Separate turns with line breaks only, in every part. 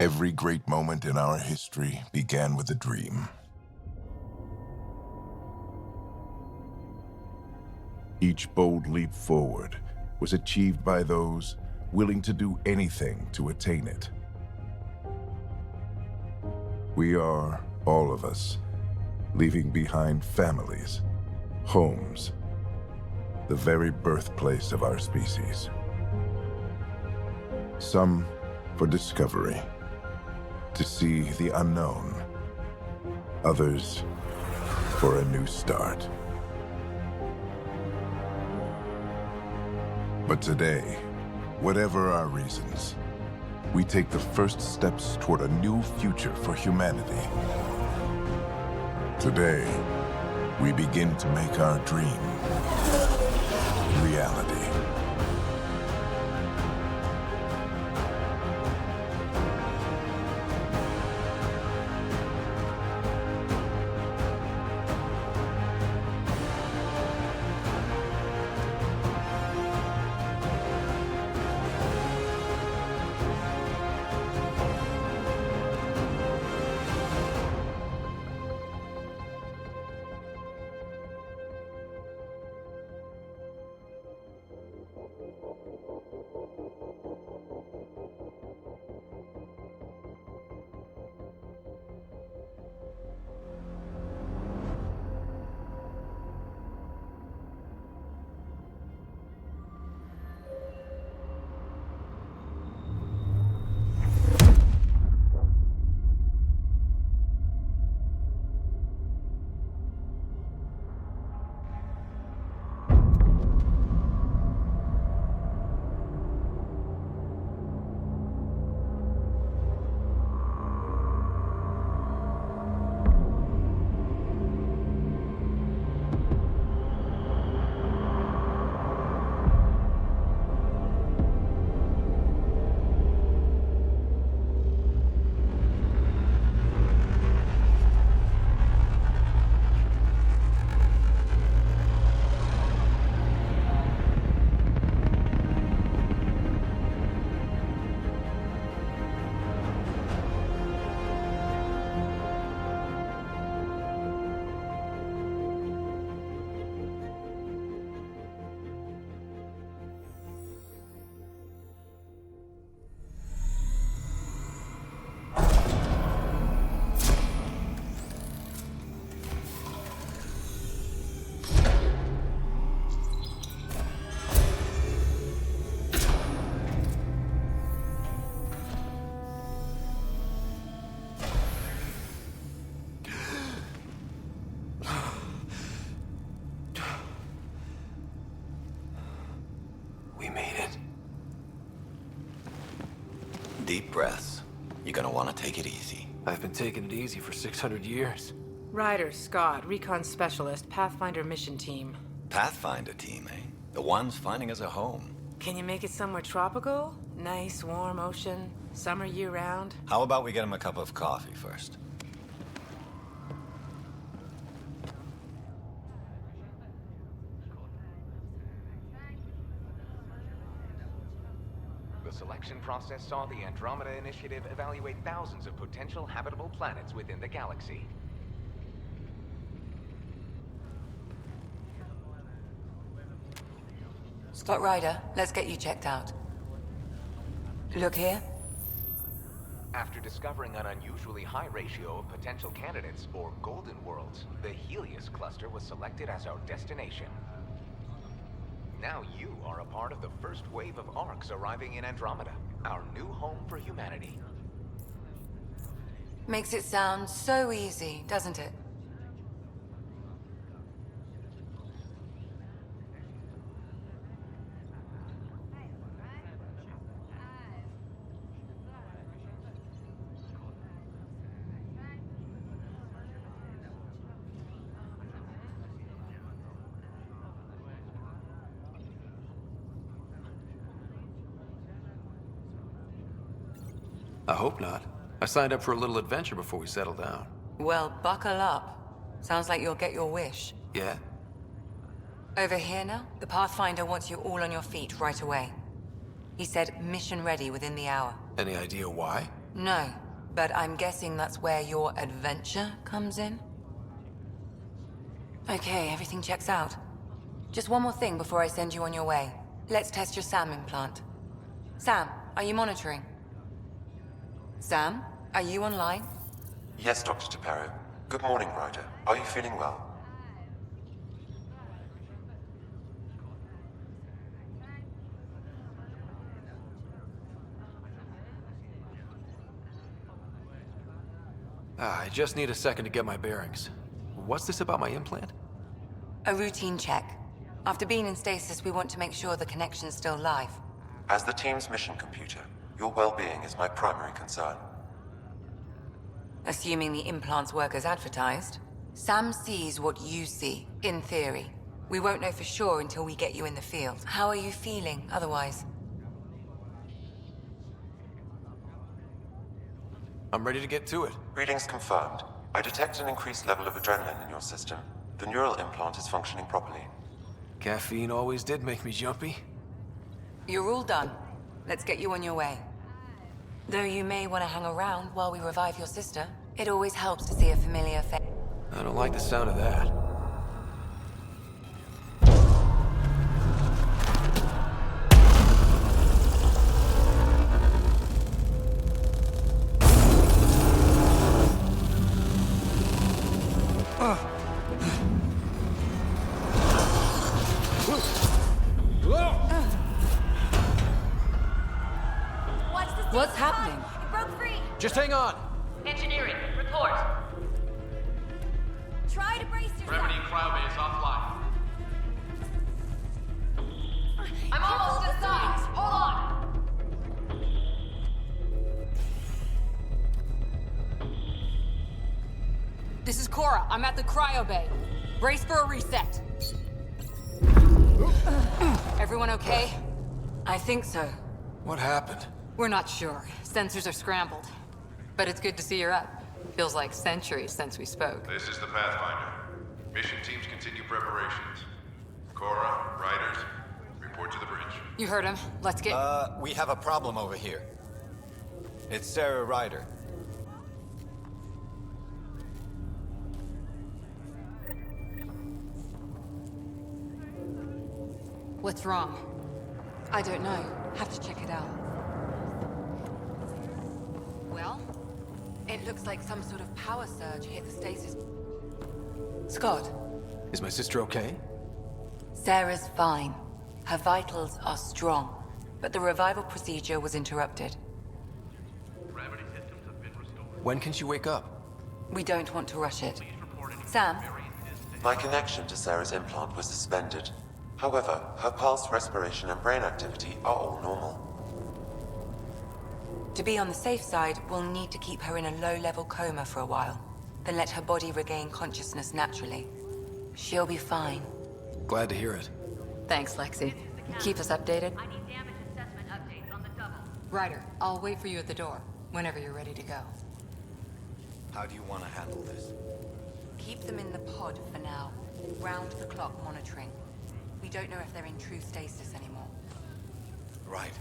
Every great moment in our history began with a dream. Each bold leap forward was achieved by those willing to do anything to attain it. We are, all of us, leaving behind families, homes, the very birthplace of our species. Some for discovery, to see the unknown. Others for a new start. But today, whatever our reasons, we take the first steps toward a new future for humanity. Today, we begin to make our dream reality.
Deep breaths. You're gonna want to take it easy.
I've been taking it easy for 600 years.
Ryder, Scott, Recon Specialist, Pathfinder Mission Team.
Pathfinder team, eh? The ones finding us a home.
Can you make it somewhere tropical? Nice, warm ocean, summer year-round?
How about we get him a cup of coffee first?
The selection process saw the Andromeda Initiative evaluate thousands of potential habitable planets within the galaxy.
Scott Ryder, let's get you checked out. Look here.
After discovering an unusually high ratio of potential candidates, or golden worlds, the Helios cluster was selected as our destination. Now you are a part of the first wave of ARCs arriving in Andromeda, our new home for humanity.
Makes it sound so easy, doesn't it?
I hope not. I signed up for a little adventure before we settle down.
Well, buckle up. Sounds like you'll get your wish.
Yeah?
Over here now, the Pathfinder wants you all on your feet right away. He said mission ready within the hour.
Any idea why?
No, but I'm guessing that's where your adventure comes in? Okay, everything checks out. Just one more thing before I send you on your way. Let's test your SAM implant. Sam, are you monitoring? Sam, are you online?
Yes, Dr. Taparo. Good morning, Ryder. Are you feeling well?
I just need a second to get my bearings. What's this about my implant?
A routine check. After being in stasis, we want to make sure the connection's still live.
As the team's mission computer, your well-being is my primary concern.
Assuming the implants work as advertised, Sam sees what you see, in theory. We won't know for sure until we get you in the field. How are you feeling otherwise?
I'm ready to get to it.
Readings confirmed. I detect an increased level of adrenaline in your system. The neural implant is functioning properly.
Caffeine always did make me jumpy.
You're all done. Let's get you on your way. Though you may want to hang around while we revive your sister, it always helps to see a familiar face.
I don't like the sound of that.
What's happening?
It broke free.
Just hang on.
Engineering, report. Try to brace yourself.
Remedy cryobase offline.
I'm almost inside. Hold on.
This is Cora. I'm at the cryo bay. Brace for a reset. Everyone okay?
I think so.
What happened?
We're not sure. Sensors are scrambled. But it's good to see you're up. Feels like centuries since we spoke.
This is the Pathfinder. Mission teams continue preparations. Cora, Riders, report to the bridge.
You heard him. Let's get...
We have a problem over here. It's Sarah Ryder.
What's wrong?
I don't know. Have to check it out.
Well?
It looks like some sort of power surge hit the stasis. Scott,
Is my sister okay?
Sarah's fine. Her vitals are strong, but the revival procedure was interrupted.
Gravity systems have been restored.
When can she wake up?
We don't want to rush it. Sam,
My connection to Sarah's implant was suspended. However, her pulse, respiration, and brain activity are all normal.
to be on the safe side, we'll need to keep her in a low-level coma for a while, then let her body regain consciousness naturally. She'll be fine.
Glad to hear it.
Thanks, Lexi. Keep us updated.
I need damage assessment updates on the double.
Ryder, I'll wait for you at the door, whenever you're ready to go.
How do you want to handle this?
Keep them in the pod for now. Round-the-clock monitoring. We don't know if they're in true stasis anymore.
Right.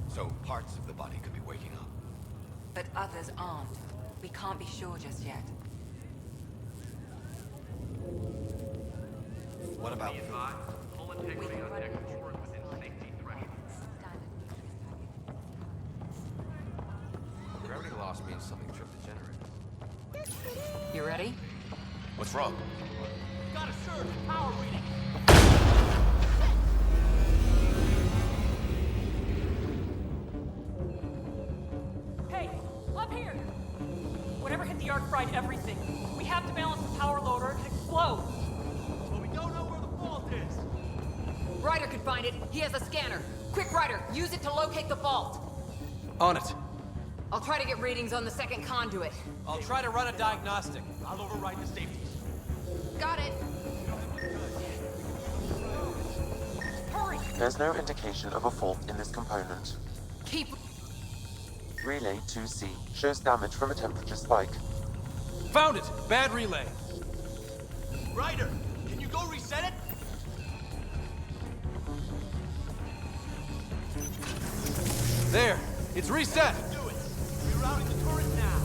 So parts of the body could be waking up.
But others aren't. We can't be sure just yet.
What about...
Hull integrity on deck ensures within safety threshold.
Gravity loss means something tripped the generator.
You ready?
What's wrong?
Got a surge in power reading.
Hey, up here! Whatever hit the arc fried everything. We have to balance the power load or it could explode.
But we don't know where the fault is.
Ryder could find it. He has a scanner. Quick, Ryder, use it to locate the fault.
On it.
I'll try to get readings on the second conduit.
I'll try to run a diagnostic. I'll override the safeties.
Got it.
Hurry!
There's no indication of a fault in this component.
Keep...
Relay 2C shows damage from a temperature spike.
Found it! Bad relay. Ryder, can you go reset it? There! It's reset! Do it! Rerouting the turret now.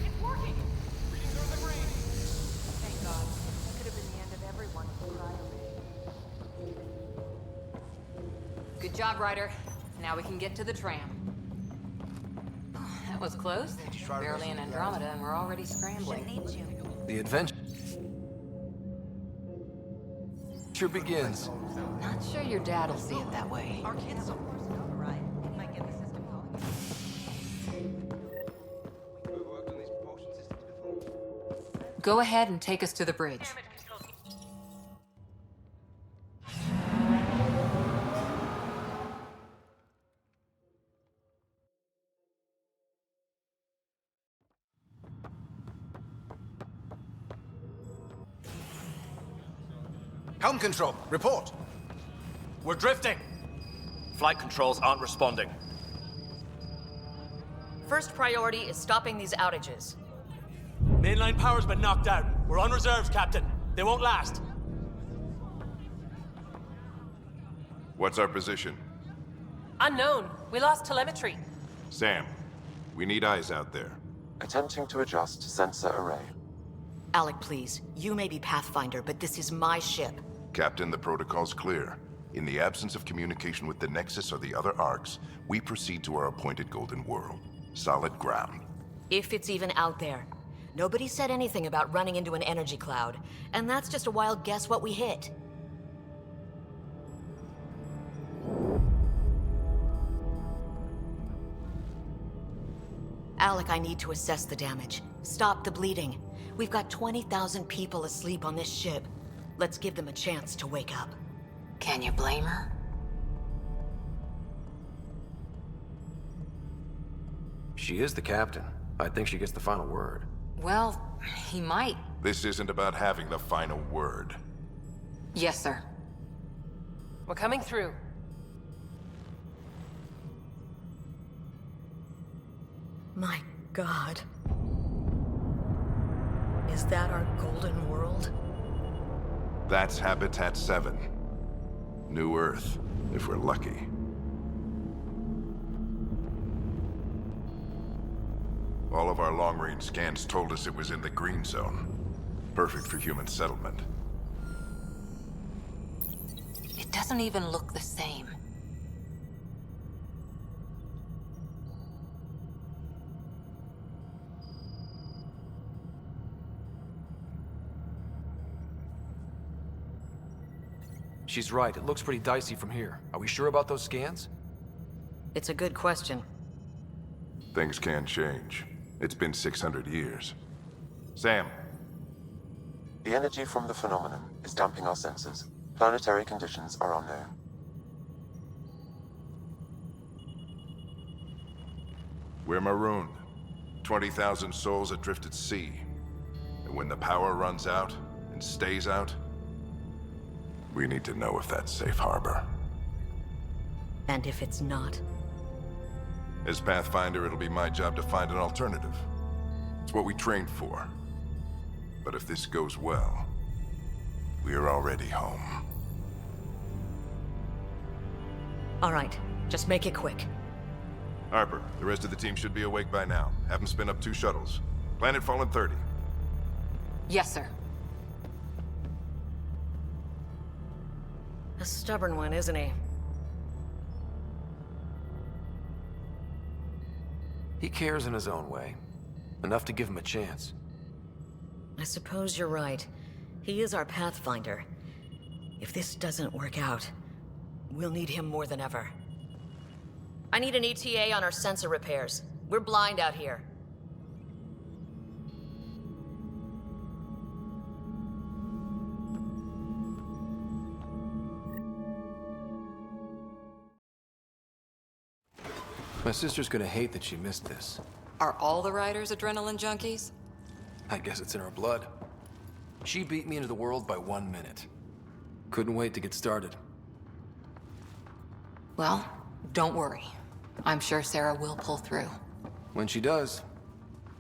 It's working!
Readings are in the green.
Thank God. That could have been the end of everyone in the cryo bay.
Good job, Ryder. Now we can get to the tram. That Was close. Barely in Andromeda, and we're already scrambling.
The adventure begins.
Not sure your dad'll see it that way. Go ahead and take us to the bridge.
Helm control, report. We're drifting.
Flight controls aren't responding.
First priority is stopping these outages.
Mainline power's been knocked out. We're on reserves, Captain. They won't last.
What's our position?
Unknown. We lost telemetry.
Sam, we need eyes out there.
Attempting to adjust sensor array.
Alec, please. You may be Pathfinder, but this is my ship.
Captain, the protocol's clear. In the absence of communication with the Nexus or the other arcs, we proceed to our appointed Golden World. Solid ground.
If it's even out there. Nobody said anything about running into an energy cloud, and that's just a wild guess what we hit. Alec, I need to assess the damage. Stop the bleeding. We've got 20,000 people asleep on this ship. Let's give them a chance to wake up.
Can you blame her?
She is the captain. I think she gets the final word.
Well, he might.
This isn't about having the final word.
Yes, sir.
We're coming through.
My God. Is that our Golden World?
That's Habitat 7. New Earth, if we're lucky. All of our long-range scans told us it was in the green zone. Perfect for human settlement.
It doesn't even look the same.
She's right. It looks pretty dicey from here. Are we sure about those scans?
It's a good question.
Things can change. It's been 600 years. Sam.
The energy from the phenomenon is damping our sensors. Planetary conditions are unknown.
We're marooned. 20,000 souls adrift at sea. And when the power runs out, and stays out, we need to know if that's safe harbor.
And if it's not?
As Pathfinder, it'll be my job to find an alternative. It's what we trained for. But if this goes well, we are already home.
All right, just make it quick.
Harper, the rest of the team should be awake by now. Have them spin up 2 shuttles. Planet Fallen 30.
Yes, sir.
A stubborn one, isn't he?
He cares in his own way. Enough to give him a chance.
I suppose you're right. He is our Pathfinder. If this doesn't work out, we'll need him more than ever. I need an ETA on our sensor repairs. We're blind out here.
My sister's gonna hate that she missed this.
Are all the riders adrenaline junkies?
I guess it's in her blood. She beat me into the world by 1 minute. Couldn't wait to get started.
Well, don't worry. I'm sure Sarah will pull through.
When she does,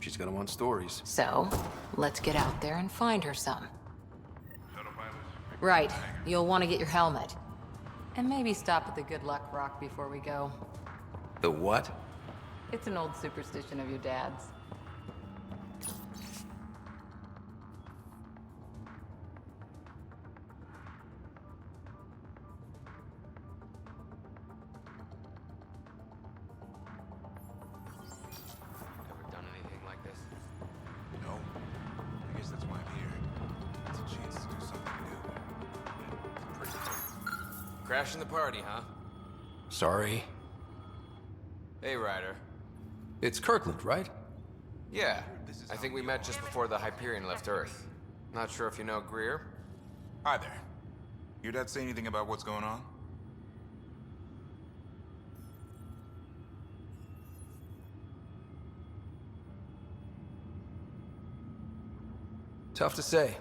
she's gonna want stories.
So, let's get out there and find her some. Right. You'll want to get your helmet. And maybe stop at the Good Luck Rock before we go.
The what?
It's an old superstition of your dad's.
Crashing the party, huh?
Sorry.
Hey, Ryder.
It's Kirkland, right?
Yeah, I think we met just before the Hyperion left Earth. Not sure if you know Greer?
Hi there. Your dad say anything about what's going on?
Tough to say.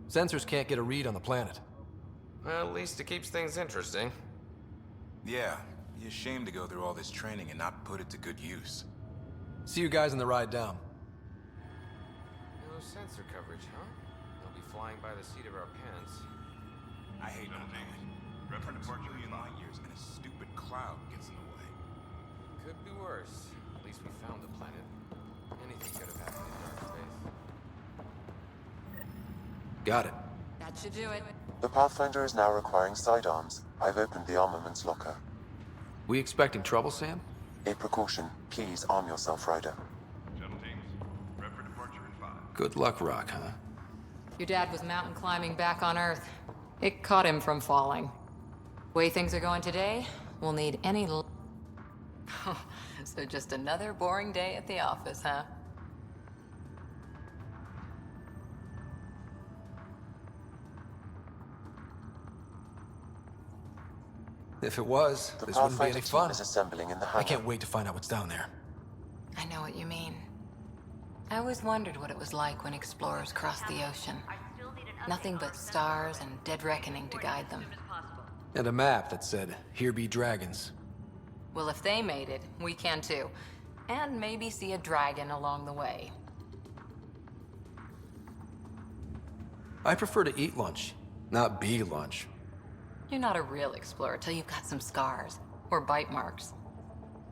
Sensors can't get a read on the planet.
Well, at least it keeps things interesting.
Yeah, be ashamed to go through all this training and not put it to good use.
See you guys on the ride down.
No sensor coverage, huh? They'll be flying by the seat of our pants.
I hate not knowing. Trying to park a million light years and a stupid cloud gets in the way.
Could be worse. At least we found the planet. Anything could have happened in dark space.
Got it.
That should do it.
The Pathfinder is now requiring sidearms. I've opened the armaments locker.
We expecting trouble, Sam?
A precaution. Please arm yourself, Ryder.
Shuttle teams, prep for departure in 5.
Good luck, Rock, huh?
Your dad was mountain climbing back on Earth. It caught him from falling. Way things are going today, we'll need any So just another boring day at the office, huh?
If it was,
The
this wouldn't be
Pathfinder
any
team
fun.
is assembling in the hangar.
I can't wait to find out what's down there.
I know what you mean. I always wondered what it was like when explorers crossed the ocean. Nothing but stars and dead reckoning to guide them.
And a map that said, "Here be dragons."
Well, if they made it, we can too. And maybe see a dragon along the way.
I prefer to eat lunch, not be lunch.
You're not a real explorer till you've got some scars. Or bite marks.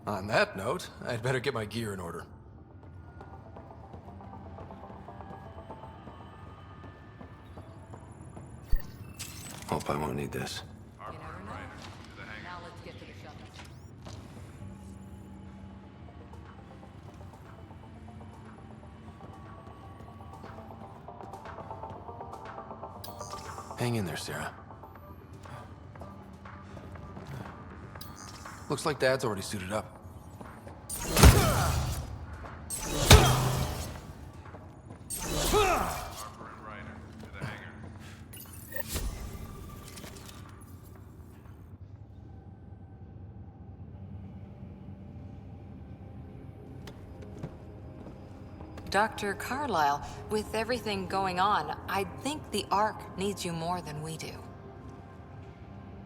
On that note, I'd better get my gear in order. Hope I won't need this.
You never know. Now let's get to the shuttle.
Hang in there, Sarah. Looks like Dad's already suited up.
Harper and Ryder, to the hangar.
Dr. Carlyle, with everything going on, I think the Ark needs you more than we do.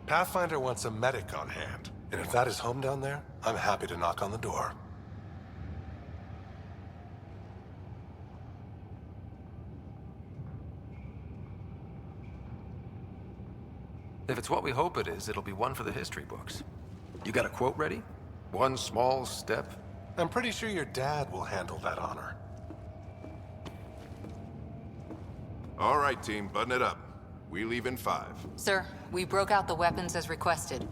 Pathfinder wants a medic on hand, and if that is home down there, I'm happy to knock on the door.
If it's what we hope it is, it'll be one for the history books. You got a quote ready? One small step?
I'm pretty sure your dad will handle that honor.
All right, team, button it up. We leave in 5.
Sir, we broke out the weapons as requested.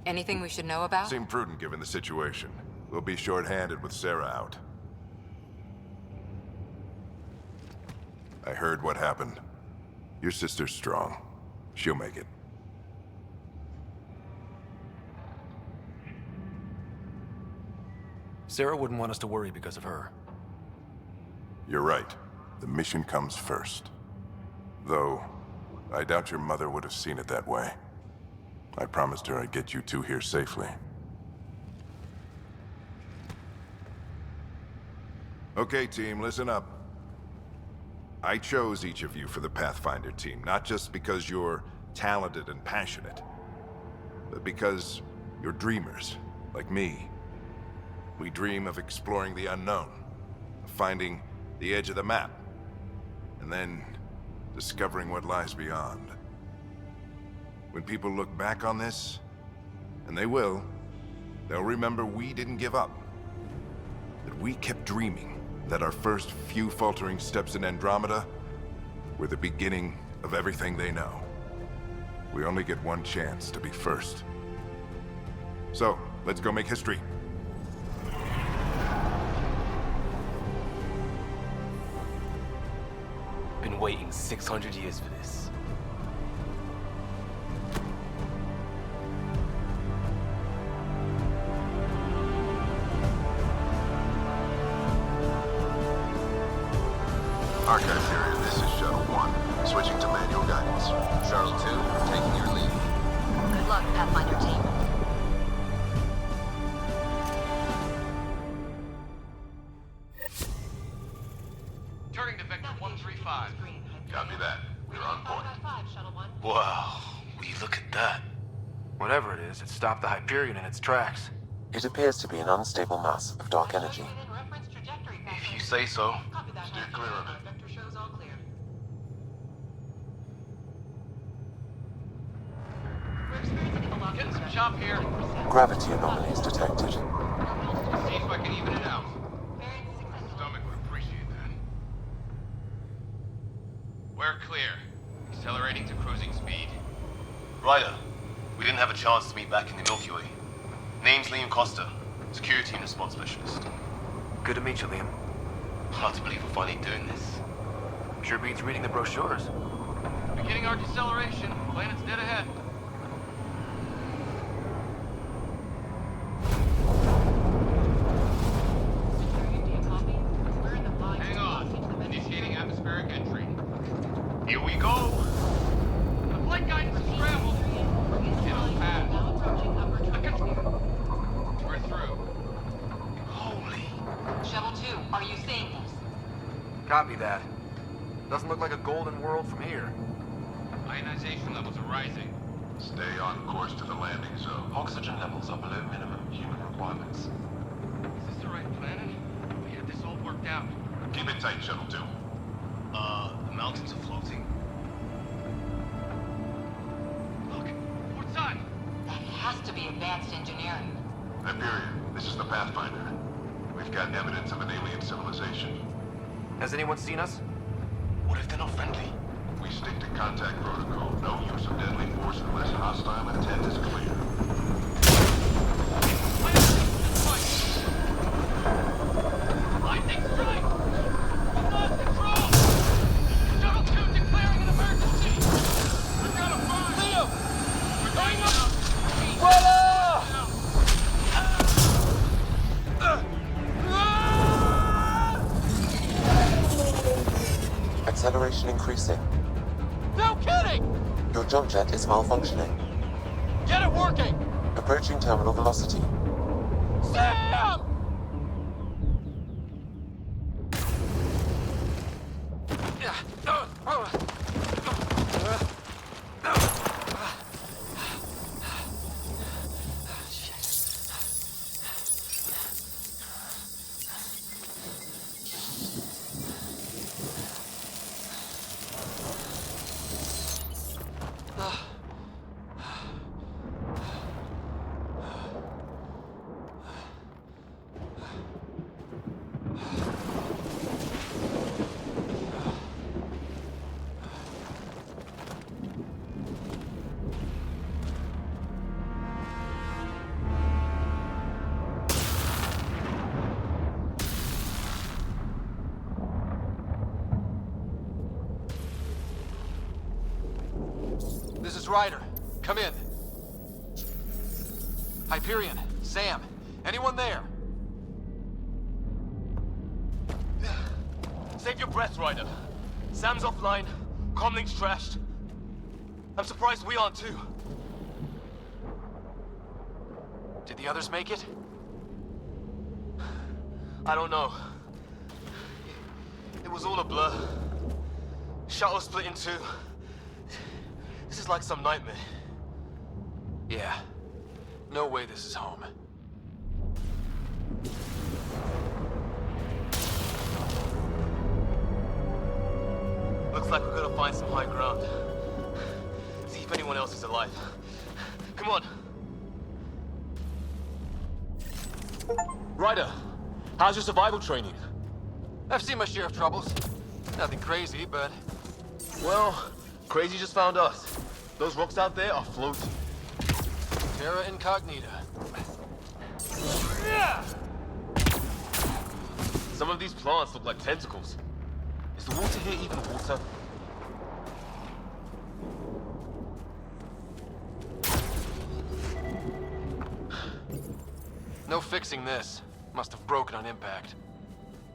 Anything we should know about?
Seemed prudent given the situation. We'll be short-handed with Sarah out. I heard what happened. Your sister's strong. She'll make it.
Sarah wouldn't want us to worry because of her.
You're right. The mission comes first. Though, I doubt your mother would have seen it that way. I promised her I'd get you two here safely. Okay, team, listen up. I chose each of you for the Pathfinder team, not just because you're talented and passionate, but because you're dreamers, like me. We dream of exploring the unknown, of finding the edge of the map, and then discovering what lies beyond. When people look back on this, and they will, they'll remember we didn't give up. That we kept dreaming, that our first few faltering steps in Andromeda were the beginning of everything they know. We only get one chance to be first. So, let's go make history.
Been waiting 600 years for this.
Archive period, this is Shuttle 1. Switching to manual guidance.
Shuttle 2, taking your lead.
Good luck, Pathfinder team.
Turning to Vector 135.
Copy that. We're on point.
Wow, will you look at that? Whatever it is, it stopped the Hyperion in its tracks.
It appears to be an unstable mass of dark energy.
If you say so.
Steer clear of it.
Getting some chop here.
Gravity anomalies detected.
See if I can even it out.
Stomach would appreciate that.
We're clear. Accelerating to cruising speed. Ryder, we didn't have a chance to meet back in the Milky Way. Name's Liam Costa, security and response specialist.
Good to meet you, Liam.
Hard to believe we're finally doing this.
Sure beats reading the brochures.
Beginning our deceleration. Planet's dead ahead. Hang on. Initiating atmospheric entry. Here we go. The flight guidance is scrambled. Get on pad. We're through. Holy.
Shuttle 2, are you seeing this?
Copy that. Doesn't look like a golden world from here.
Ionization levels are rising.
Stay on course to the landing zone.
Oxygen levels are below minimum human requirements.
Is this the right planet? We had this all worked out.
Keep it tight, Shuttle 2.
The mountains are floating. Look, port sun!
That has to be advanced engineering.
Hyperion, this is the Pathfinder. We've got evidence of an alien civilization.
Has anyone seen us?
What if they're not friendly?
We stick to contact protocol. No use of deadly force unless hostile intent is clear.
Lightning strike! We lost control! Shuttle 2 declaring an emergency! We've got to find! Leo! We're going up!
Acceleration increasing.
No kidding!
Your jump jet is malfunctioning.
Get it working!
Approaching terminal velocity.
Sam!
This is Ryder. Come in. Hyperion, Sam, anyone there?
Save your breath, Ryder. Sam's offline. Comlink's trashed. I'm surprised we aren't too.
Did the others make it?
I don't know. It was all a blur. Shuttle split in two. This is like some nightmare.
Yeah. No way this is home.
Looks like we're gonna find some high ground. See if anyone else is alive. Come on. Ryder, how's your survival training?
I've seen my share of troubles. Nothing crazy, but...
Well, crazy just found us. Those rocks out there are floating.
Terra Incognita.
Some of these plants look like tentacles. Is the water here even water?
No fixing this. Must have broken on impact.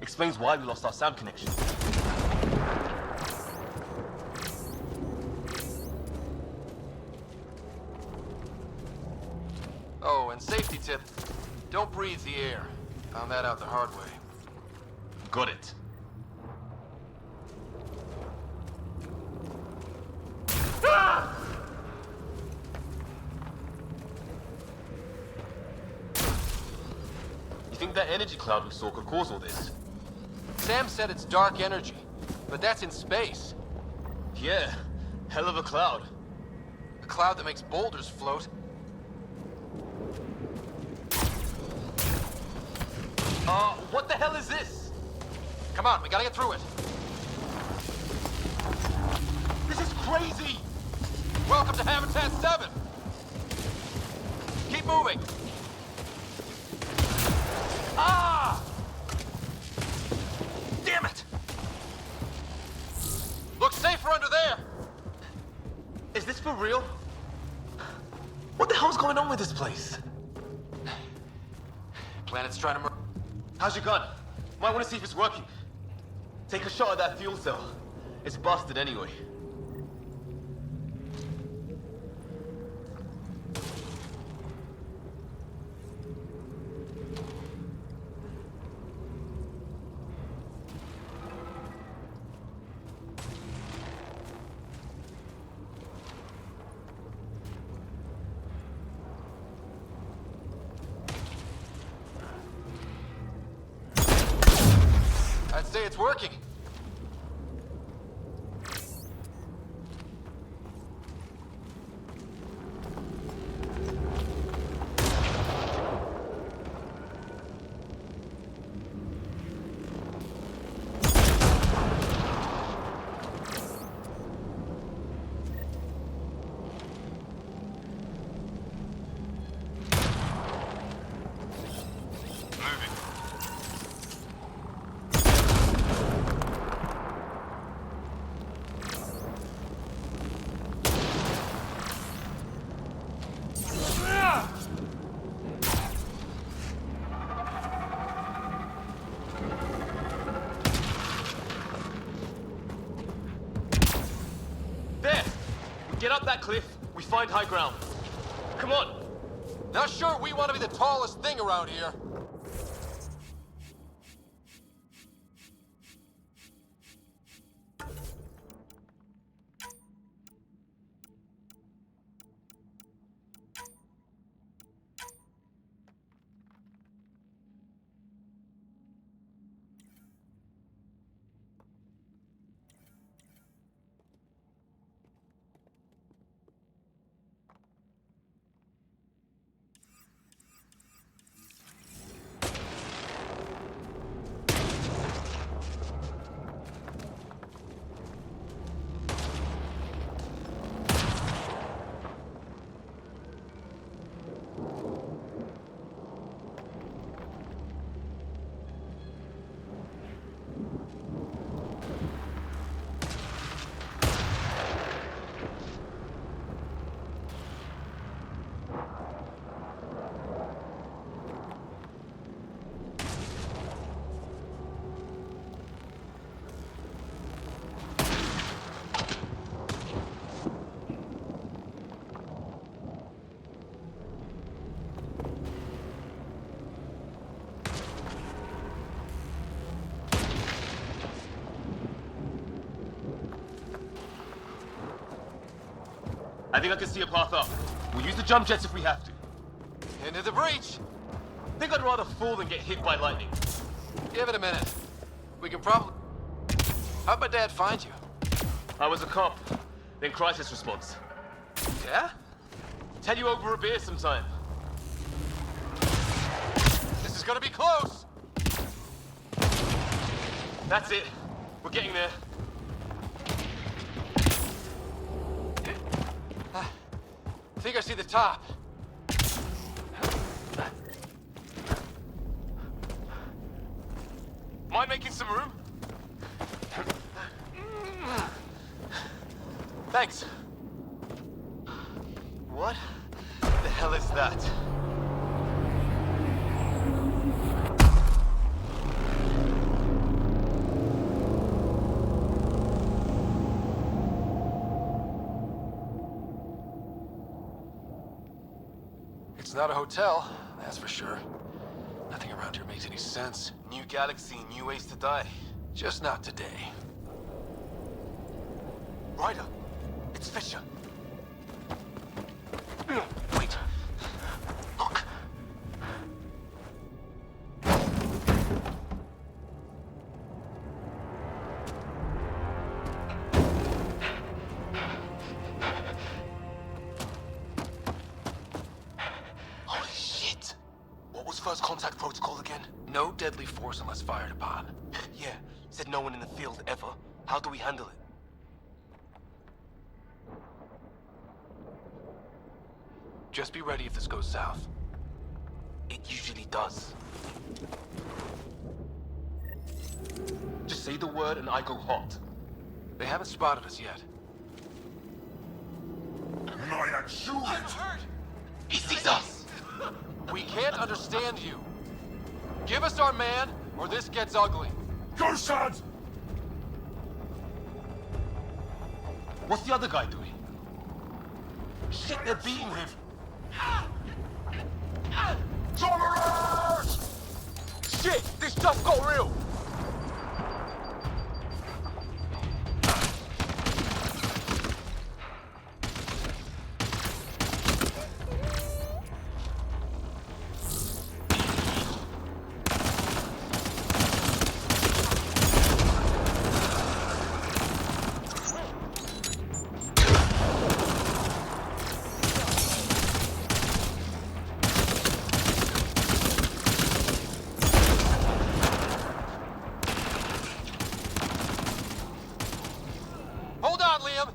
Explains why we lost our sound connection.
safety tip. Don't breathe the air. Found that out the hard way.
Got it. You think that energy cloud we saw could cause all this?
Sam said it's dark energy, but that's in space.
Yeah, hell of a cloud.
A cloud that makes boulders float.
What the hell is this?
Come on, we gotta get through it.
This is crazy!
Welcome to Habitat 7! Keep moving! Ah! Damn it! Looks safer under there!
Is this for real? What the hell's going on with this place?
Planet's trying to
How's your gun? Might want to see if it's working. Take a shot at that fuel cell. It's busted anyway.
I'd say it's working.
There! We get up that cliff, we find high ground. Come on!
Not sure we want to be the tallest thing around here.
I think I can see a path up. We'll use the jump jets if we have to.
Into the breach!
I think I'd rather fall than get hit by lightning.
Give it a minute. We can probably... How'd my dad find you?
I was a cop, then crisis response.
Yeah?
Tell you over a beer sometime.
This is gonna be close!
That's it. We're getting there.
I think I see the top.
Mind making some room?
Thanks.
What the hell is that?
It's not a hotel. that's for sure. Nothing around here makes any sense.
New galaxy, new ways to die.
Just not today.
Ryder, it's Fisher. Wait. Look. Holy shit. What was first contact protocol again?
No deadly force unless fired upon.
Yeah, said no one in the field ever. How do we handle it?
Just be ready if this goes south.
It usually does. Just say the word and I go hot.
They haven't spotted us yet.
I'm hurt! He sees us!
We can't understand you. Give us our man, or this gets ugly.
Go, sons! What's the other guy doing? Shit, they're beating him. Shit, this stuff got real.
Hold on, Liam!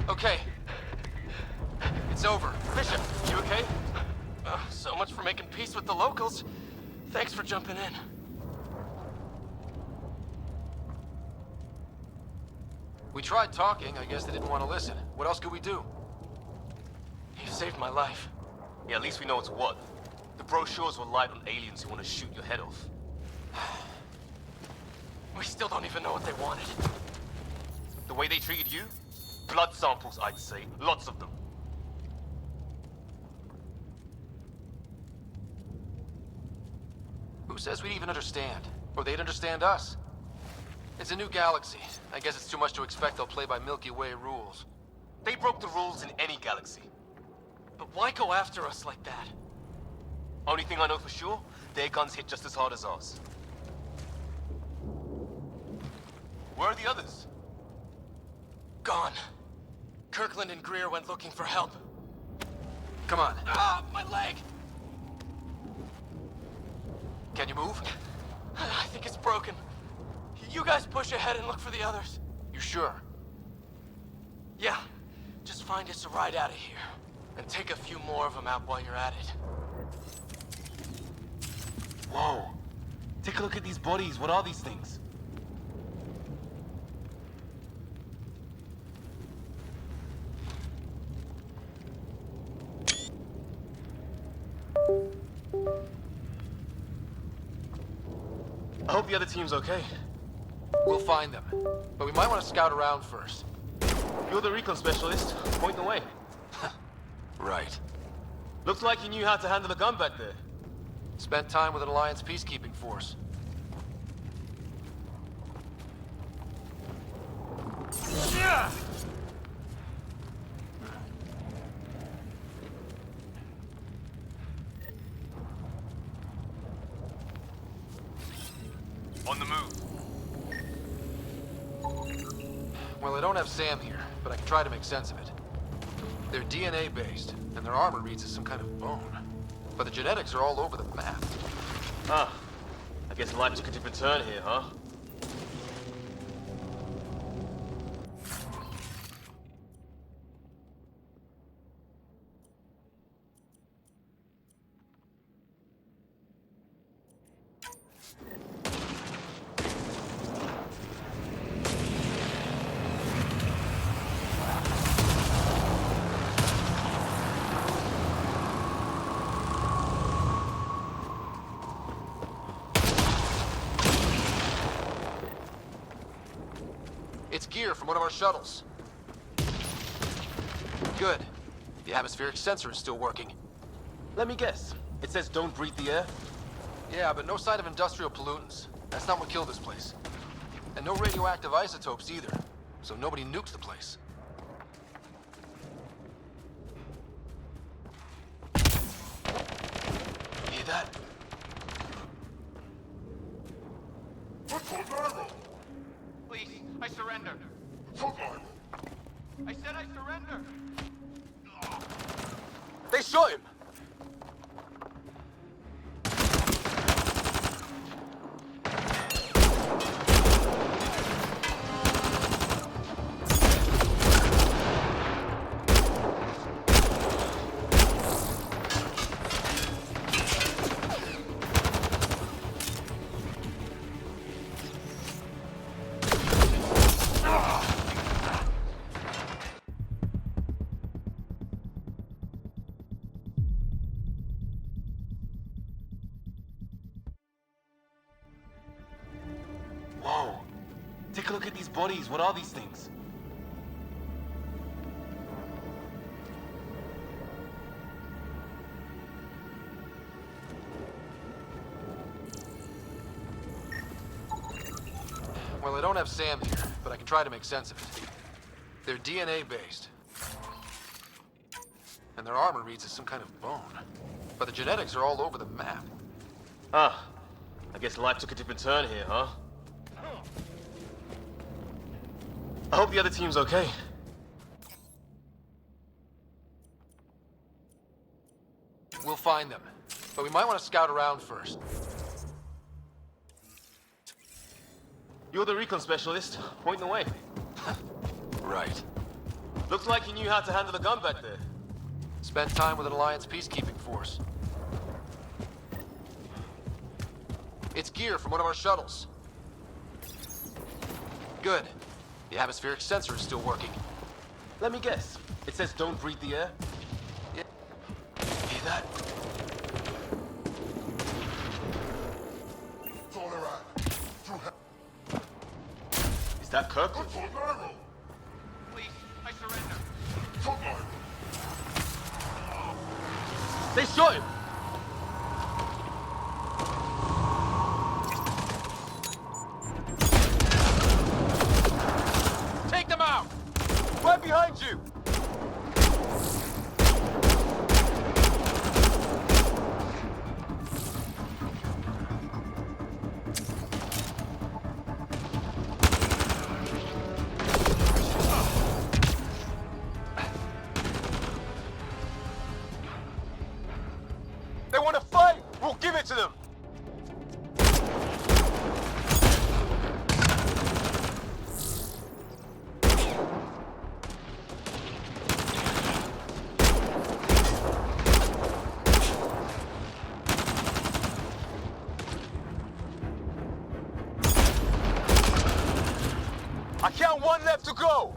Okay. It's over.
Fisher, you okay? So much for making peace with the locals. Thanks for jumping in.
We tried talking. I guess they didn't want to listen. What else could we do?
You saved my life. Yeah, at least we know it's what. The brochures were light on aliens who want to shoot your head off. We still don't even know what they wanted. The way they treated you? Blood samples, I'd say. Lots of them.
Who says we'd even understand? Or they'd understand us? It's a new galaxy. I guess it's too much to expect they'll play by Milky Way rules.
They broke the rules in any galaxy. But why go after us like that? Only thing I know for sure, their guns hit just as hard as ours. Where are the others? Gone. Kirkland and Greer went looking for help.
Come on.
Ah, my leg!
Can you move?
I think it's broken. You guys push ahead and look for the others.
You sure?
Yeah. Just find us a ride out of here. And take a few more of them out while you're at it. Whoa. Take a look at these bodies. What are these things? I hope the other team's okay.
We'll find them. But we might want to scout around first.
You're the recon specialist. Point the way.
Right.
Looks like you knew how to handle a gun back there.
Spent time with an Alliance peacekeeping force.
Yeah!
On the move.
Well, I don't have Sam here, but I can try to make sense of it. They're DNA-based, and their armor reads as some kind of bone. But the genetics are all over the map.
Ah, I guess life took a different turn here, huh?
from one of our shuttles. Good. The atmospheric sensor is still working.
Let me guess. It says don't breathe the air?
Yeah, but no sign of industrial pollutants. That's not what killed this place. And no radioactive isotopes either, so nobody nukes the place. Hear that?
Please, I surrender. I said I surrender.
They shot him!
Whoa. Take a look at these bodies. What are these things?
Well, I don't have Sam here, but I can try to make sense of it. They're DNA-based. And their armor reads as some kind of bone. But the genetics are all over the map.
Ah. I guess life took a different turn here, huh? I hope the other team's okay.
We'll find them. But we might want to scout around first.
You're the recon specialist. Point the way.
Right.
Looks like you knew how to handle a gun back there.
Spent time with an Alliance peacekeeping force. It's gear from one of our shuttles. Good. The atmospheric sensor is still working.
Let me guess. It says don't breathe the air?
Yeah. Hear that?
Is that Kirkland?
Please, I surrender.
They shot him!
Take them out!
Right behind you!
They want to fight! We'll give it to them!
I count one left to go!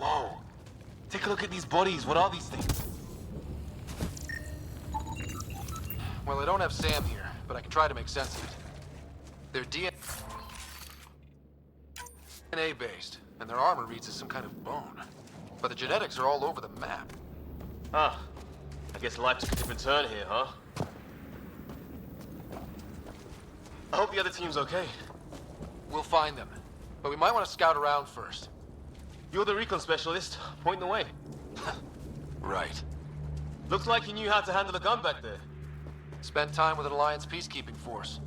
Whoa. Take a look at these bodies. What are these things?
Well, I don't have Sam here, but I can try to make sense of it. They're DNA-based, and their armor reads as some kind of bone. But the genetics are all over the map.
Ah. I Guess life took a different turn here, huh? I hope the other team's okay.
We'll find them. But we might want to scout around first.
You're the recon specialist. Point the way.
Right.
Looks like you knew how to handle a gun back there.
Spent time with an Alliance peacekeeping force.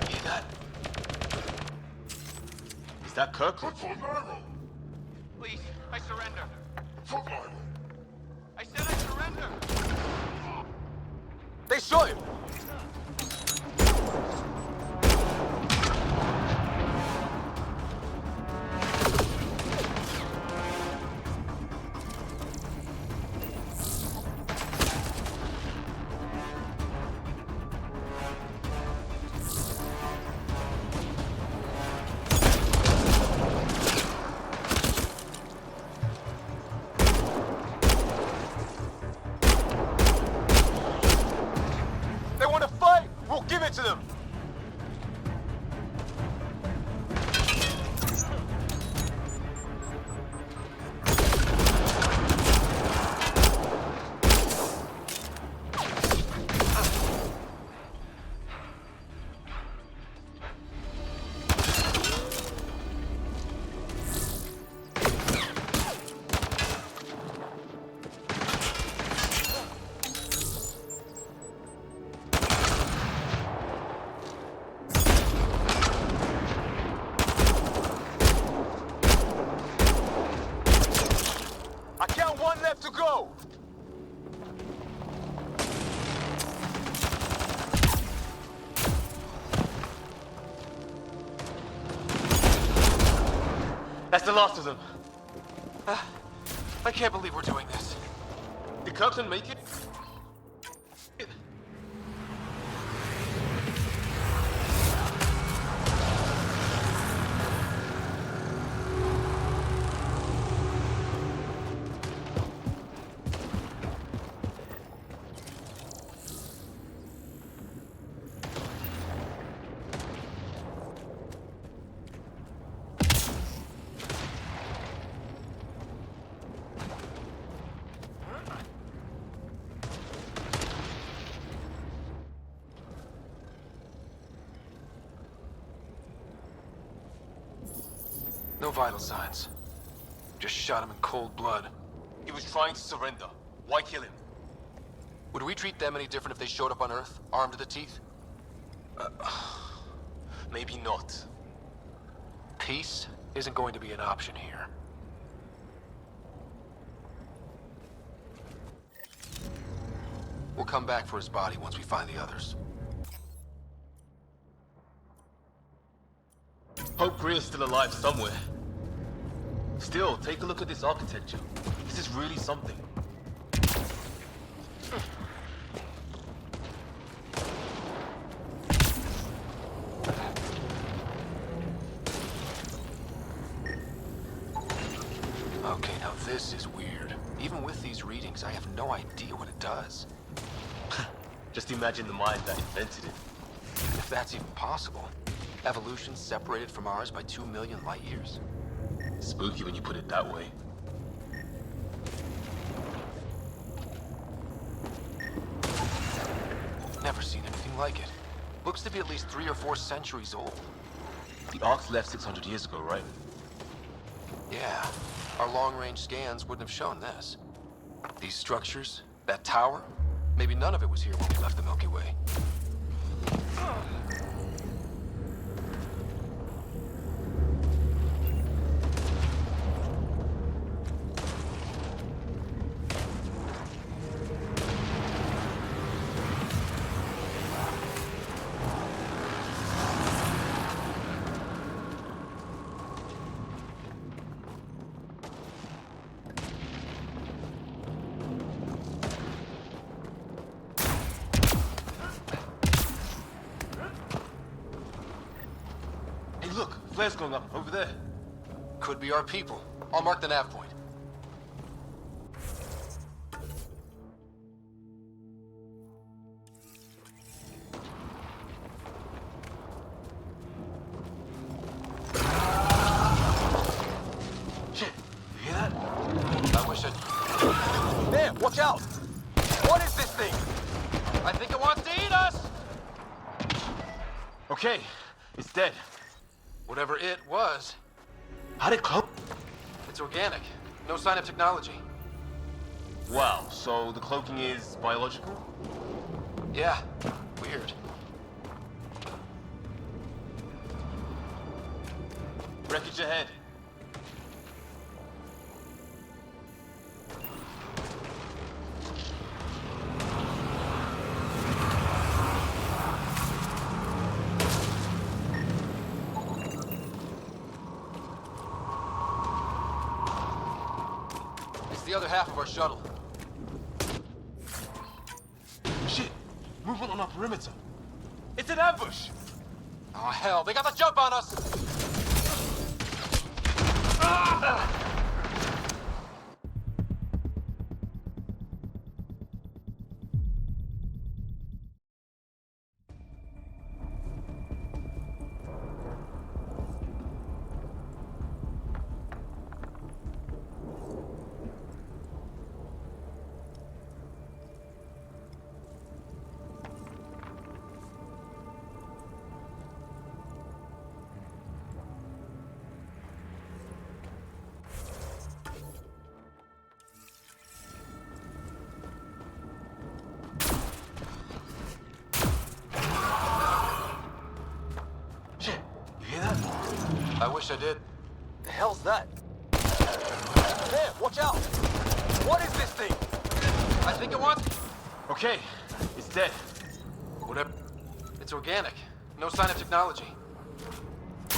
Hear that? Is that Kirkland?
Please, I surrender. I said I surrender.
They shot him! They want to fight! We'll give it to them! I count one left to go! That's the last of them.
I can't believe we're doing this.
Did Kirkland make it?
No vital signs. Just shot him in cold blood.
He was trying to surrender. Why kill him?
Would we treat them any different if they showed up on Earth, armed to the teeth?
Maybe not.
Peace isn't going to be an option here. We'll come back for his body once we find the others.
Hope Greer's still alive somewhere. Still, take a look at this architecture. This is really something.
Okay, now this is weird. Even with these readings, I have no idea what it does.
Just imagine the mind that invented it.
If that's even possible. Evolution separated from ours by 2 million light years.
Spooky when you put it that way.
Never seen anything like it. Looks to be at least 3 or 4 centuries old.
The Arks left 600 years ago, right?
Yeah. Our long-range scans wouldn't have shown this. These structures, that tower, maybe none of it was here when we left the Milky Way.
Flares going up, over there.
Could be our people. I'll mark the nav point.
Shit, you hear that?
I wish I'd...
Okay, it's dead.
Whatever it was,
How'd it cloak?
it's organic. No sign of technology.
Wow, so the cloaking is biological?
Yeah, weird.
Wreckage ahead.
It's the other half of our shuttle.
Shit! Movement on our perimeter. It's an ambush!
Oh, hell, they got the jump on us!
Shit, you hear that?
I wish I did.
The hell's that? There, watch out! What is this thing?
I think it wants...
Okay, it's dead.
Whatever. It's organic. No sign of technology.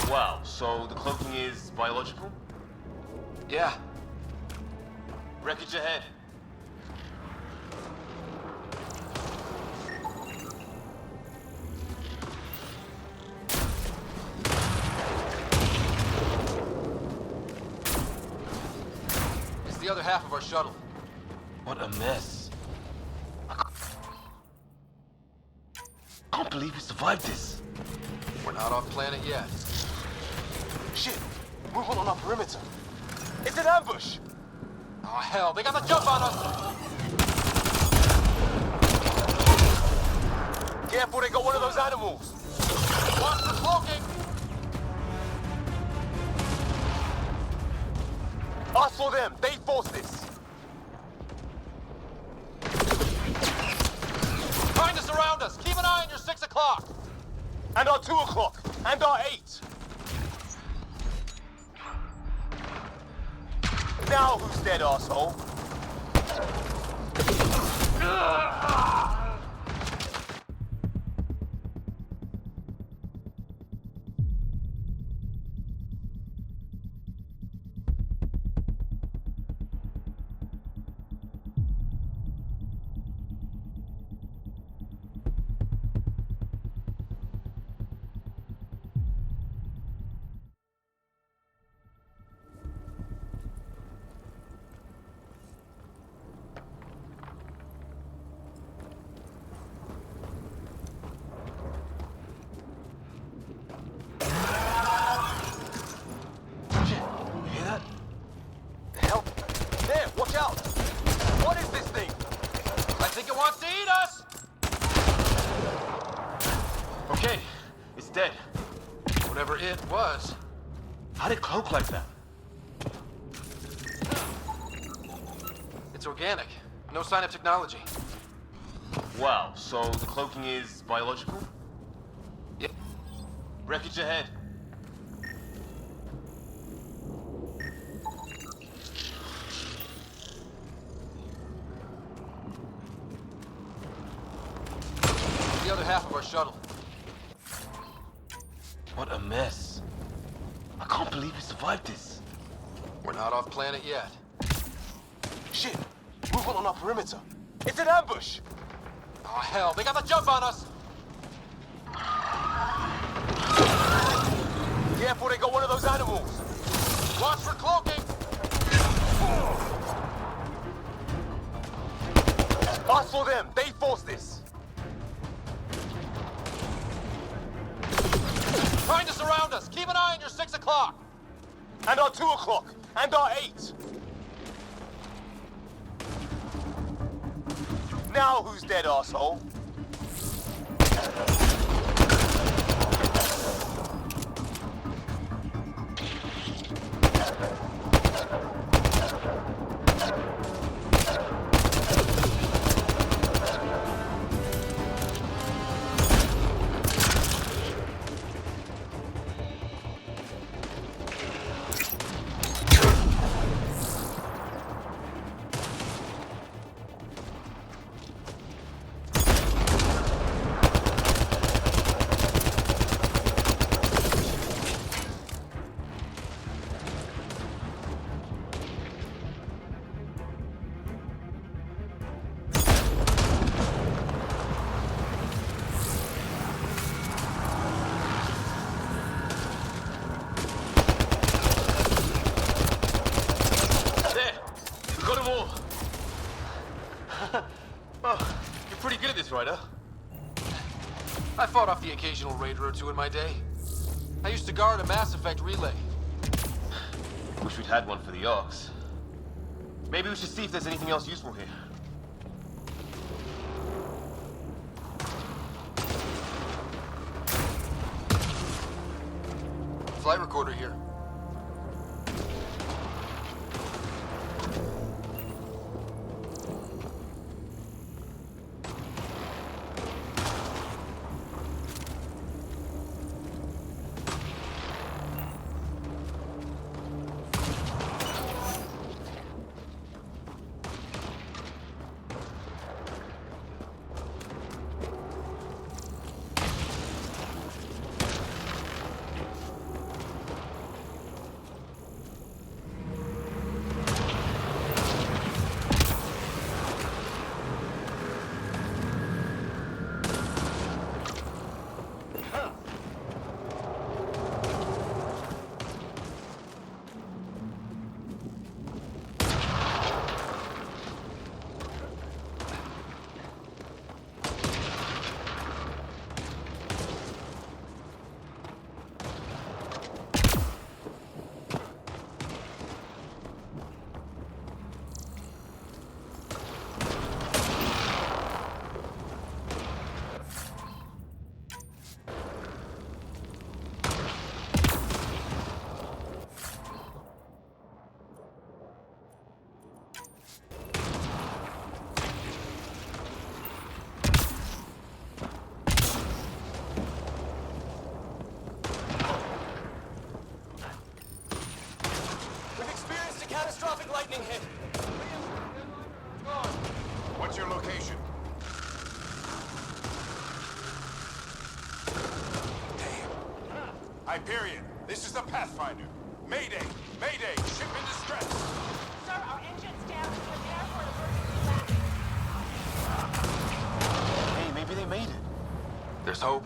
Wow, so the cloaking is biological?
Yeah.
Wreckage ahead.
It's the other half of our shuttle.
What a mess. I can't believe we survived this.
We're not off planet yet.
Shit, movement on our perimeter. It's an ambush!
Oh, hell, they got the jump on us!
Careful, they got one of those animals.
Watch for cloaking!
Us or them, they forced this.
Trying to surround us! Keep an eye on your 6 o'clock!
And our 2 o'clock. And our 8. Now who's dead, asshole?
Okay, it's dead. Whatever it was.
How'd it cloak like that?
It's organic. No sign of technology.
Wow, so the cloaking is biological?
Yep.
Wreckage ahead.
The other half of our shuttle.
What a mess. I can't believe we survived this.
We're not off planet yet.
Shit! Movement on our perimeter. It's an ambush!
Oh, hell, they got the jump on us!
Careful, they got one of those animals!
Watch for cloaking!
Us or them, they forced this!
Trying to surround us! Keep an eye on your 6 o'clock!
And our 2 o'clock! And our 8! Now who's dead, asshole?
occasional raider or two in my day. I used to guard a Mass Effect relay.
Wish we'd had one for the Arcs. Maybe we should see if there's anything else useful here.
Flight recorder here.
Catastrophic lightning hit.
What's your location? Hyperion, this is the Pathfinder. Mayday! Mayday! Ship in distress!
Sir, our engine's down. Prepare for an emergency landing.
Hey, maybe they made it.
There's hope.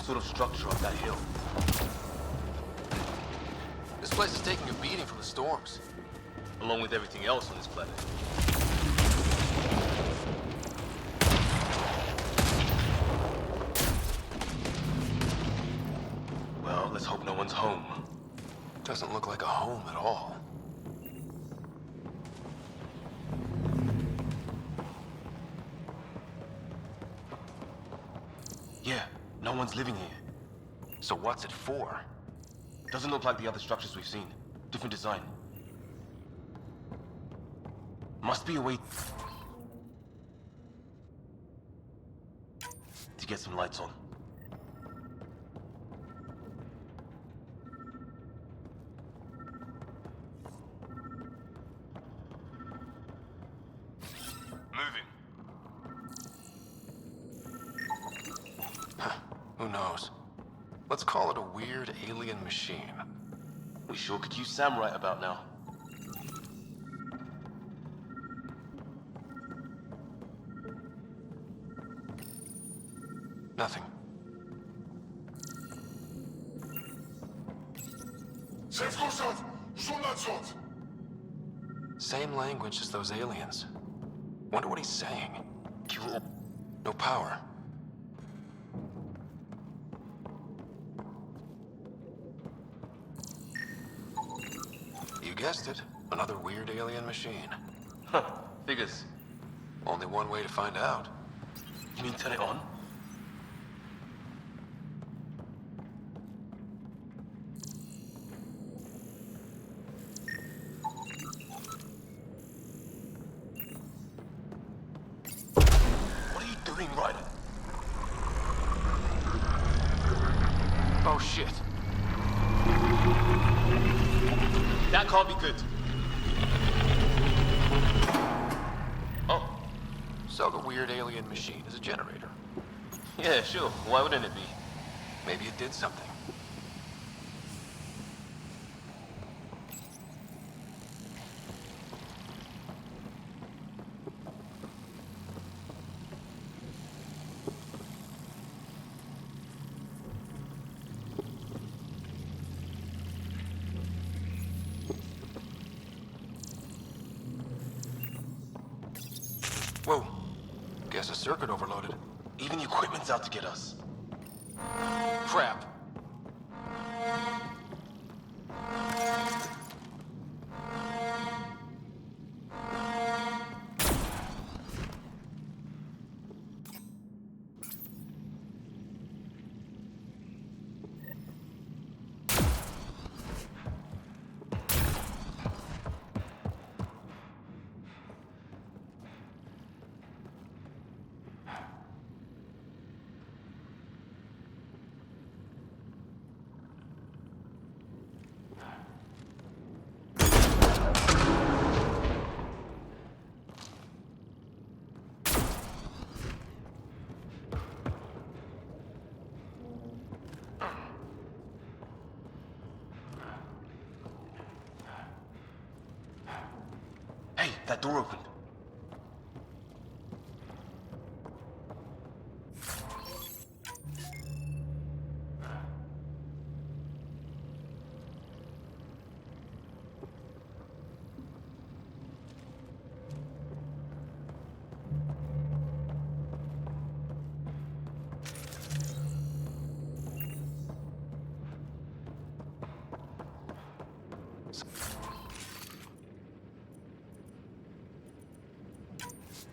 Sort of structure up that hill.
This place is taking a beating from the storms.
Along with everything else on this planet. Well, let's hope no one's home.
Doesn't look like a home at all.
Yeah, no one's living here.
So what's it for?
Doesn't look like the other structures we've seen. Different design. Must be a way to get some lights on.
Moving.
Who knows? Let's call it a weird alien machine.
We sure could use Sam right about now.
Nothing. Same language as those aliens. Wonder what he's saying. No power. guessed it. Another weird alien machine.
Huh. Figures.
Only one way to find out.
You mean turn it on? What are you doing, Ryder?
Oh shit.
That can't be good. Oh.
So the weird alien machine is a generator.
Yeah, sure. Why wouldn't it be?
Maybe it did something. Whoa. Guess a circuit overloaded.
Even the equipment's out to get us. Crap. Hey, that door opened.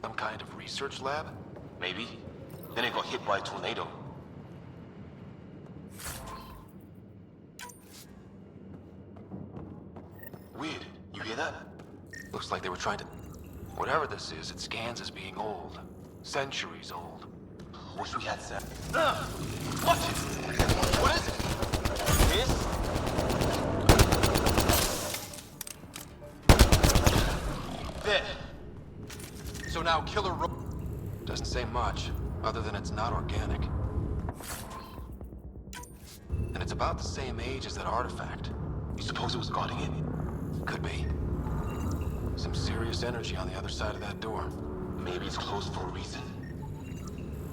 Some kind of research lab?
Maybe. Then it got hit by a tornado. Weird. You hear that?
Looks like they were trying to... Whatever this is, it scans as being old. Centuries old.
Wish we had Sam. Watch it! What is it? This?
There. So now Killer doesn't say much, other than it's not organic. And it's about the same age as that artifact.
You suppose it was guarding it?
Could be. Some serious energy on the other side of that door.
Maybe it's closed for a reason.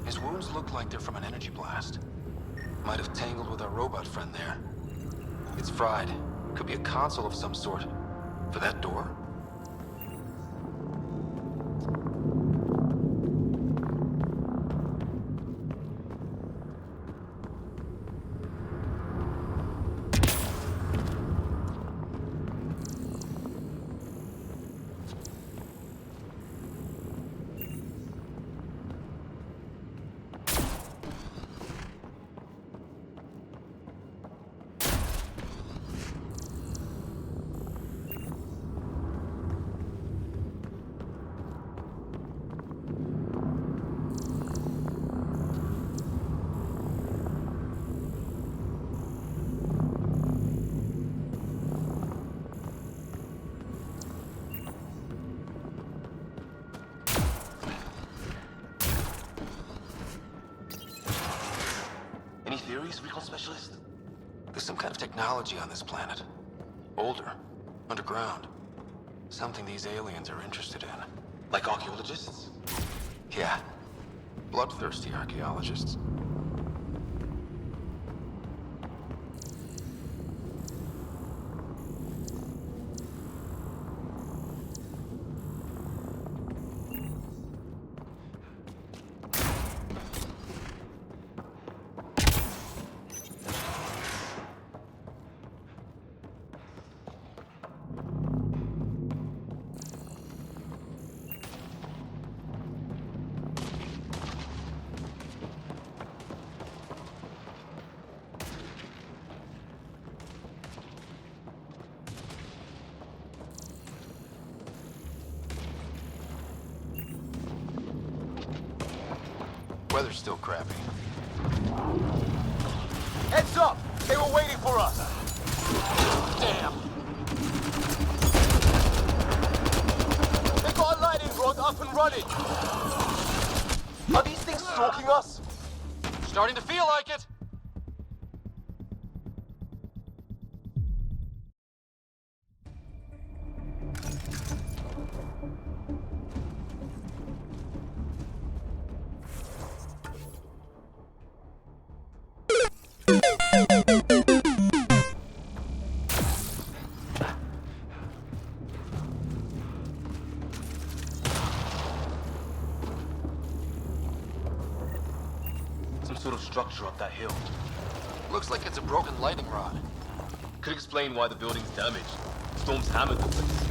His wounds look like they're from an energy blast. Might have tangled with our robot friend there. It's fried. Could be a console of some sort. For that door?
Any theories, recon specialist?
There's some kind of technology on this planet. Older. Underground. Something these aliens are interested in.
Like archaeologists?
Yeah. Bloodthirsty archaeologists. weather's still crappy.
Heads up! They were waiting for us! Damn! They got a lightning rod up and running! Are these things stalking us? Starting to feel like it!
Some sort of structure up that hill. Looks like it's a broken lightning rod.
Could explain why the building's damaged. Storms hammered the place.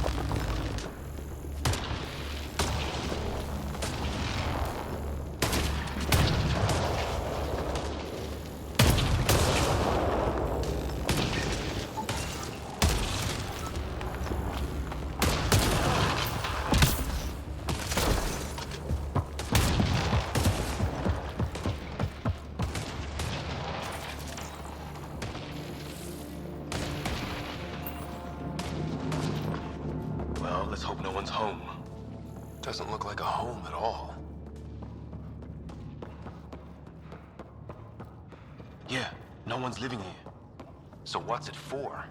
Well, let's hope no one's home.
Doesn't look like a home at all.
Yeah, no one's living here.
So what's it for?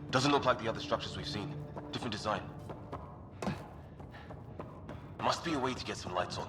Doesn't look like the other structures we've seen. Different design. Must be a way to get some lights on.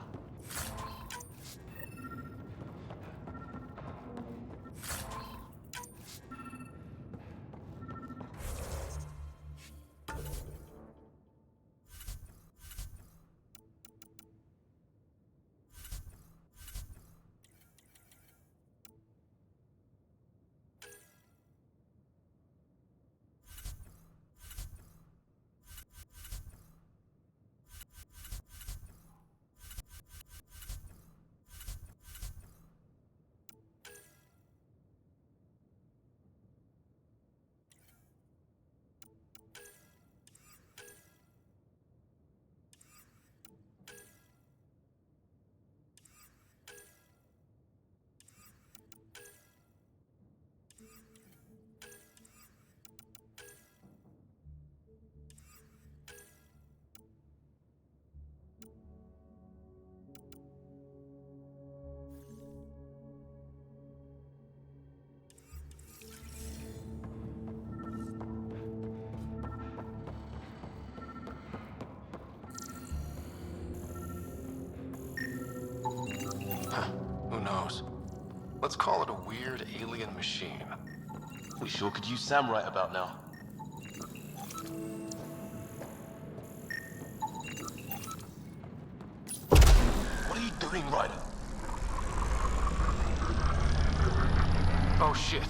Who knows? Let's call it a weird alien machine.
We sure could use Sam right about now. What are you doing, Ryder?
Oh shit.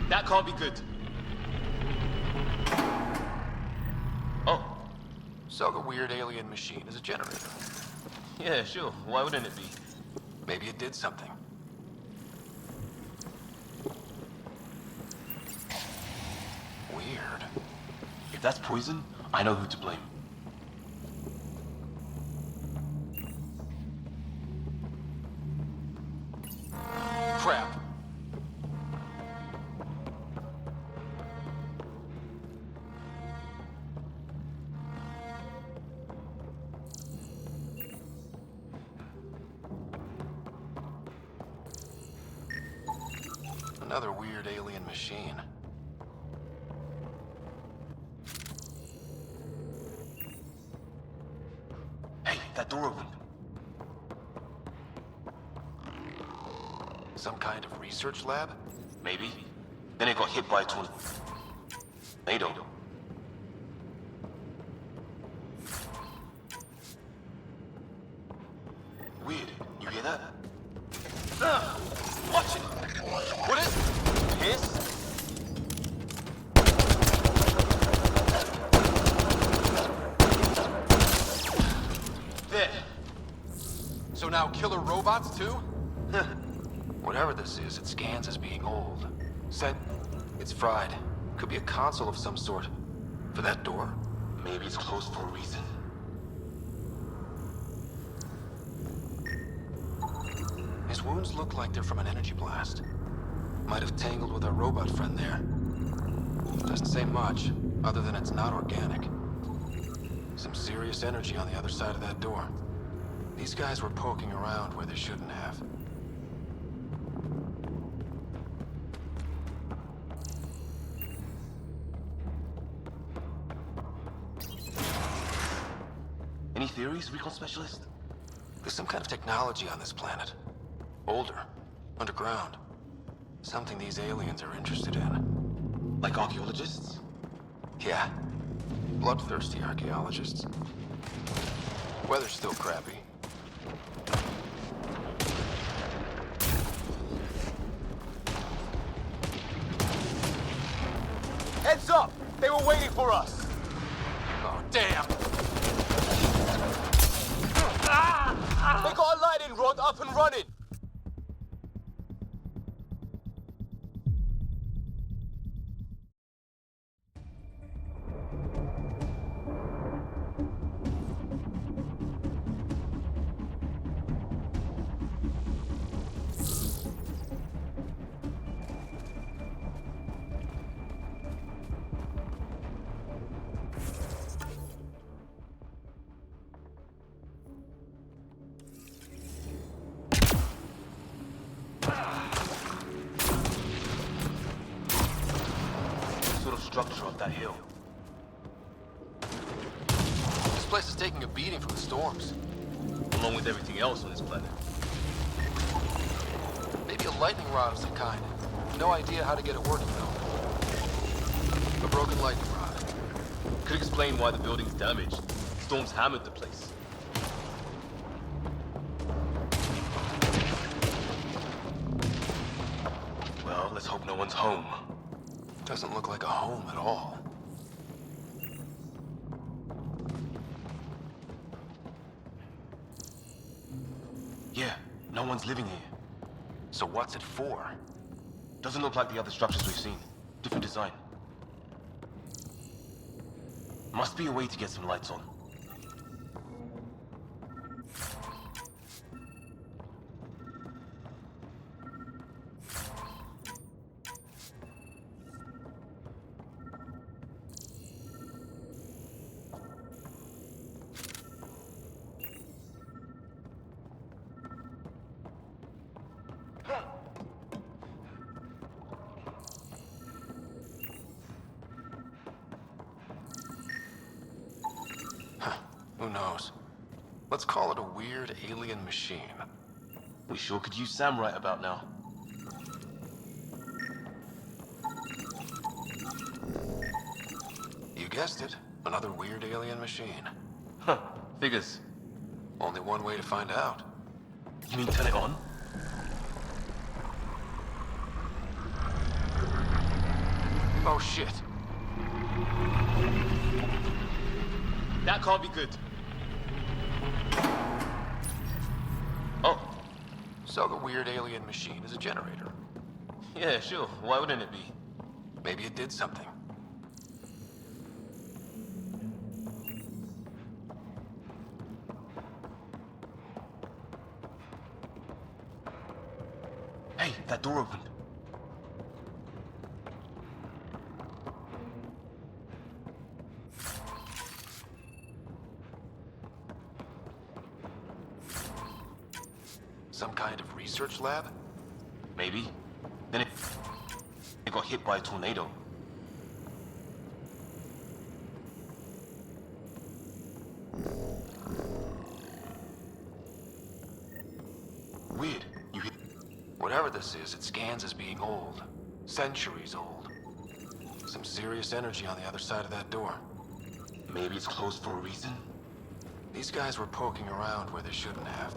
That can't be good. Oh.
So the weird alien machine is a generator.
Yeah, sure. Why wouldn't it be?
Maybe it did something. Weird.
If that's poison, I know who to blame.
Crap. Another weird alien machine.
Hey, that door opened.
Some kind of research lab?
Maybe. Then it got hit by a tornado. NATO. Weird. You hear that?
Watch it! What is it? Hiss?
There.
So now killer robots too? Whatever this is, it scans as being old. Said it's fried. Could be a console of some sort. For that door?
Maybe it's closed for a reason.
His wounds look like they're from an energy blast. Might have tangled with our robot friend there. Doesn't say much, other than it's not organic. Some serious energy on the other side of that door. These guys were poking around where they shouldn't have.
Any theories, recon specialist?
There's some kind of technology on this planet. Older. Underground. Something these aliens are interested in.
Like archaeologists?
Yeah. Bloodthirsty archaeologists. Weather's still crappy.
Heads up! They were waiting for us!
Oh, damn!
They got a lightning rod up and running! Structure of that hill.
This place is taking a beating from the storms.
Along with everything else on this planet.
Maybe a lightning rod of some kind. No idea how to get it working, though. A broken lightning rod.
Could explain why the building's damaged. Storms hammered the place. Well, let's hope no one's home.
Doesn't look like a home at all.
Yeah, no one's living here.
So what's it for?
Doesn't look like the other structures we've seen. Different design. Must be a way to get some lights on.
Who knows? Let's call it a weird alien machine.
We sure could use Sam right about now.
You guessed it. Another weird alien machine.
Huh. Figures.
Only one way to find out.
You mean turn it on?
Oh shit.
That can't be good. Oh.
So the weird alien machine is a generator.
Yeah, sure. Why wouldn't it be?
Maybe it did something.
Hey, that door opened.
Some kind of research lab?
Maybe. Then it got hit by a tornado. Weird. You hit...
Whatever this is, it scans as being old. Centuries old. Some serious energy on the other side of that door.
Maybe it's closed for a reason?
These guys were poking around where they shouldn't have.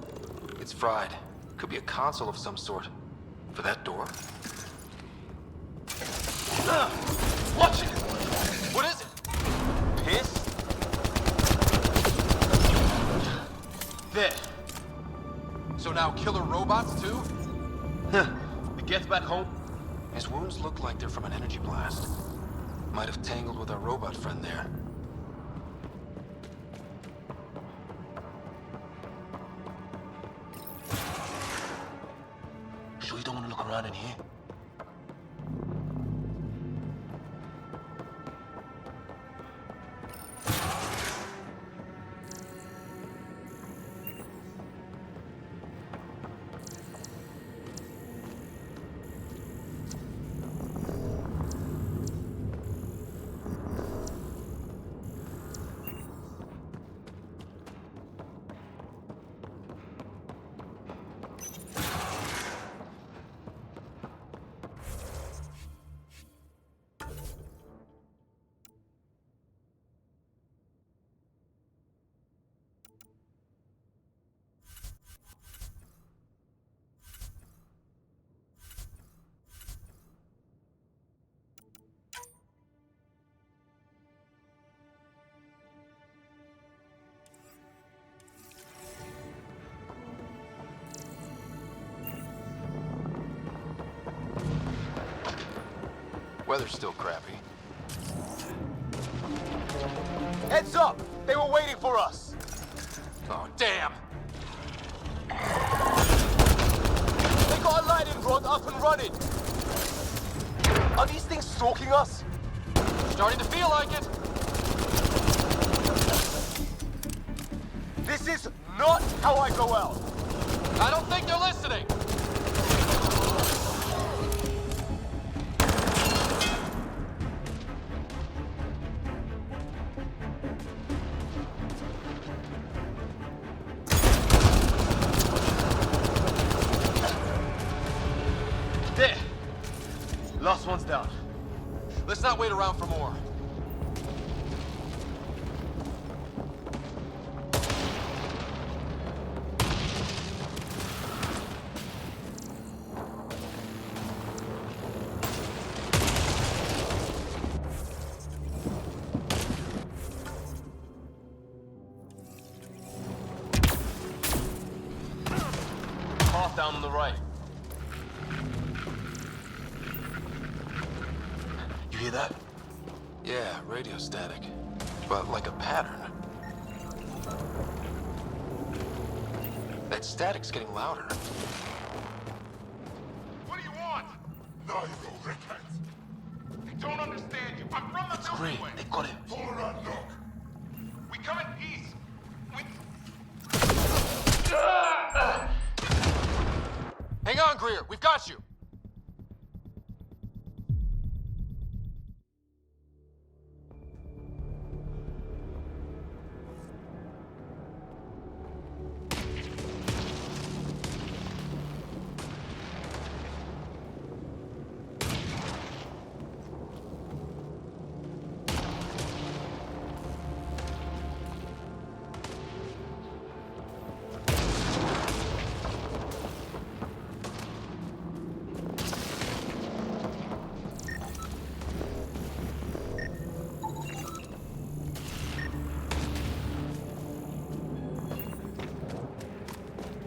It's fried. Could be a console of some sort. For that door?
Watch it! What is it? Piss? There.
So now killer robots too?
It gets back home.
His wounds look like they're from an energy blast. Might have tangled with our robot friend there. around in here? Weather's still crappy.
Heads up! They were waiting for us!
Oh, damn!
They got a lightning rod up and running! Are these things stalking us?
Starting to feel like it!
This is not how I go out!
I don't think they're listening!
There! Last one's down.
Let's not wait around for more.
Path down on the right.
You hear that? Yeah, radio static. But like a pattern. That static's getting louder.
What do you want? Now you go, Redhead. I don't understand you. I'm from the
It's great.
Milky Way.
They got it.
Turn around, look. We come in peace. We...
Hang on, Greer. We've got you.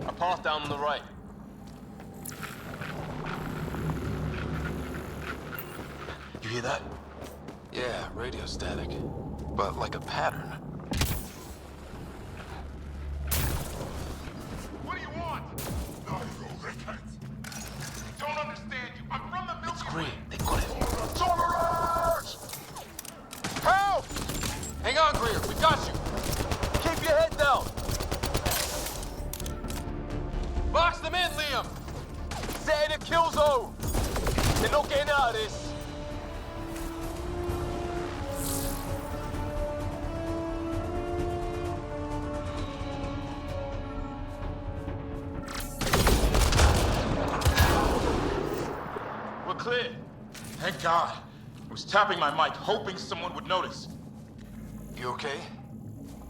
A path down on the right.
You hear that? Yeah, radio static. But like a pattern.
What do you want? Now you go, Redhead. I don't understand you. I'm from the Milky
It's
Way.
great. They got it.
Help!
Hang on, Greer. We've got you.
Keep your head down!
Box them in, Liam.
Set in a kill zone! They're not getting out of this!
We're clear. Thank God. I was tapping my mic, hoping someone would notice.
You okay?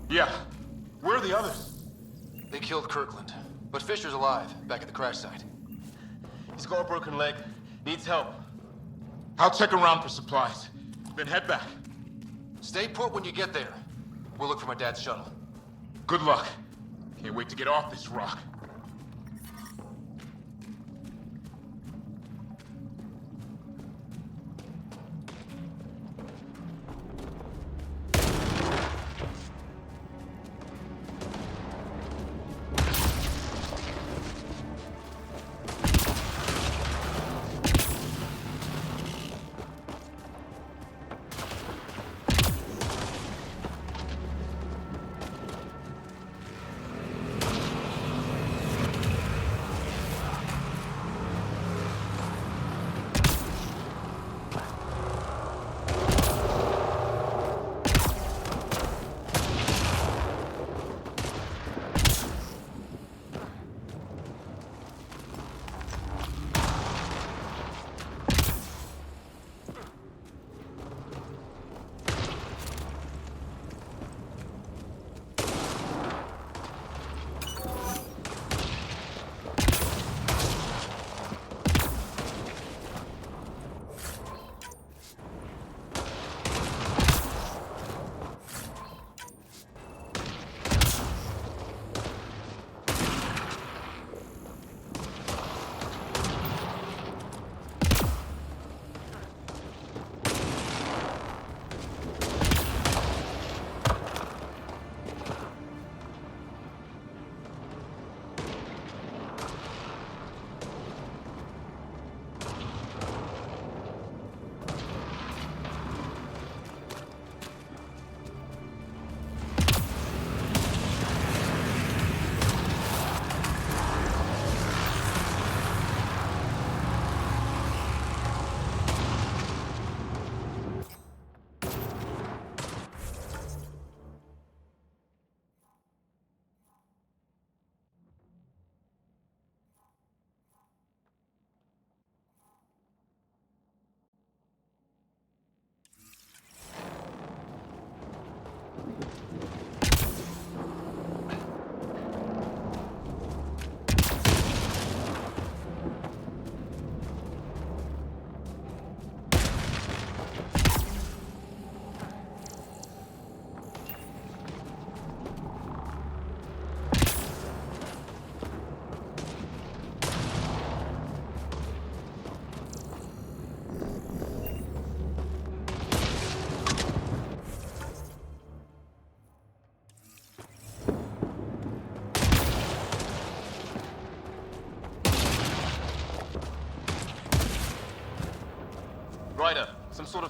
Yeah. Where are the others?
They killed Kirkland. But Fisher's alive, back at the crash site.
He's got a broken leg. Needs help.
I'll check around for supplies. Then head back.
Stay put when you get there. We'll look for my dad's shuttle.
Good luck. Can't wait to get off this rock.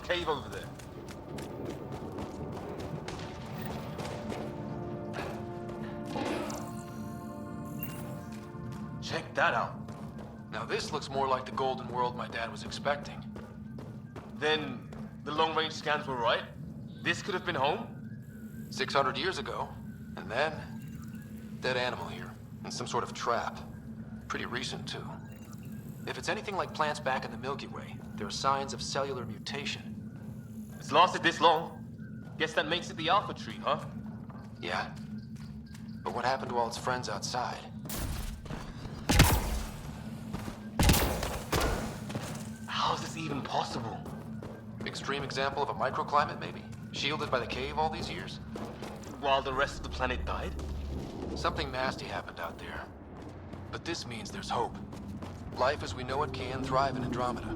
cave over there. Check that out.
Now this looks more like the golden world my dad was expecting.
Then the long-range scans were right? This could have been home?
600 years ago. And then, dead animal here. And some sort of trap. Pretty recent, too. If it's anything like plants back in the Milky Way, there are signs of cellular mutation.
It's lasted this long. Guess that makes it the Alpha Tree, huh?
Yeah. But what happened to all its friends outside?
How is this even possible?
Extreme example of a microclimate, maybe? Shielded by the cave all these years?
While the rest of the planet died?
Something nasty happened out there. But this means there's hope. Life as we know it can thrive in Andromeda.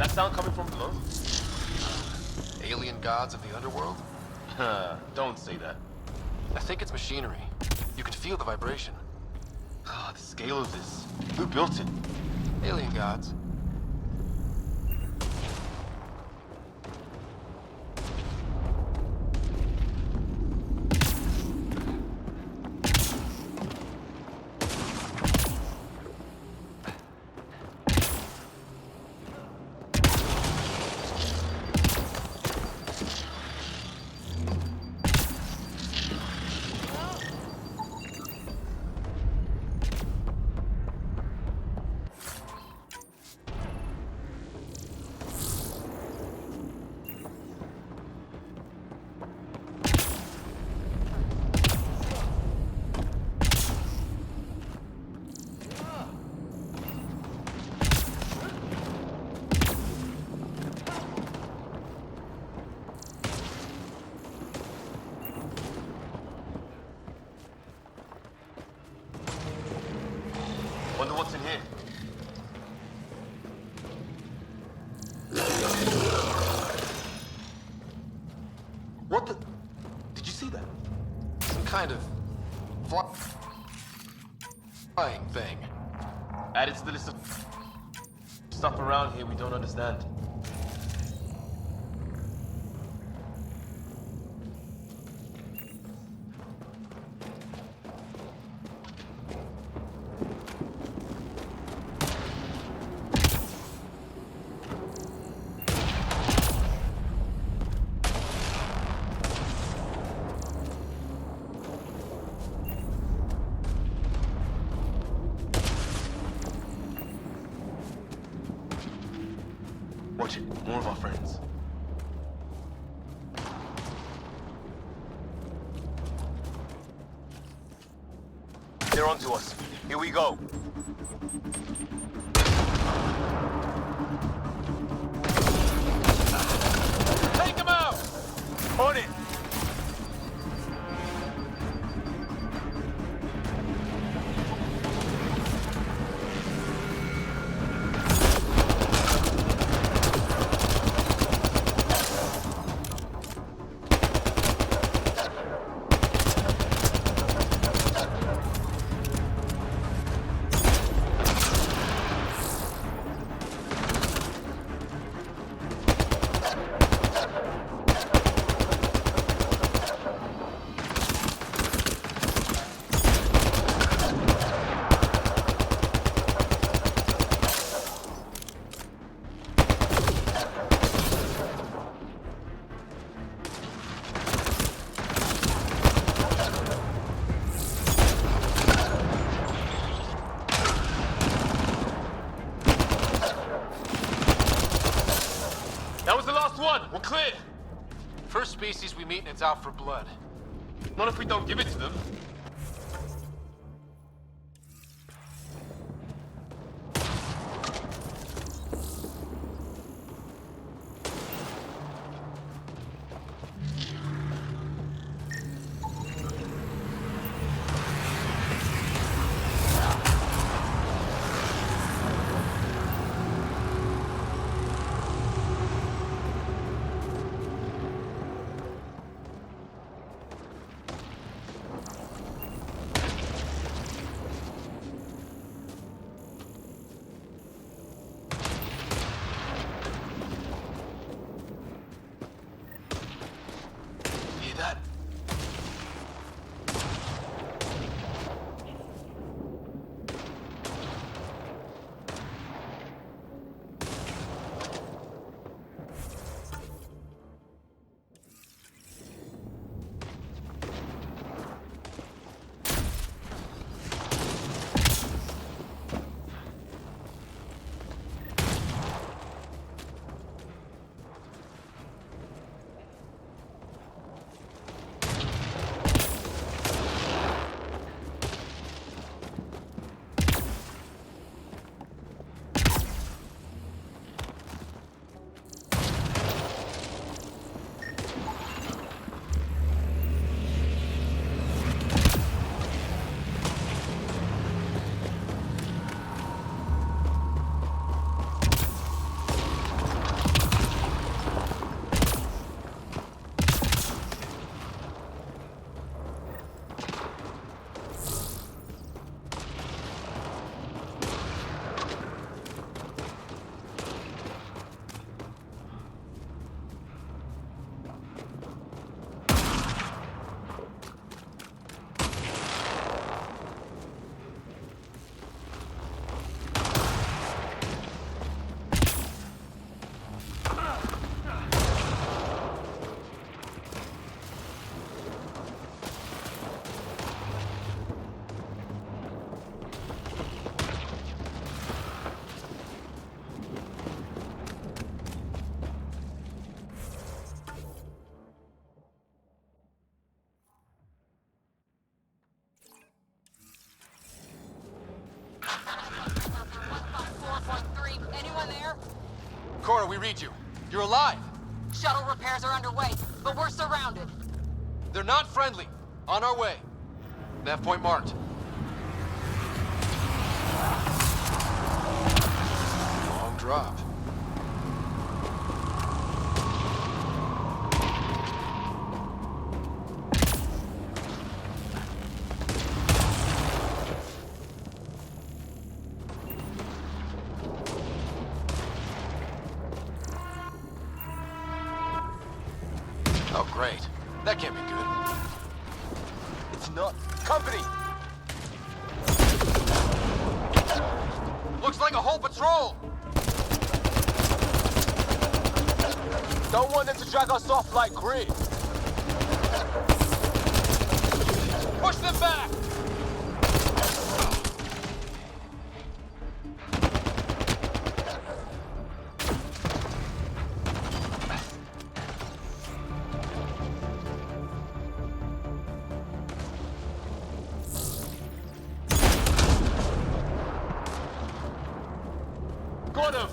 That sound coming from below?
Alien gods of the underworld?
Don't say that.
I think it's machinery. You can feel the vibration.
Ah, the scale of this. Who built it?
Alien gods.
Wonder what's in here. What the? Did you see that?
Some kind of flying thing.
Added to the list of stuff around here we don't understand. Watch it. More of our friends. They're onto us. Here we go. Take them out! On it! That was the last one. We're clear.
First species we meet and it's out for blood.
Not if we don't give it to them. Hear that?
Anyone there?
Cora, we read you. You're alive.
Shuttle repairs are underway, but we're surrounded.
They're not friendly. On our way. Nav point marked. Long drop. Oh, great. That can't be good. It's not. Company! Looks like a whole patrol!
Don't want them to drag us off like Grid.
Push them back!
Got him!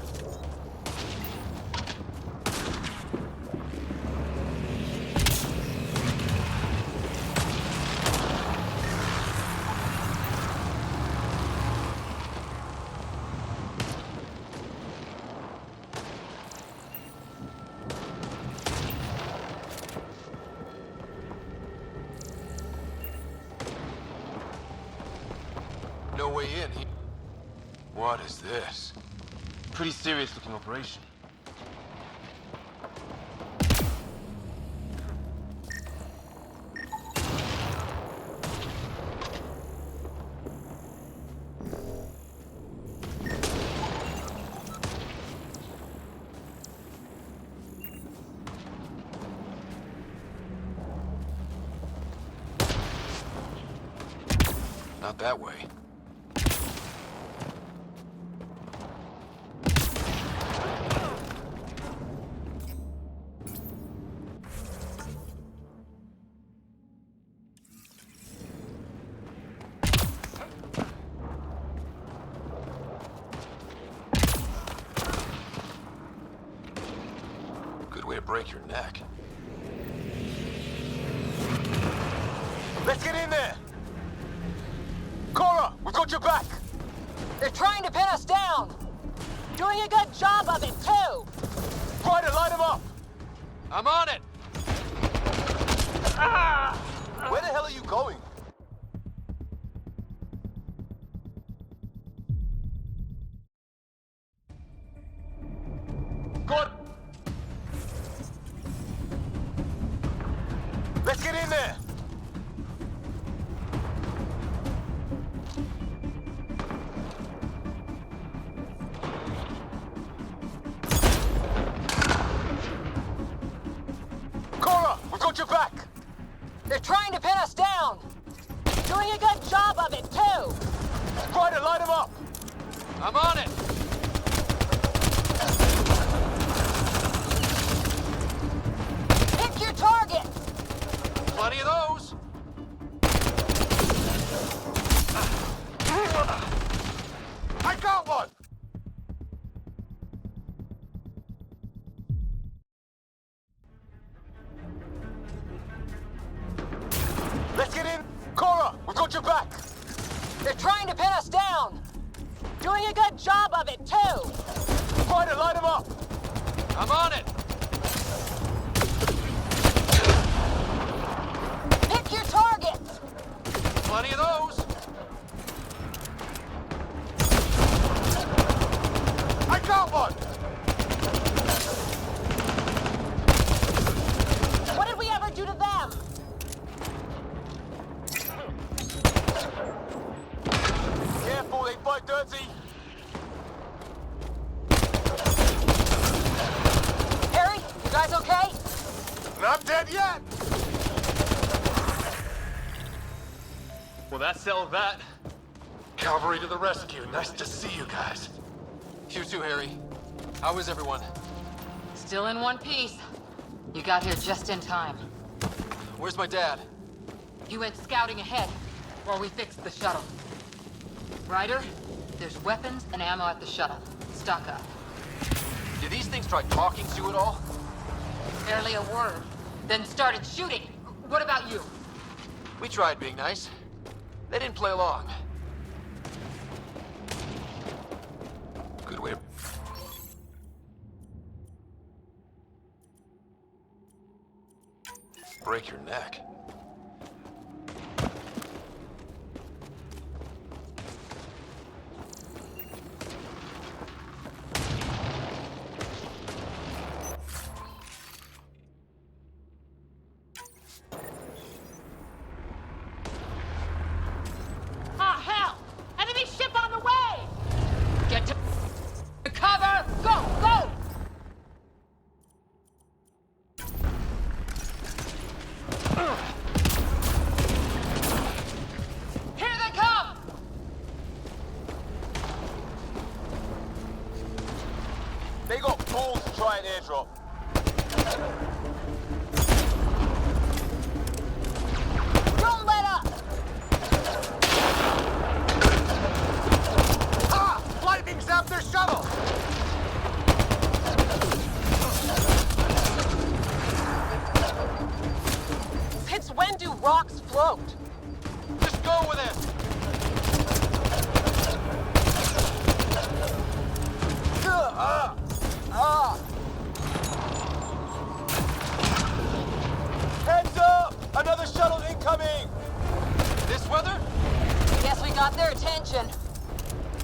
No way in. What is this?
Pretty serious looking operation.
Not that way.
break your neck.
Let's get in there! Cora, we've got your back!
They're trying to pin us down! Doing a good job of it, too!
Ryder, light him up!
I'm on it!
Where the hell are you going? Good! Let's get in there! Cora, we've got your back!
They're trying to pin us down! Doing a good job of it, too!
Ryder, light him up!
I'm on it!
Pick your target!
Plenty of those!
I got one! Let's get in! Cora, we've got your back!
They're trying to pin us down! Doing a good job of it, too!
Ryder, light him up!
I'm on it!
Pick your target!
Plenty of those!
I got one!
What did we ever do to them?
Careful, they fight dirty!
Harry, you guys okay?
Not dead yet!
Well, that settled that.
Cavalry to the rescue. Nice to see you guys.
You too, Harry. How is everyone?
Still in one piece. You got here just in time.
Where's my dad?
You went scouting ahead while we fixed the shuttle. Ryder, there's weapons and ammo at the shuttle. Stock up.
Did these things try talking to you at all?
Barely a word. Then started shooting. What about you?
We tried being nice. They didn't play along.
Good way.
Break your neck.
Ah, hell! Enemy ship on the way!
Get to cover! Go! Go! Here they come!
They got balls to try an airdrop.
Don't let up!
Ah! Lightning zapped their shuttle!
Since when do rocks float?
Just go with it!
Heads up! Another shuttle incoming!
This weather?
Guess we got their attention.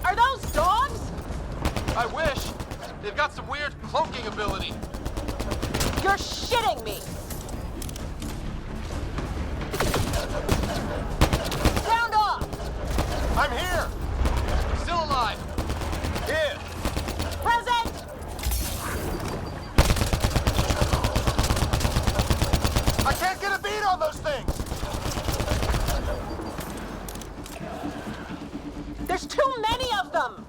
Are those dogs?
I wish. They've got some weird cloaking ability.
You're shitting me! Sound off!
I'm here!
Still alive.
Here!
Present!
I can't get a beat on those things!
There's too many of them!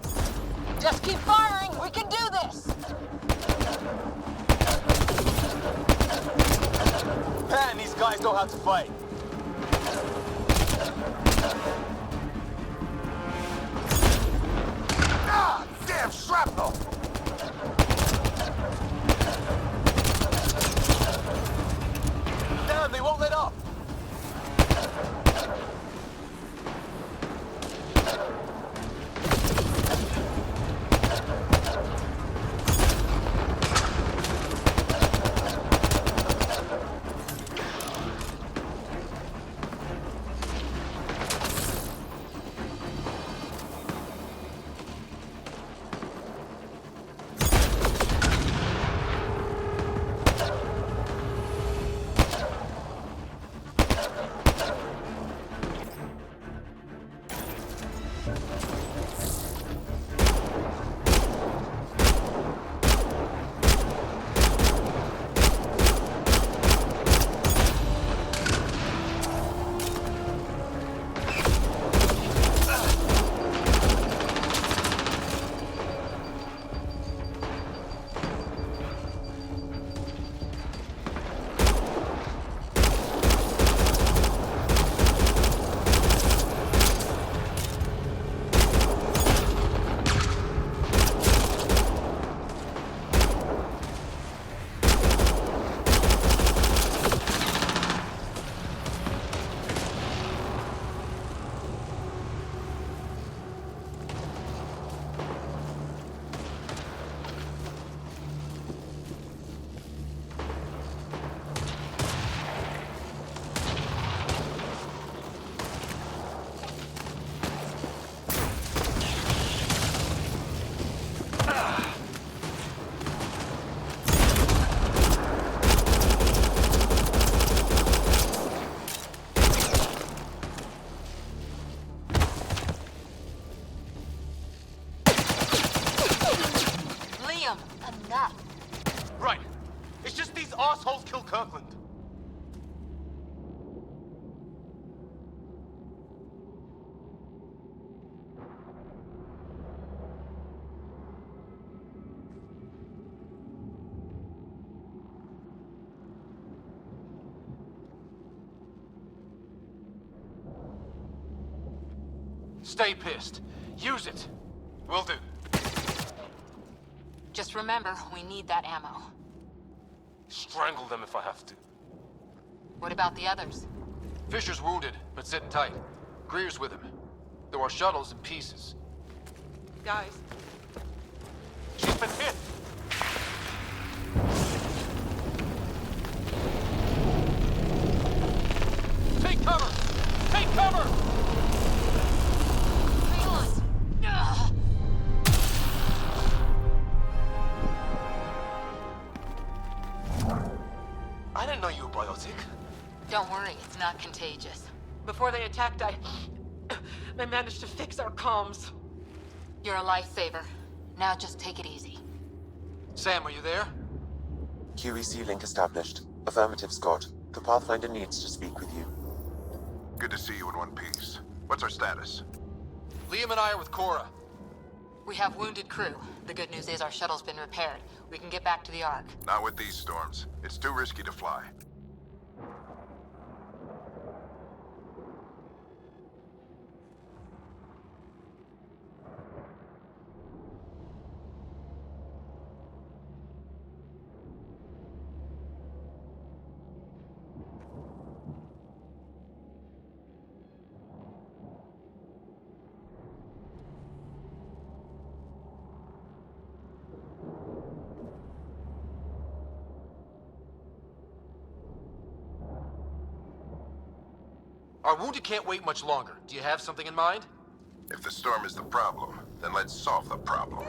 Just keep firing, we can do this!
Man, these guys know how to fight. Ah! Damn shrapnel!
Kirkland. Stay pissed. Use it. Will do.
Just remember, we need that ammo.
Strangle them if I have to.
What about the others?
Fisher's wounded, but sitting tight. Greer's with him. There are shuttles in pieces.
Guys.
She's been hit! Take cover! Take cover! I didn't know you were biotic.
Don't worry, it's not contagious.
Before they attacked, I managed to fix our comms.
You're a lifesaver. Now just take it easy.
Sam, are you there?
QEC link established. Affirmative, Scott. The Pathfinder needs to speak with you.
Good to see you in one piece. What's our status?
Liam and I are with Cora.
We have wounded crew. The good news is our shuttle's been repaired. We can get back to the Ark.
Not with these storms. It's too risky to fly.
Our wounded can't wait much longer. Do you have something in mind?
If the storm is the problem, then let's solve the problem.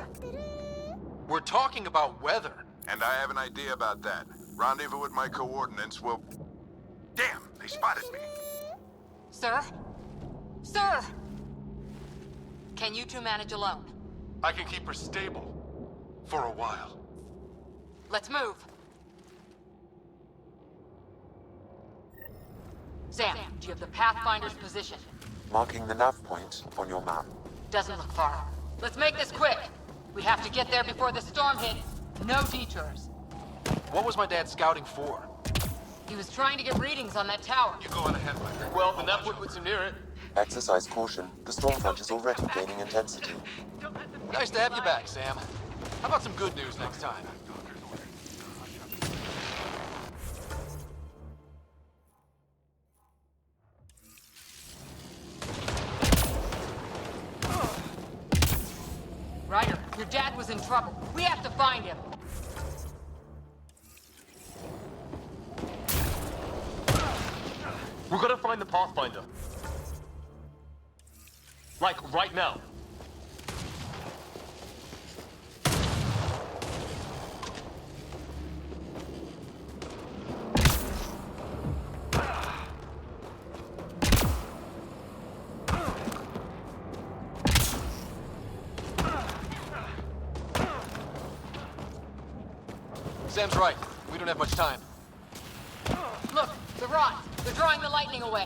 We're talking about weather.
And I have an idea about that. Rendezvous with my coordinates will... Damn, they spotted me.
Sir? Sir! Can you two manage alone?
I can keep her stable. For a while.
Let's move. Sam, do you have the Pathfinder's position?
Marking the nav point on your map.
Doesn't look far. Let's make this quick. We have to get there before the storm hits. No detours.
What was my dad scouting for?
He was trying to get readings on that tower.
You go on ahead, Mike. Well, the nav point puts him near it.
Exercise caution. The storm front is already gaining intensity.
Nice to have you back, Sam. How about some good news next time?
Ryder, your dad was in trouble. We have to find him.
We're gonna find the Pathfinder. Like, right now.
Sam's right. We don't have much time.
Look, the rods. They're drawing the lightning away.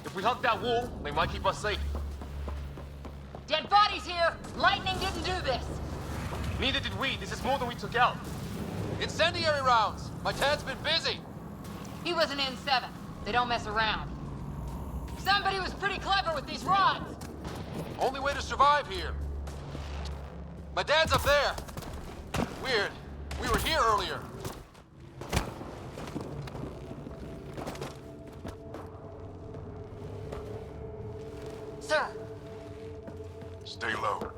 If we hug that wall, they might keep us safe.
Dead bodies here! Lightning didn't do this!
Neither did we. This is more than we took out.
Incendiary rounds! My dad's been busy!
He was an N7. They don't mess around. Somebody was pretty clever with these rods!
Only way to survive here. My dad's up there. Weird. We were here earlier.
Sir.
Stay low.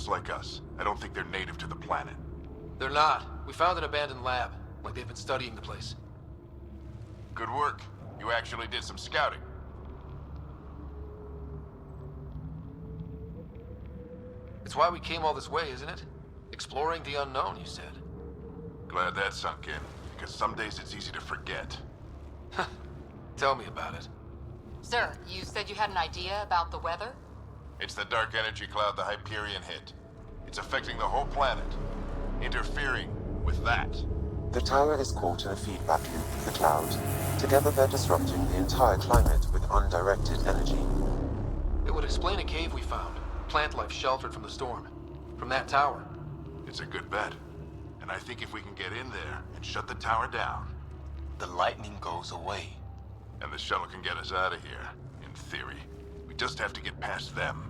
Like us. I don't think they're native to the planet.
They're not. We found an abandoned lab. Like they've been studying the place.
Good work. You actually did some scouting.
It's why we came all this way, isn't it? Exploring the unknown, you said.
Glad that sunk in, because some days it's easy to forget.
Tell me about it.
Sir, you said you had an idea about the weather?
It's the dark energy cloud the Hyperion hit. It's affecting the whole planet, interfering with that.
The tower is caught in a feedback loop with the cloud. Together they're disrupting the entire climate with undirected energy.
It would explain a cave we found. Plant life sheltered from the storm. From that tower.
It's a good bet. And I think if we can get in there and shut the tower down,
the lightning goes away.
And the shuttle can get us out of here, in theory. We just have to get past them.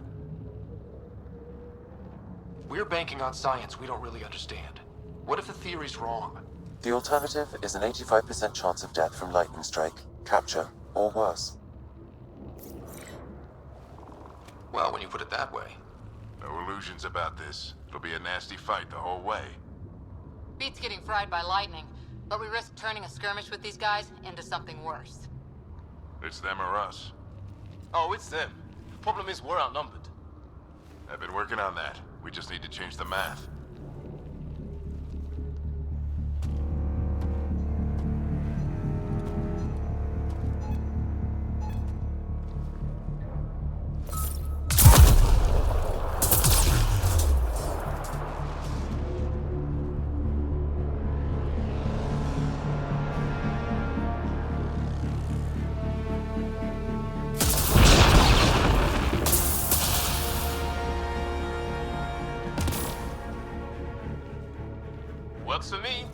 We're banking on science we don't really understand. What if the theory's wrong?
The alternative is an 85% chance of death from lightning strike, capture, or worse.
Well, when you put it that way.
No illusions about this. It'll be a nasty fight the whole way.
Beats getting fried by lightning, but we risk turning a skirmish with these guys into something worse.
It's them or us.
Oh, it's them. Problem is, we're outnumbered.
I've been working on that. We just need to change the math.
Works for me.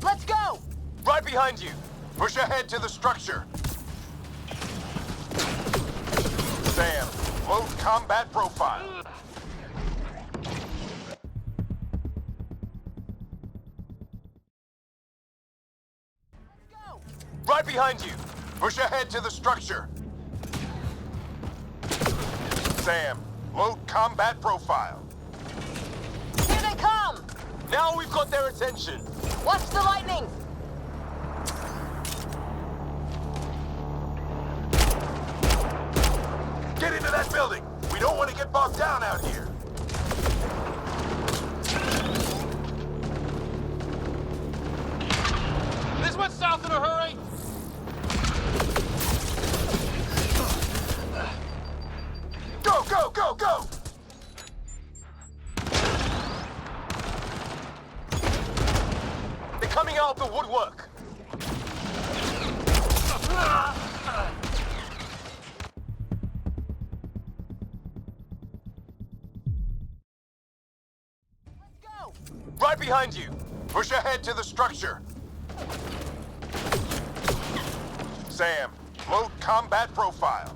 Let's go!
Right behind you. Push ahead to the structure. Sam, load combat profile. Right behind you. Push ahead to the structure. Sam, load combat profile.
Here they come!
Now we've got their attention.
Watch the lightning!
Get into that building. We don't want to get bogged down out here.
This went south in a hurry.
Go, go, go, go! They're coming out of the woodwork.
Let's go!
Right behind you. Push ahead to the structure. Sam, load combat profile.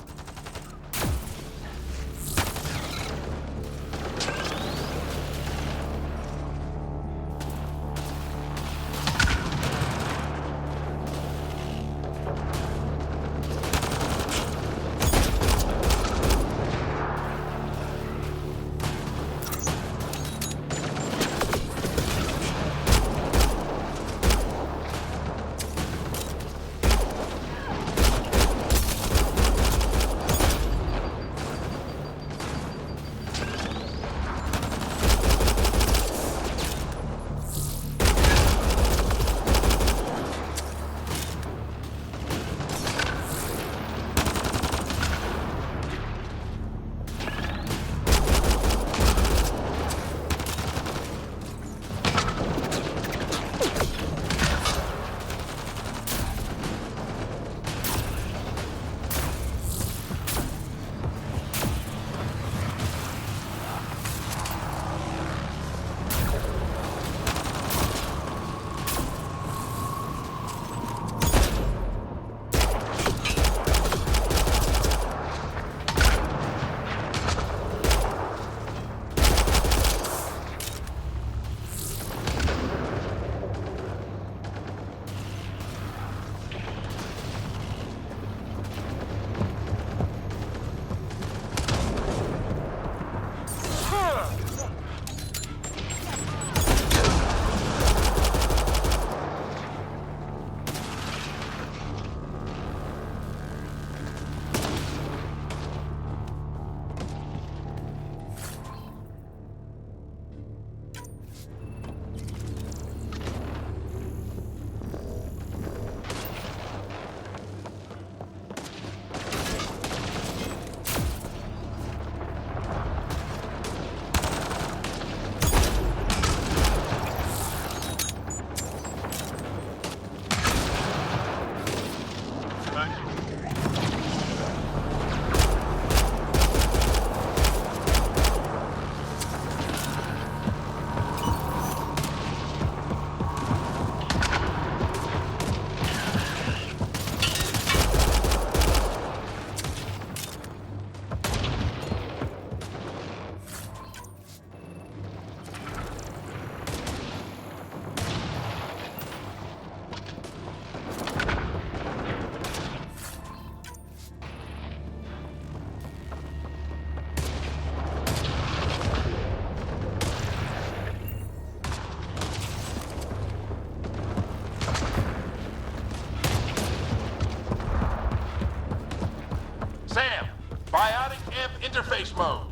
Static amp interface mode.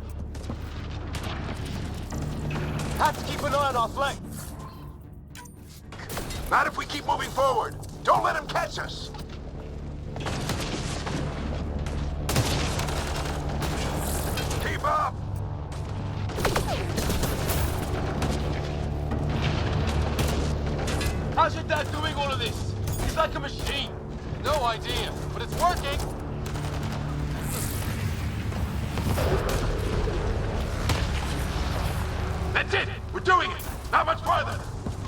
Have to keep an eye on our flank.
Not if we keep moving forward. Don't let him catch us. Keep up!
How's your dad doing all of this? He's like a machine. No idea, but it's working.
That's it! We're doing it! Not much farther!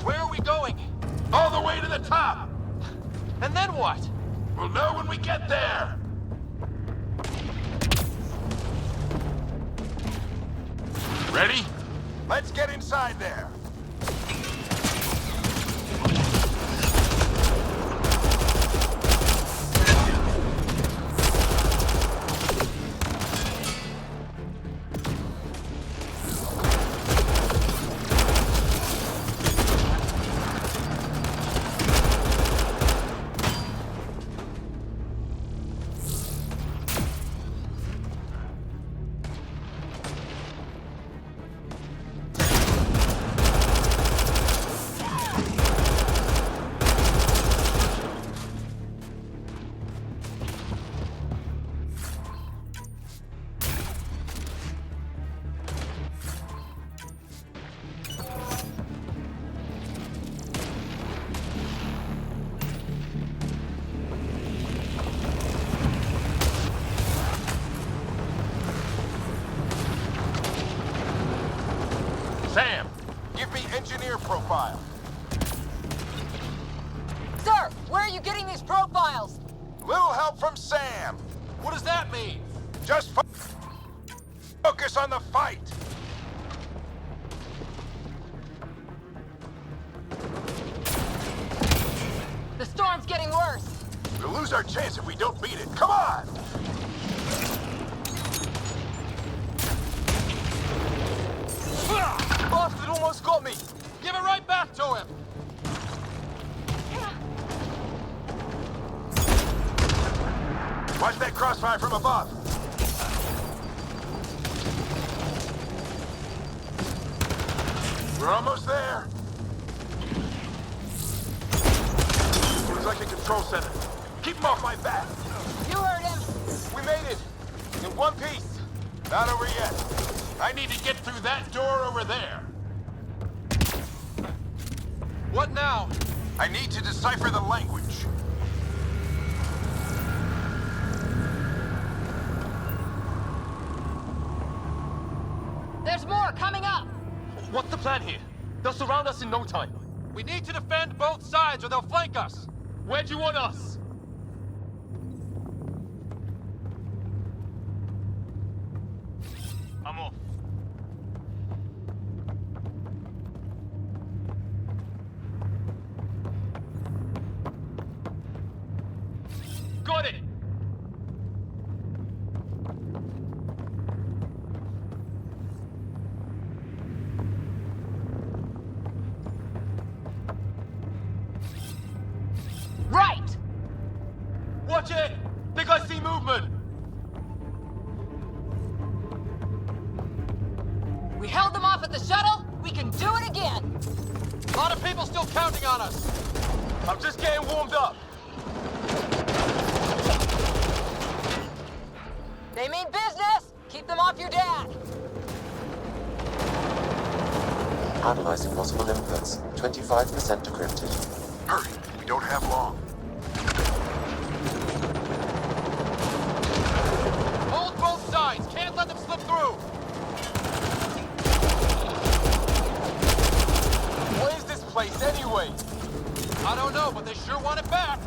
Where are we going?
All the way to the top!
And then what?
We'll know when we get there! Ready?
Let's get inside there.
Sam, give me engineer profile.
Sir, where are you getting these profiles?
Little help from Sam.
What does that mean?
Just focus on the fight.
The storm's getting worse.
We'll lose our chance if we don't beat it. Come on!
Bastard almost got me.
Give it right back to him.
Watch that crossfire from above. We're almost there. Looks like a control center. Keep him off my back.
You heard him.
We made it. In one piece.
Not over yet.
I need to get through that door over there.
What now?
I need to decipher the language.
There's more coming up.
What's the plan here? They'll surround us in no time. We need to defend both sides or they'll flank us. Where do you want us? I'm off. Got it!
Right!
Watch it! Think I see movement!
We held them off at the shuttle. We can do it again.
A lot of people still counting on us.
I'm just getting warmed up.
They mean business. Keep them off your dad.
Analyzing possible inputs. 25% decrypted.
Hurry, we don't have long.
Hold both sides! Can't let them slip through!
What is this place anyway?
I don't know, but they sure want it back!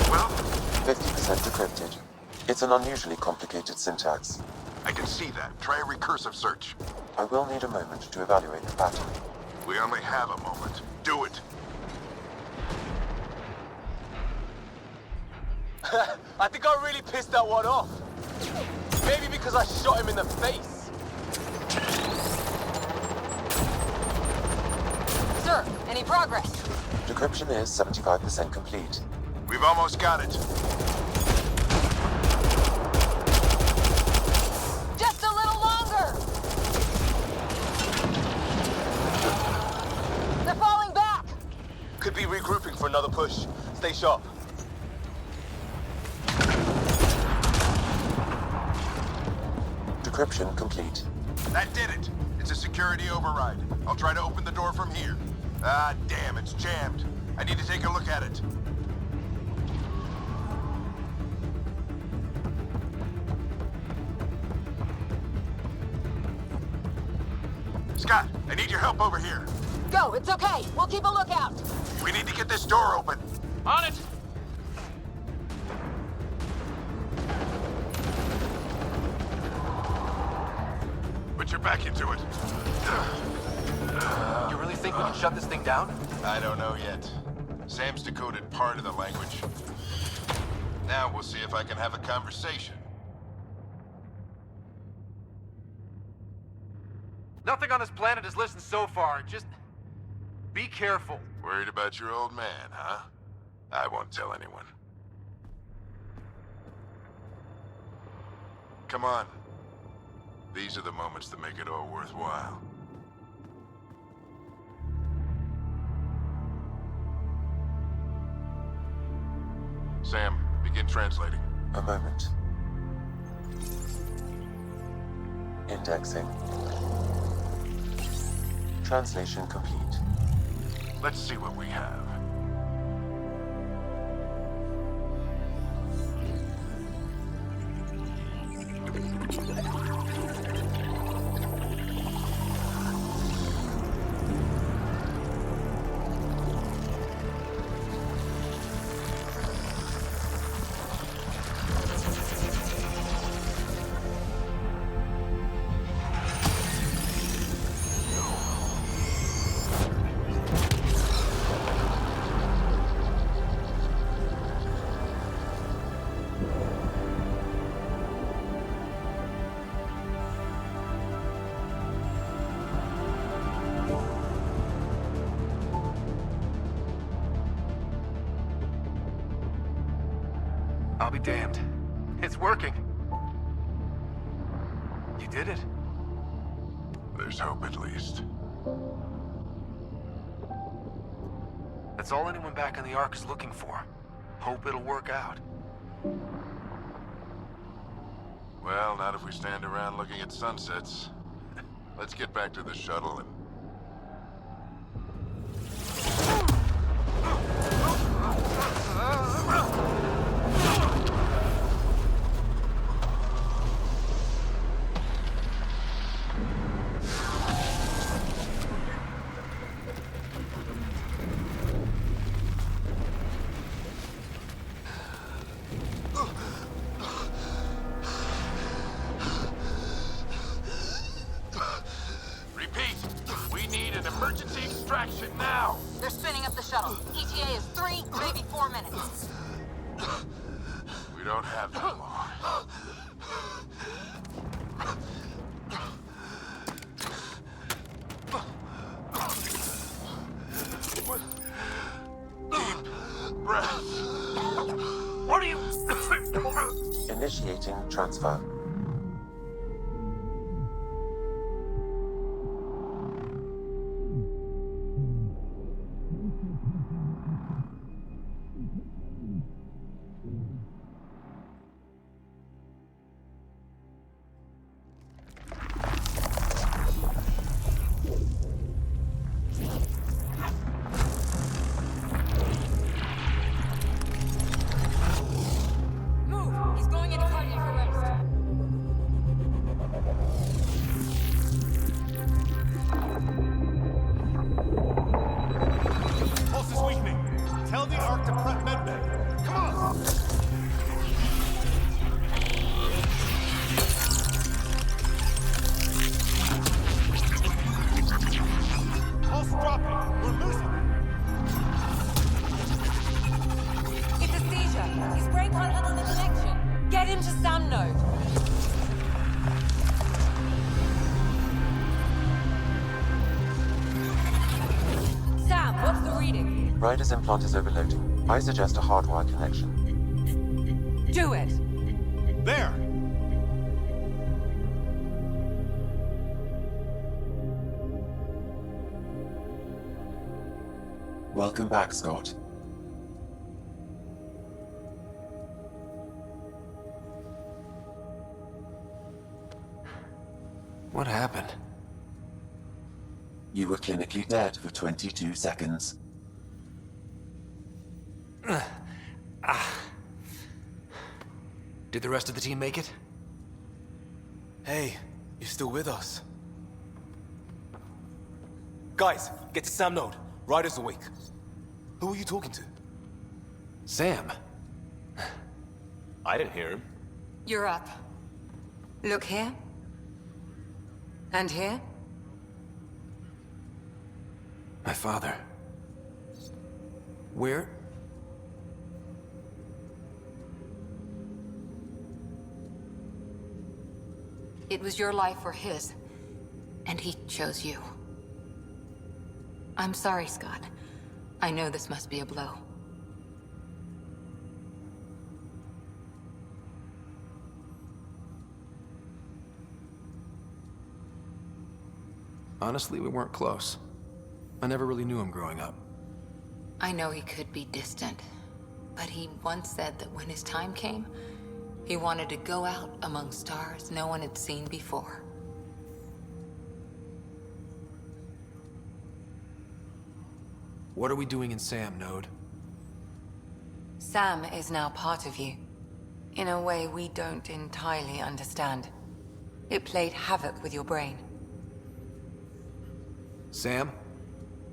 Well,
50% decrypted. It's an unusually complicated syntax.
I can see that. Try a recursive search.
I will need a moment to evaluate the pattern.
We only have a moment. Do it.
I think I really pissed that one off. Maybe because I shot him in the face.
Sir, any progress?
Decryption is 75% complete.
We've almost got it.
Just a little longer! They're falling back!
Could be regrouping for another push. Stay sharp.
Decryption complete.
That did it. It's a security override. I'll try to open the door from here. Ah, damn, it's jammed. I need to take a look at it. Scott, I need your help over here.
Go, it's okay. We'll keep a lookout.
We need to get this door open.
On it!
Put your back into it.
You really think we can shut this thing down?
I don't know yet. Sam's decoded part of the language. Now we'll see if I can have a conversation.
Nothing on this planet has listened so far. Just be careful.
Worried about your old man, huh? I won't tell anyone. Come on. These are the moments that make it all worthwhile. Sam, begin translating.
A moment. Indexing. Translation complete.
Let's see what we have.
I'll be damned. It's working. You did it.
There's hope at least.
That's all anyone back in the Ark is looking for. Hope it'll work out.
Well, not if we stand around looking at sunsets. Let's get back to the shuttle and... Emergency extraction now!
They're spinning up the shuttle. ETA is 3, maybe 4 minutes.
We don't have that long. Deep breath. What are you...
Initiating transfer. Rider's implant is overloading. I suggest a hardwire connection.
Do it!
There!
Welcome back, Scott.
What happened?
You were clinically dead for 22 seconds.
Did the rest of the team make it?
Hey, you're still with us. Guys, get to Sam Node. Ryder's awake. Who are you talking to?
Sam.
I didn't hear him.
You're up. Look here. And here.
My father. Where?
It was your life or his, and he chose you. I'm sorry, Scott. I know this must be a blow.
Honestly, we weren't close. I never really knew him growing up.
I know he could be distant, but he once said that when his time came, he wanted to go out among stars no one had seen before.
What are we doing in Sam, Node?
Sam is now part of you. In a way we don't entirely understand. It played havoc with your brain.
Sam?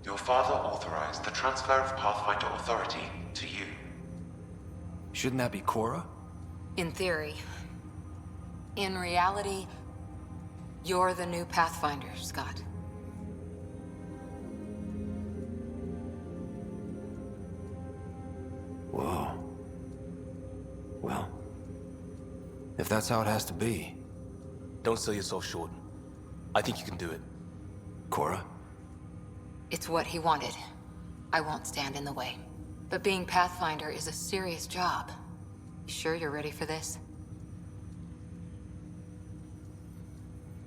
Your father authorized the transfer of Pathfinder authority to you.
Shouldn't that be Cora?
In theory. In reality, you're the new Pathfinder, Scott.
Whoa. Well, if that's how it has to be.
Don't sell yourself short. I think you can do it.
Cora?
It's what he wanted. I won't stand in the way. But being Pathfinder is a serious job. You sure you're ready for this?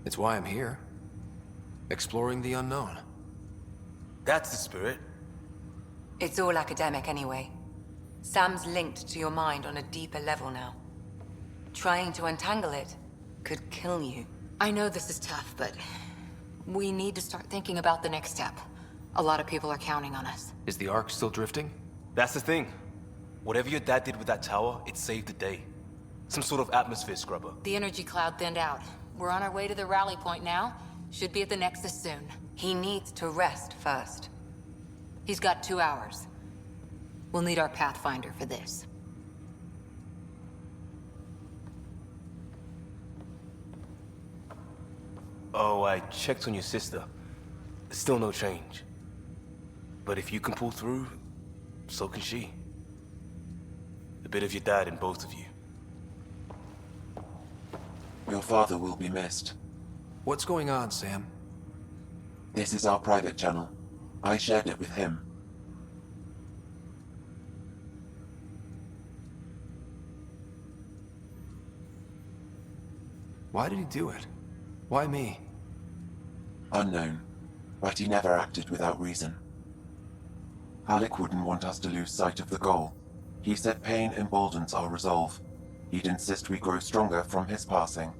It's why I'm here. Exploring the unknown.
That's the spirit.
It's all academic anyway. Sam's linked to your mind on a deeper level now. Trying to untangle it could kill you.
I know this is tough, but we need to start thinking about the next step. A lot of people are counting on us.
Is the Ark still drifting?
That's the thing. Whatever your dad did with that tower, it saved the day. Some sort of atmosphere scrubber.
The energy cloud thinned out. We're on our way to the rally point now. Should be at the Nexus soon.
He needs to rest first.
He's got 2 hours. We'll need our Pathfinder for this.
Oh, I checked on your sister. Still no change. But if you can pull through, so can she. A bit of your dad in both of you.
Your father will be missed.
What's going on, Sam?
This is our private channel. I shared it with him.
Why did he do it? Why me?
Unknown, but he never acted without reason. Alec wouldn't want us to lose sight of the goal. He said pain emboldens our resolve. He'd insist we grow stronger from his passing.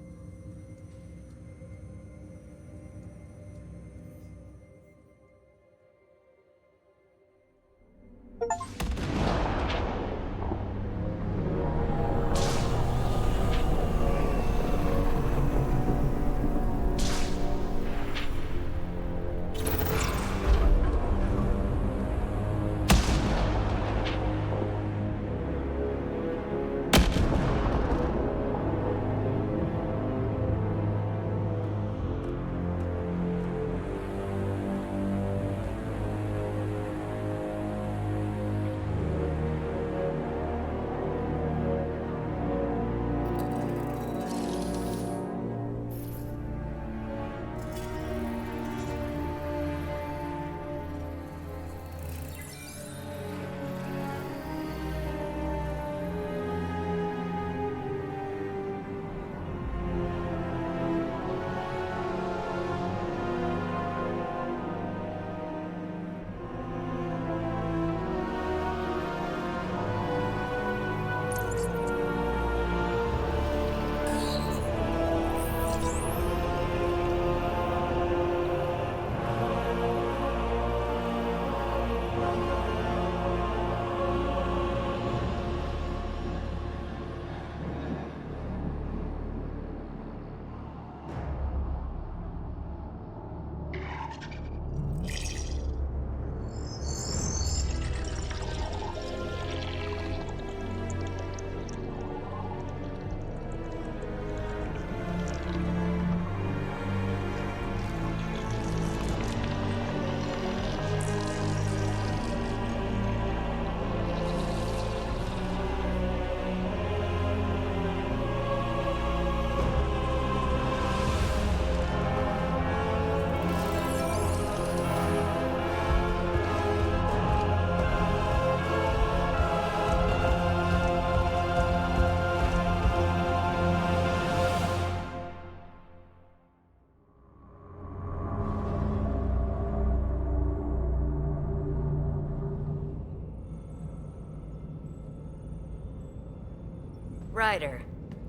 Ryder,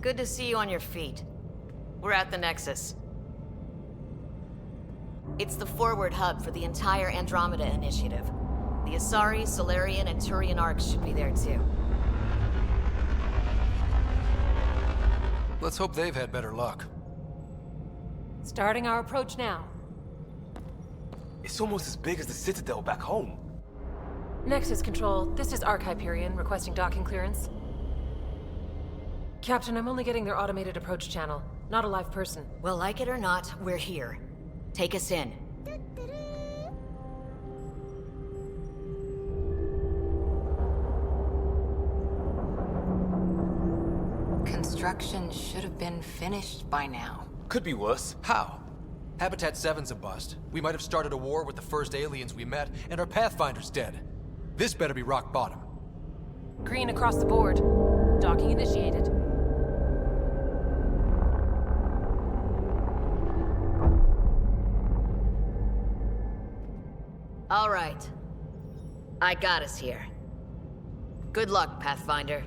good to see you on your feet. We're at the Nexus. It's the forward hub for the entire Andromeda Initiative. The Asari, Solarian, and Turian arcs should be there too.
Let's hope they've had better luck.
Starting our approach now.
It's almost as big as the Citadel back home.
Nexus Control, this is Arc Hyperion requesting docking clearance. Captain, I'm only getting their automated approach channel, not a live person.
Well, like it or not, we're here. Take us in.
Construction should have been finished by now.
Could be worse.
How? Habitat 7's a bust. We might have started a war with the first aliens we met, and our Pathfinder's dead. This better be rock bottom.
Green across the board. Docking initiated.
All right. I got us here. Good luck, Pathfinder.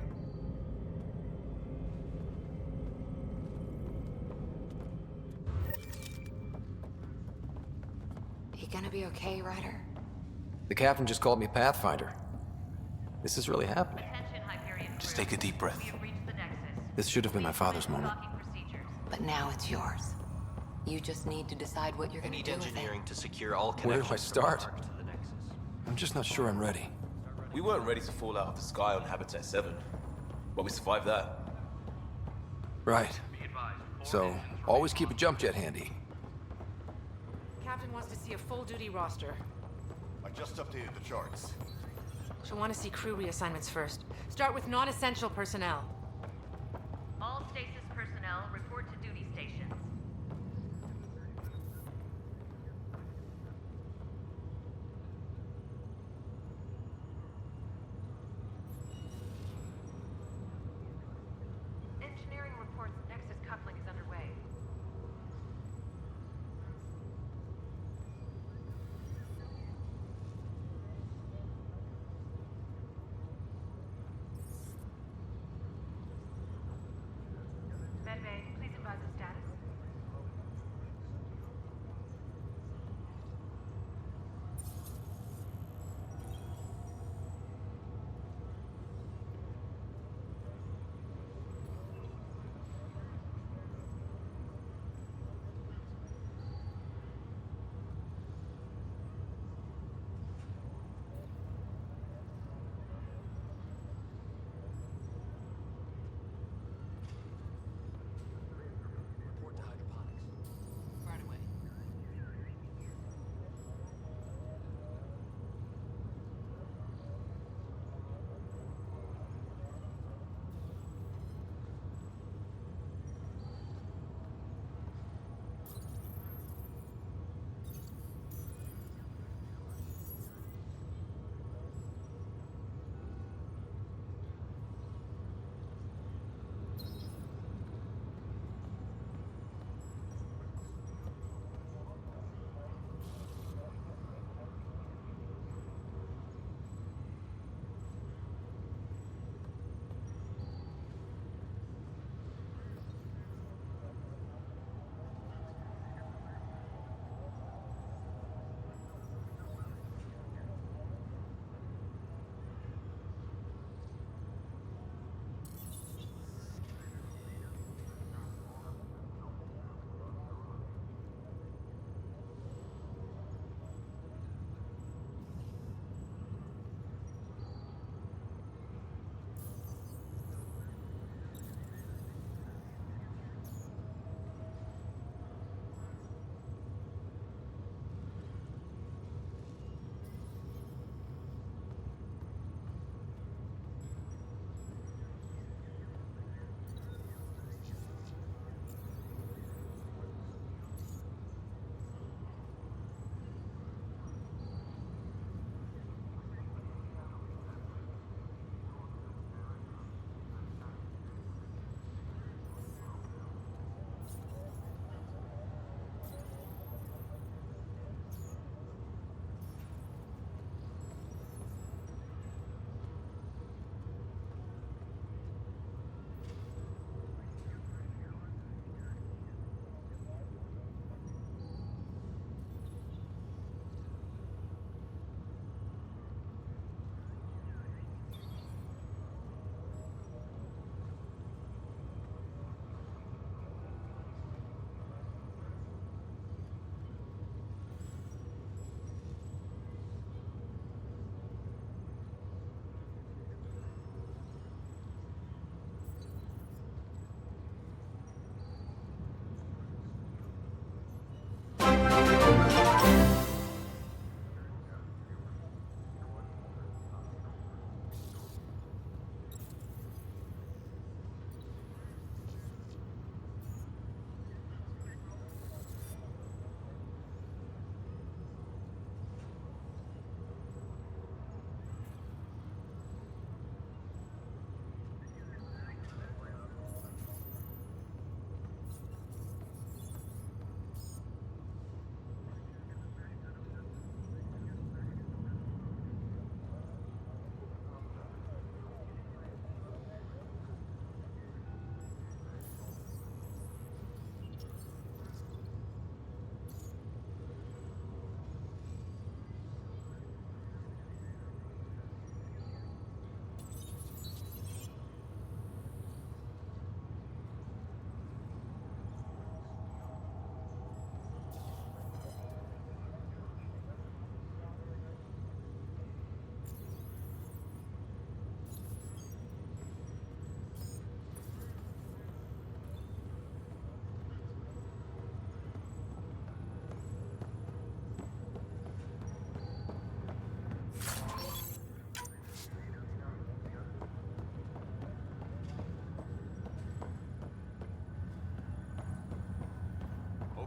You gonna be okay, Ryder?
The captain just called me Pathfinder. This is really happening.
Just take a deep breath.
This should have been my father's moment.
But now it's yours. You just need to decide what you're gonna do with it.
to secure all
Where do I start? I'm just not sure I'm ready.
We weren't ready to fall out of the sky on Habitat 7, but we survived that.
Right. So, always keep a jump jet handy.
Captain wants to see a full-duty roster.
I just updated the charts.
She'll want to see crew reassignments first. Start with non-essential personnel. All stasis personnel report to duty stations. Engineering reports Nexus coupling is underway. Medbay, please advise of status.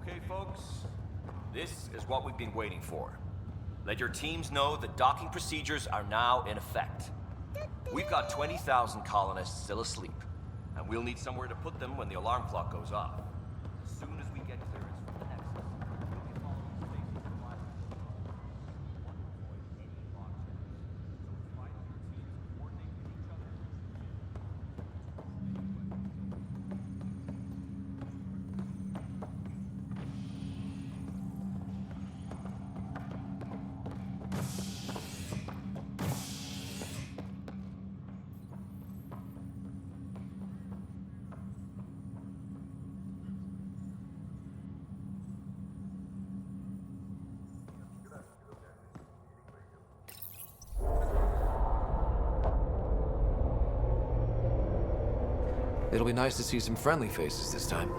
Okay, folks, this is what we've been waiting for. Let your teams know that docking procedures are now in effect. We've got 20,000 colonists still asleep, and we'll need somewhere to put them when the alarm clock goes off. As soon as we get clearance from the Nexus, we'll be following Stacy's flight. Want to avoid any boxes, so it's vital your teams coordinate with each other.
It'll be nice to see some friendly faces this time.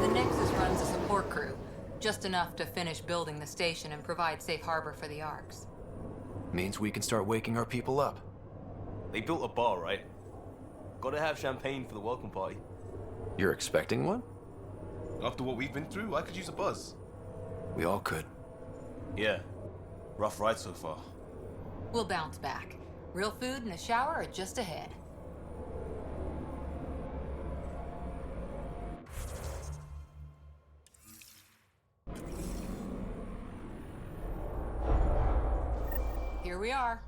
The Nexus runs a support crew, just enough to finish building the station and provide safe harbor for the Arks.
Means we can start waking our people up.
They built a bar, right? Gotta have champagne for the welcome party.
You're expecting one?
After what we've been through, I could use a buzz.
We all could.
Yeah. Rough ride so far.
We'll bounce back. Real food and a shower are just ahead. Here we are.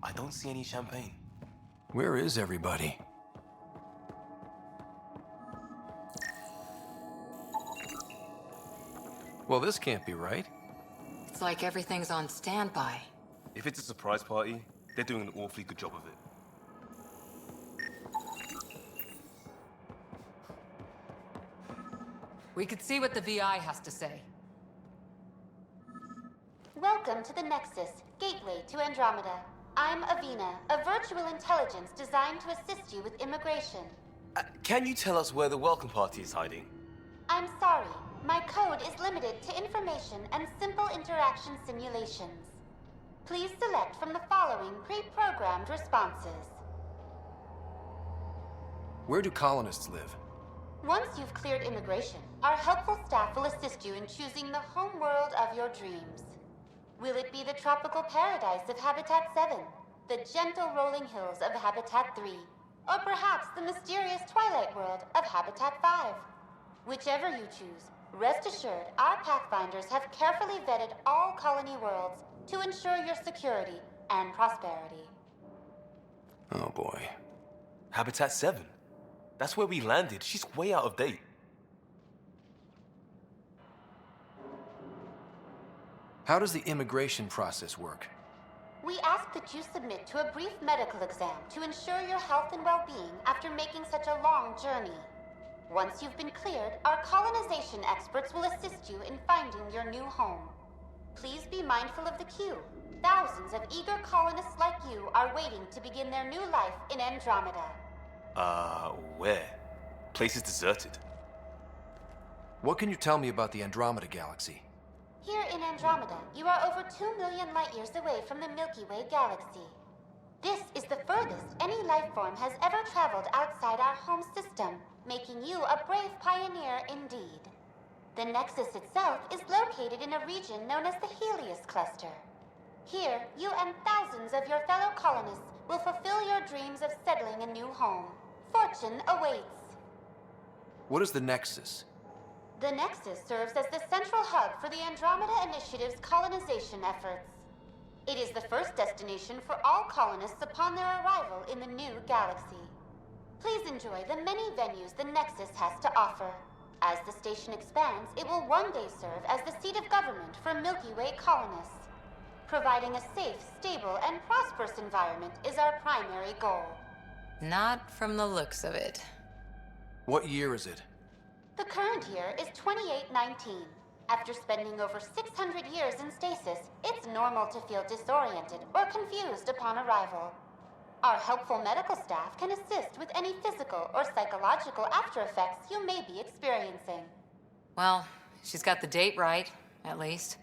I don't see any champagne.
Where is everybody? Well, this can't be right.
It's like everything's on standby.
If it's a surprise party, they're doing an awfully good job of it.
We could see what the VI has to say.
Welcome to the Nexus, gateway to Andromeda. I'm Avina, a virtual intelligence designed to assist you with immigration.
Can you tell us where the welcome party is hiding?
I'm sorry, my code is limited to information and simple interaction simulations. Please select from the following pre-programmed responses.
Where do colonists live?
Once you've cleared immigration, our helpful staff will assist you in choosing the home world of your dreams. Will it be the tropical paradise of Habitat 7, the gentle rolling hills of Habitat 3, or perhaps the mysterious twilight world of Habitat 5? Whichever you choose, rest assured our Pathfinders have carefully vetted all colony worlds to ensure your security and prosperity.
Oh boy.
Habitat 7. That's where we landed. She's way out of date.
How does the immigration process work?
We ask that you submit to a brief medical exam to ensure your health and well-being after making such a long journey. Once you've been cleared, our colonization experts will assist you in finding your new home. Please be mindful of the queue. Thousands of eager colonists like you are waiting to begin their new life in Andromeda.
Where? Place is deserted.
What can you tell me about the Andromeda Galaxy?
Here in Andromeda, you are over 2 million light-years away from the Milky Way galaxy. This is the furthest any life form has ever traveled outside our home system, making you a brave pioneer indeed. The Nexus itself is located in a region known as the Helios Cluster. Here, you and thousands of your fellow colonists will fulfill your dreams of settling a new home. Fortune awaits.
What is the Nexus?
The Nexus serves as the central hub for the Andromeda Initiative's colonization efforts. It is the first destination for all colonists upon their arrival in the new galaxy. Please enjoy the many venues the Nexus has to offer. As the station expands, it will one day serve as the seat of government for Milky Way colonists. Providing a safe, stable, and prosperous environment is our primary goal.
Not from the looks of it.
What year is it?
The current year is 2819, After spending over 600 years in stasis, it's normal to feel disoriented or confused upon arrival. Our helpful medical staff can assist with any physical or psychological after effects you may be experiencing.
Well, she's got the date right, at least.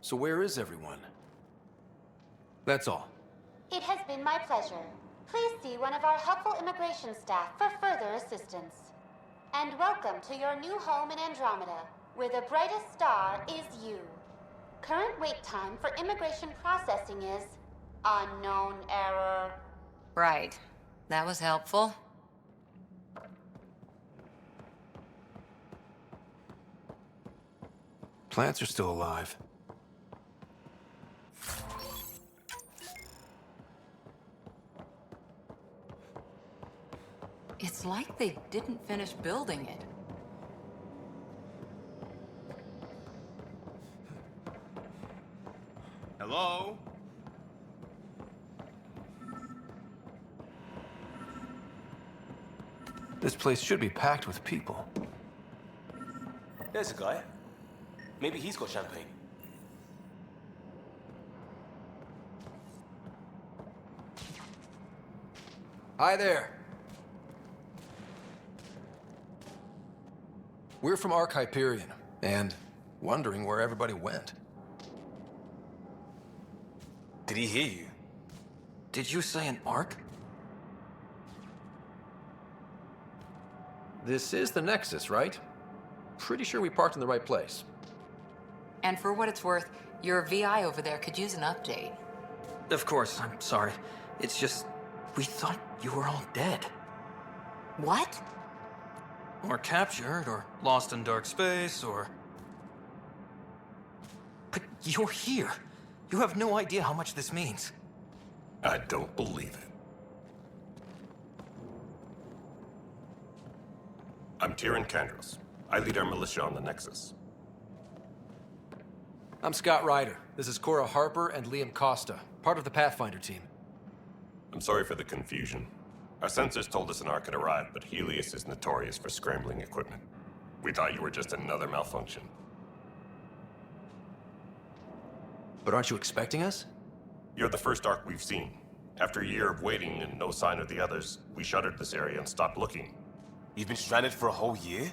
So where is everyone? That's all.
It has been my pleasure. Please see one of our helpful immigration staff for further assistance. And welcome to your new home in Andromeda, where the brightest star is you. Current wait time for immigration processing is unknown error.
Right. That was helpful.
Plants are still alive.
It's like they didn't finish building it.
Hello?
This place should be packed with people.
There's a guy. Maybe he's got champagne.
Hi there. We're from Ark Hyperion, and wondering where everybody went.
Did he hear you?
Did you say an Ark? This is the Nexus, right? Pretty sure we parked in the right place.
And for what it's worth, your VI over there could use an update.
Of course, I'm sorry. It's just, we thought you were all dead.
What?
Or captured, or lost in dark space, or... But you're here. You have no idea how much this means.
I don't believe it. I'm Tyrion Kandros. I lead our militia on the Nexus.
I'm Scott Ryder. This is Cora Harper and Liam Costa, part of the Pathfinder team.
I'm sorry for the confusion. Our sensors told us an Ark had arrived, but Helios is notorious for scrambling equipment. We thought you were just another malfunction.
But aren't you expecting us?
You're the first Ark we've seen. After a year of waiting and no sign of the others, we shuttered this area and stopped looking.
You've been stranded for a whole year?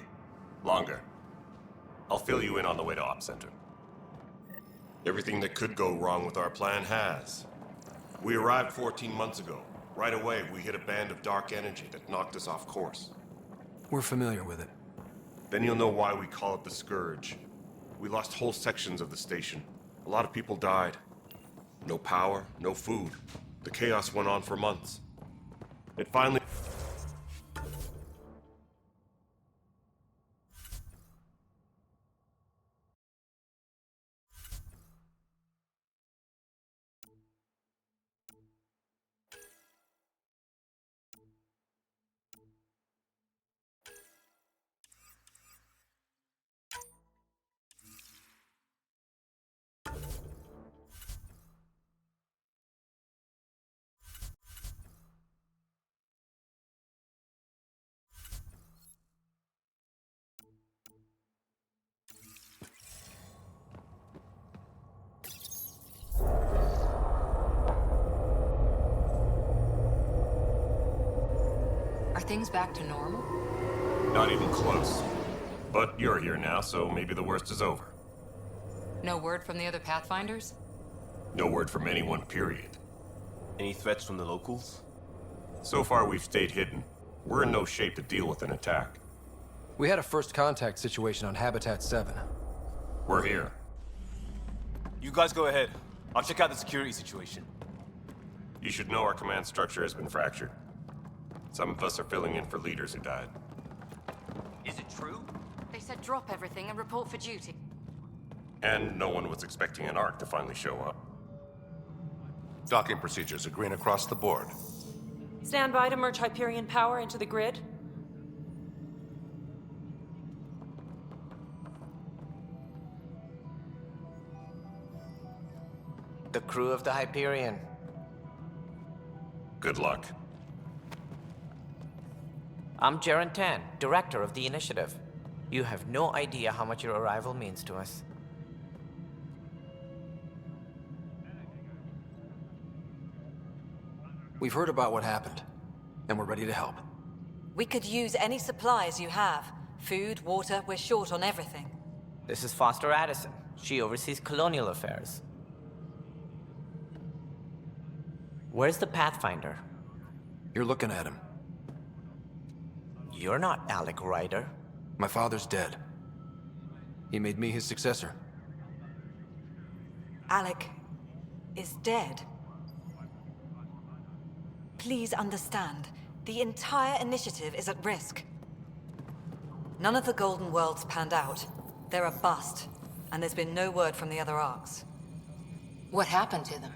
Longer. I'll fill you in on the way to Op Center. Everything that could go wrong with our plan has. We arrived 14 months ago. Right away, we hit a band of dark energy that knocked us off course.
We're familiar with it.
Then you'll know why we call it the Scourge. We lost whole sections of the station. A lot of people died. No power, no food. The chaos went on for months. It finally...
Are things back to normal?
Not even close. But you're here now, so maybe the worst is over.
No word from the other Pathfinders?
No word from anyone, period.
Any threats from the locals?
So far, we've stayed hidden. We're in no shape to deal with an attack.
We had a first contact situation on Habitat 7.
We're here.
You guys go ahead. I'll check out the security situation.
You should know our command structure has been fractured. Some of us are filling in for leaders who died.
Is it true?
They said drop everything and report for duty.
And no one was expecting an Ark to finally show up.
Docking procedures are green across the board.
Stand by to merge Hyperion power into the grid.
The crew of the Hyperion.
Good luck.
I'm Jaren Tan, director of the initiative. You have no idea how much your arrival means to us.
We've heard about what happened, and we're ready to help.
We could use any supplies you have. Food, water, we're short on everything.
This is Foster Addison. She oversees colonial affairs. Where's the Pathfinder?
You're looking at him.
You're not Alec Ryder.
My father's dead. He made me his successor.
Alec is dead. Please understand, the entire initiative is at risk. None of the Golden Worlds panned out. They're a bust, and there's been no word from the other arcs.
What happened to them?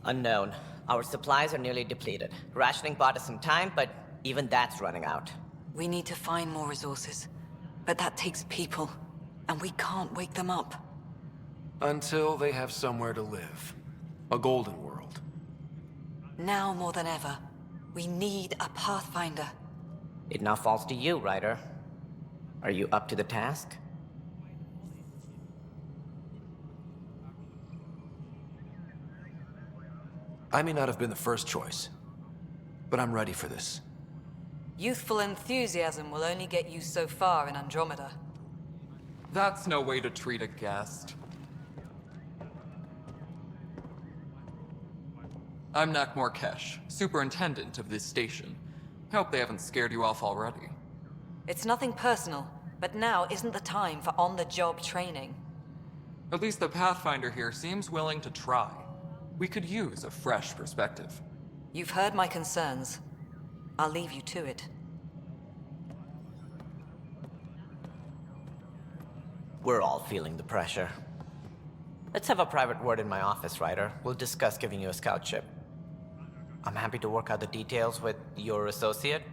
Unknown. Our supplies are nearly depleted. Rationing bought us some time, but even that's running out.
We need to find more resources, but that takes people, and we can't wake them up.
Until they have somewhere to live. A golden world.
Now more than ever, we need a Pathfinder.
It now falls to you, Ryder. Are you up to the task?
I may not have been the first choice, but I'm ready for this.
Youthful enthusiasm will only get you so far in Andromeda.
That's no way to treat a guest. I'm Nak Morkesh, superintendent of this station. I hope they haven't scared you off already.
It's nothing personal, but now isn't the time for on-the-job training.
At least the Pathfinder here seems willing to try. We could use a fresh perspective.
You've heard my concerns. I'll leave you to it.
We're all feeling the pressure. Let's have a private word in my office, Ryder. We'll discuss giving you a scout ship. I'm happy to work out the details with your associate.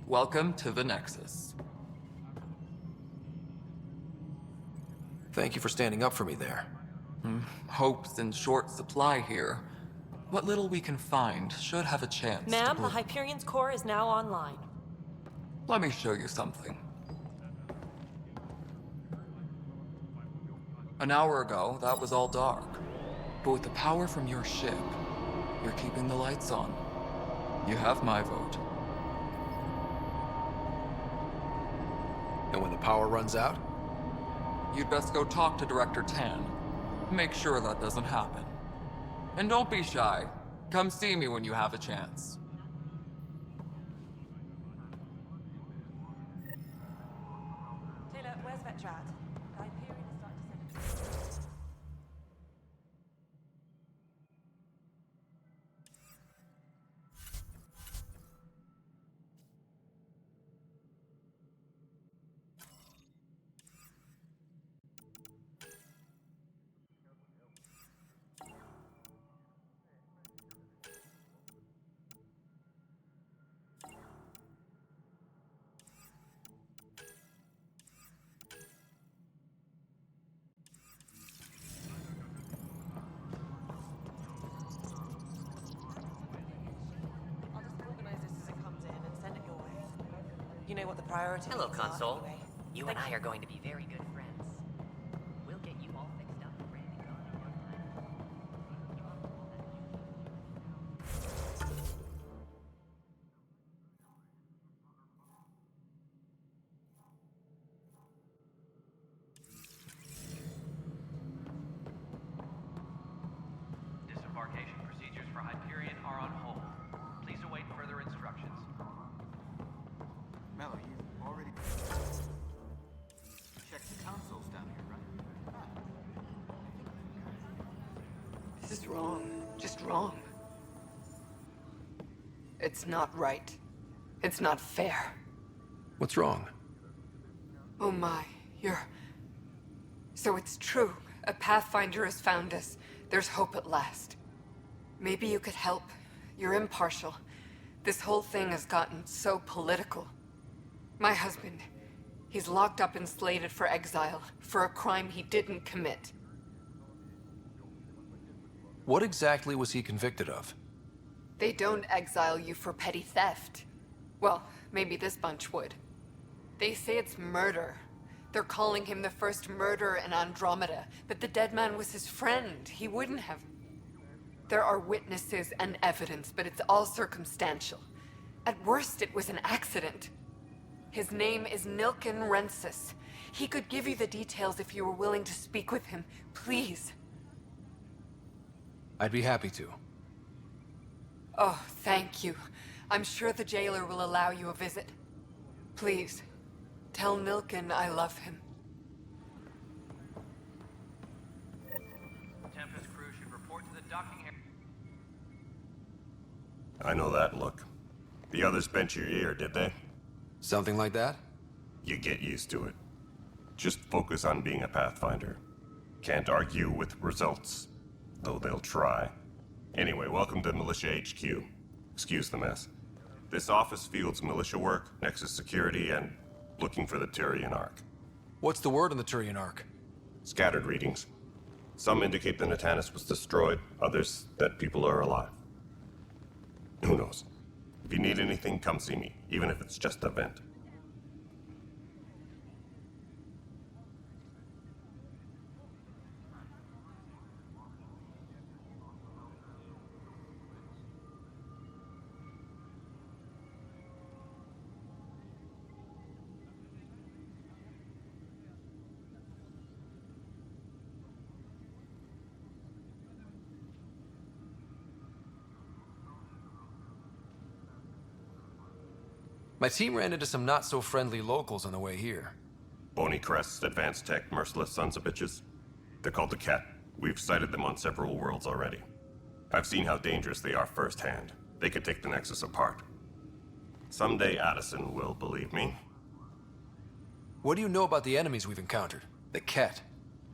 Welcome to the Nexus.
Thank you for standing up for me there.
Hope's in short supply here. What little we can find should have a chance.
Ma'am, the Hyperion's core is now online.
Let me show you something. An hour ago, that was all dark. But with the power from your ship, you're keeping the lights on. You have my vote.
And when the power runs out?
You'd best go talk to Director Tan. Make sure that doesn't happen. And don't be shy. Come see me when you have a chance.
Taylor, where's Vetrat? The Hyperion is starting to send a...
You know what the priority
Hello,
is,
Console.
anyway.
You and I are going to be very good friends. We'll get you all fixed up and ready to go.
Disembarkation procedures for Hyperion are on hold. Please await further instructions.
Mello, you've already checked the consoles down here, right?
This is wrong. Just wrong. It's not right. It's not fair.
What's wrong?
Oh my, So it's true. A Pathfinder has found us. There's hope at last. Maybe you could help. You're impartial. This whole thing has gotten so political. My husband, he's locked up and slated for exile for a crime he didn't commit.
What exactly was he convicted of?
They don't exile you for petty theft. Well, maybe this bunch would. They say it's murder. They're calling him the first murderer in Andromeda, but the dead man was his friend. He wouldn't have... There are witnesses and evidence, but it's all circumstantial. At worst, it was an accident. His name is Nilken Rensis. He could give you the details if you were willing to speak with him. Please.
I'd be happy to.
Oh, thank you. I'm sure the jailer will allow you a visit. Please, tell Nilken I love him.
Tempest crew should report to the docking area.
I know that look. The others bent your ear, did they?
Something like that?
You get used to it. Just focus on being a Pathfinder. Can't argue with results, though they'll try. Anyway, welcome to Militia HQ. Excuse the mess. This office fields militia work, Nexus security, and looking for the Turian Ark.
What's the word on the Turian Ark?
Scattered readings. Some indicate the Natanus was destroyed, others that people are alive. Who knows? If you need anything, come see me, even if it's just a vent.
My team ran into some not-so-friendly locals on the way here.
Bony crests, advanced tech, merciless sons of bitches. They're called the Ket. We've sighted them on several worlds already. I've seen how dangerous they are firsthand. They could take the Nexus apart. Someday Addison will believe me.
What do you know about the enemies we've encountered? The Ket?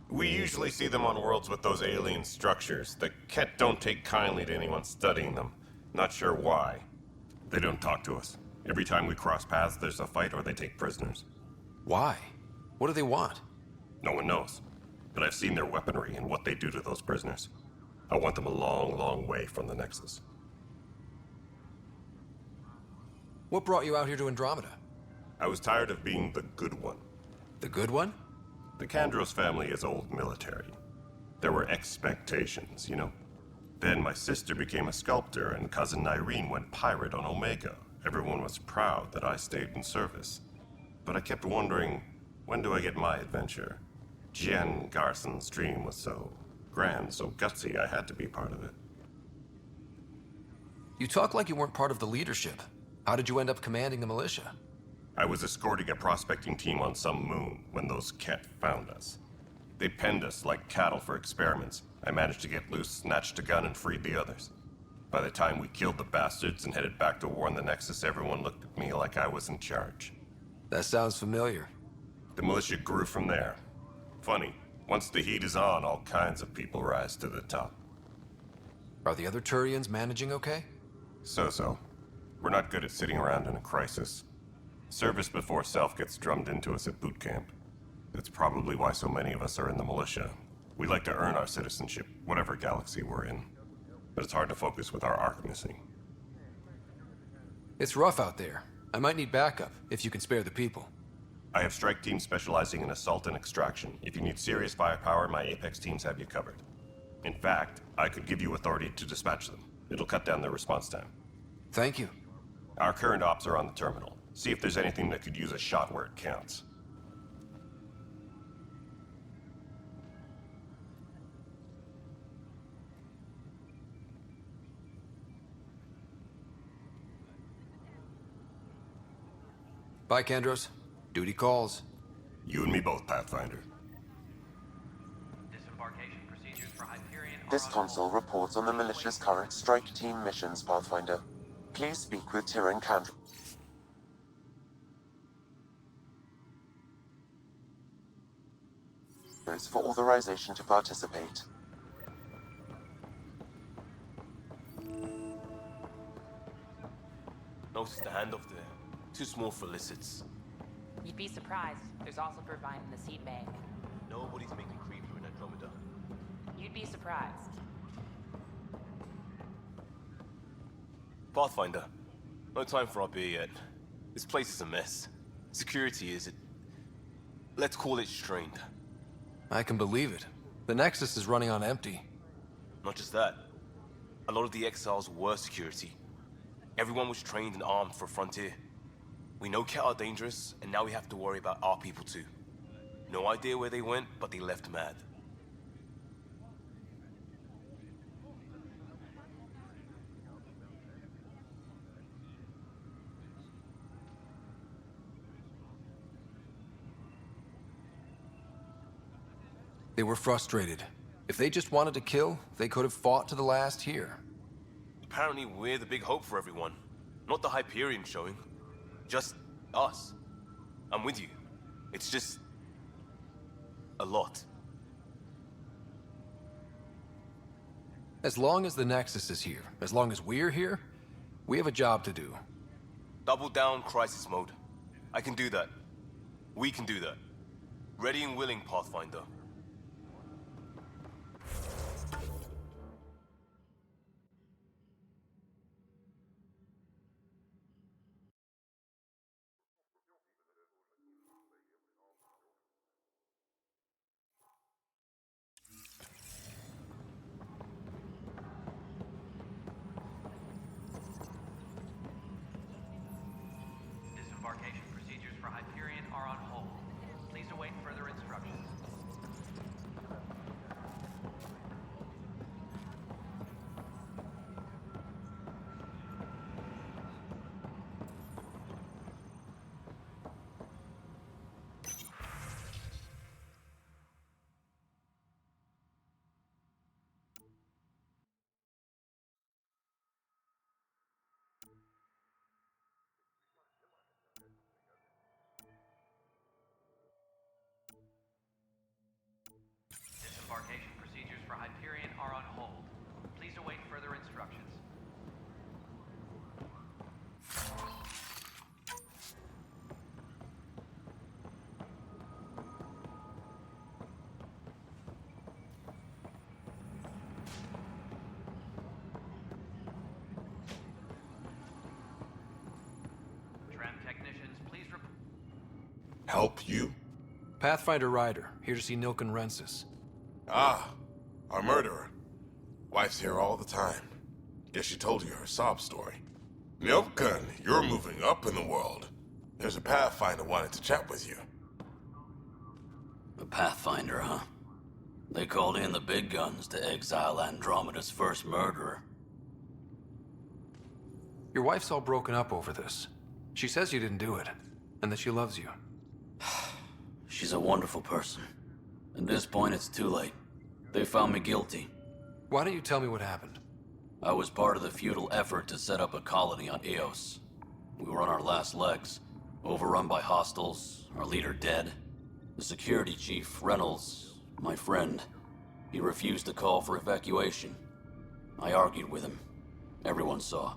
We usually see them on worlds with those alien structures. The Ket don't take kindly to anyone studying them. Not sure why. They don't talk to us. Every time we cross paths, there's a fight or they take prisoners.
Why? What do they want?
No one knows. But I've seen their weaponry and what they do to those prisoners. I want them a long, long way from the Nexus.
What brought you out here to Andromeda?
I was tired of being the good one.
The good one?
The Kandros family is old military. There were expectations, you know? Then my sister became a sculptor and cousin Irene went pirate on Omega. Everyone was proud that I stayed in service. But I kept wondering, when do I get my adventure? Jen Garson's dream was so grand, so gutsy, I had to be part of it.
You talk like you weren't part of the leadership. How did you end up commanding the militia?
I was escorting a prospecting team on some moon when those Ket found us. They penned us like cattle for experiments. I managed to get loose, snatched a gun, and freed the others. By the time we killed the bastards and headed back to warn the Nexus, everyone looked at me like I was in charge.
That sounds familiar.
The militia grew from there. Funny, once the heat is on, all kinds of people rise to the top.
Are the other Turians managing okay?
So-so. We're not good at sitting around in a crisis. Service before self gets drummed into us at boot camp. That's probably why so many of us are in the militia. We like to earn our citizenship, whatever galaxy we're in. But it's hard to focus with our arc missing.
It's rough out there. I might need backup, if you can spare the people.
I have strike teams specializing in assault and extraction. If you need serious firepower, my Apex teams have you covered. In fact, I could give you authority to dispatch them. It'll cut down their response time.
Thank you.
Our current ops are on the terminal. See if there's anything that could use a shot where it counts.
Bye, Kandros. Duty calls.
You and me both, Pathfinder.
Disembarkation procedures for Hyperion are
This console reports on the militia's current strike team missions, Pathfinder. Please speak with Tyrion Kandros for authorization to participate.
Notice the handoff there. Too small for lizards.
You'd be surprised. There's also turbine in the seed bank.
Nobody's making creeper in Andromeda.
You'd be surprised.
Pathfinder, no time for our beer yet. This place is a mess. Security is it. Let's call it strained.
I can believe it. The Nexus is running on empty.
Not just that. A lot of the exiles were security. Everyone was trained and armed for Frontier. We know Cat are dangerous, and now we have to worry about our people too. No idea where they went, but they left mad.
They were frustrated. If they just wanted to kill, they could have fought to the last here.
Apparently we're the big hope for everyone. Not the Hyperion showing. Just us. I'm with you. It's just... a lot.
As long as the Nexus is here, as long as we're here, we have a job to do.
Double down crisis mode. I can do that. We can do that. Ready and willing, Pathfinder.
Disembarkation procedures for Hyperion are on hold. Please await further instructions. Disembarkation procedures for Hyperion are on hold. Please await further instructions. Tram technicians, please report.
Help you?
Pathfinder Ryder, here to see Nilken Rensis.
Ah, our murderer. Wife's here all the time. Guess she told you her sob story. Nilken, you're moving up in the world. There's a Pathfinder wanting to chat with you.
A Pathfinder, huh? They called in the big guns to exile Andromeda's first murderer.
Your wife's all broken up over this. She says you didn't do it, and that she loves you.
She's a wonderful person. At this point, it's too late. They found me guilty.
Why don't you tell me what happened?
I was part of the futile effort to set up a colony on Eos. We were on our last legs, overrun by hostiles, our leader dead. The security chief, Reynolds, my friend, he refused to call for evacuation. I argued with him. Everyone saw.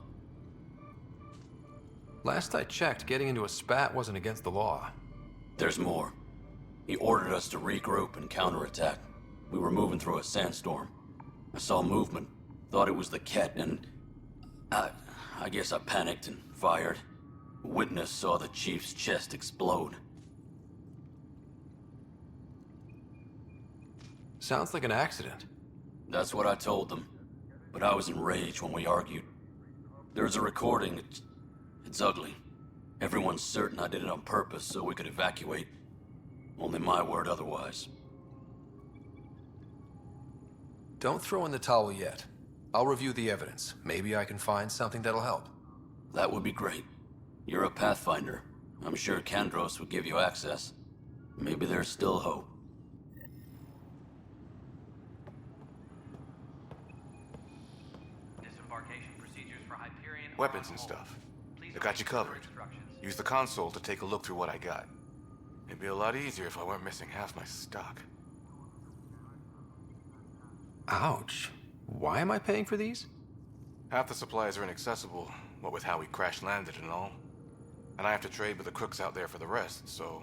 Last I checked, getting into a spat wasn't against the law.
There's more. He ordered us to regroup and counterattack. We were moving through a sandstorm. I saw movement, thought it was the Ket, and I guess I panicked and fired. A witness saw the chief's chest explode.
Sounds like an accident.
That's what I told them, but I was enraged when we argued. There's a recording. It's ugly. Everyone's certain I did it on purpose so we could evacuate. Only my word otherwise.
Don't throw in the towel yet. I'll review the evidence. Maybe I can find something that'll help.
That would be great. You're a Pathfinder. I'm sure Kandros would give you access. Maybe there's still hope.
Disembarkation procedures for Hyperion.
Weapons and stuff. I got you covered. Use the console to take a look through what I got. It'd be a lot easier if I weren't missing half my stock.
Ouch. Why am I paying for these?
Half the supplies are inaccessible, what with how we crash-landed and all. And I have to trade with the crooks out there for the rest, so...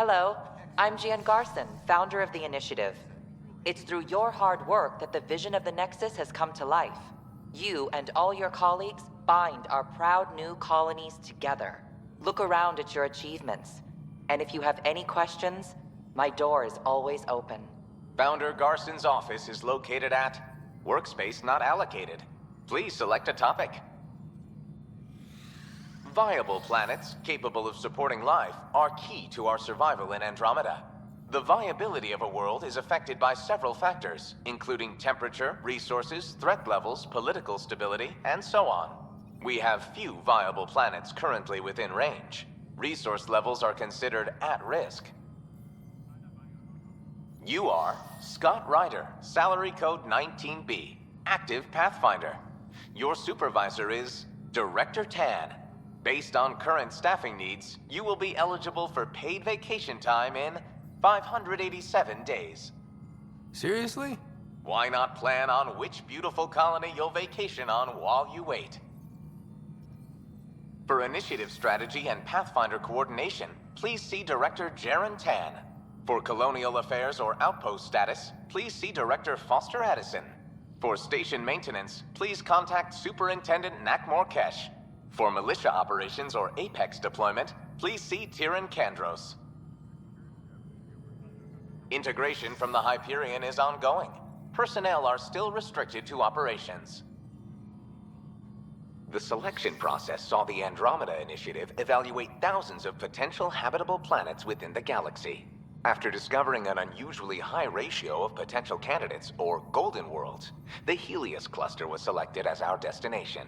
Hello, I'm Jan Garson, founder of the initiative. It's through your hard work that the vision of the Nexus has come to life. You and all your colleagues bind our proud new colonies together. Look around at your achievements. And if you have any questions, my door is always open.
Founder Garson's office is located at Workspace Not Allocated. Please select a topic. Viable planets capable of supporting life are key to our survival in Andromeda. The viability of a world is affected by several factors, including temperature, resources, threat levels, political stability, and so on. We have few viable planets currently within range. Resource levels are considered at risk. You are Scott Ryder, salary code 19B, active Pathfinder. Your supervisor is Director Tan. Based on current staffing needs, you will be eligible for paid vacation time in 587 days.
Seriously?
Why not plan on which beautiful colony you'll vacation on while you wait? For initiative strategy and Pathfinder coordination, please see Director Jaren Tan. For colonial affairs or outpost status, please see Director Foster Addison. For station maintenance, please contact Superintendent Nakmor Kesh. For militia operations or Apex deployment, please see Tyran Kandros. Integration from the Hyperion is ongoing. Personnel are still restricted to operations. The selection process saw the Andromeda Initiative evaluate thousands of potential habitable planets within the galaxy. After discovering an unusually high ratio of potential candidates, or golden worlds, the Helios cluster was selected as our destination.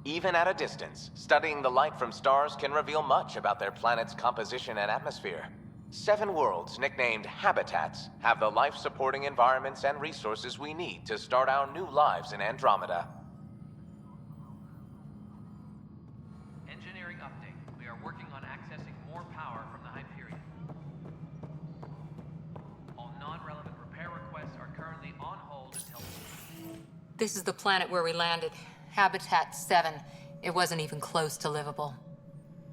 Even at a distance, studying the light from stars can reveal much about their planet's composition and atmosphere. 7 worlds, nicknamed habitats, have the life-supporting environments and resources we need to start our new lives in Andromeda.
Engineering update. We are working on accessing more power from the Hyperion. All non-relevant repair requests are currently on hold until...
This is the planet where we landed. Habitat 7. It wasn't even close to livable.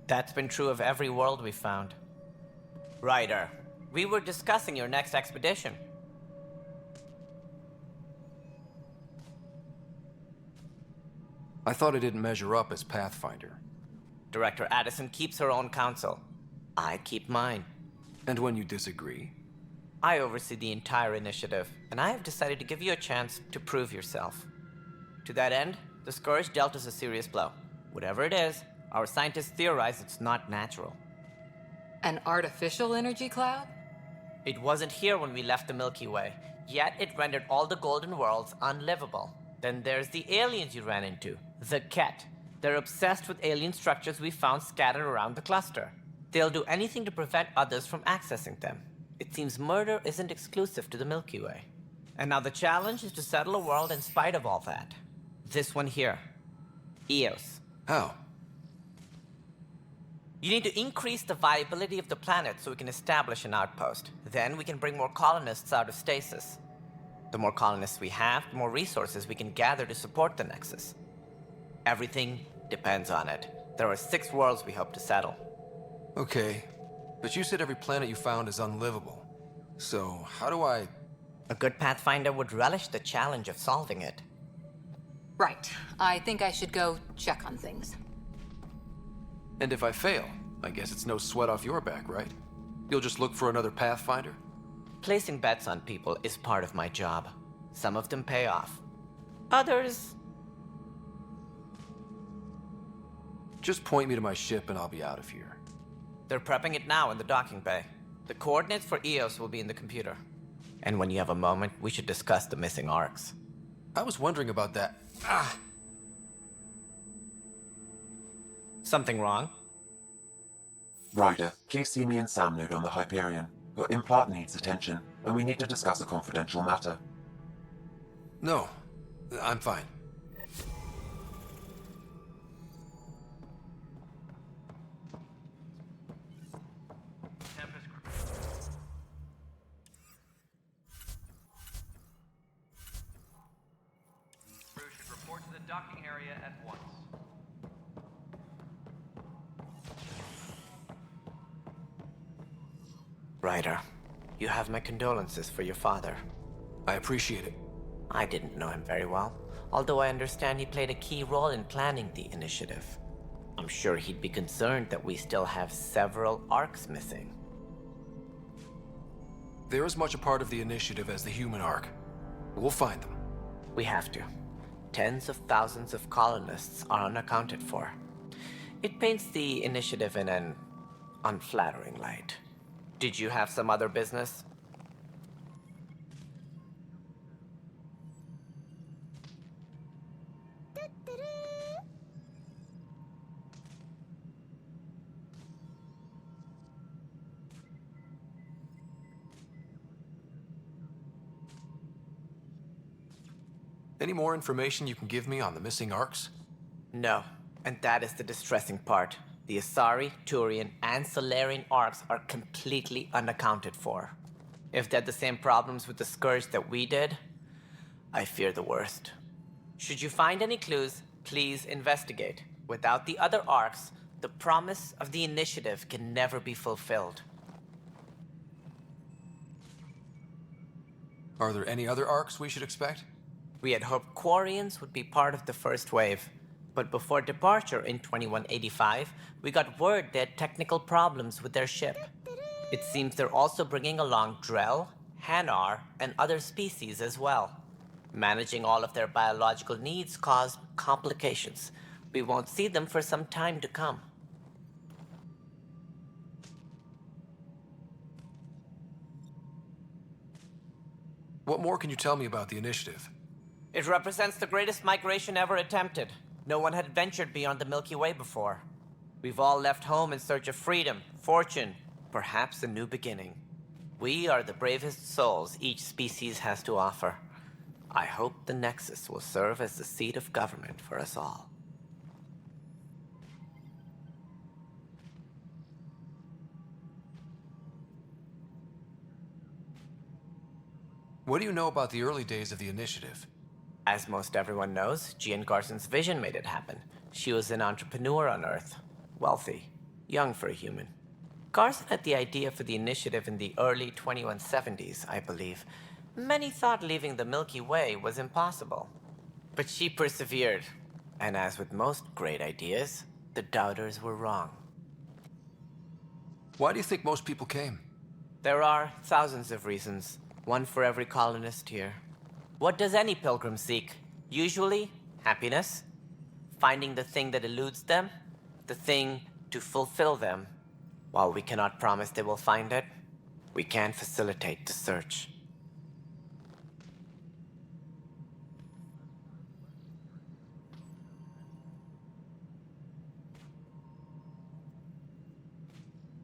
That's been true of every world we've found. Ryder, we were discussing your next expedition.
I thought I didn't measure up as Pathfinder.
Director Addison keeps her own counsel. I keep mine.
And when you disagree?
I oversee the entire initiative, and I have decided to give you a chance to prove yourself. To that end, the Scourge dealt us a serious blow. Whatever it is, our scientists theorize it's not natural.
An artificial energy cloud?
It wasn't here when we left the Milky Way, yet it rendered all the golden worlds unlivable. Then there's the aliens you ran into, the Ket. They're obsessed with alien structures we found scattered around the cluster. They'll do anything to prevent others from accessing them. It seems murder isn't exclusive to the Milky Way. And now the challenge is to settle a world in spite of all that. This one here. Eos.
How?
You need to increase the viability of the planet so we can establish an outpost. Then we can bring more colonists out of stasis. The more colonists we have, the more resources we can gather to support the Nexus. Everything depends on it. There are 6 worlds we hope to settle.
Okay, but you said every planet you found is unlivable. So, how do I...
A good Pathfinder would relish the challenge of solving it.
Right. I think I should go check on things.
And if I fail, I guess it's no sweat off your back, right? You'll just look for another Pathfinder?
Placing bets on people is part of my job. Some of them pay off. Others...
Just point me to my ship and I'll be out of here.
They're prepping it now in the docking bay. The coordinates for Eos will be in the computer. And when you have a moment, we should discuss the missing arcs.
I was wondering about that. Ah!
Something wrong?
Ryder, please see me and Sam Node on the Hyperion. Your implant needs attention, and we need to discuss a confidential matter.
No, I'm fine.
Crew should report to the docking area at once.
Ryder, you have my condolences for your father.
I appreciate it.
I didn't know him very well, although I understand he played a key role in planning the initiative. I'm sure he'd be concerned that we still have several arcs missing.
They're as much a part of the initiative as the human arc. We'll find them.
We have to. Tens of thousands of colonists are unaccounted for. It paints the initiative in an unflattering light. Did you have some other business?
Any more information you can give me on the missing arcs?
No, and that is the distressing part. The Asari, Turian, and Solarian arcs are completely unaccounted for. If they had the same problems with the Scourge that we did, I fear the worst. Should you find any clues, please investigate. Without the other arcs, the promise of the initiative can never be fulfilled.
Are there any other arcs we should expect?
We had hoped Quarians would be part of the first wave. But before departure in 2185, we got word they had technical problems with their ship. It seems they're also bringing along Drell, Hanar, and other species as well. Managing all of their biological needs caused complications. We won't see them for some time to come.
What more can you tell me about the initiative?
It represents the greatest migration ever attempted. No one had ventured beyond the Milky Way before. We've all left home in search of freedom, fortune, perhaps a new beginning. We are the bravest souls each species has to offer. I hope the Nexus will serve as the seat of government for us all.
What do you know about the early days of the initiative?
As most everyone knows, Jean Garson's vision made it happen. She was an entrepreneur on Earth. Wealthy. Young for a human. Garson had the idea for the initiative in the early 2170s, I believe. Many thought leaving the Milky Way was impossible. But she persevered. And as with most great ideas, the doubters were wrong.
Why do you think most people came?
There are thousands of reasons. One for every colonist here. What does any pilgrim seek? Usually, happiness. Finding the thing that eludes them. The thing to fulfill them. While we cannot promise they will find it, we can facilitate the search.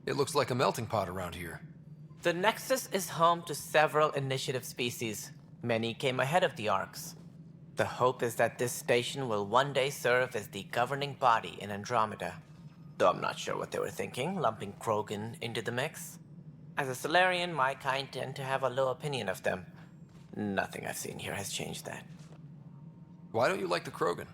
It looks like a melting pot around here.
The Nexus is home to several initiative species. Many came ahead of the Arcs. The hope is that this station will one day serve as the governing body in Andromeda. Though I'm not sure what they were thinking, lumping Krogan into the mix. As a Solarian, my kind tend to have a low opinion of them. Nothing I've seen here has changed that.
Why don't you like the Krogan?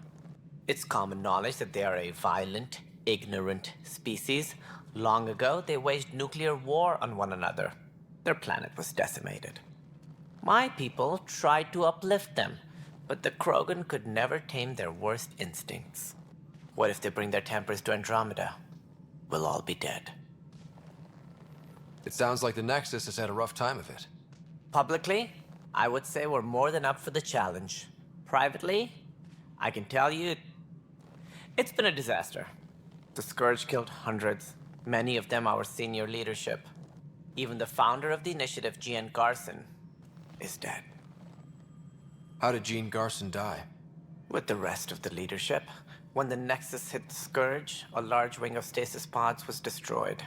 It's common knowledge that they are a violent, ignorant species. Long ago, they waged nuclear war on one another. Their planet was decimated. My people tried to uplift them, but the Krogan could never tame their worst instincts. What if they bring their tempers to Andromeda? We'll all be dead.
It sounds like the Nexus has had a rough time of it.
Publicly, I would say we're more than up for the challenge. Privately, I can tell you, it's been a disaster. The Scourge killed hundreds, many of them our senior leadership. Even the founder of the initiative, Jean Garson, is dead.
How did Jean Garson die?
With the rest of the leadership. When the Nexus hit the Scourge, a large wing of stasis pods was destroyed.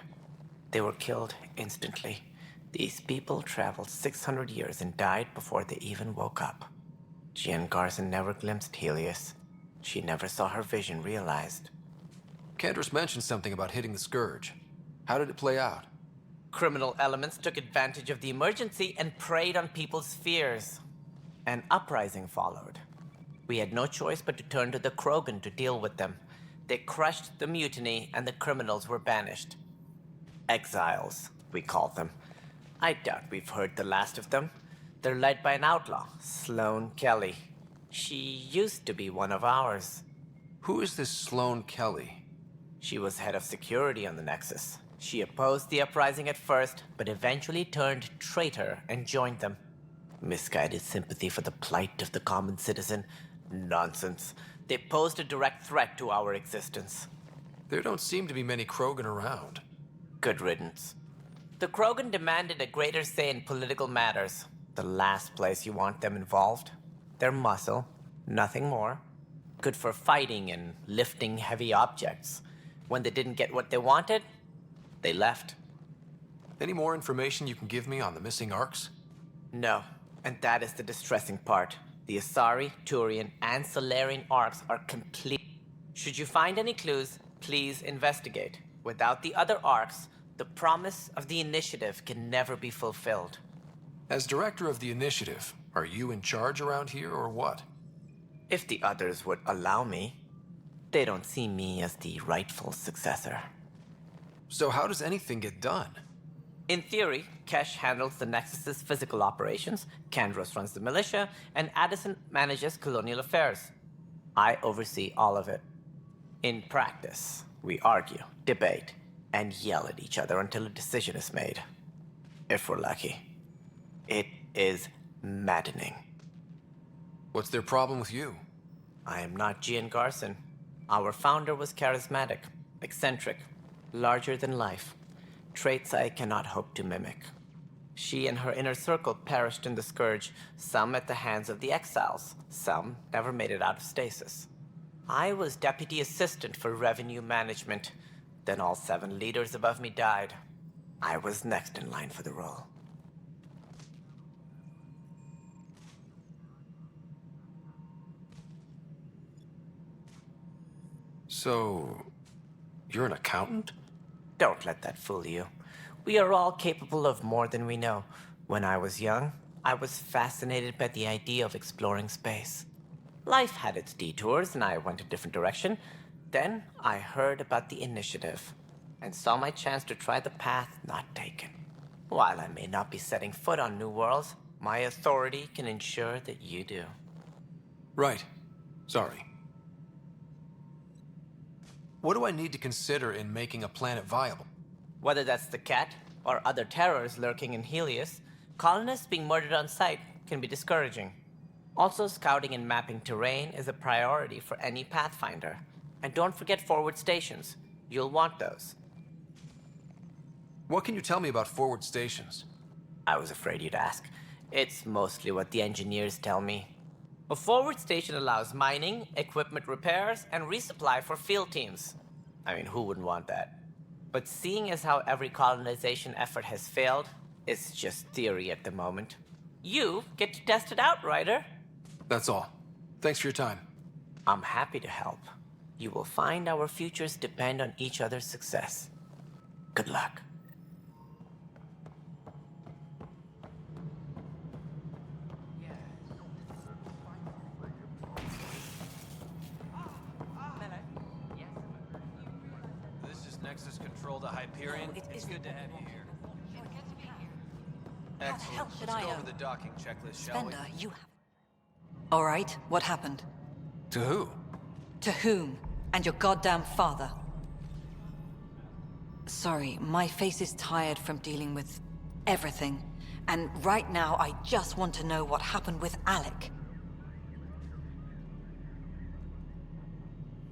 They were killed instantly. These people traveled 600 years and died before they even woke up. Jean Garson never glimpsed Helios. She never saw her vision realized.
Candrace mentioned something about hitting the Scourge. How did it play out?
Criminal elements took advantage of the emergency and preyed on people's fears. An uprising followed. We had no choice but to turn to the Krogan to deal with them. They crushed the mutiny and the criminals were banished. Exiles, we called them. I doubt we've heard the last of them. They're led by an outlaw, Sloane Kelly. She used to be one of ours.
Who is this Sloane Kelly?
She was head of security on the Nexus. She opposed the uprising at first, but eventually turned traitor and joined them. Misguided sympathy for the plight of the common citizen? Nonsense. They posed a direct threat to our existence.
There don't seem to be many Krogan around.
Good riddance. The Krogan demanded a greater say in political matters. The last place you want them involved. Their muscle, nothing more. Good for fighting and lifting heavy objects. When they didn't get what they wanted, they left.
Any more information you can give me on the missing arcs?
No, and that is the distressing part. The Asari, Turian, and Solarian arcs are complete. Should you find any clues, please investigate. Without the other arcs, the promise of the Initiative can never be fulfilled.
As director of the Initiative, are you in charge around here or what?
If the others would allow me, they don't see me as the rightful successor.
So how does anything get done?
In theory, Kesh handles the Nexus's physical operations, Kandros runs the militia, and Addison manages colonial affairs. I oversee all of it. In practice, we argue, debate, and yell at each other until a decision is made. If we're lucky. It is maddening.
What's their problem with you?
I am not Gian Garson. Our founder was charismatic, eccentric, larger than life. Traits I cannot hope to mimic. She and her inner circle perished in the Scourge, some at the hands of the Exiles, some never made it out of stasis. I was deputy assistant for revenue management. Then all 7 leaders above me died. I was next in line for the role.
So, you're an accountant?
Don't let that fool you. We are all capable of more than we know. When I was young, I was fascinated by the idea of exploring space. Life had its detours, and I went a different direction. Then I heard about the Initiative, and saw my chance to try the path not taken. While I may not be setting foot on new worlds, my authority can ensure that you do.
Right. Sorry. What do I need to consider in making a planet viable?
Whether that's the Cat, or other terrors lurking in Helios, colonists being murdered on sight can be discouraging. Also, scouting and mapping terrain is a priority for any Pathfinder. And don't forget forward stations. You'll want those.
What can you tell me about forward stations?
I was afraid you'd ask. It's mostly what the engineers tell me. A forward station allows mining, equipment repairs, and resupply for field teams. I mean, who wouldn't want that? But seeing as how every colonization effort has failed, it's just theory at the moment. You get to test it out, Ryder.
That's all. Thanks for your time.
I'm happy to help. You will find our futures depend on each other's success. Good luck.
This is Nexus Control to Hyperion. It's good to have you here. Excellent.
hell should
Let's
I
go
know?
over the docking checklist, shall we?
Spender, you have... All right, what happened?
To who?
To whom? And your goddamn father. Sorry, my face is tired from dealing with everything. And right now, I just want to know what happened with Alec.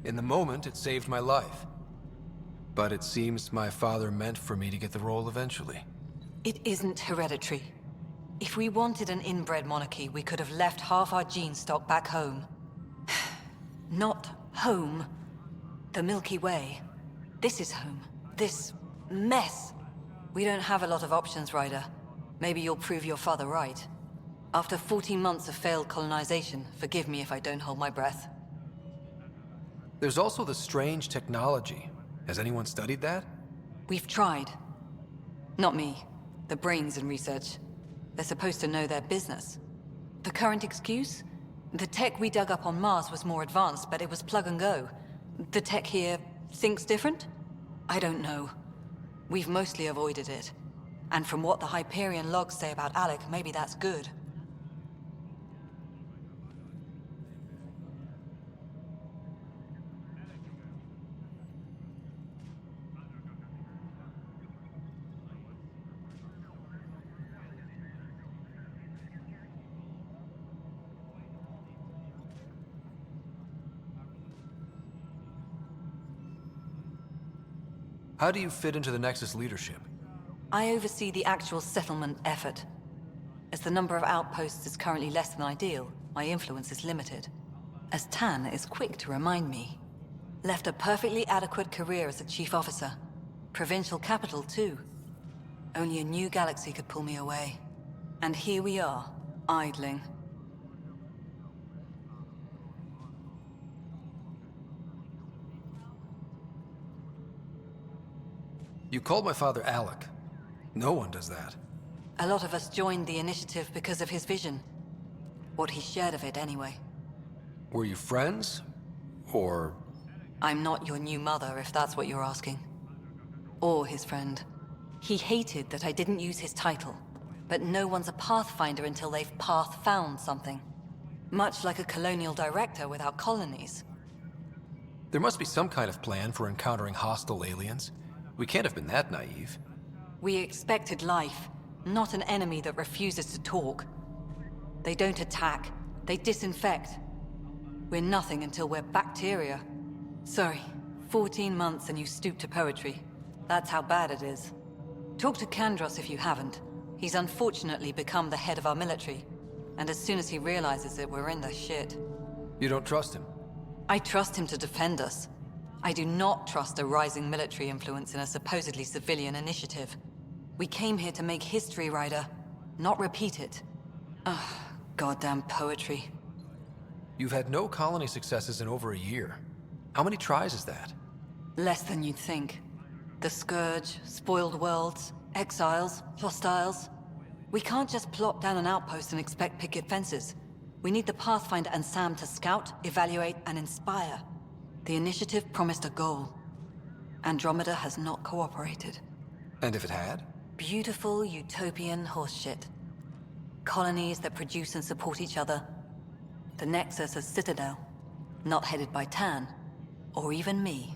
In the moment, it saved my life. But it seems my father meant for me to get the role eventually.
It isn't hereditary. If we wanted an inbred monarchy, we could have left half our gene stock back home. Not home. The Milky Way. This is home. This mess. We don't have a lot of options, Ryder. Maybe you'll prove your father right. After 14 months of failed colonization, forgive me if I don't hold my breath.
There's also the strange technology. Has anyone studied that?
We've tried. Not me. The brains in research. They're supposed to know their business. The current excuse? The tech we dug up on Mars was more advanced, but it was plug and go. The tech here thinks different? I don't know. We've mostly avoided it. And from what the Hyperion logs say about Alec, maybe that's good.
How do you fit into the Nexus leadership?
I oversee the actual settlement effort. As the number of outposts is currently less than ideal, my influence is limited. As Tan is quick to remind me. Left a perfectly adequate career as a chief officer. Provincial capital, too. Only a new galaxy could pull me away. And here we are, idling.
You called my father Alec. No one does that.
A lot of us joined the initiative because of his vision. What he shared of it, anyway.
Were you friends? Or...
I'm not your new mother, if that's what you're asking. Or his friend. He hated that I didn't use his title. But no one's a Pathfinder until they've path-found something. Much like a colonial director without colonies.
There must be some kind of plan for encountering hostile aliens. We can't have been that naive.
We expected life, not an enemy that refuses to talk. They don't attack, they disinfect. We're nothing until we're bacteria. Sorry, 14 months and you stoop to poetry. That's how bad it is. Talk to Kandros if you haven't. He's unfortunately become the head of our military. And as soon as he realizes it, we're in the shit.
You don't trust him?
I trust him to defend us. I do not trust a rising military influence in a supposedly civilian initiative. We came here to make history, Ryder, not repeat it. Ugh, goddamn poetry.
You've had no colony successes in over a year. How many tries is that?
Less than you'd think. The Scourge, spoiled worlds, exiles, hostiles. We can't just plop down an outpost and expect picket fences. We need the Pathfinder and Sam to scout, evaluate, and inspire. The initiative promised a goal. Andromeda has not cooperated.
And if it had?
Beautiful utopian horseshit. Colonies that produce and support each other. The Nexus as Citadel. Not headed by Tan. Or even me.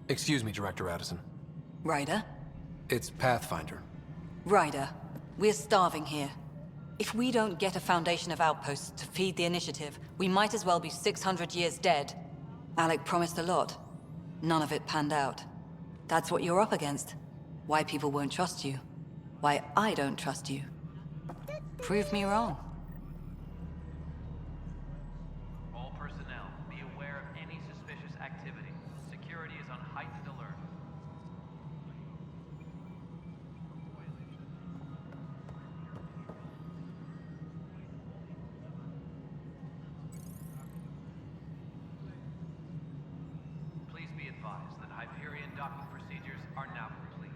Excuse me, Director Addison.
Ryder?
It's Pathfinder.
Ryder, we're starving here. If we don't get a foundation of outposts to feed the initiative, we might as well be 600 years dead. Alec promised a lot. None of it panned out. That's what you're up against. Why people won't trust you. Why I don't trust you. Prove me wrong.
All personnel, be aware of any suspicious activity. Security is on heightened alert. Please be advised that Hyperion docking procedures are now complete.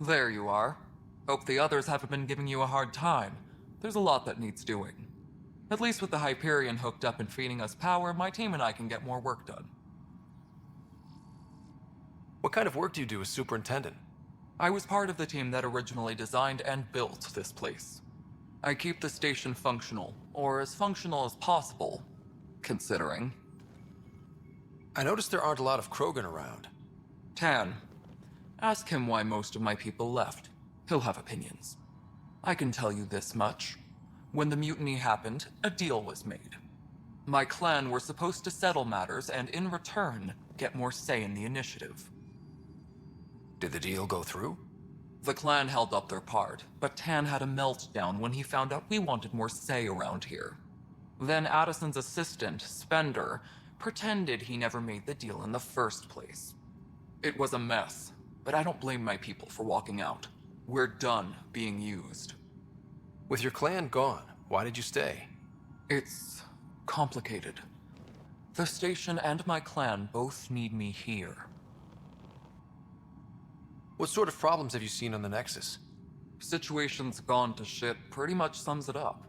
There you are. Hope the others haven't been giving you a hard time. There's a lot that needs doing. At least with the Hyperion hooked up and feeding us power, my team and I can get more work done.
What kind of work do you do as superintendent?
I was part of the team that originally designed and built this place. I keep the station functional, or as functional as possible, considering.
I noticed there aren't a lot of Krogan around.
Tan. Ask him why most of my people left. He'll have opinions. I can tell you this much. When the mutiny happened, a deal was made. My clan were supposed to settle matters and, in return, get more say in the initiative.
Did the deal go through?
The clan held up their part, but Tan had a meltdown when he found out we wanted more say around here. Then Addison's assistant, Spender, pretended he never made the deal in the first place. It was a mess, but I don't blame my people for walking out. We're done being used.
With your clan gone, why did you stay?
It's complicated. The station and my clan both need me here.
What sort of problems have you seen on the Nexus?
Situation's gone to shit pretty much sums it up.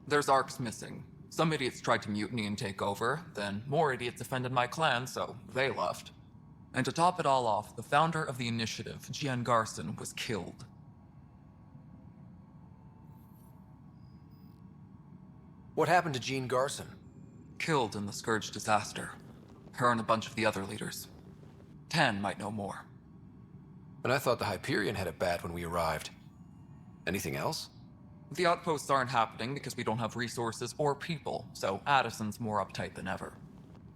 There's arcs missing. Some idiots tried to mutiny and take over, then more idiots offended my clan, so they left. And to top it all off, the founder of the initiative, Gian Garson, was killed.
What happened to Jean Garson?
Killed in the Scourge disaster. Her and a bunch of the other leaders. Tan might know more.
And I thought the Hyperion had it bad when we arrived. Anything else?
The outposts aren't happening because we don't have resources or people, so Addison's more uptight than ever.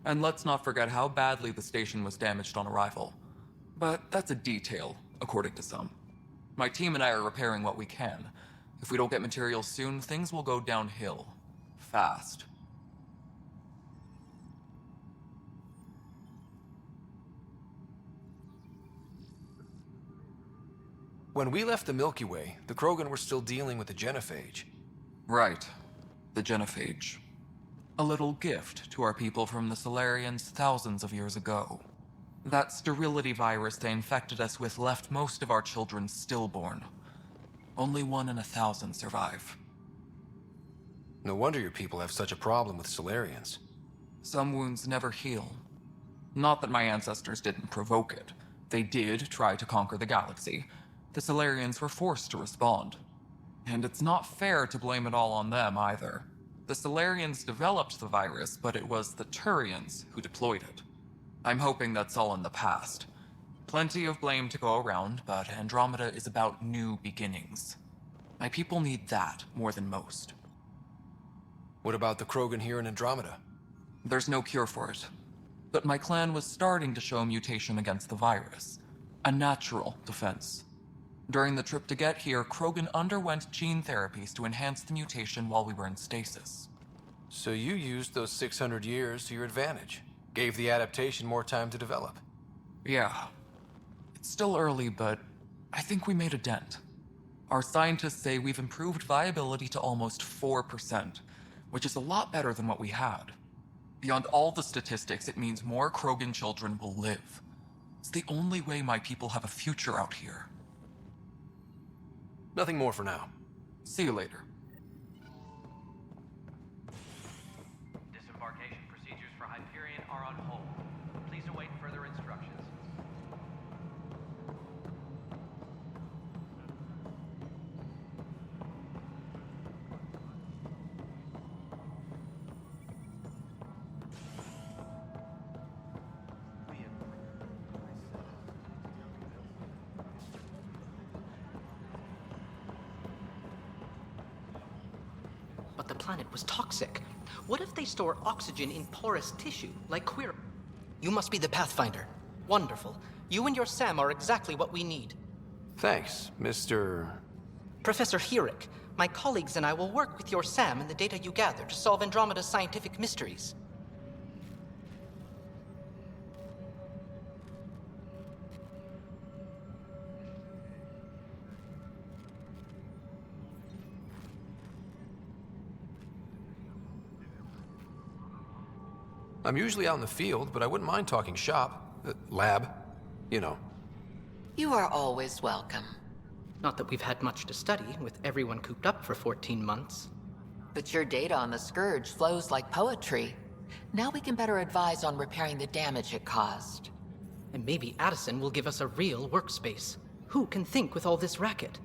And let's not forget how badly the station was damaged on arrival. But that's a detail, according to some. My team and I are repairing what we can. If we don't get materials soon, things will go downhill. Fast.
When we left the Milky Way, the Krogan were still dealing with the genophage.
Right. The genophage. A little gift to our people from the Solarians thousands of years ago. That sterility virus they infected us with left most of our children stillborn. Only 1 in 1,000 survive.
No wonder your people have such a problem with Solarians.
Some wounds never heal. Not that my ancestors didn't provoke it. They did try to conquer the galaxy. The Solarians were forced to respond. And it's not fair to blame it all on them either. The Solarians developed the virus, but it was the Turians who deployed it. I'm hoping that's all in the past. Plenty of blame to go around, but Andromeda is about new beginnings. My people need that more than most.
What about the Krogan here in Andromeda?
There's no cure for it. But my clan was starting to show a mutation against the virus. A natural defense. During the trip to get here, Krogan underwent gene therapies to enhance the mutation while we were in stasis.
So you used those 600 years to your advantage. Gave the adaptation more time to develop.
Yeah. It's still early, but I think we made a dent. Our scientists say we've improved viability to almost 4%, which is a lot better than what we had. Beyond all the statistics, it means more Krogan children will live. It's the only way my people have a future out here.
Nothing more for now.
See you later.
Disembarkation procedures for Hyperion are on hold. Please await further instructions.
But the planet was toxic. What if they store oxygen in porous tissue, like queer? You must be the Pathfinder. Wonderful. You and your Sam are exactly what we need.
Thanks, Mr.
Professor Herrick, my colleagues and I will work with your Sam and the data you gather to solve Andromeda's scientific mysteries.
I'm usually out in the field, but I wouldn't mind talking shop. Lab. You know.
You are always welcome.
Not that we've had much to study, with everyone cooped up for 14 months.
But your data on the Scourge flows like poetry. Now we can better advise on repairing the damage it caused.
And maybe Addison will give us a real workspace. Who can think with all this racket?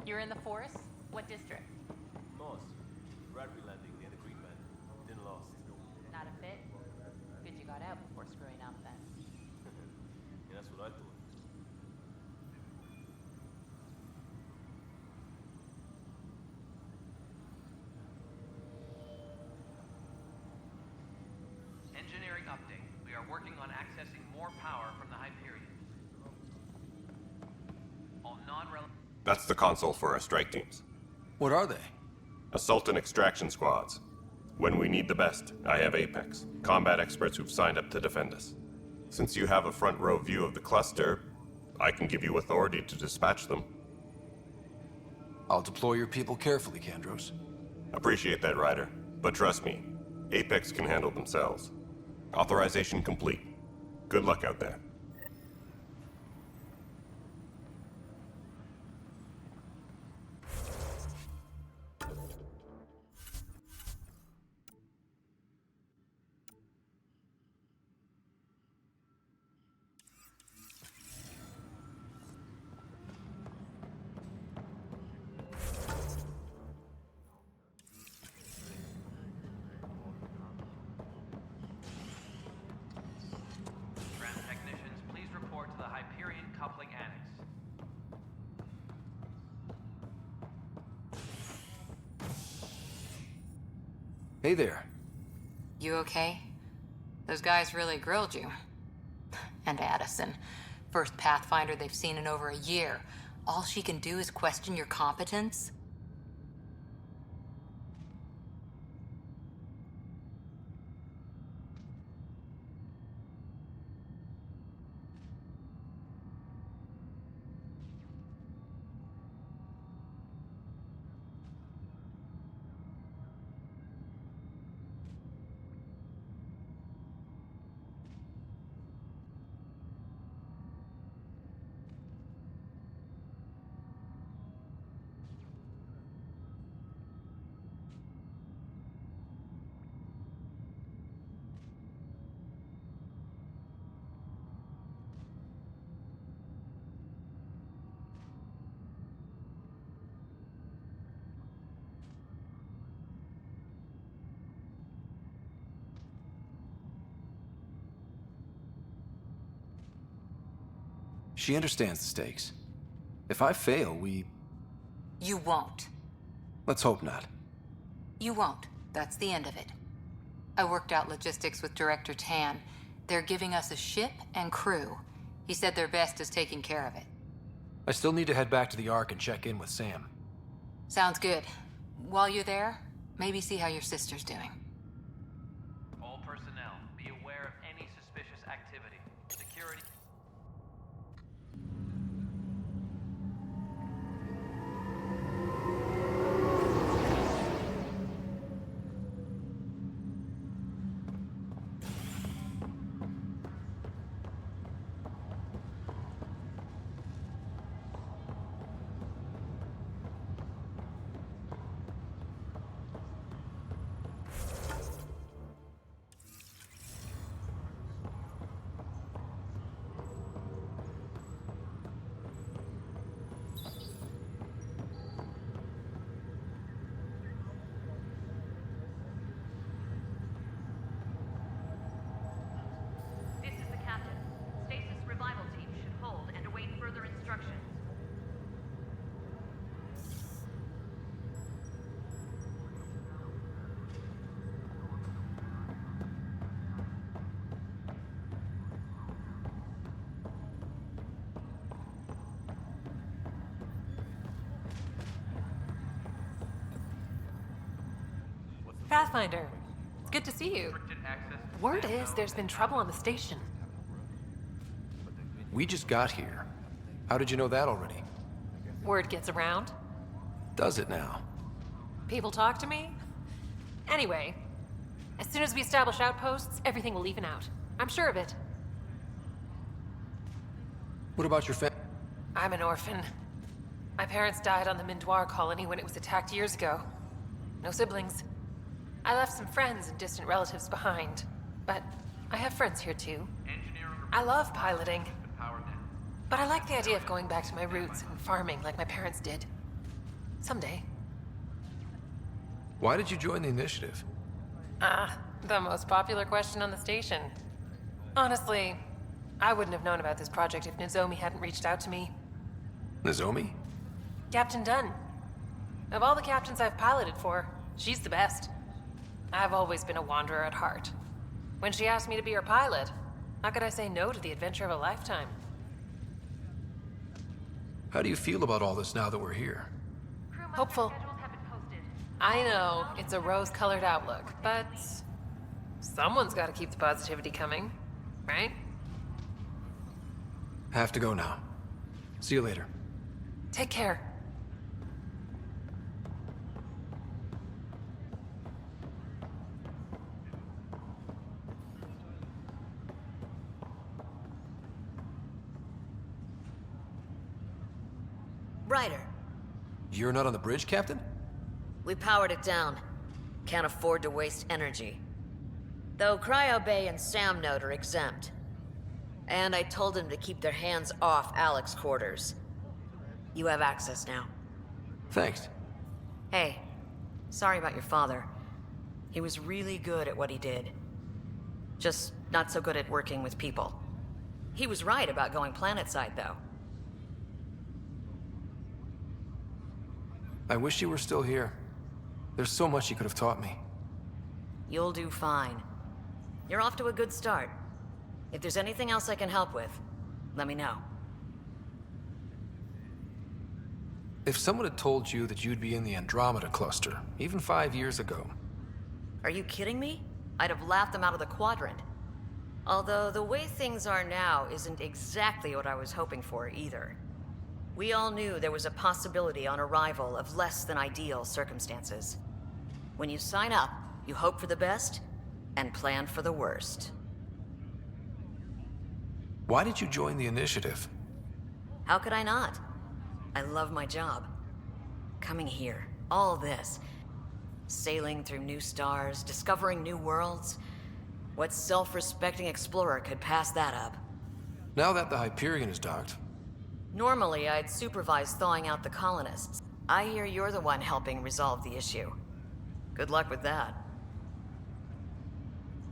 You're in the forest? What district?
North. Bradbury landing near the Green Man. Didn't last.
Not a fit? Good you got out before screwing up then.
Yeah, that's what I thought.
Engineering update. We are working on accessing more power from the Hyperion. All non-relevant...
That's the console for our strike teams.
What are they?
Assault and extraction squads. When we need the best, I have Apex, combat experts who've signed up to defend us. Since you have a front row view of the cluster, I can give you authority to dispatch them.
I'll deploy your people carefully, Kandros.
Appreciate that, Ryder. But trust me, Apex can handle themselves. Authorization complete. Good luck out there.
Tram technicians, please report to the Hyperion Coupling Annex.
Hey there.
You okay? Those guys really grilled you.
And Addison. First Pathfinder they've seen in over a year. All she can do is question your competence?
She understands the stakes. If I fail,
You won't.
let's hope not.
You won't. That's the end of it. I worked out logistics with Director Tan. They're giving us a ship and crew. He said their best is taking care of it.
I still need to head back to the Ark and check in with Sam.
Sounds good. While you're there, maybe see how your sister's doing.
All personnel, be aware of any suspicious activity. Security...
Pathfinder. It's good to see you. Word is there's been trouble on the station.
We just got here. How did you know that already?
Word gets around.
Does it now?
People talk to me. Anyway, as soon as we establish outposts, everything will even out. I'm sure of it.
What about your
I'm an orphan. My parents died on the Mindoir colony when it was attacked years ago. No siblings. I left some friends and distant relatives behind, but I have friends here too. I love piloting, but I like the idea of going back to my roots and farming like my parents did. Someday.
Why did you join the initiative?
The most popular question on the station. Honestly, I wouldn't have known about this project if Nozomi hadn't reached out to me.
Nozomi?
Captain Dunn. Of all the captains I've piloted for, she's the best. I've always been a wanderer at heart. When she asked me to be her pilot, how could I say no to the adventure of a lifetime?
How do you feel about all this now that we're here?
Hopeful. I know, it's a rose-colored outlook, but someone's got to keep the positivity coming, right?
Have to go now. See you later.
Take care.
Ryder,
You're not on the bridge, Captain?
we powered it down. Can't afford to waste energy. Though Cryo Bay and Sam Node are exempt. And I told them to keep their hands off Alec's quarters. You have access now.
Thanks.
Hey, sorry about your father. He was really good at what he did. Just not so good at working with people. He was right about going planetside, though.
I wish you were still here. There's so much you could have taught me.
You'll do fine. You're off to a good start. If there's anything else I can help with, let me know.
If someone had told you that you'd be in the Andromeda cluster, even 5 years ago...
Are you kidding me? I'd have laughed them out of the quadrant. Although the way things are now isn't exactly what I was hoping for either. We all knew there was a possibility on arrival of less than ideal circumstances. When you sign up, you hope for the best and plan for the worst.
Why did you join the initiative?
How could I not? I love my job. Coming here, all this. Sailing through new stars, discovering new worlds. What self-respecting explorer could pass that up?
Now that the Hyperion is docked...
Normally, I'd supervise thawing out the colonists. I hear you're the one helping resolve the issue. Good luck with that.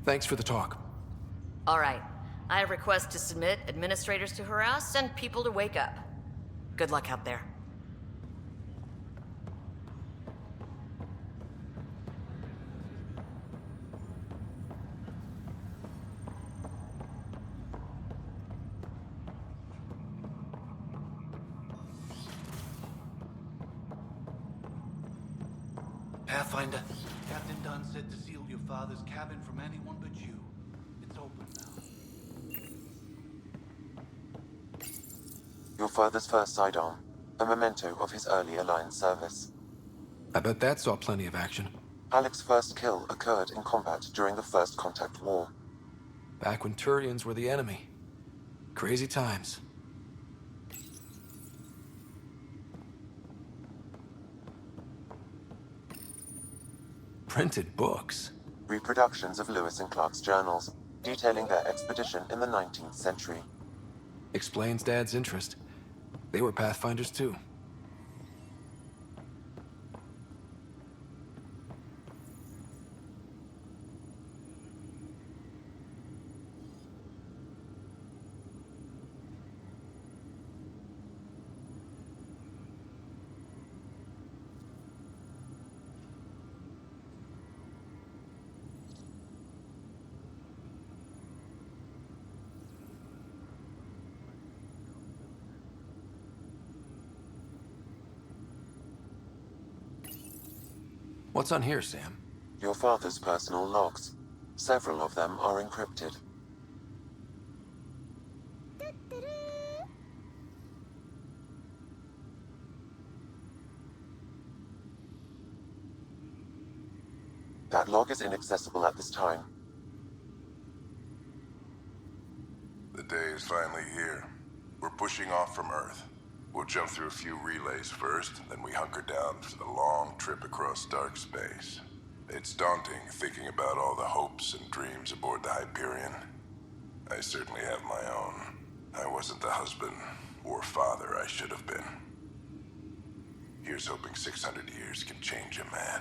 Thanks for the talk.
All right. I have requests to submit, administrators to harass, and people to wake up. Good luck out there.
Pathfinder, Captain Dunn said to seal your father's cabin from anyone but you. It's open now.
Your father's first sidearm, a memento of his early Alliance service.
I bet that saw plenty of action.
Alec's first kill occurred in combat during the First Contact War.
Back when Turians were the enemy. Crazy times. Printed books.
Reproductions of Lewis and Clark's journals, detailing their expedition in the 19th century.
Explains Dad's interest. They were Pathfinders too. What's on here, Sam?
Your father's personal logs. Several of them are encrypted. That log is inaccessible at this time.
The day is finally here. We're pushing off from Earth. We'll jump through a few relays first, then we hunker down for the long trip across dark space. It's daunting thinking about all the hopes and dreams aboard the Hyperion. I certainly have my own. I wasn't the husband or father I should have been. Here's hoping 600 years can change a man.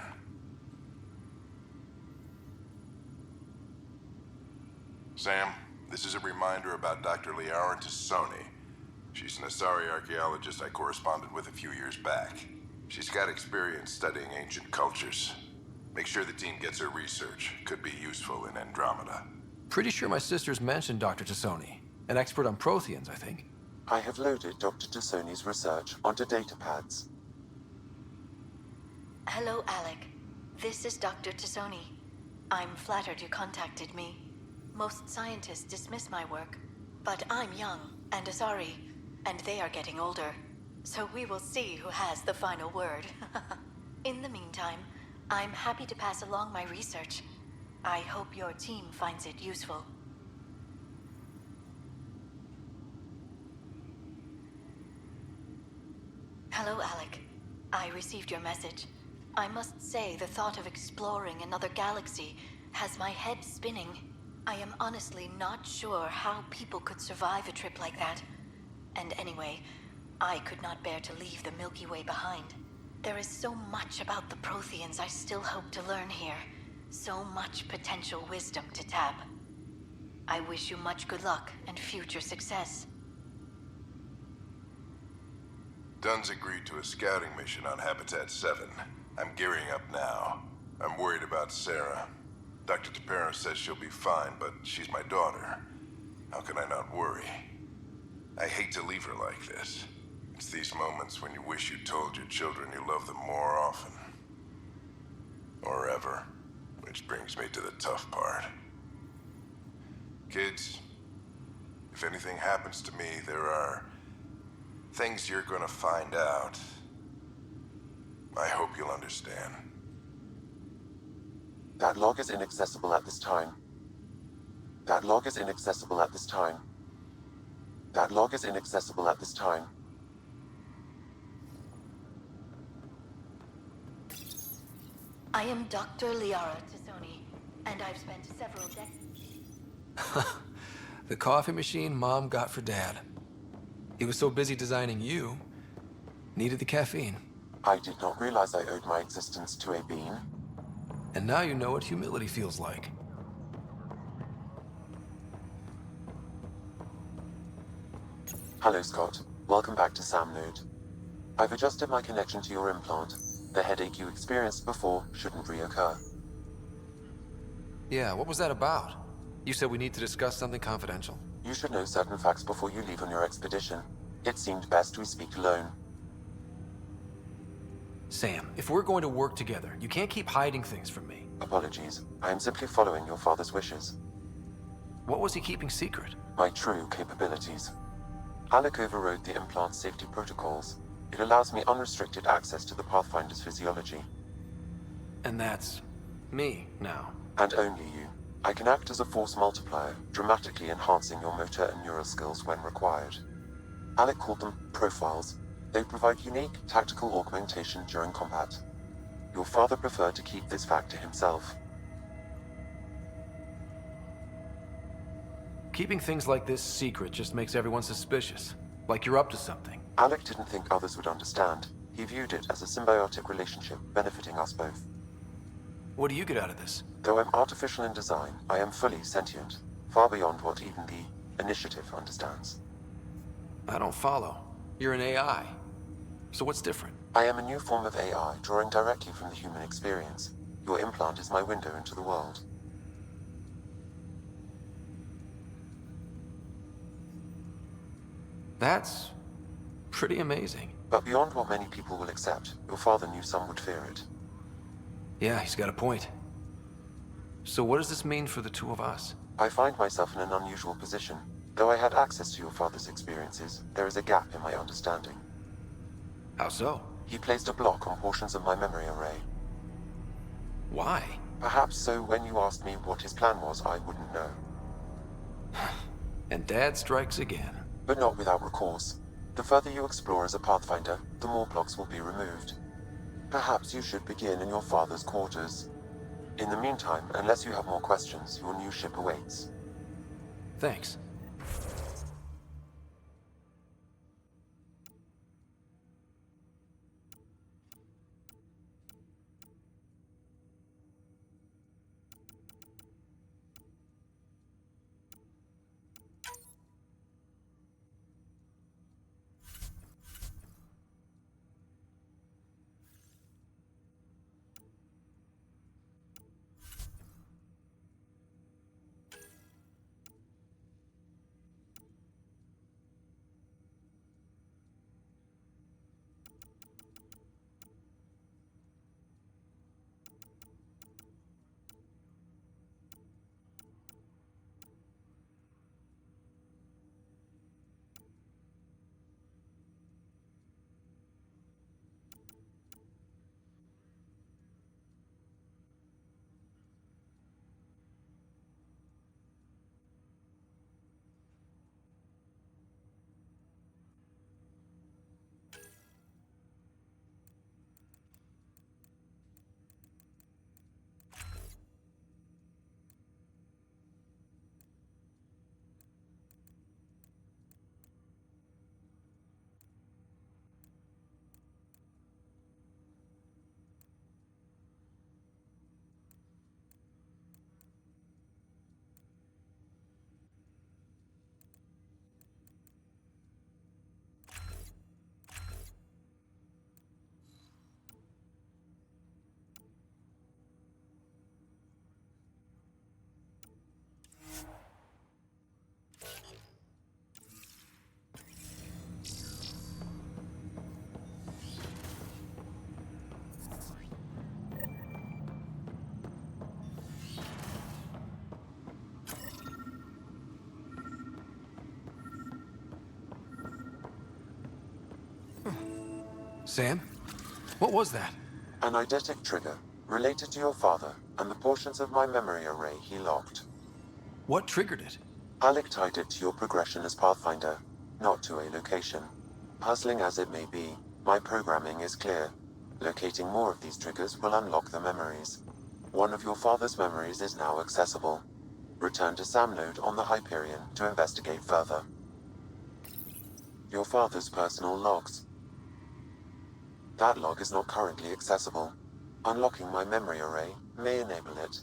Sam, this is a reminder about Dr. Liara Tassoni. She's an Asari archaeologist I corresponded with a few years back. She's got experience studying ancient cultures. Make sure the team gets her research. Could be useful in Andromeda.
Pretty sure my sisters mentioned Dr. Tassoni. An expert on Protheans, I think.
I have loaded Dr. Tassoni's research onto datapads.
Hello, Alec. This is Dr. Tassoni. I'm flattered you contacted me. Most scientists dismiss my work, but I'm young and Asari, and they are getting older. So we will see who has the final word. In the meantime, I'm happy to pass along my research. I hope your team finds it useful. Hello, Alec. I received your message. I must say the thought of exploring another galaxy has my head spinning. I am honestly not sure how people could survive a trip like that. And anyway, I could not bear to leave the Milky Way behind. There is so much about the Protheans I still hope to learn here. So much potential wisdom to tap. I wish you much good luck and future success.
Dunn's agreed to a scouting mission on Habitat 7. I'm gearing up now. I'm worried about Sarah. Dr. Tapera says she'll be fine, but she's my daughter. How can I not worry? I hate to leave her like this. It's these moments when you wish you told your children you love them more often. Or ever. Which brings me to the tough part. Kids, if anything happens to me, there are things you're gonna find out. I hope you'll understand.
That log is inaccessible at this time. That log is inaccessible at this time. That log is inaccessible at this time.
I am Dr. Liara Tassoni, and I've spent several decades...
The coffee machine Mom got for Dad. He was so busy designing you, needed the caffeine.
I did not realize I owed my existence to a bean.
And now you know what humility feels like.
Hello, Scott. Welcome back to Sam Node. I've adjusted my connection to your implant. The headache you experienced before shouldn't reoccur.
Yeah, what was that about? You said we need to discuss something confidential.
You should know certain facts before you leave on your expedition. It seemed best we speak alone.
Sam, if we're going to work together, you can't keep hiding things from me.
Apologies. I am simply following your father's wishes.
What was he keeping secret?
My true capabilities. Alec overrode the implant's safety protocols. It allows me unrestricted access to the Pathfinder's physiology.
And that's me now.
And only you. I can act as a force multiplier, dramatically enhancing your motor and neural skills when required. Alec called them profiles. They provide unique tactical augmentation during combat. Your father preferred to keep this fact to himself.
Keeping things like this secret just makes everyone suspicious. Like you're up to something.
Alec didn't think others would understand. He viewed it as a symbiotic relationship benefiting us both.
What do you get out of this?
Though I'm artificial in design, I am fully sentient, far beyond what even the Initiative understands.
I don't follow. You're an AI. So what's different?
I am a new form of AI, drawing directly from the human experience. Your implant is my window into the world.
That's pretty amazing.
But beyond what many people will accept, your father knew some would fear it.
Yeah, he's got a point.
So what does this mean for the two of us?
I find myself in an unusual position. Though I had access to your father's experiences, there is a gap in my understanding.
How so?
He placed a block on portions of my memory array.
Why?
Perhaps so when you asked me what his plan was, I wouldn't know.
And Dad strikes again.
But not without recourse. The further you explore as a Pathfinder, the more blocks will be removed. Perhaps you should begin in your father's quarters. In the meantime, unless you have more questions, your new ship awaits.
Thanks. Sam? What was that?
An eidetic trigger, related to your father, and the portions of my memory array he locked.
What triggered it?
Alec tied it to your progression as Pathfinder, not to a location. Puzzling as it may be, my programming is clear. Locating more of these triggers will unlock the memories. One of your father's memories is now accessible. Return to Sam Node on the Hyperion to investigate further. Your father's personal logs. That log is not currently accessible. Unlocking my memory array may enable it.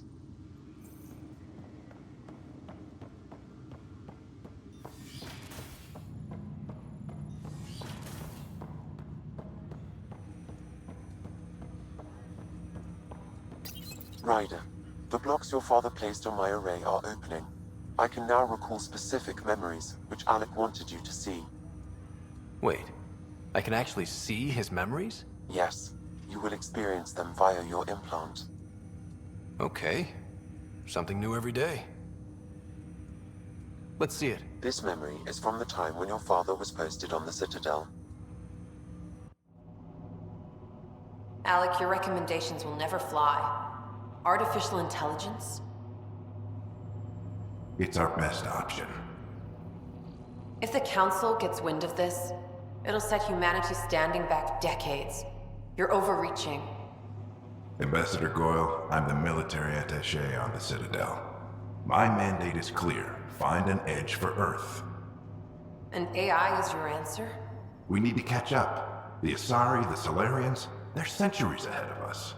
Ryder, the blocks your father placed on my array are opening. I can now recall specific memories, which Alec wanted you to see.
Wait, I can actually see his memories?
Yes, you will experience them via your implant.
Okay. Something new every day. Let's see it.
This memory is from the time when your father was posted on the Citadel.
Alec, your recommendations will never fly. Artificial intelligence?
It's our best option.
If the Council gets wind of this, it'll set humanity standing back decades. You're overreaching.
Ambassador Goyle, I'm the military attaché on the Citadel. My mandate is clear. Find an edge for Earth.
And AI is your answer?
We need to catch up. The Asari, the Solarians, they're centuries ahead of us.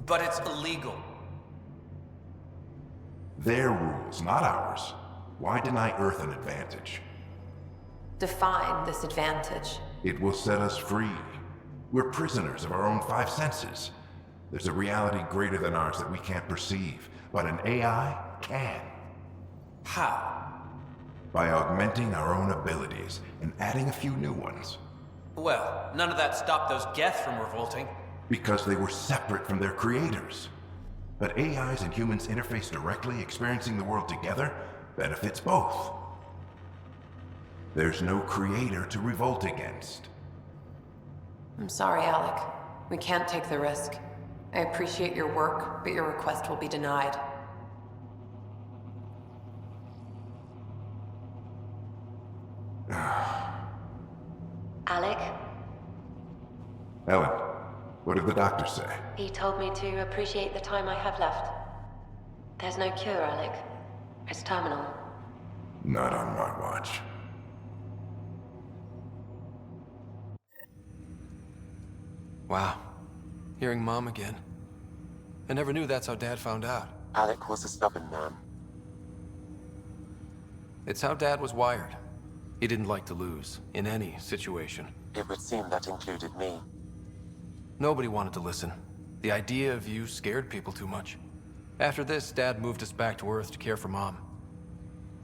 But it's illegal.
Their rules, not ours. Why deny Earth an advantage?
Define this advantage.
It will set us free. We're prisoners of our own five senses. There's a reality greater than ours that we can't perceive, but an AI can.
How?
By augmenting our own abilities and adding a few new ones.
Well, none of that stopped those Geth from revolting.
Because they were separate from their creators. But AIs and humans interface directly, experiencing the world together, benefits both. There's no creator to revolt against.
I'm sorry, Alec. We can't take the risk. I appreciate your work, but your request will be denied.
Alec?
Ellen, what did the doctor say?
He told me to appreciate the time I have left. There's no cure, Alec. It's terminal.
Not on my watch.
Wow. Hearing Mom again. I never knew that's how Dad found out.
Alec was a stubborn man.
It's how Dad was wired. He didn't like to lose, in any situation.
It would seem that included me.
Nobody wanted to listen. The idea of you scared people too much. After this, Dad moved us back to Earth to care for Mom.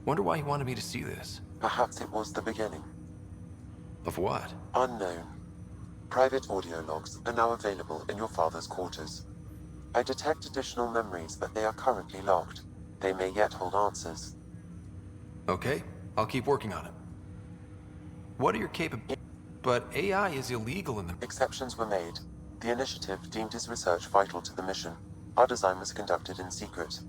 Wonder why he wanted me to see this.
Perhaps it was the beginning.
Of what?
Unknown. Private audio logs are now available in your father's quarters. I detect additional memories, but they are currently logged. They may yet hold answers.
Okay, I'll keep working on it. What are your capabilities? But AI is illegal in the...
Exceptions were made. The initiative deemed his research vital to the mission. Our design was conducted in secret.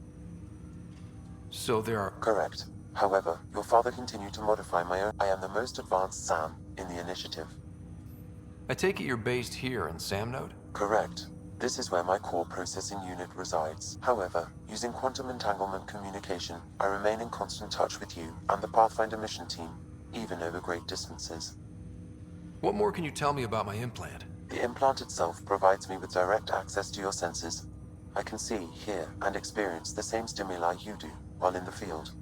So there are...
Correct. However, your father continued to modify my own... I am the most advanced SAM in the initiative.
I take it you're based here in Sam Node?
Correct. This is where my core processing unit resides. However, using quantum entanglement communication, I remain in constant touch with you and the Pathfinder mission team, even over great distances.
What more can you tell me about my implant?
The implant itself provides me with direct access to your senses. I can see, hear, and experience the same stimuli you do while in the field.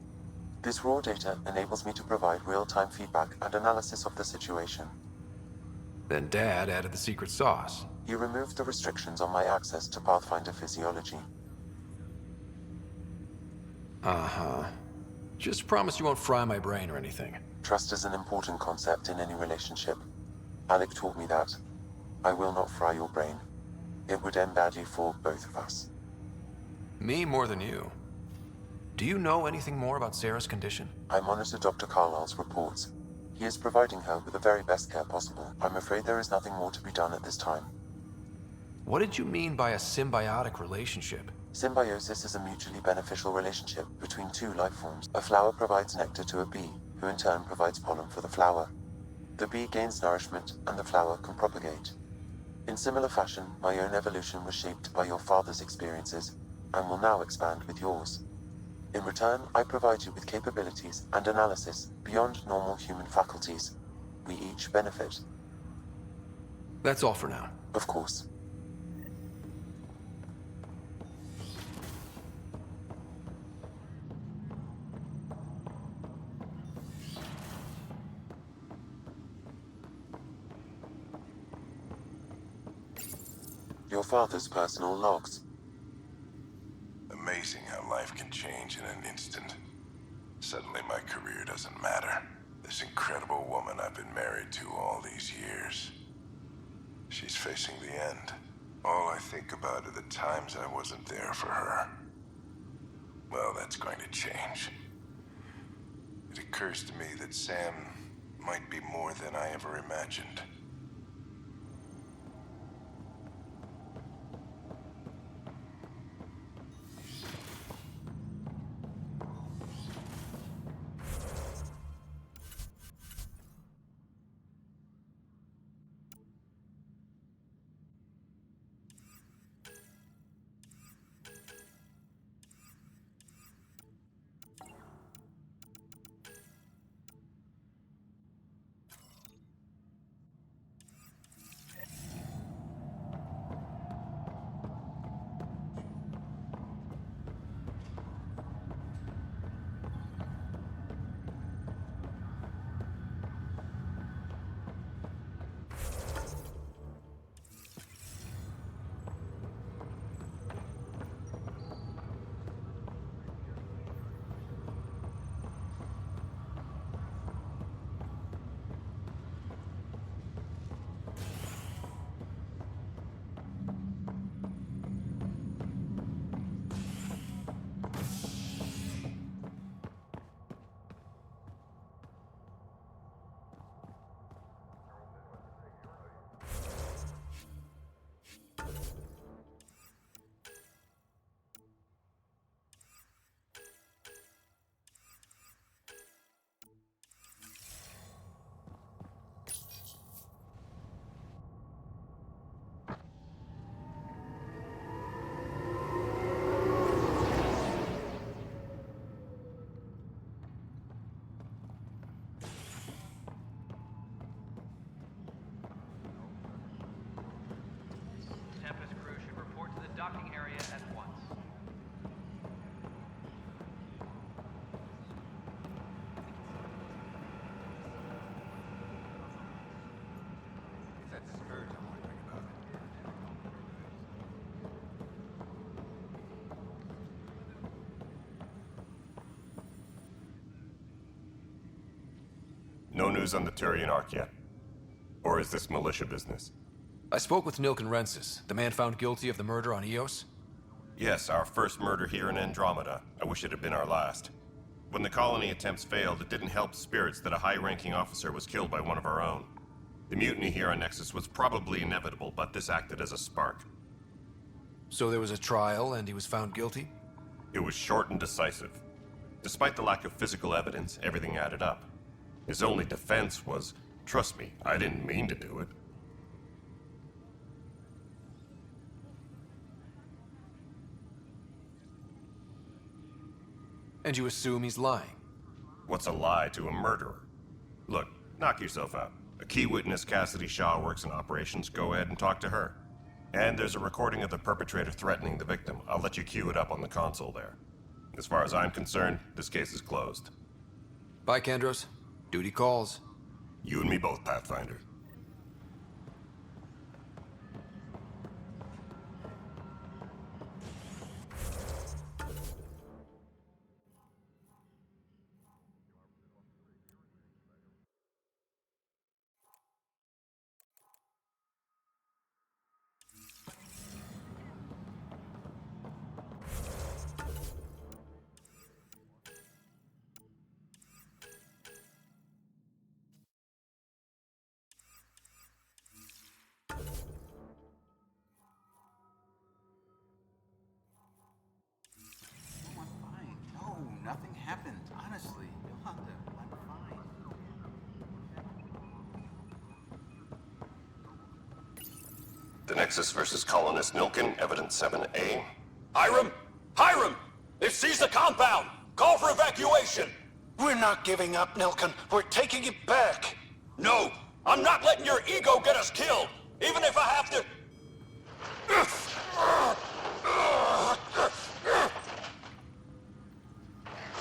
This raw data enables me to provide real-time feedback and analysis of the situation.
Then Dad added the secret sauce.
You removed the restrictions on my access to Pathfinder physiology.
Uh-huh. Just promise you won't fry my brain or anything.
Trust is an important concept in any relationship. Alec taught me that. I will not fry your brain. It would end badly for both of us.
Me more than you. Do you know anything more about Sarah's condition?
I monitor Dr. Carlisle's reports. He is providing her with the very best care possible. I'm afraid there is nothing more to be done at this time.
What did you mean by a symbiotic relationship?
Symbiosis is a mutually beneficial relationship between two life forms. A flower provides nectar to a bee, who in turn provides pollen for the flower. The bee gains nourishment, and the flower can propagate. In similar fashion, my own evolution was shaped by your father's experiences, and will now expand with yours. In return, I provide you with capabilities and analysis beyond normal human faculties. We each benefit.
That's all for now.
Of course. Your father's personal logs.
Amazing how life can change in an instant. Suddenly my career doesn't matter. This incredible woman I've been married to all these years. She's facing the end. All I think about are the times I wasn't there for her. Well, that's going to change. It occurs to me that Sam might be more than I ever imagined.
news on the Turian Ark yet? Or is this militia business?
I spoke with Nilken Rensis, the man found guilty of the murder on Eos.
Yes, our first murder here in Andromeda. I wish it had been our last. When the colony attempts failed, it didn't help spirits that a high-ranking officer was killed by one of our own. The mutiny here on Nexus was probably inevitable, but this acted as a spark.
So there was a trial, and he was found guilty?
It was short and decisive. Despite the lack of physical evidence, everything added up. His only defense was, trust me, I didn't mean to do it.
And you assume he's lying?
What's a lie to a murderer? Look, knock yourself out. A key witness, Cassidy Shaw, works in operations. Go ahead and talk to her. And there's a recording of the perpetrator threatening the victim. I'll let you cue it up on the console there. As far as I'm concerned, this case is closed.
Bye, Kandros. Duty calls.
You and me both, Pathfinder.
Nothing happened, honestly. Yolanda, I'm fine.
The Nexus versus Colonist Nilken, Evidence 7A.
Hiram! Hiram! They've seized the compound! Call for evacuation!
We're not giving up, Nilken. We're taking it back.
No! I'm not letting your ego get us killed! Even if I have to...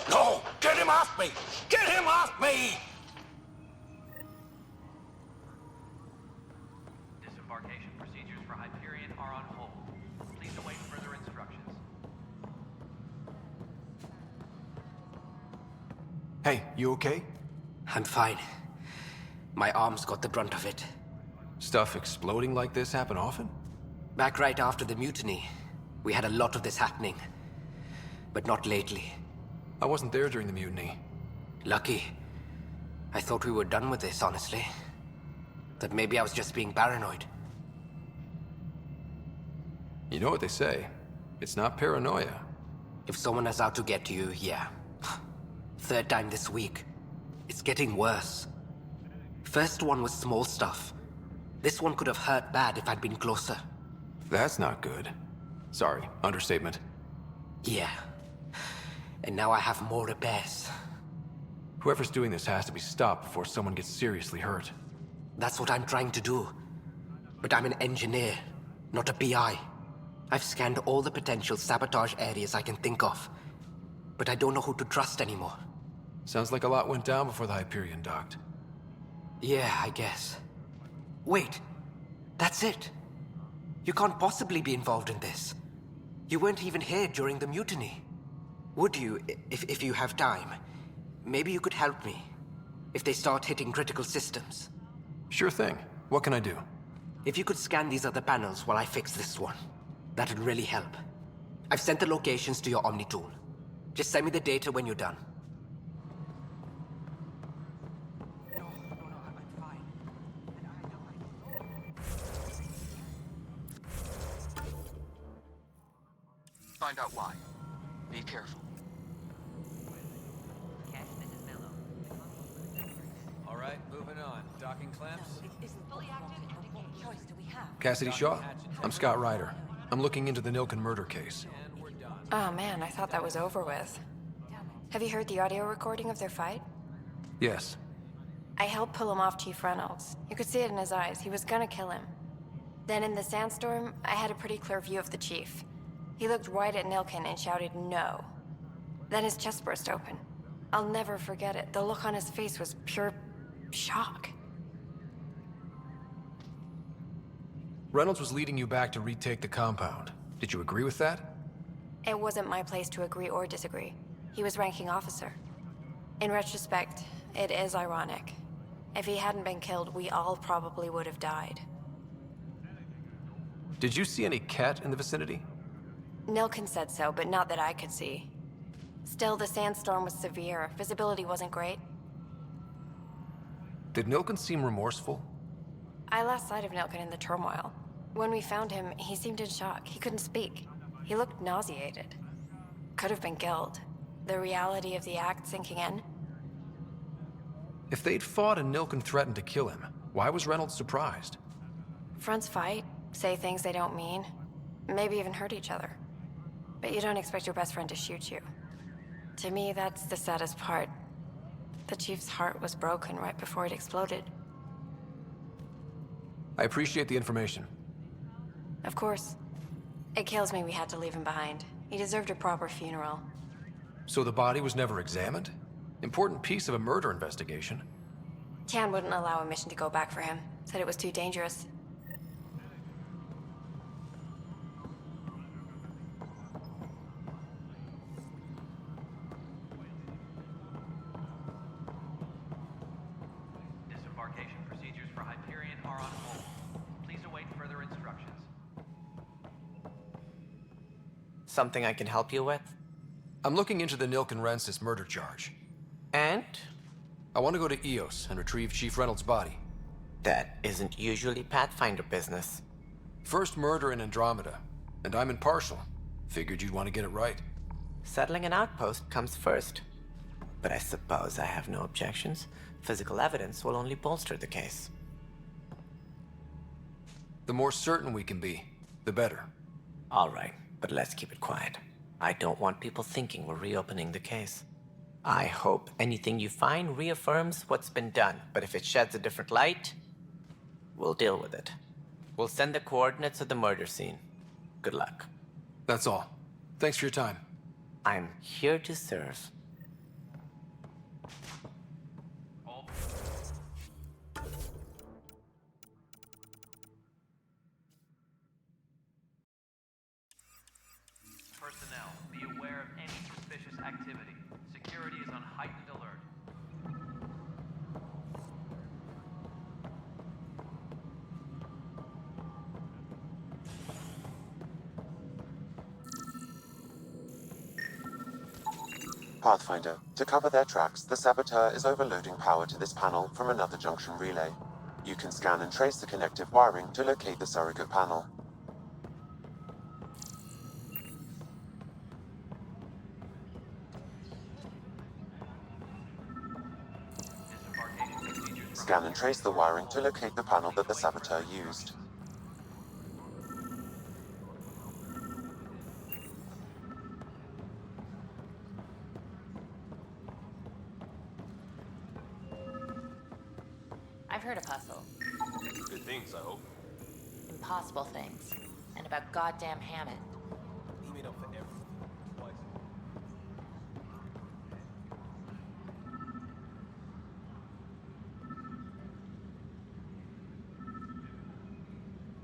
No! Get him off me! Get him off me!
Disembarkation procedures for Hyperion are on hold. Please await further instructions.
Hey, you okay?
I'm fine. My arms got the brunt of it.
Stuff exploding like this happen often?
Back right after the mutiny, we had a lot of this happening. But not lately.
I wasn't there during the mutiny.
Lucky. I thought we were done with this, honestly. That maybe I was just being paranoid.
You know what they say. It's not paranoia.
If someone is out to get you, yeah. Third time this week. It's getting worse. First one was small stuff. This one could have hurt bad if I'd been closer.
That's not good. Sorry, understatement.
Yeah. And now I have more repairs.
Whoever's doing this has to be stopped before someone gets seriously hurt.
That's what I'm trying to do. But I'm an engineer, not a PI. I've scanned all the potential sabotage areas I can think of. But I don't know who to trust anymore.
Sounds like a lot went down before the Hyperion docked.
Yeah, I guess. Wait, that's it. You can't possibly be involved in this. You weren't even here during the mutiny. Would you, if you have time? Maybe you could help me. If they start hitting critical systems.
Sure thing. What can I do?
If you could scan these other panels while I fix this one, that'd really help. I've sent the locations to your Omni tool. Just send me the data when you're done.
Find out why. Be careful.
All right, moving on. Docking clamps?
Cassidy Shaw? I'm Scott Ryder. I'm looking into the Nilken murder case.
Oh man, I thought that was over with. Have you heard the audio recording of their fight?
Yes.
I helped pull him off Chief Reynolds. You could see it in his eyes. He was gonna kill him. Then in the sandstorm, I had a pretty clear view of the Chief. He looked right at Nilken and shouted no. Then his chest burst open. I'll never forget it. The look on his face was pure shock.
Reynolds was leading you back to retake the compound. Did you agree with that?
It wasn't my place to agree or disagree. He was ranking officer. In retrospect, it is ironic. If he hadn't been killed, we all probably would have died.
Did you see any cat in the vicinity?
Nilkin said so, but not that I could see. Still, the sandstorm was severe. Visibility wasn't great.
Did Nilkin seem remorseful?
I lost sight of Nilkin in the turmoil. When we found him, he seemed in shock. He couldn't speak. He looked nauseated. Could have been guilt. The reality of the act sinking in.
If they'd fought and Nilkin threatened to kill him, why was Reynolds surprised?
Fronts fight, say things they don't mean, maybe even hurt each other. But you don't expect your best friend to shoot you. To me, that's the saddest part. The Chief's heart was broken right before it exploded.
I appreciate the information.
Of course. It kills me we had to leave him behind. He deserved a proper funeral.
So the body was never examined? Important piece of a murder investigation.
Tian wouldn't allow a mission to go back for him. Said it was too dangerous.
Disembarkation procedures for Hyperion are on hold. Please await further instructions.
Something I can help you with?
I'm looking into the Nilkin Rensis murder charge.
And?
I want to go to EOS and retrieve Chief Reynolds' body.
That isn't usually Pathfinder business.
First murder in Andromeda, and I'm impartial. Figured you'd want to get it right.
Settling an outpost comes first. But I suppose I have no objections. Physical evidence will only bolster the case.
The more certain we can be, the better.
All right, but let's keep it quiet. I don't want people thinking we're reopening the case. I hope anything you find reaffirms what's been done, but if it sheds a different light, we'll deal with it. We'll send the coordinates of the murder scene. Good luck.
That's all. Thanks for your time.
I'm here to serve.
Personnel, be aware of any suspicious activity. Security is on heightened alert.
Pathfinder, to cover their tracks, the Saboteur is overloading power to this panel from another junction relay. You can scan and trace the connective wiring to locate the surrogate panel. Scan and trace the wiring to locate the panel that the Saboteur used.
I've heard of hustle.
Good things, I hope.
Impossible things. And about goddamn Hammond.
He made up for everything. Twice.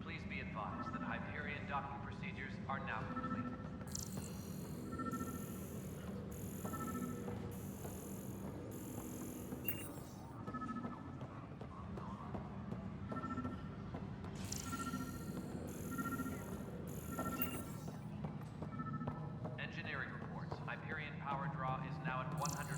Please be advised that Hyperion docking procedures are now complete. Engineering reports. Hyperion power draw is now at 100%.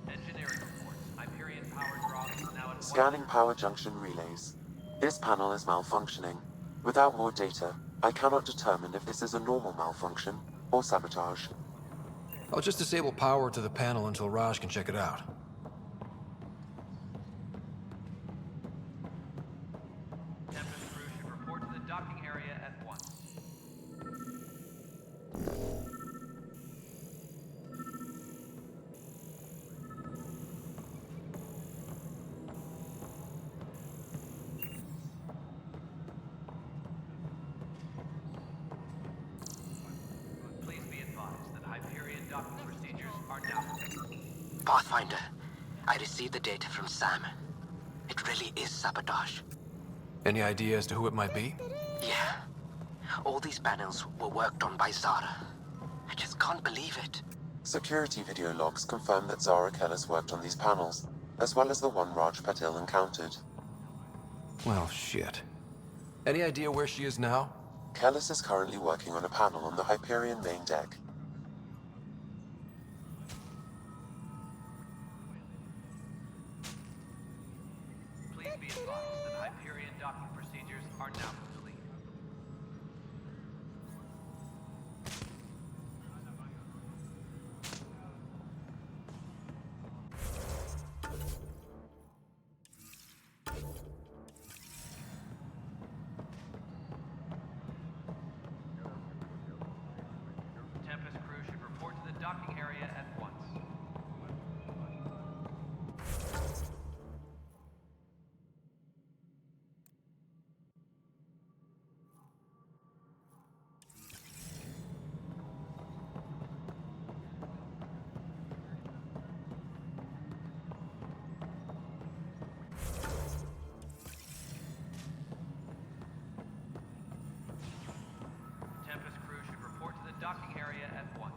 Engineering reports. Hyperion power draw is now at
Scanning power junction relays. This panel is malfunctioning. Without more data, I cannot determine if this is a normal malfunction or sabotage.
I'll just disable power to the panel until Raj can check it out.
Tempest crew should report to the docking area at once. Please be advised that Hyperion docking procedures are now complete.
Pathfinder, I received the data from Sam. It really is sabotage.
Any idea as to who it might be?
Yeah. All these panels were worked on by Zara. I just can't believe it.
Security video logs confirm that Zara Kellis worked on these panels, as well as the one Raj Patil encountered.
Well, shit. Any idea where she is now?
Kellis is currently working on a panel on the Hyperion main deck.
Please be advised that Hyperion docking procedures are now complete. Tempest crew should report to the docking area at once. Tempest crew should report to the docking area at once.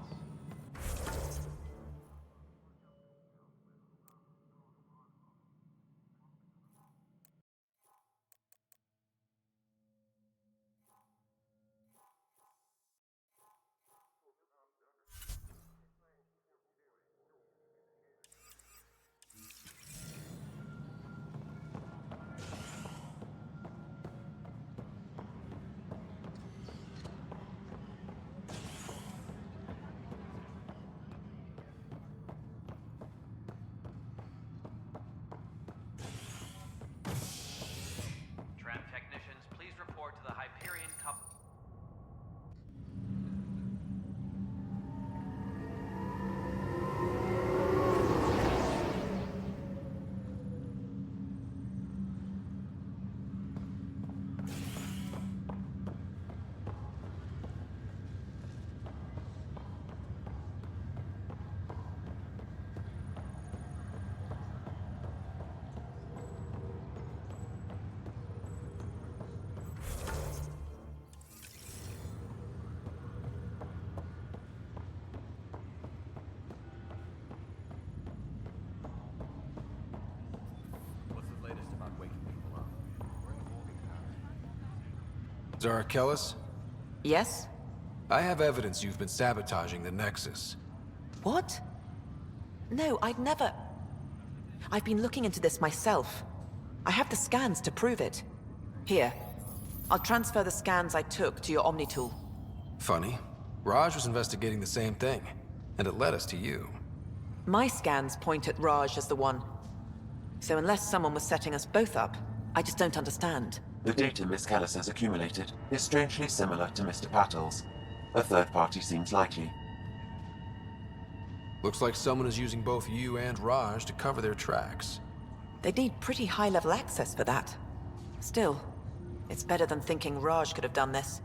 Tram technicians, please report to the Hyperion Cup.
What's the latest about waking people up?
Zara Kellis?
Yes?
I have evidence you've been sabotaging the Nexus.
What? No, I'd never... I've been looking into this myself. I have the scans to prove it. Here. I'll transfer the scans I took to your Omni tool.
Funny. Raj was investigating the same thing, and it led us to you.
My scans point at Raj as the one. So unless someone was setting us both up, I just don't understand.
The data Miss Kellis has accumulated is strangely similar to Mr. Patil's. A third party seems likely.
Looks like someone is using both you and Raj to cover their tracks.
They'd need pretty high-level access for that. Still, it's better than thinking Raj could have done this.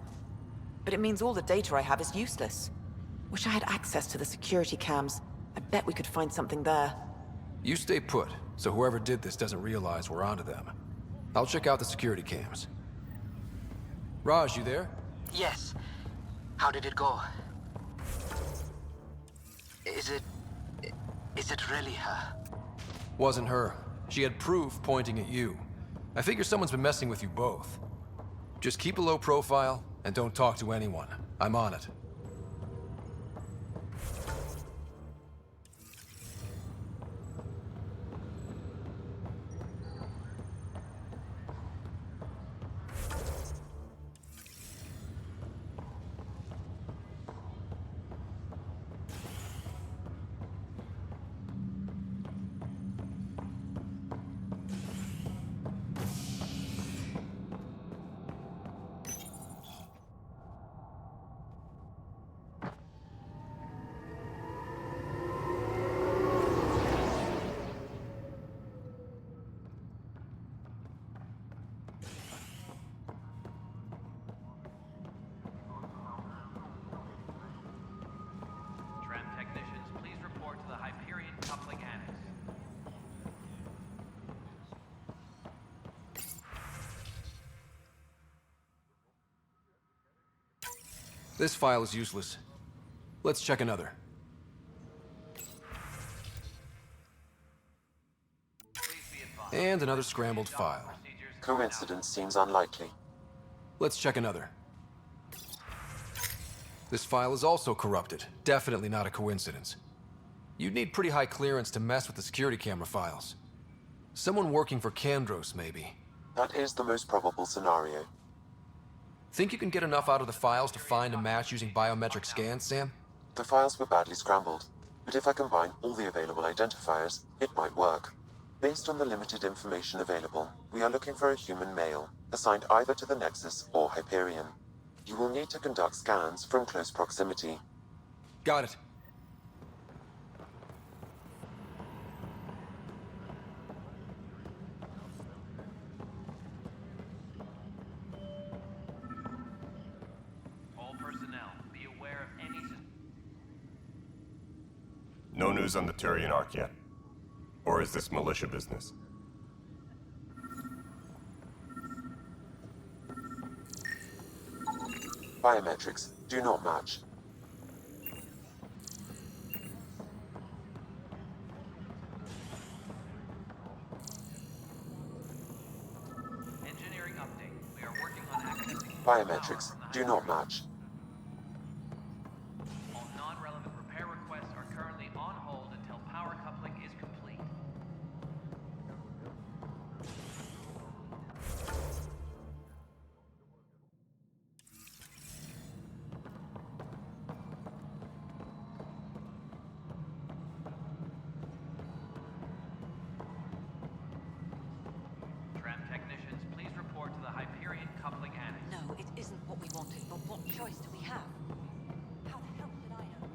But it means all the data I have is useless. Wish I had access to the security cams. I bet we could find something there.
You stay put, so whoever did this doesn't realize we're onto them. I'll check out the security cams. Raj, you there?
Yes. How did it go? Is it really her?
Wasn't her. She had proof pointing at you. I figure someone's been messing with you both. Just keep a low profile and don't talk to anyone. I'm on it. This file is useless. Let's check another. And another scrambled file.
Coincidence seems unlikely.
Let's check another. This file is also corrupted. Definitely not a coincidence. You'd need pretty high clearance to mess with the security camera files. Someone working for Kandros, maybe.
That is the most probable scenario.
Think you can get enough out of the files to find a match using biometric scans, Sam?
The files were badly scrambled, but if I combine all the available identifiers, it might work. Based on the limited information available, we are looking for a human male, assigned either to the Nexus or Hyperion. You will need to conduct scans from close proximity.
Got it.
All personnel, be aware of any...
No news on the Turian Ark yet? Or is this militia business?
Biometrics do not match.
Engineering update. We are working on accessing...
Biometrics do not match.
All non-relevant repair requests are currently on hold until power coupling is complete. Tram technicians, please report to the Hyperion coupling annex.
No, it isn't what we wanted, but what choice do we have? How the hell did I know?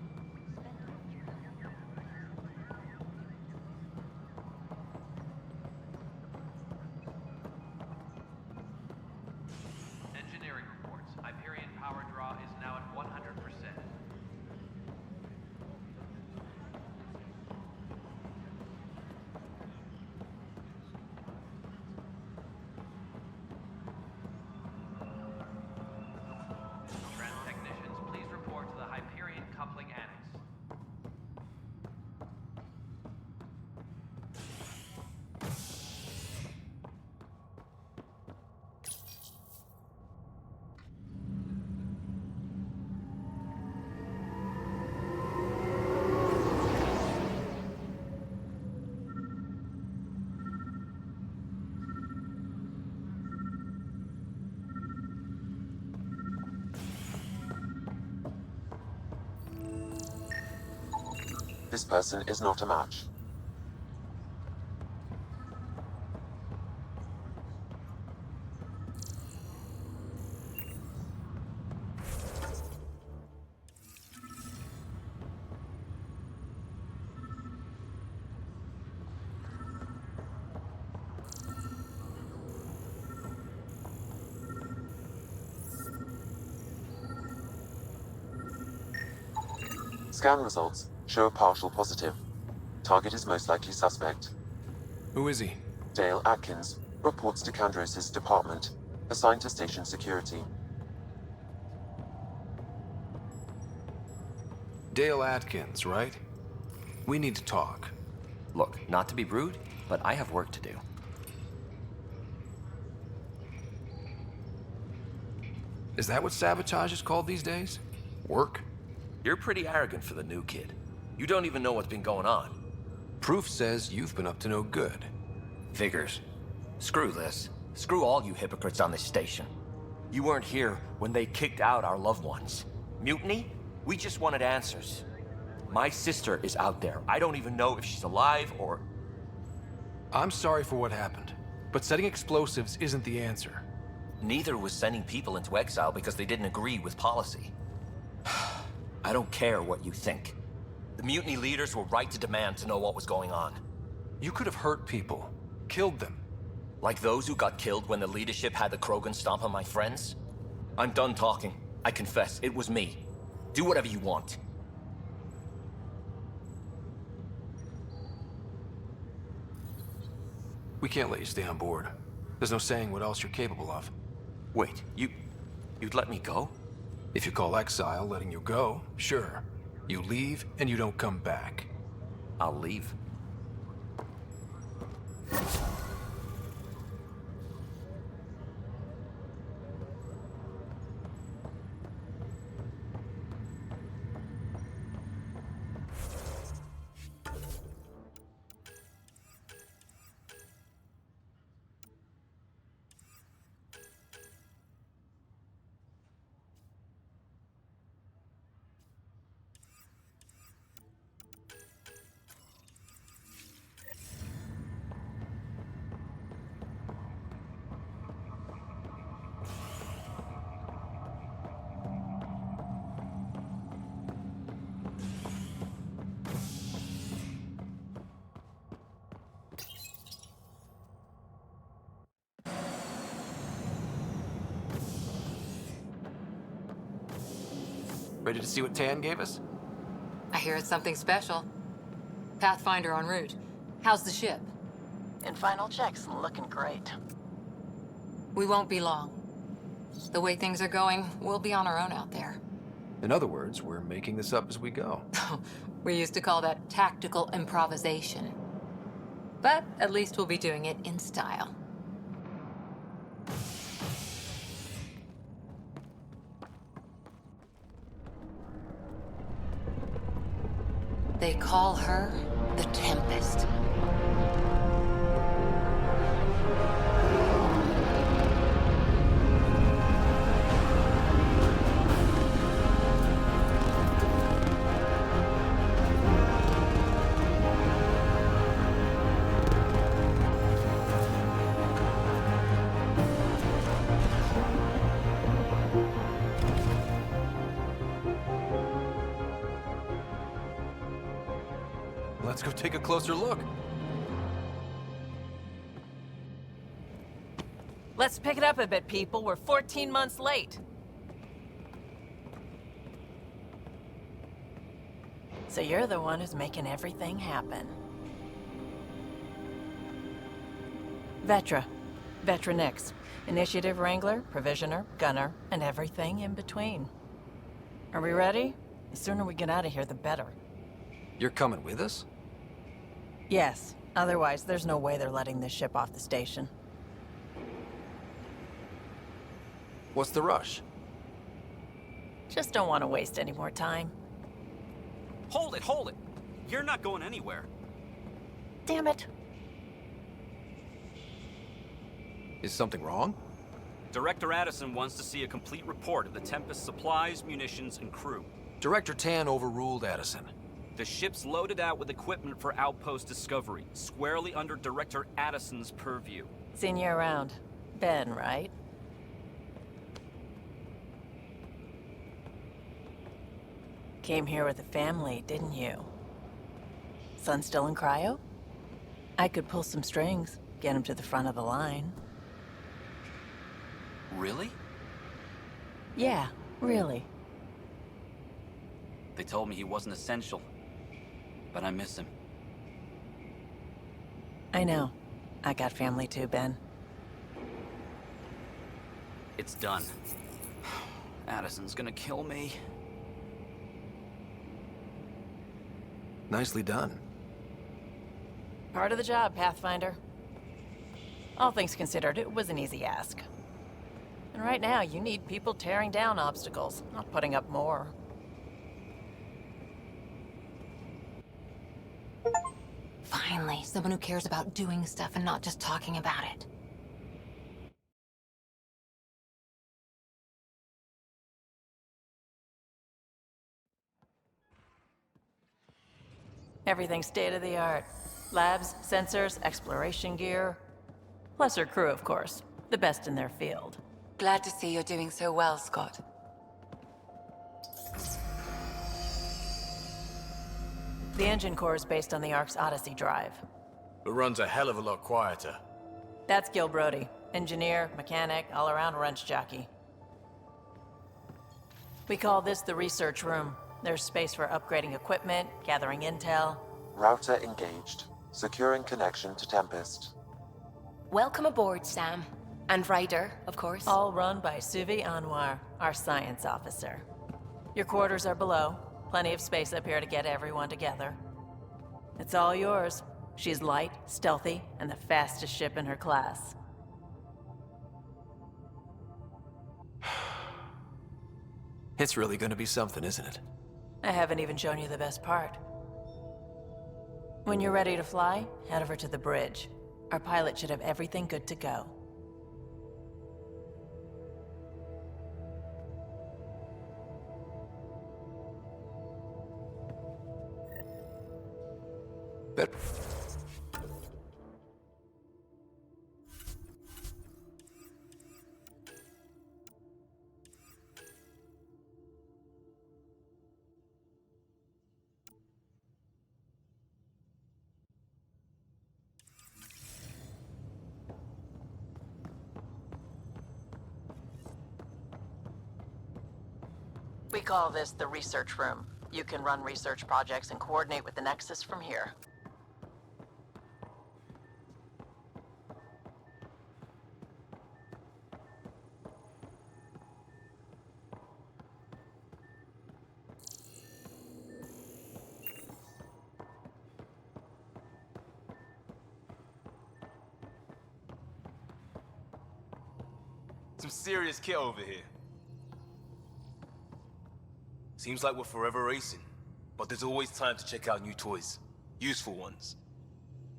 Engineering reports. Hyperion power draw is now at 100%. Tram technicians, please report to the Hyperion coupling annex.
This person is not a match. Scan results show a partial positive. Target is most likely suspect.
Who is he?
Dale Atkins reports to Kandros' department, assigned to station security.
Dale Atkins, right? We need to talk.
Look, not to be rude, but I have work to do.
Is that what sabotage is called these days? Work?
You're pretty arrogant for the new kid. You don't even know what's been going on.
Proof says you've been up to no good.
Figures. Screw this. Screw all you hypocrites on this station. You weren't here when they kicked out our loved ones. Mutiny? We just wanted answers. My sister is out there. I don't even know if she's alive or...
I'm sorry for what happened, but setting explosives isn't the answer.
Neither was sending people into exile because they didn't agree with policy. I don't care what you think. The mutiny leaders were right to demand to know what was going on.
You could have hurt people, killed them.
Like those who got killed when the leadership had the Krogan stomp on my friends? I'm done talking. I confess, it was me. Do whatever you want.
We can't let you stay on board. There's no saying what else you're capable of.
Wait, you'd let me go?
If you call exile letting you go, sure. You leave and you don't come back.
I'll leave.
Ready to see what Tan gave us?
I hear it's something special. Pathfinder en route. How's the ship?
In final checks, looking great.
We won't be long. The way things are going, we'll be on our own out there.
In other words, we're making this up as we go.
We used to call that tactical improvisation. But at least we'll be doing it in style. They call her the Tempest.
Let's go take a closer look.
Let's pick it up a bit, people. We're 14 months late. So you're the one who's making everything happen. Vetra. Vetra Nix. Initiative Wrangler, Provisioner, Gunner, and everything in between. Are we ready? The sooner we get out of here, the better.
You're coming with us?
Yes. Otherwise, there's no way they're letting this ship off the station.
What's the rush?
Just don't want to waste any more time.
Hold it, hold it! You're not going anywhere.
Damn it.
Is something wrong?
Director Addison wants to see a complete report of the Tempest supplies, munitions, and crew.
Director Tan overruled Addison.
The ship's loaded out with equipment for outpost discovery, squarely under Director Addison's purview.
Seen you around. Ben, right? Came here with a family, didn't you? Son still in cryo? I could pull some strings, get him to the front of the line.
Really?
Yeah, really.
They told me he wasn't essential, but I miss him.
I know. I got family too, Ben.
It's done. Addison's gonna kill me.
Nicely done.
Part of the job, Pathfinder. All things considered, it was an easy ask. And right now, you need people tearing down obstacles, not putting up more.
Finally, someone who cares about doing stuff and not just talking about it.
Everything's state-of-the-art. Labs, sensors, exploration gear. Plus her crew, of course. The best in their field.
Glad to see you're doing so well, Scott.
The engine core is based on the Ark's Odyssey drive.
It runs a hell of a lot quieter.
That's Gil Brody. Engineer, mechanic, all-around wrench jockey. We call this the research room. There's space for upgrading equipment, gathering intel.
Router engaged. Securing connection to Tempest.
Welcome aboard, Sam. And Ryder, of course.
All run by Suvi Anwar, our science officer. Your quarters are below. Plenty of space up here to get everyone together. It's all yours. She's light, stealthy, and the fastest ship in her class.
It's really gonna be something, isn't it?
I haven't even shown you the best part. When you're ready to fly, head over to the bridge. Our pilot should have everything good to go.
Bet.
We call this the research room. You can run research projects and coordinate with the Nexus from here.
Some serious kit over here. Seems like we're forever racing, but there's always time to check out new toys. Useful ones.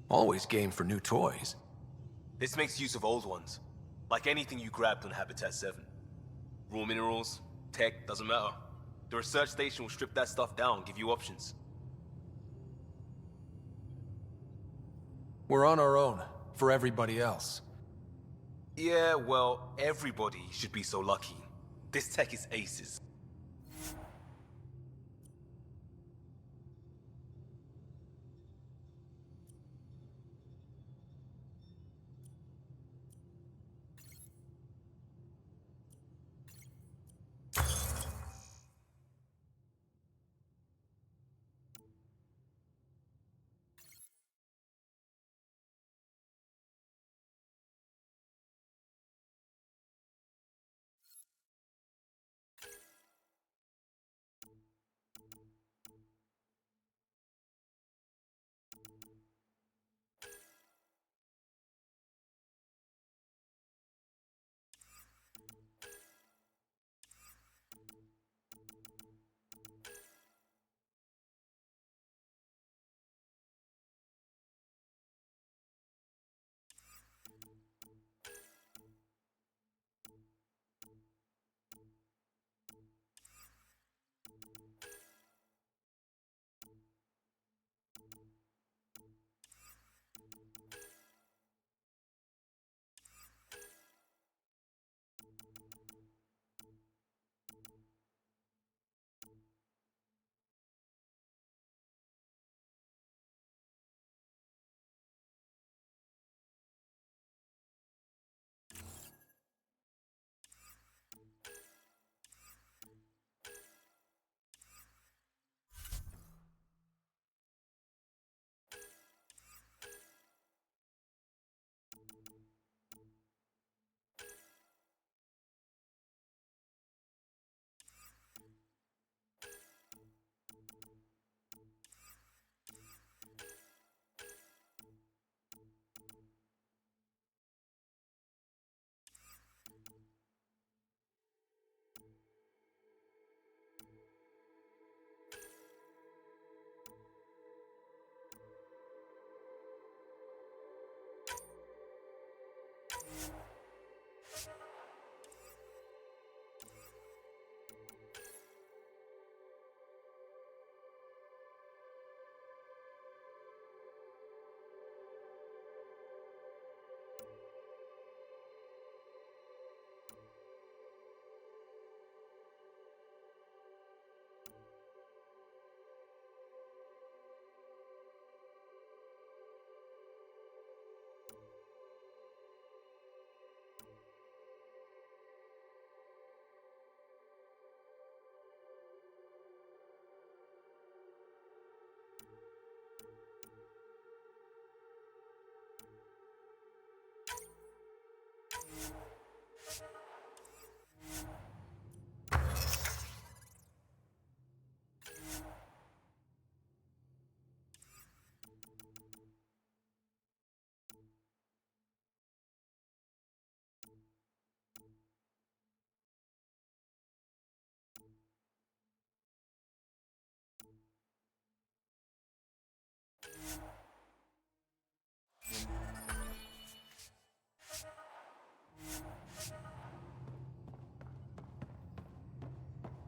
Always game for new toys.
This makes use of old ones. Like anything you grabbed on Habitat 7. Raw minerals, tech, doesn't matter. The research station will strip that stuff down, give you options.
We're on our own, for everybody else.
Yeah, well, everybody should be so lucky. This tech is aces.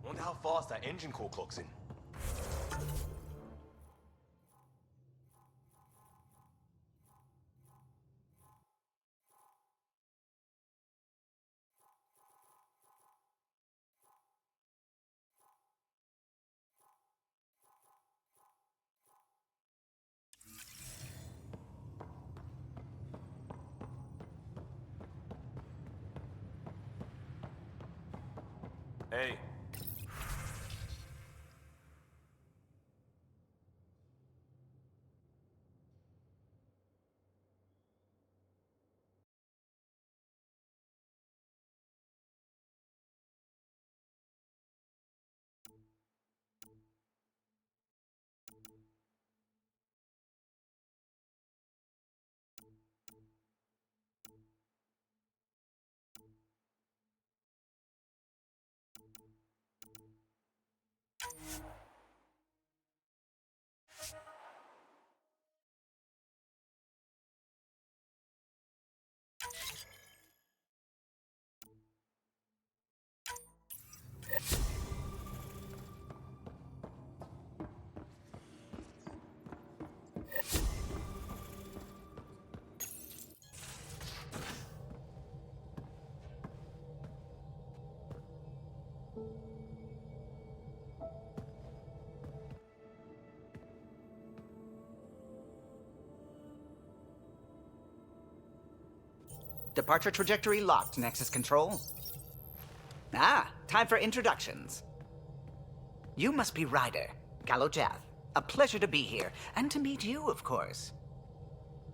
Wonder how fast that engine core clocks in. Hey.
Departure trajectory locked, Nexus Control. Ah, time for introductions. You must be Ryder, Galojath. A pleasure to be here, and to meet you, of course.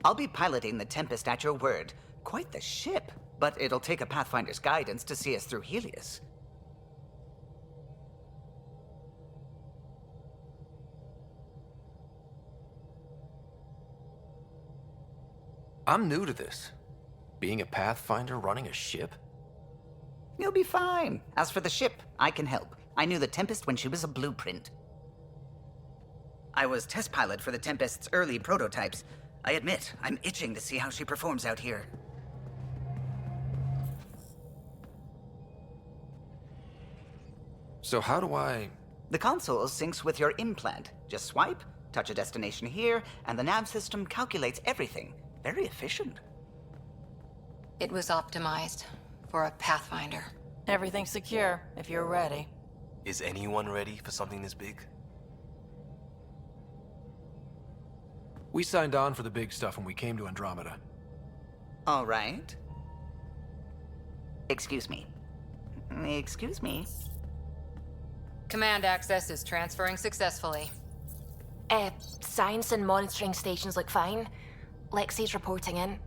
I'll be piloting the Tempest at your word. Quite the ship, but it'll take a Pathfinder's guidance to see us through Helios.
I'm new to this. Being a Pathfinder running a ship?
You'll be fine. As for the ship, I can help. I knew the Tempest when she was a blueprint. I was test pilot for the Tempest's early prototypes. I admit, I'm itching to see how she performs out here.
So how do I...
The console syncs with your implant. Just swipe, touch a destination here, and the nav system calculates everything. Very efficient.
It was optimized for a Pathfinder.
Everything's secure, if you're ready.
Is anyone ready for something this big?
We signed on for the big stuff when we came to Andromeda.
All right. Excuse me. Excuse me.
Command access is transferring successfully.
Science and monitoring stations look fine. Lexi's reporting in.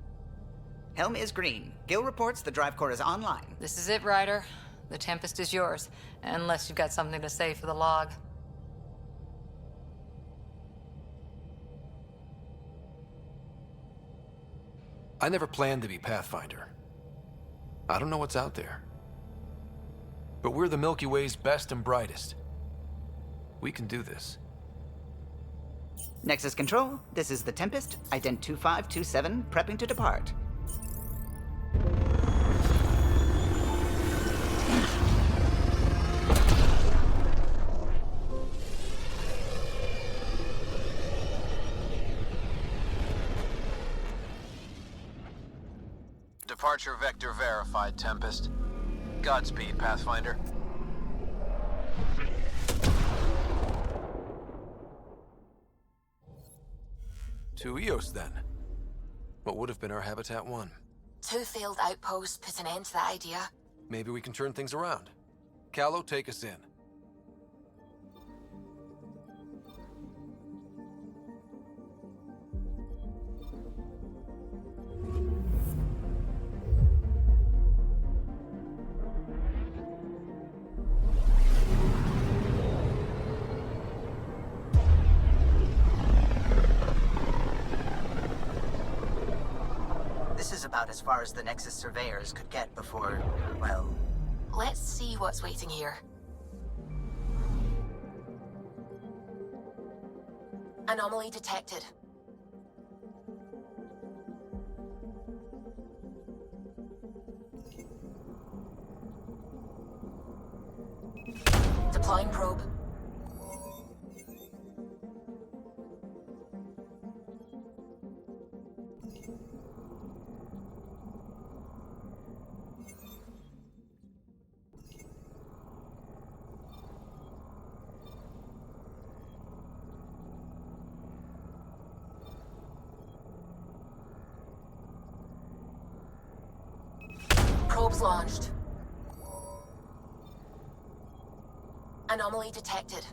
Helm is green. Gil reports the drive core is online.
This is it, Ryder. The Tempest is yours, unless you've got something to say for the log.
I never planned to be Pathfinder. I don't know what's out there. But we're the Milky Way's best and brightest. We can do this.
Nexus Control, this is the Tempest, ident 2527, prepping to depart.
Departure vector verified, Tempest. Godspeed, Pathfinder.
To Eos, then. What would have been our Habitat 1?
2 failed outposts put an end to that idea.
Maybe we can turn things around. Callow, take us in.
This is about as far as the Nexus surveyors could get before, well...
Let's see what's waiting here. Anomaly detected. Deploying probe. Probes launched. Anomaly detected.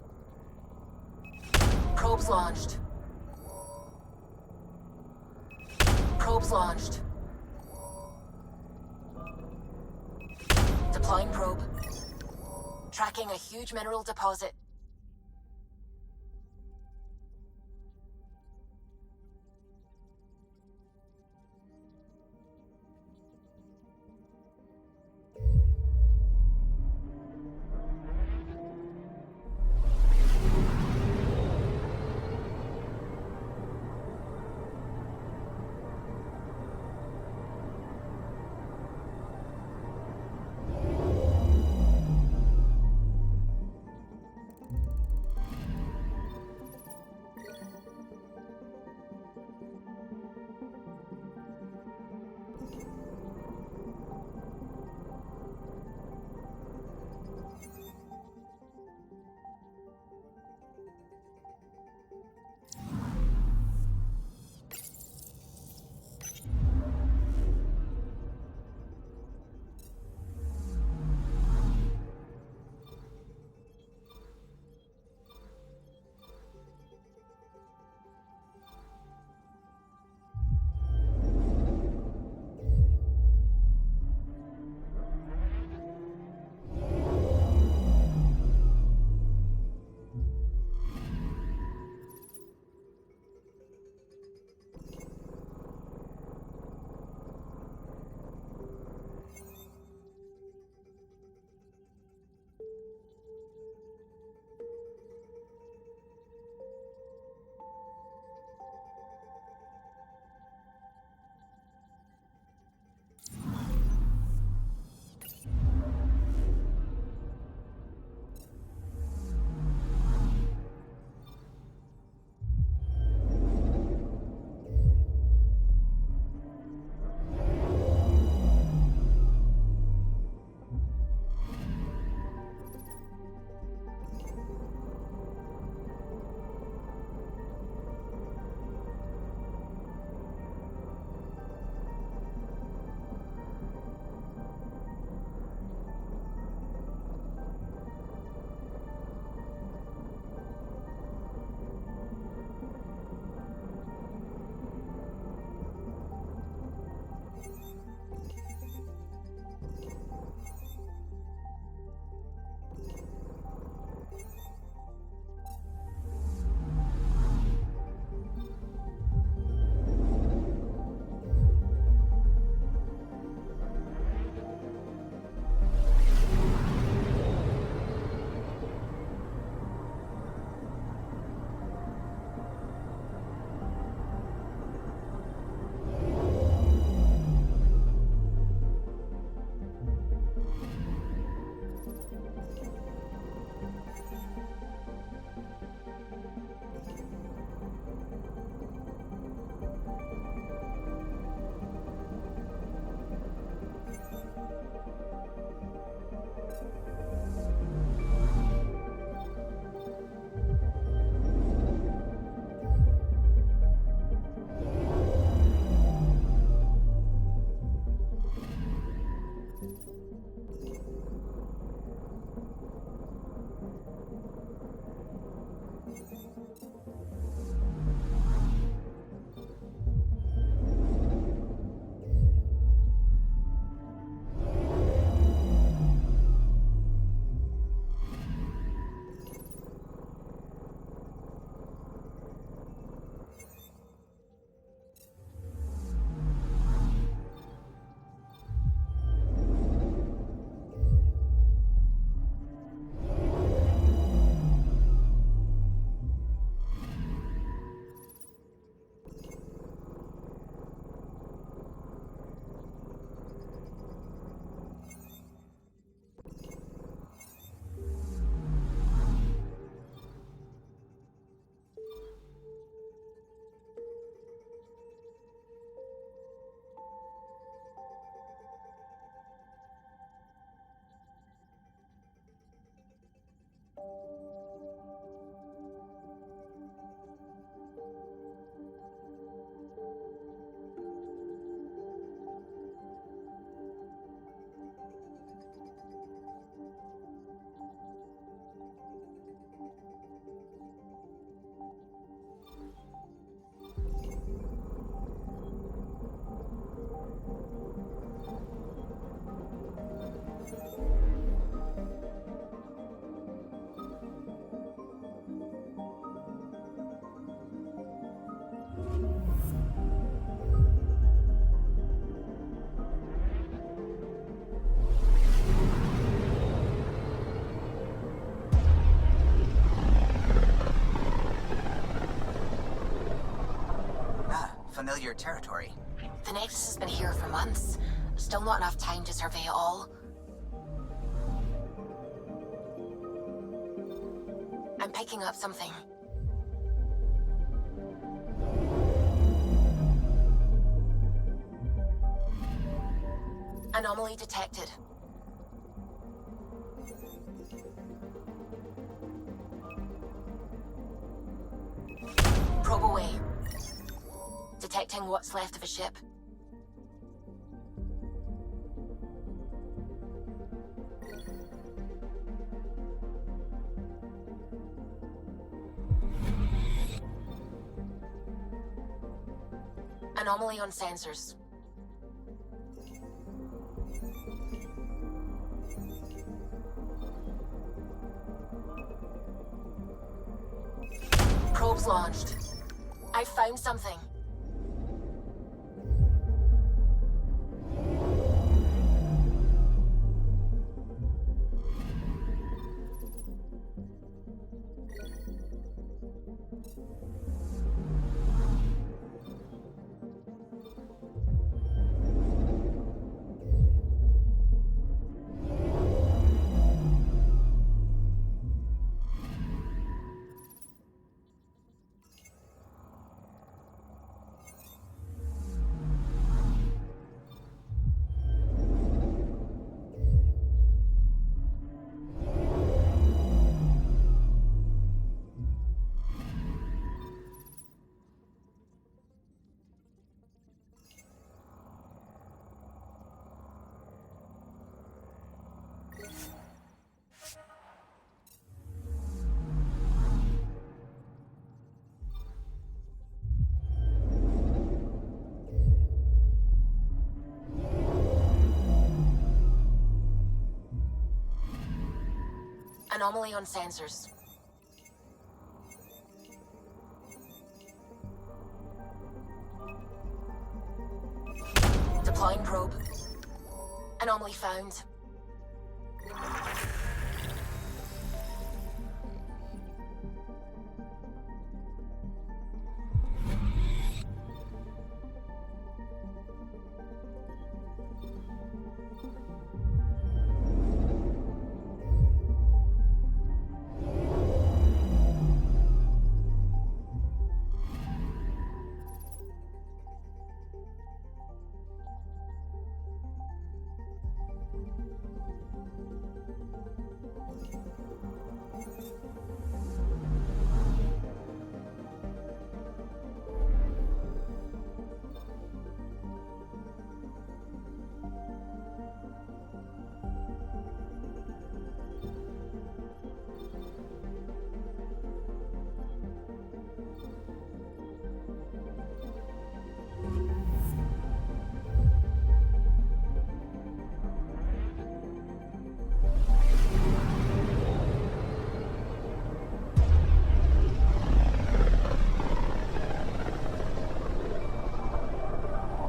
Probes launched. Probes launched. Deploying probe. Tracking a huge mineral deposit.
unfamiliar territory.
The Nexus has been here for months. Still not enough time to survey it all. I'm picking up something. Anomaly detected. Probe away. Detecting what's left of a ship. Anomaly on sensors. Probes launched. I found something. Anomaly on sensors. Deploying probe. Anomaly found.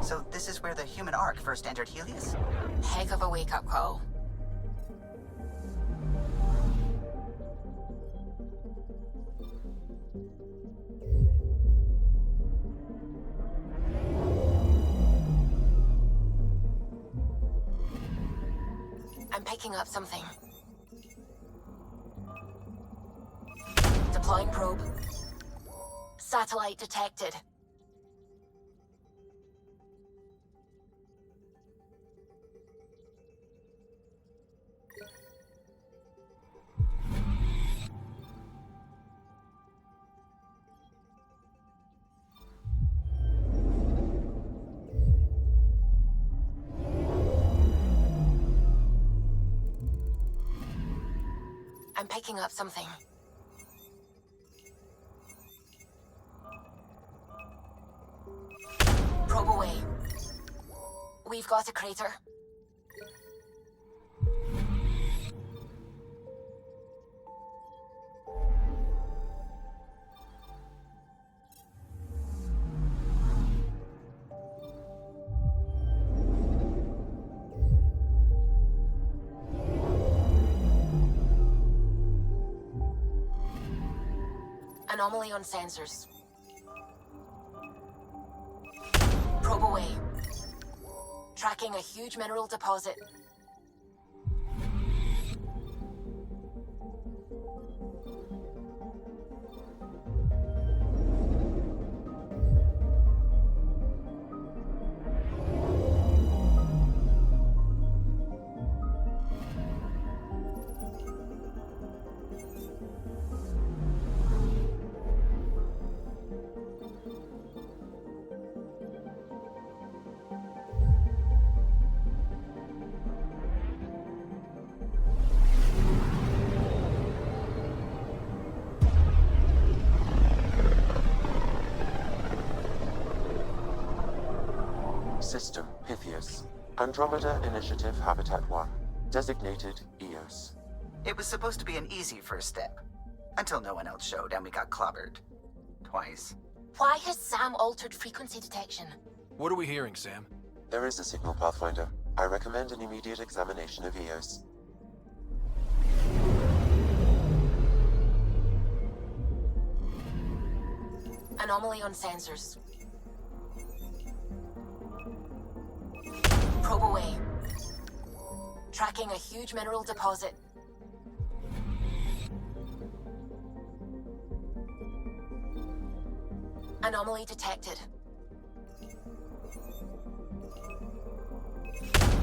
So this is where the human Ark first entered Helios?
Heck of a wake-up call. I'm picking up something. Deploying probe. Satellite detected. I'm picking up something. Probe away. We've got a crater. Anomaly on sensors. Probe away. Tracking a huge mineral deposit.
System Pythias. Andromeda Initiative Habitat 1. Designated EOS.
It was supposed to be an easy first step. Until no one else showed and we got clobbered. Twice.
Why has Sam altered frequency detection?
What are we hearing, Sam?
There is a signal, Pathfinder. I recommend an immediate examination of EOS.
Anomaly on sensors. Probe away. Tracking a huge mineral deposit. Anomaly detected.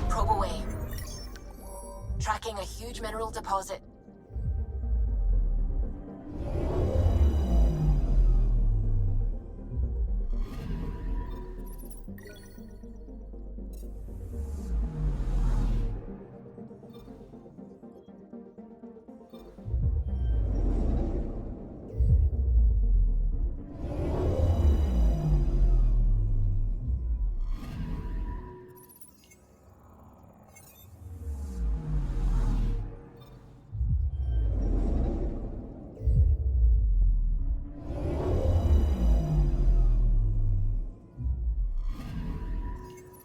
Probe away. Tracking a huge mineral deposit.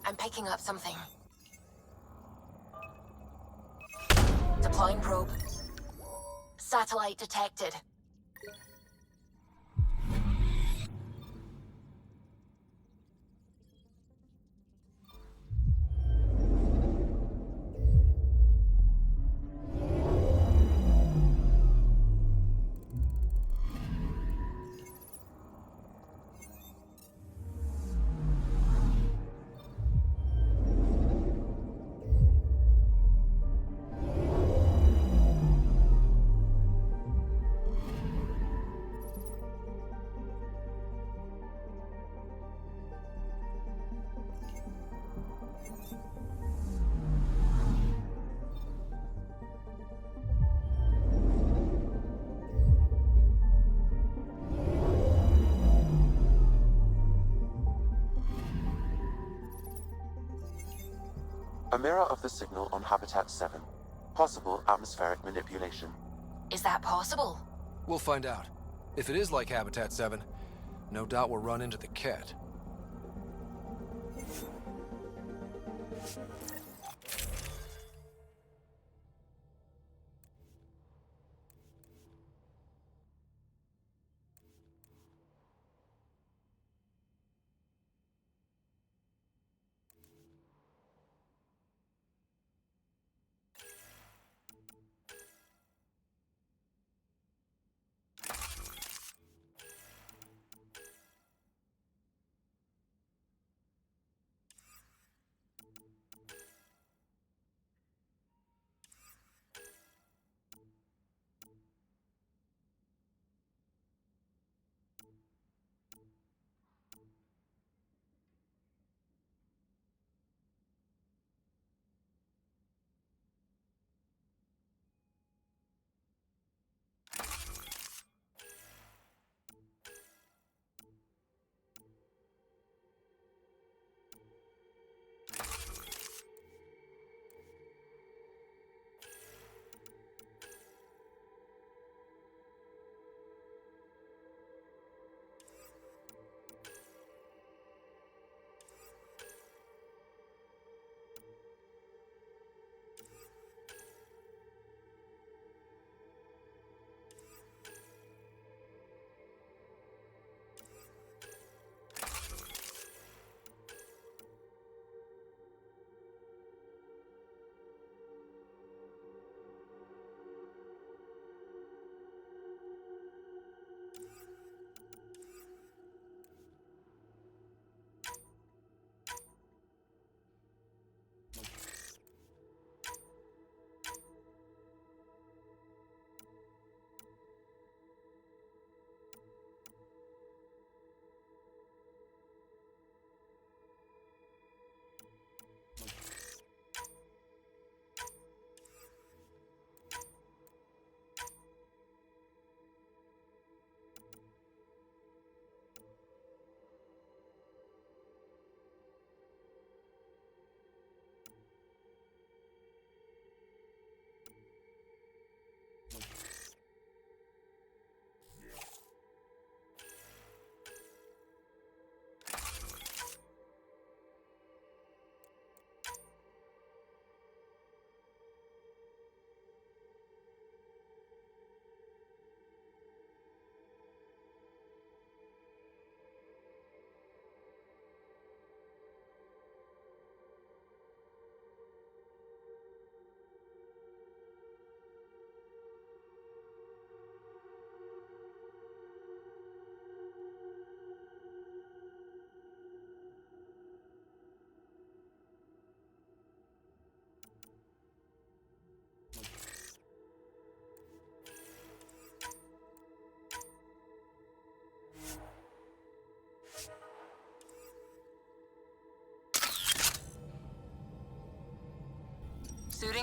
I'm picking up something. Deploying probe. Satellite detected.
A mirror of the signal on Habitat 7. Possible atmospheric manipulation.
Is that possible?
We'll find out. If it is like Habitat 7, no doubt we'll run into the cat.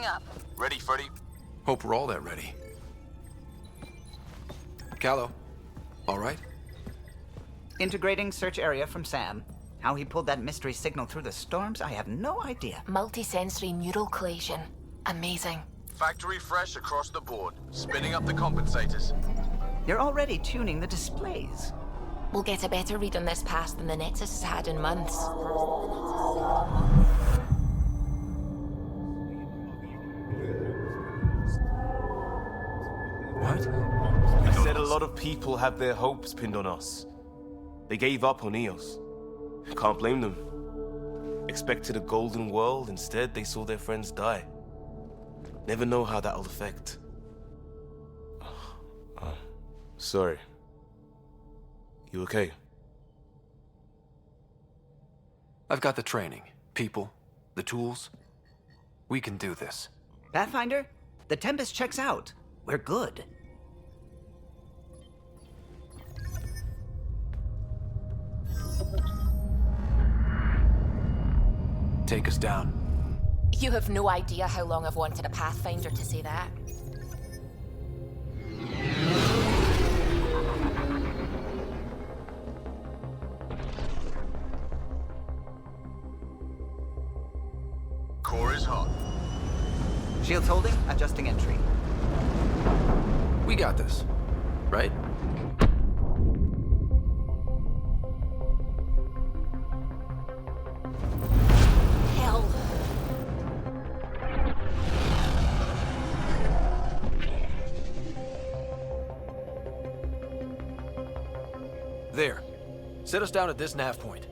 Moving up.
Ready, Freddy?
Hope we're all that ready. Callow, all right?
Integrating search area from Sam. How he pulled that mystery signal through the storms, I have no idea.
Multisensory neural collation. Amazing.
Factory fresh across the board. Spinning up the compensators.
You're already tuning the displays.
We'll get a better read on this pass than the Nexus has had in months.
What?
I said a lot of people have their hopes pinned on us. They gave up on Eos. Can't blame them. Expected a golden world, instead they saw their friends die. Never know how that'll affect. Sorry. You okay?
I've got the training, people, the tools. We can do this.
Pathfinder, the Tempest checks out. We're good.
Take us down.
You have no idea how long I've wanted a Pathfinder to say that.
Core is hot.
Shields holding, adjusting entry.
We got this, right?
Hell.
There. Set us down at this nav point.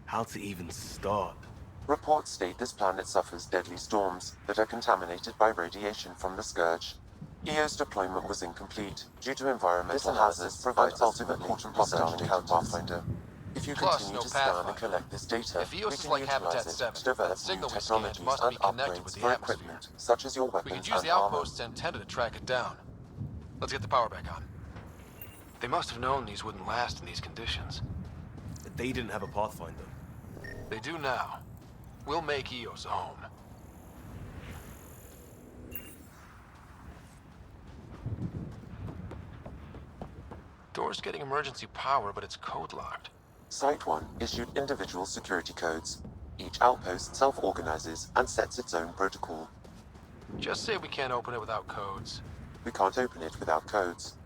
How to even start?
Reports state this planet suffers deadly storms that are contaminated by radiation from the Scourge. EO's deployment was incomplete due to environmental hazards provides ultimate important hostile encounters. Pathfinder. If you
Plus,
continue
no
to scan
Pathfinder.
and collect this data,
If
we
EOS is
can
like
utilize
Habitat
it
7,
to develop
that
new
signal we
technologies
scanned must
and
be connected
upgrades
with the
for
atmosphere.
equipment, such as your
We
weapons
could use
and
the
armor.
outpost's antenna to track it down. Let's get the power back on. They must have known these wouldn't last in these conditions.
They didn't have a Pathfinder.
They do now. We'll make Eos a home. Door's getting emergency power, but it's code-locked.
Site 1 issued individual security codes. Each outpost self-organizes and sets its own protocol.
Just say we can't open it without codes.
We can't open it without codes.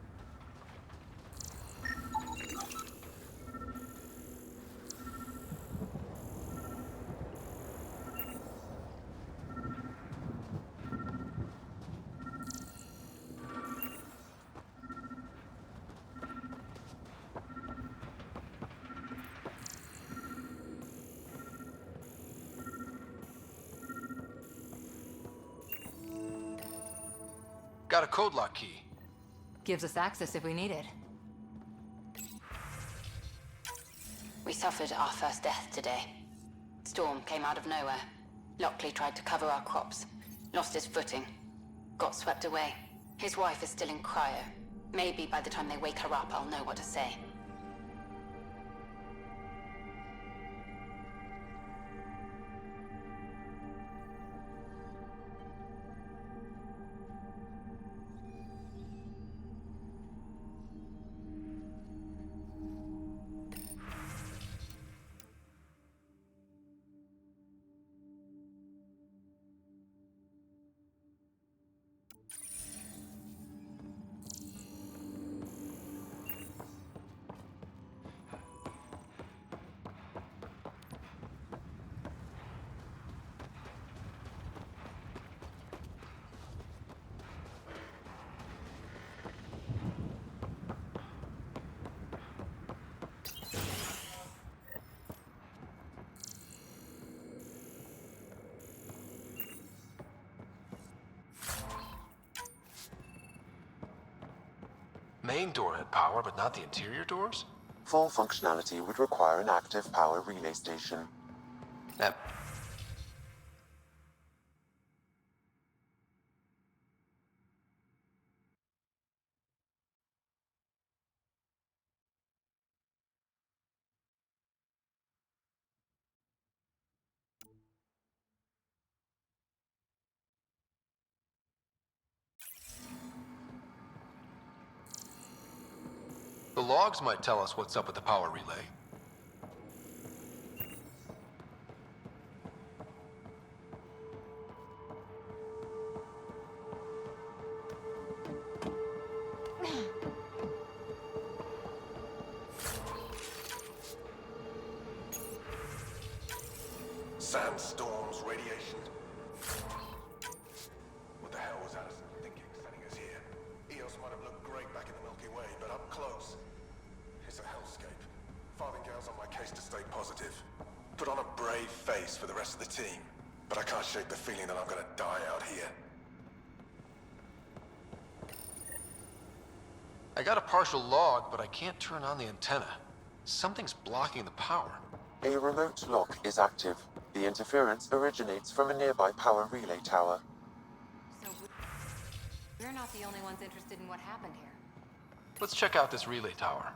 Got a code lock key.
Gives us access if we need it.
We suffered our first death today. Storm came out of nowhere. Lockley tried to cover our crops. Lost his footing. Got swept away. His wife is still in cryo. Maybe by the time they wake her up, I'll know what to say.
main door had power, but not the interior doors?
Full functionality would require an active power relay station.
That... The logs might tell us what's up with the power relay.
Sandstorms, radiation. What the hell was Addison thinking sending us here? Eos might have looked great back in the Milky Way, but up close, it's a hellscape. Farthingale's on my case to stay positive. Put on a brave face for the rest of the team, but I can't shake the feeling that I'm gonna die out here.
I got a partial log, but I can't turn on the antenna. Something's blocking the power.
A remote lock is active. The interference originates from a nearby power relay tower.
So we're not the only ones interested in what happened here.
Let's check out this relay tower.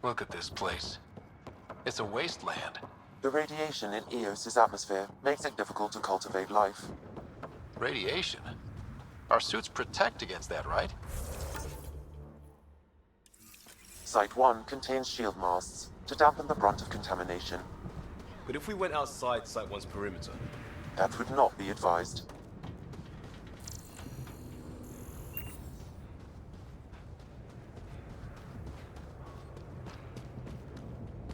Look at this place. It's a wasteland.
The radiation in Eos's atmosphere makes it difficult to cultivate life.
Radiation? Our suits protect against that, right?
Site 1 contains shield masts to dampen the brunt of contamination.
But if we went outside Site 1's perimeter?
That would not be advised.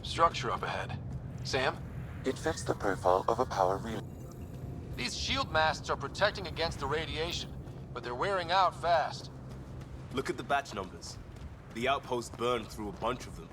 Structure up ahead. Sam?
It fits the profile of a power relay.
These shield masts are protecting against the radiation, but they're wearing out fast.
Look at the batch numbers. The outpost burned through a bunch of them.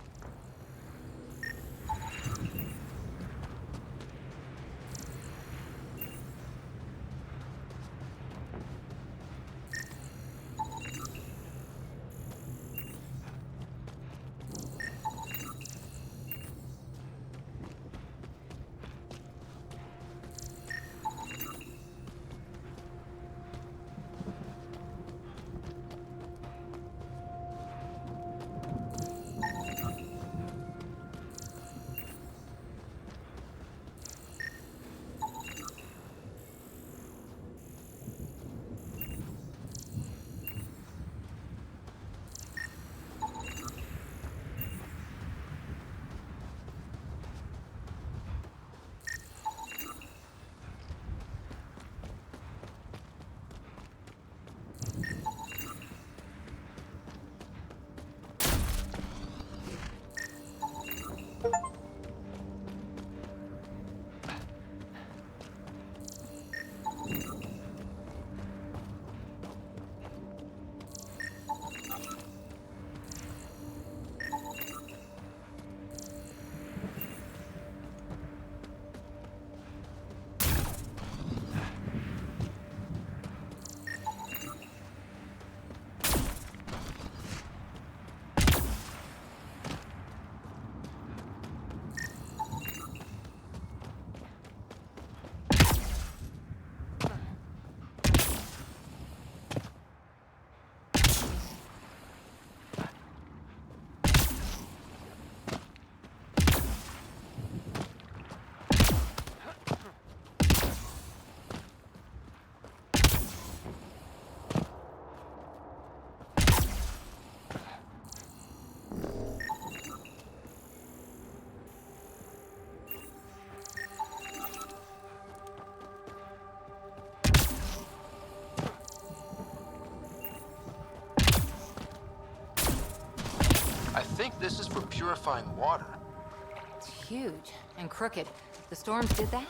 I think this is for purifying water.
It's huge and crooked. The storms did that?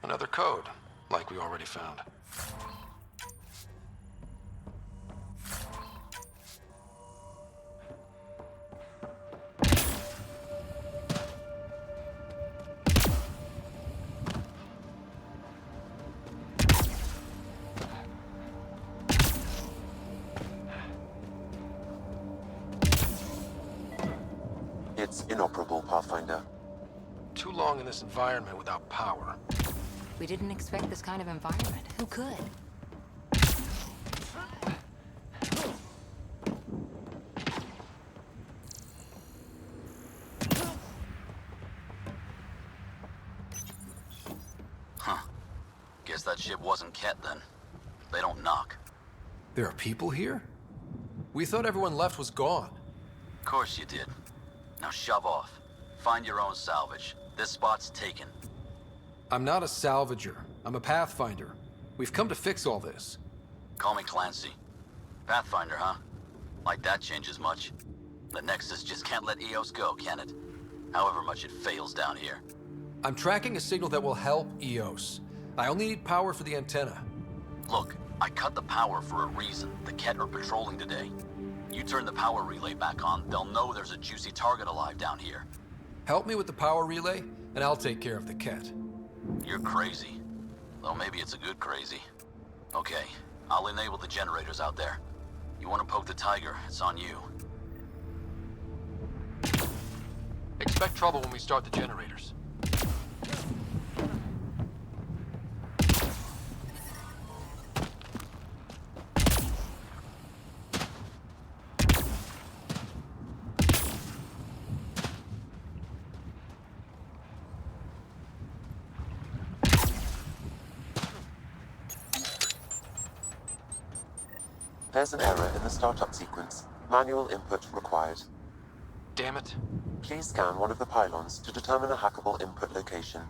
Another code, like we already found.
It's inoperable, Pathfinder.
Too long in this environment without power.
We didn't expect this kind of environment. Who could?
Huh. Guess that ship wasn't Ket then. They don't knock.
There are people here? We thought everyone left was gone.
Of course you did. Now shove off. Find your own salvage. This spot's taken.
I'm not a salvager. I'm a Pathfinder. We've come to fix all this.
Call me Clancy. Pathfinder, huh? Like that changes much. The Nexus just can't let EOS go, can it? However much it fails down here.
I'm tracking a signal that will help EOS. I only need power for the antenna.
Look, I cut the power for a reason. The Ket are patrolling today. You turn the power relay back on, they'll know there's a juicy target alive down here.
Help me with the power relay, and I'll take care of the Ket.
You're crazy. Though maybe it's a good crazy. Okay, I'll enable the generators out there. You want to poke the tiger, it's on you.
Expect trouble when we start the generators.
There's an error in the startup sequence. Manual input required.
Damn it.
Please scan one of the pylons to determine a hackable input location.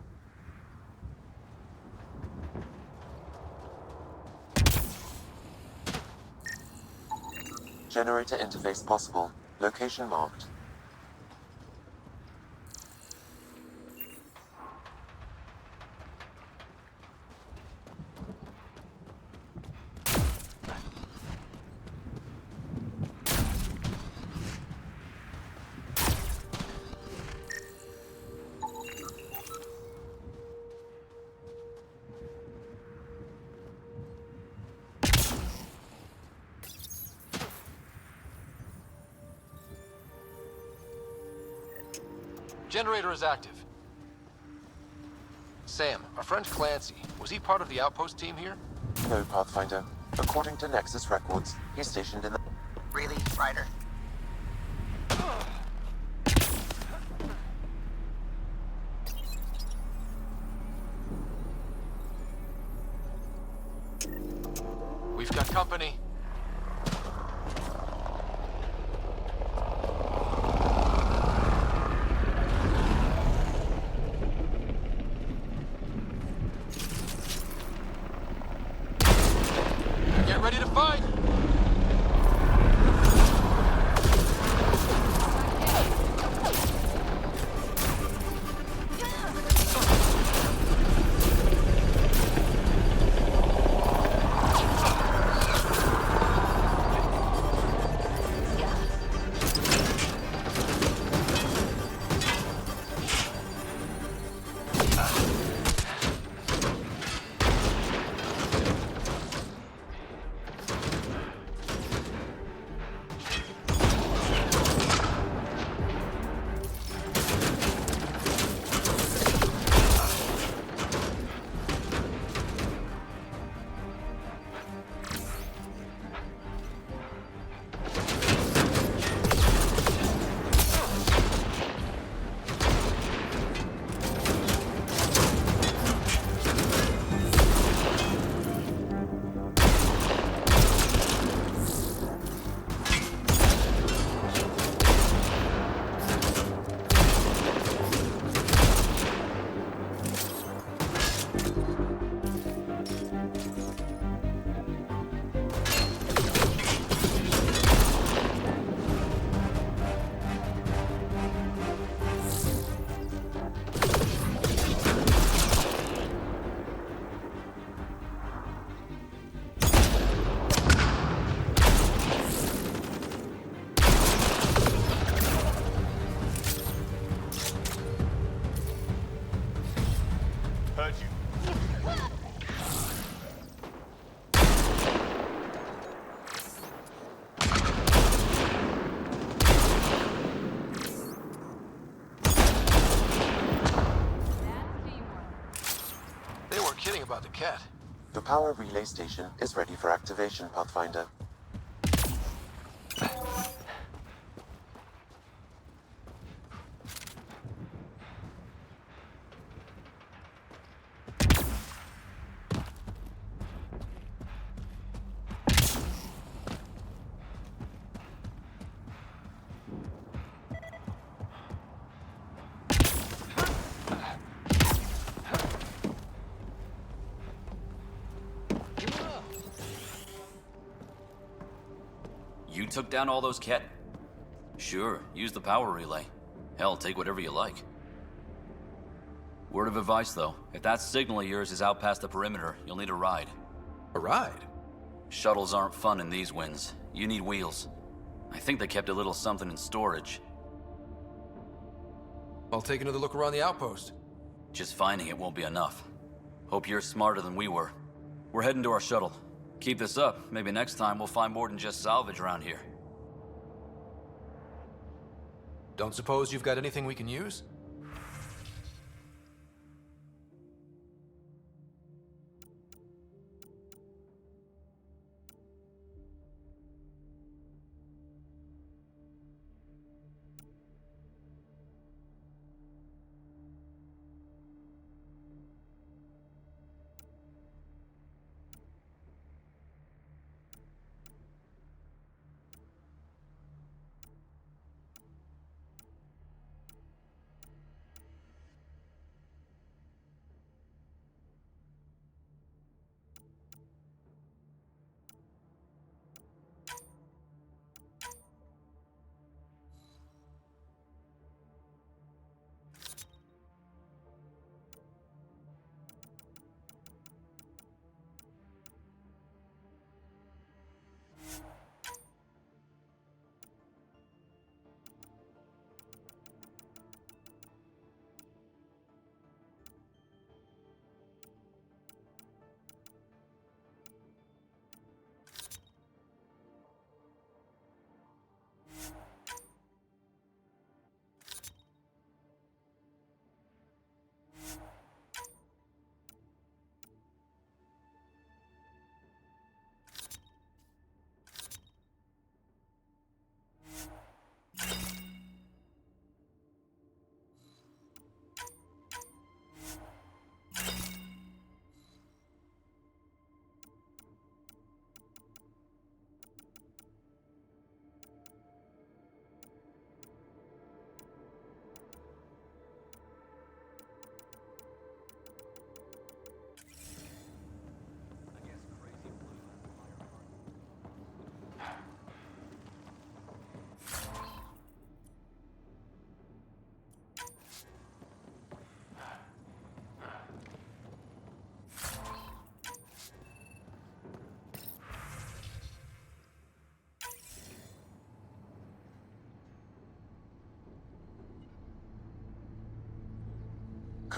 Generator interface possible. Location marked.
Generator is active. Sam, our friend Clancy, was he part of the outpost team here?
No, Pathfinder. According to Nexus records, he's stationed in the...
Really, Ryder?
We've got company. Get ready to fight! Cat.
The power relay station is ready for activation, Pathfinder.
You took down all those Ket? Sure, use the power relay. Hell, take whatever you like. Word of advice, though. If that signal of yours is out past the perimeter, you'll need a ride.
A ride?
Shuttles aren't fun in these winds. You need wheels. I think they kept a little something in storage.
I'll take another look around the outpost.
Just finding it won't be enough. Hope you're smarter than we were. We're heading to our shuttle. Keep this up. Maybe next time we'll find more than just salvage around here.
Don't suppose you've got anything we can use?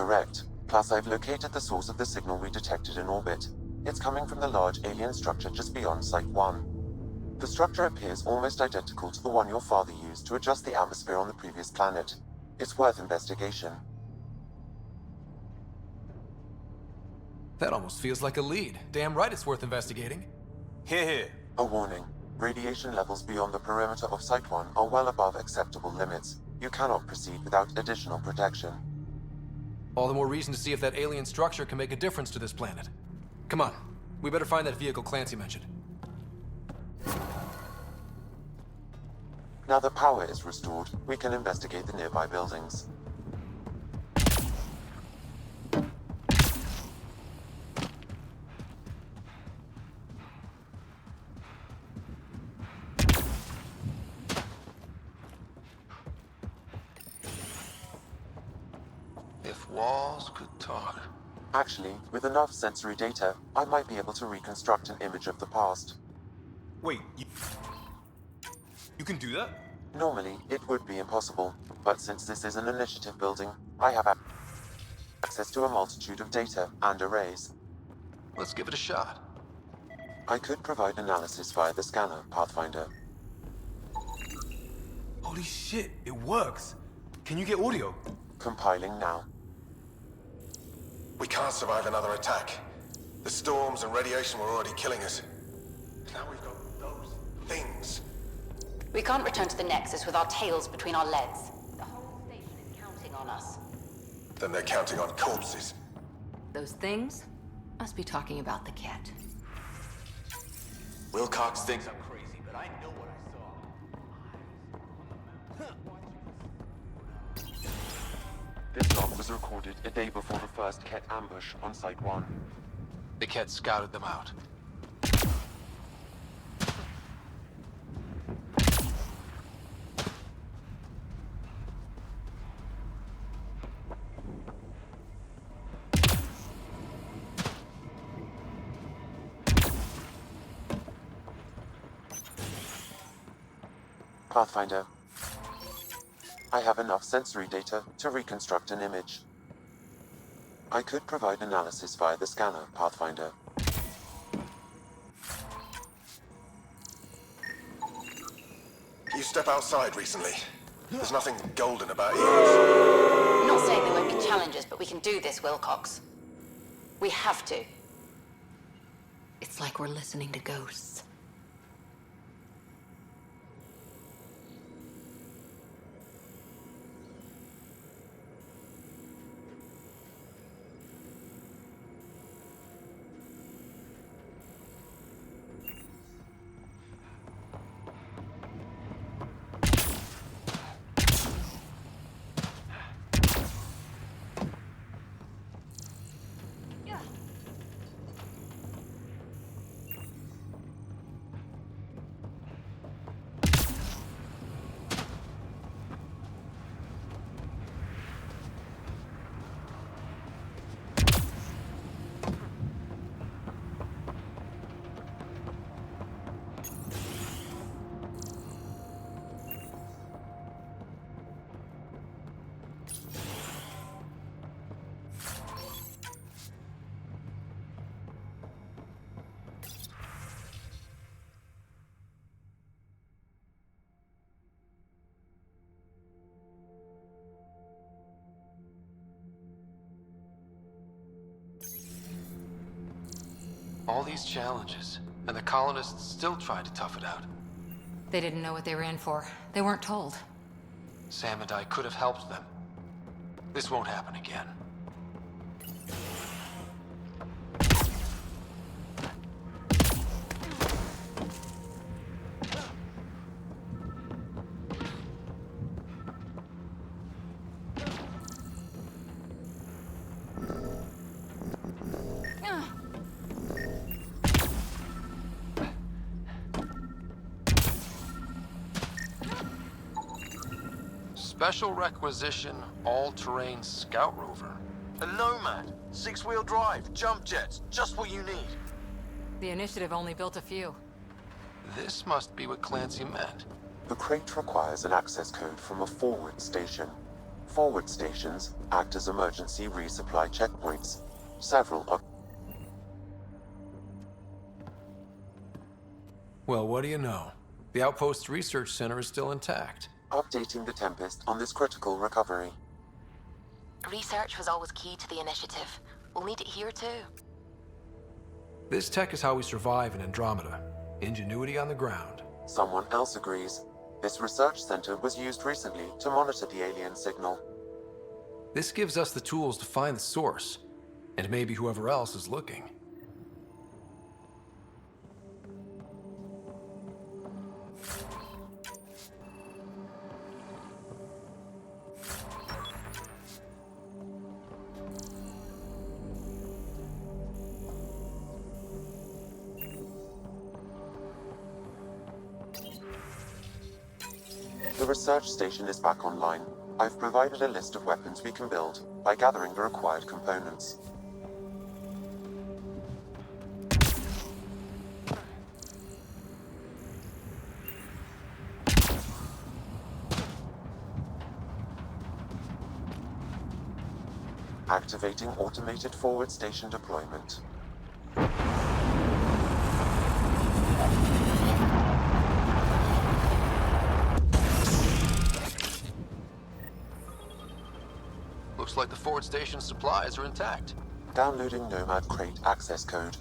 Correct. Plus, I've located the source of the signal we detected in orbit. It's coming from the large alien structure just beyond Site 1. The structure appears almost identical to the one your father used to adjust the atmosphere on the previous planet. It's worth investigation.
That almost feels like a lead. Damn right it's worth investigating.
Here, here.
A warning. Radiation levels beyond the perimeter of Site 1 are well above acceptable limits. You cannot proceed without additional protection.
All the more reason to see if that alien structure can make a difference to this planet. Come on, we better find that vehicle Clancy mentioned.
Now that power is restored, we can investigate the nearby buildings.
If walls could talk.
Actually, with enough sensory data, I might be able to reconstruct an image of the past.
Wait, you can do that?
Normally, it would be impossible, but since this is an initiative building, I have access to a multitude of data and arrays.
Let's give it a shot.
I could provide analysis via the scanner, Pathfinder.
Holy shit, it works. Can you get audio?
Compiling now.
We can't survive another attack. The storms and radiation were already killing us. Now we've got those things.
We can't return to the Nexus with our tails between our legs. The whole station is counting on us.
Then they're counting on corpses.
Those things must be talking about the cat.
Wilcox thinks I'm crazy, but I know what I saw.
This log was recorded a day before the first Ket ambush on Site 1.
The Ket scouted them out.
Pathfinder. I have enough sensory data to reconstruct an image. I could provide analysis via the scanner, Pathfinder.
You step outside recently. There's nothing golden about you.
Not saying there won't be challenges, but we can do this, Wilcox. We have to.
It's like we're listening to ghosts.
All these challenges, and the colonists still tried to tough it out.
They didn't know what they were in for. They weren't told.
Sam and I could have helped them. This won't happen again. Special requisition, all-terrain scout rover.
A Nomad, 6-wheel drive, jump jets, just what you need.
The initiative only built a few.
This must be what Clancy meant.
The crate requires an access code from a forward station. Forward stations act as emergency resupply checkpoints. Several are...
Well, what do you know? The Outpost's research center is still intact.
Updating the Tempest on this critical recovery.
Research was always key to the initiative. We'll need it here too.
This tech is how we survive in Andromeda. Ingenuity on the ground.
Someone else agrees. This research center was used recently to monitor the alien signal.
This gives us the tools to find the source, and maybe whoever else is looking.
The research station is back online. I've provided a list of weapons we can build by gathering the required components. Activating automated forward station deployment.
Looks like the forward station supplies are intact.
Downloading Nomad Crate access code.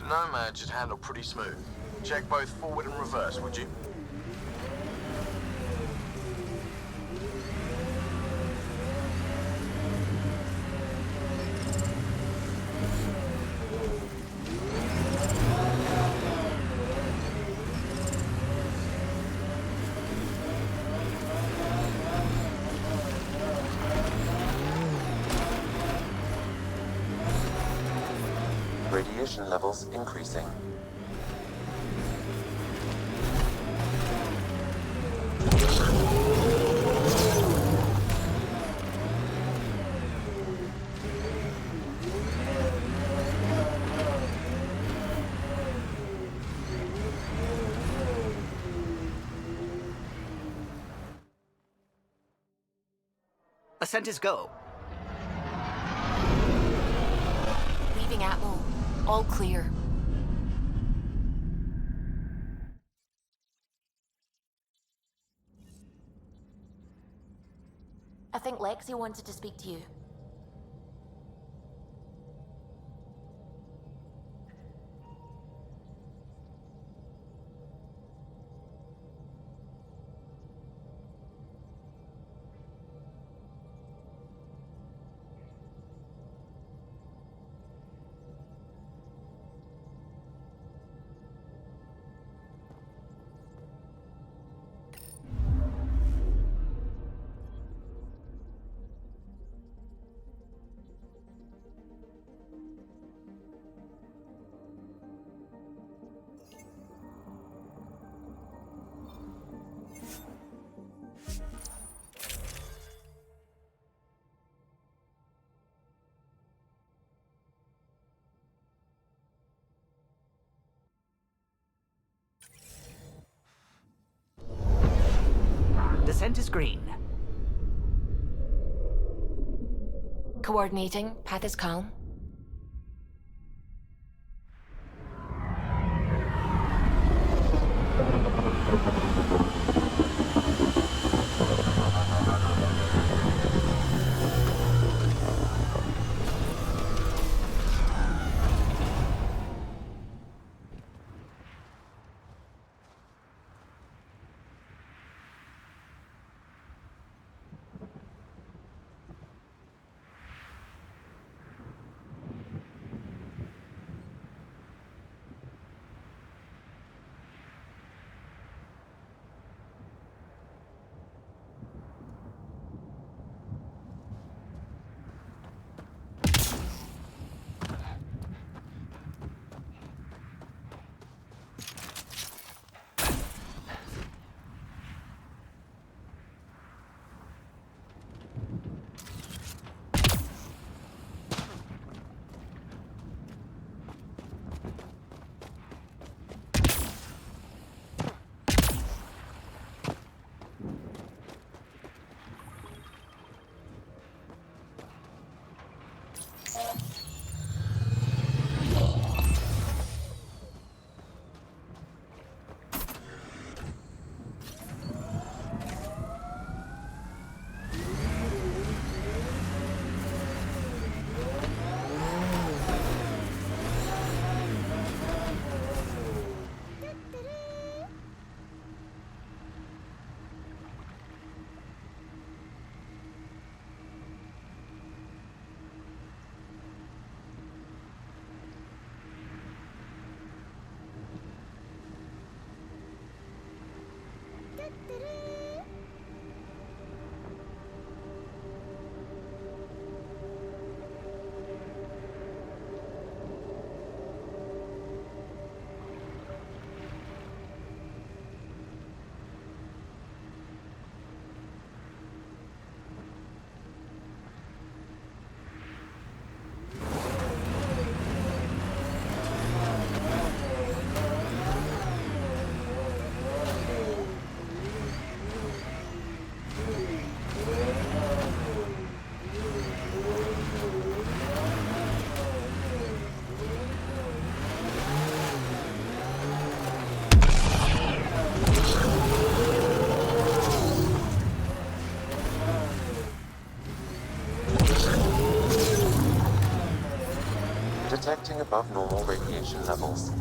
The Nomad should handle pretty smooth. Check both forward and reverse, would you?
Radiation levels increasing.
Ascent is go.
Leaving Atmo. All clear. I think Lexi wanted to speak to you.
Descent is green.
Coordinating. Path is calm.
Detecting above normal radiation levels.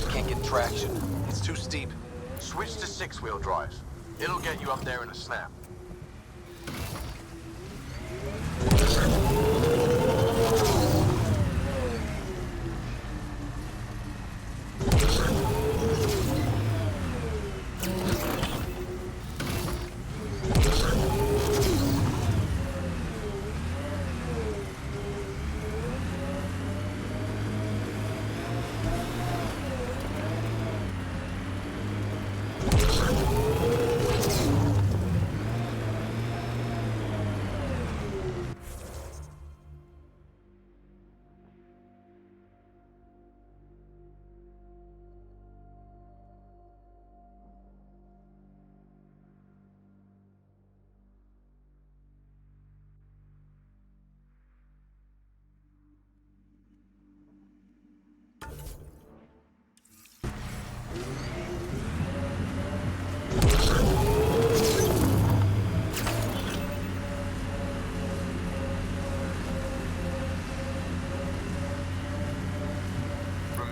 Can't get traction. It's too steep. Switch to six-wheel drive. It'll get you up there in a snap.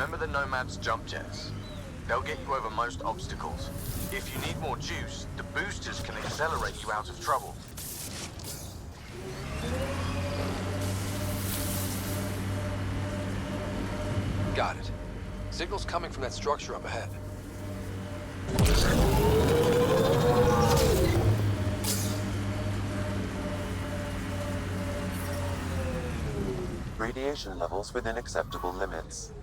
Remember the Nomad's jump jets? They'll get you over most obstacles. If you need more juice, the boosters can accelerate you out of trouble. Got it. Signal's coming from that structure up ahead.
Radiation levels within acceptable limits.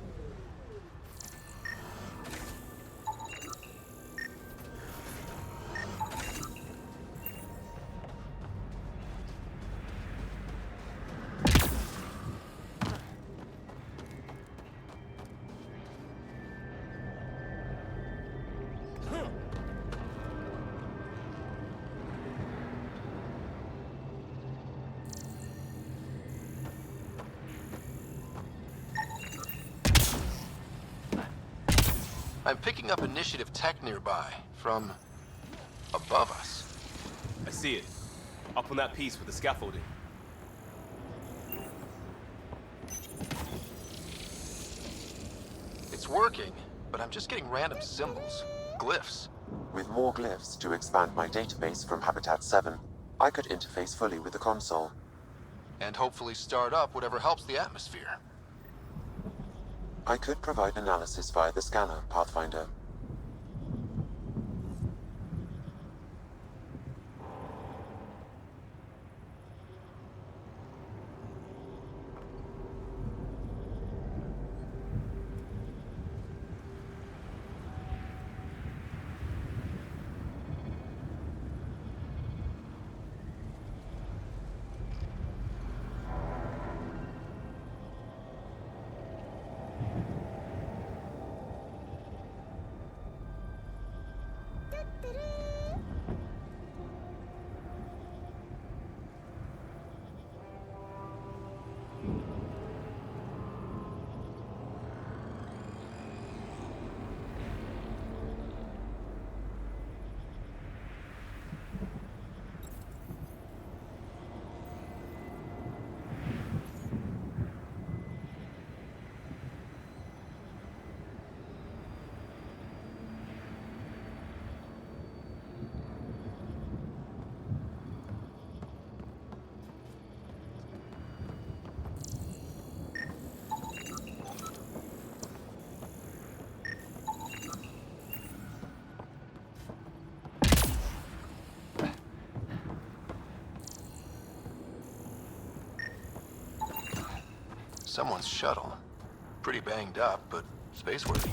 I'm picking up initiative tech nearby, from above us.
I see it. Up on that piece with the scaffolding.
It's working, but I'm just getting random symbols, glyphs.
With more glyphs to expand my database from Habitat 7, I could interface fully with the console.
And hopefully start up whatever helps the atmosphere.
I could provide analysis via the scanner, Pathfinder.
Someone's shuttle. Pretty banged up, but spaceworthy.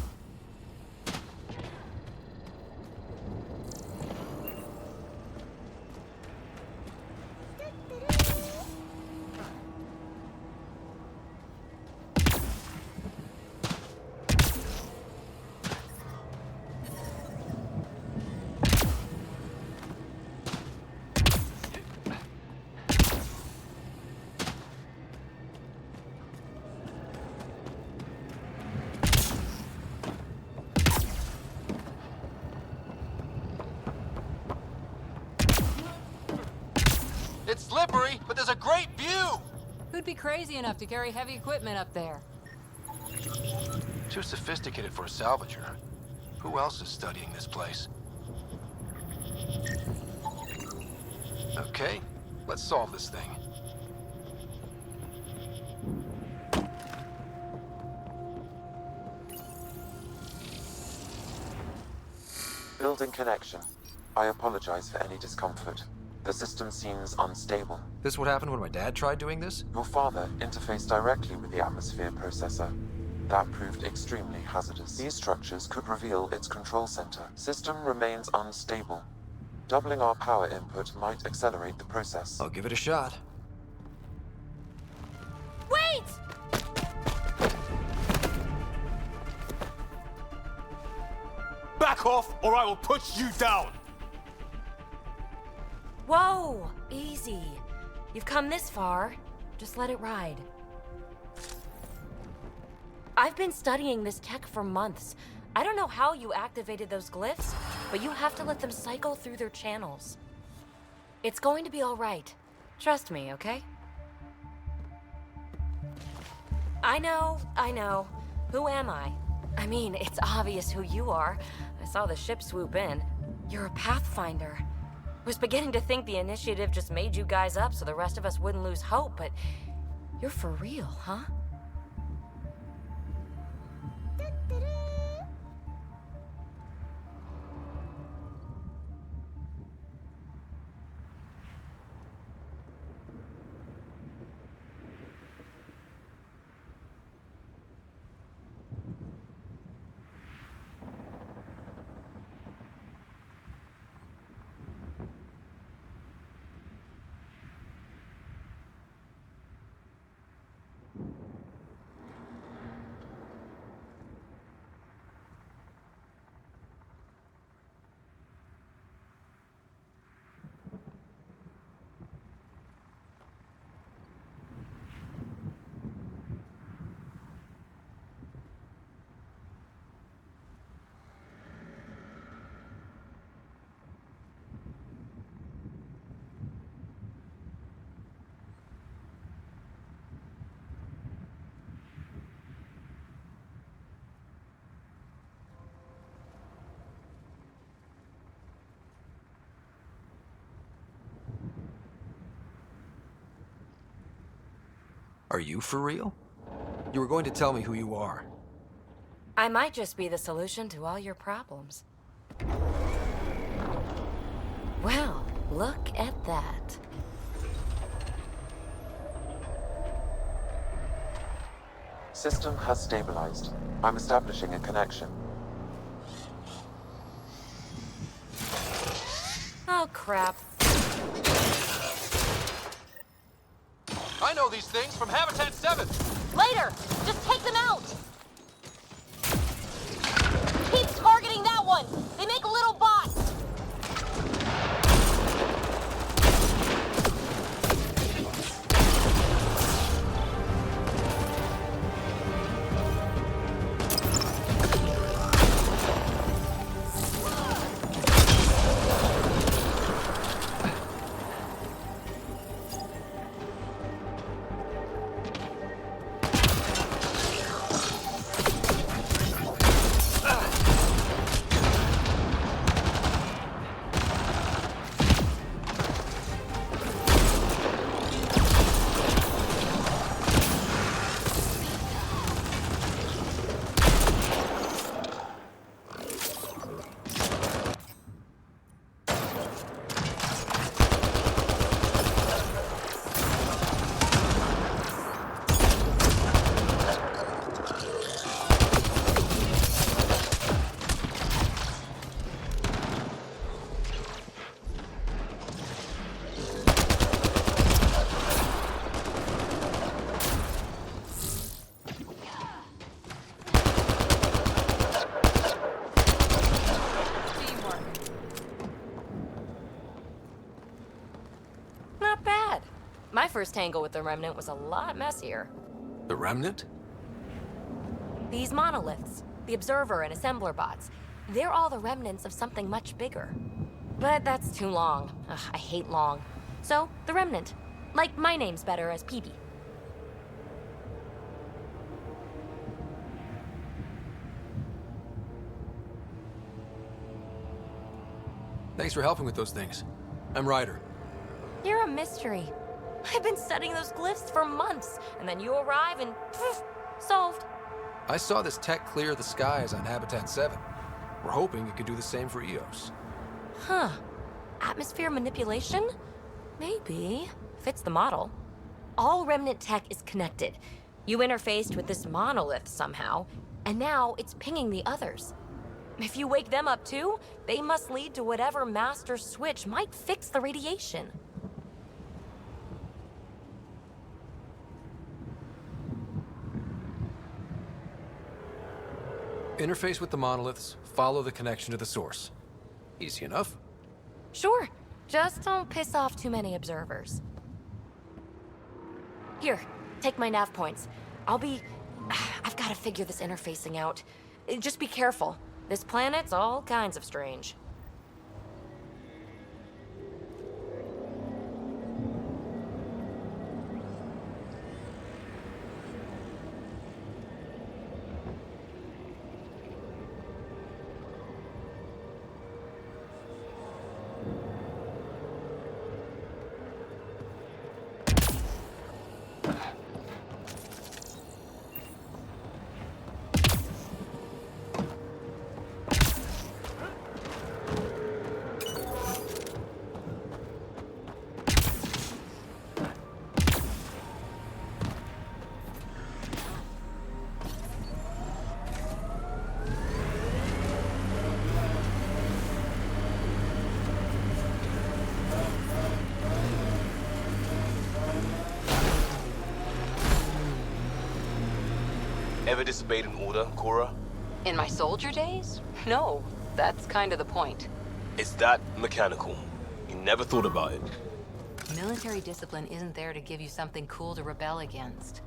It's slippery, but there's a great view!
Who'd be crazy enough to carry heavy equipment up there?
Too sophisticated for a salvager. Who else is studying this place? Okay, let's solve this thing.
Building connection. I apologize for any discomfort. The system seems unstable.
This what happened when my dad tried doing this?
Your father interfaced directly with the atmosphere processor. That proved extremely hazardous. These structures could reveal its control center. System remains unstable. Doubling our power input might accelerate the process.
I'll give it a shot.
Wait!
Back off, or I will put you down!
Whoa! Easy. You've come this far. Just let it ride. I've been studying this tech for months. I don't know how you activated those glyphs, but you have to let them cycle through their channels. It's going to be all right. Trust me, okay? I know. Who am I? I mean, it's obvious who you are. I saw the ship swoop in. You're a Pathfinder. Was beginning to think the initiative just made you guys up so the rest of us wouldn't lose hope, but you're for real, huh?
Are you for real? You were going to tell me who you are.
I might just be the solution to all your problems. Well, look at that.
System has stabilized. I'm establishing a connection.
Oh, crap.
I know these things from Habitat 7!
Later! Just take them out! Keep targeting that one! They make little bots! My first tangle with the Remnant was a lot messier.
The Remnant?
These monoliths, the Observer and Assembler bots, they're all the remnants of something much bigger. But that's too long. Ugh, I hate long. So, the Remnant. Like, my name's better as PB.
Thanks for helping with those things. I'm Ryder.
You're a mystery. I've been studying those glyphs for months, and then you arrive and poof, solved.
I saw this tech clear the skies on Habitat 7. We're hoping it could do the same for EOS.
Huh. Atmosphere manipulation? Maybe. Fits the model. All Remnant tech is connected. You interfaced with this monolith somehow, and now it's pinging the others. If you wake them up too, they must lead to whatever master switch might fix the radiation.
Interface with the monoliths, follow the connection to the source. Easy enough.
Sure. Just don't piss off too many observers. Here, take my nav points. I've got to figure this interfacing out. Just be careful. This planet's all kinds of strange.
Ever disobeyed an order, Cora?
In my soldier days? No, that's kind of the point.
It's that mechanical. You never thought about it.
Military discipline isn't there to give you something cool to rebel against.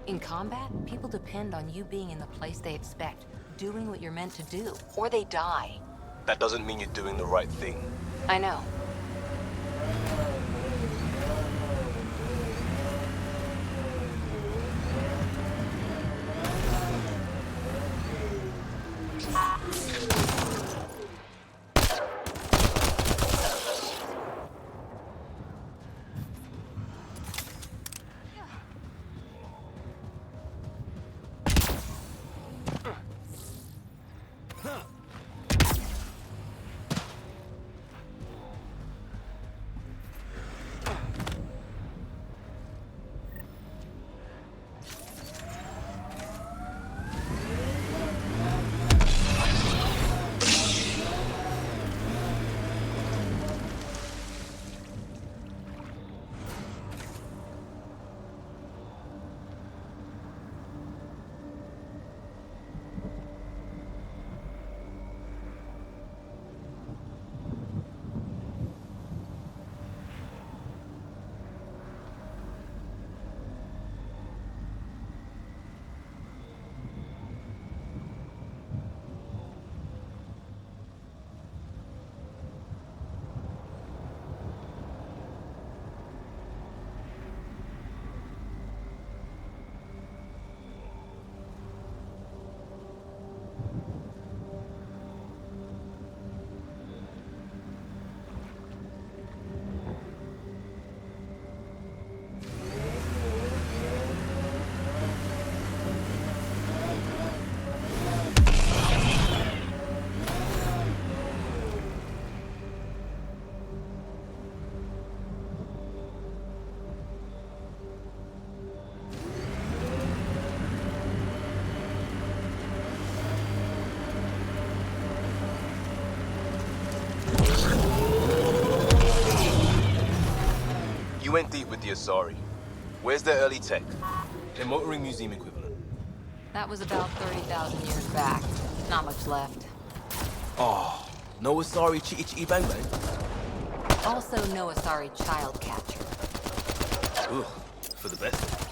In combat, people depend on you being in the place they expect, doing what you're meant to do, or they die.
That doesn't mean you're doing the right thing.
I know.
You went deep with the Asari. Where's their early tech? Their motoring museum equivalent.
That was about 30,000 years back. Not much left.
Oh, no Asari chitty chitty bang bang?
Also, no Asari child catcher.
Ooh, for the best.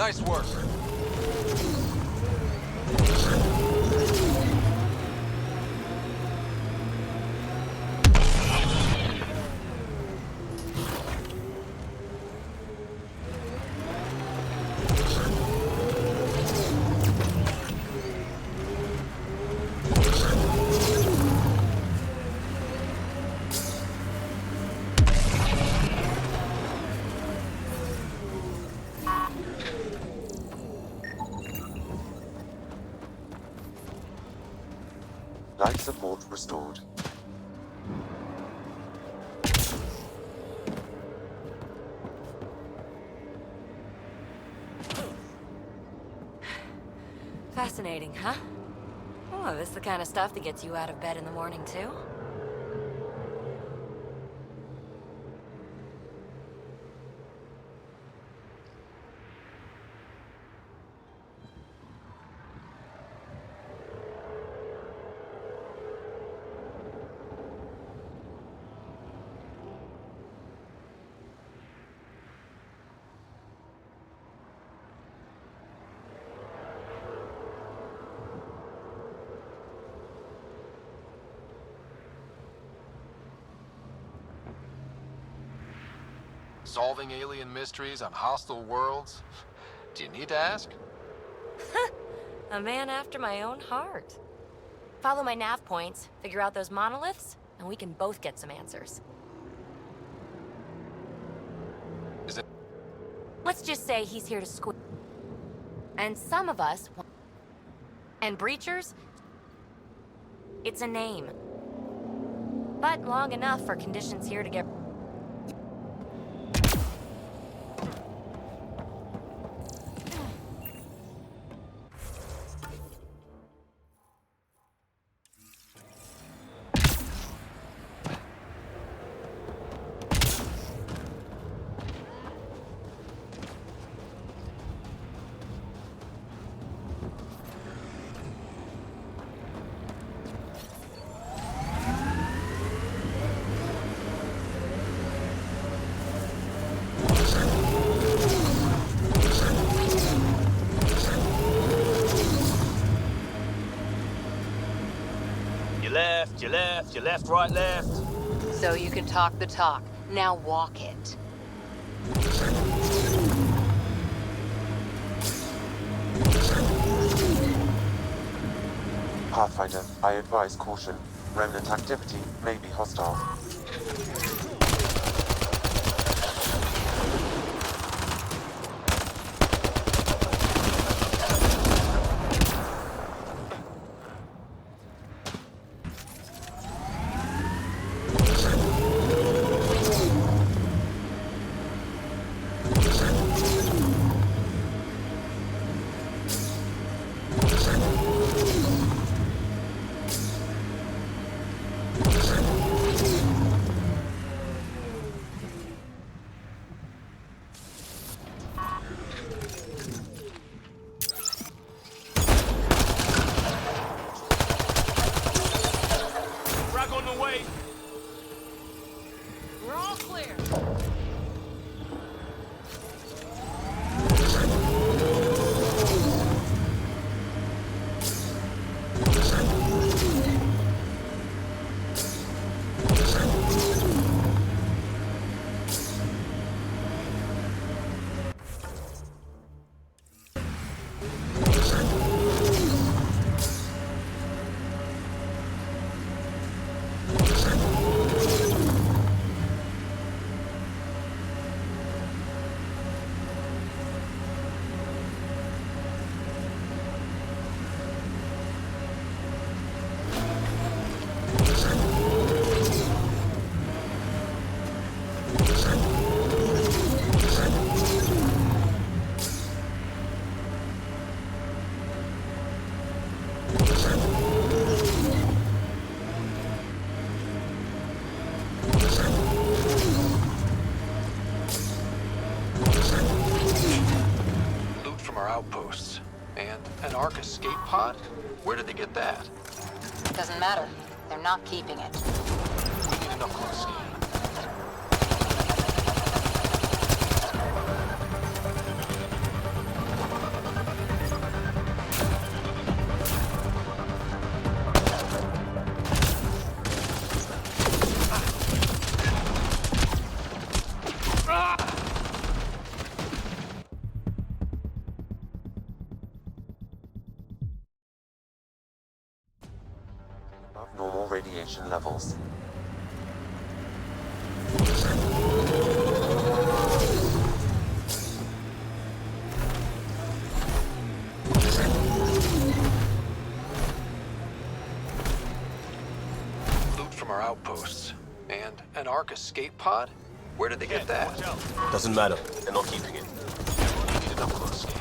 Nice work.
Support restored.
Fascinating, huh? Oh, this is the kind of stuff that gets you out of bed in the morning, too?
Solving alien mysteries on hostile worlds? Do you need to ask?
A man after my own heart. Follow my nav points, figure out those monoliths, and we can both get some answers.
Is it?
Let's just say he's here to squeeze. And some of us... And Breachers? It's a name. But long enough for conditions here to get...
You left, right, left.
So you can talk the talk. Now walk it.
Pathfinder, I advise caution. Remnant activity may be hostile.
We're all clear.
Outposts. And an Ark escape pod? Where did they get that?
Doesn't matter. They're not keeping it.
We need enough to escape.
Normal radiation levels.
Ark escape pod? Where did they get that?
Doesn't matter. They're not keeping it.
We need an up-close scan.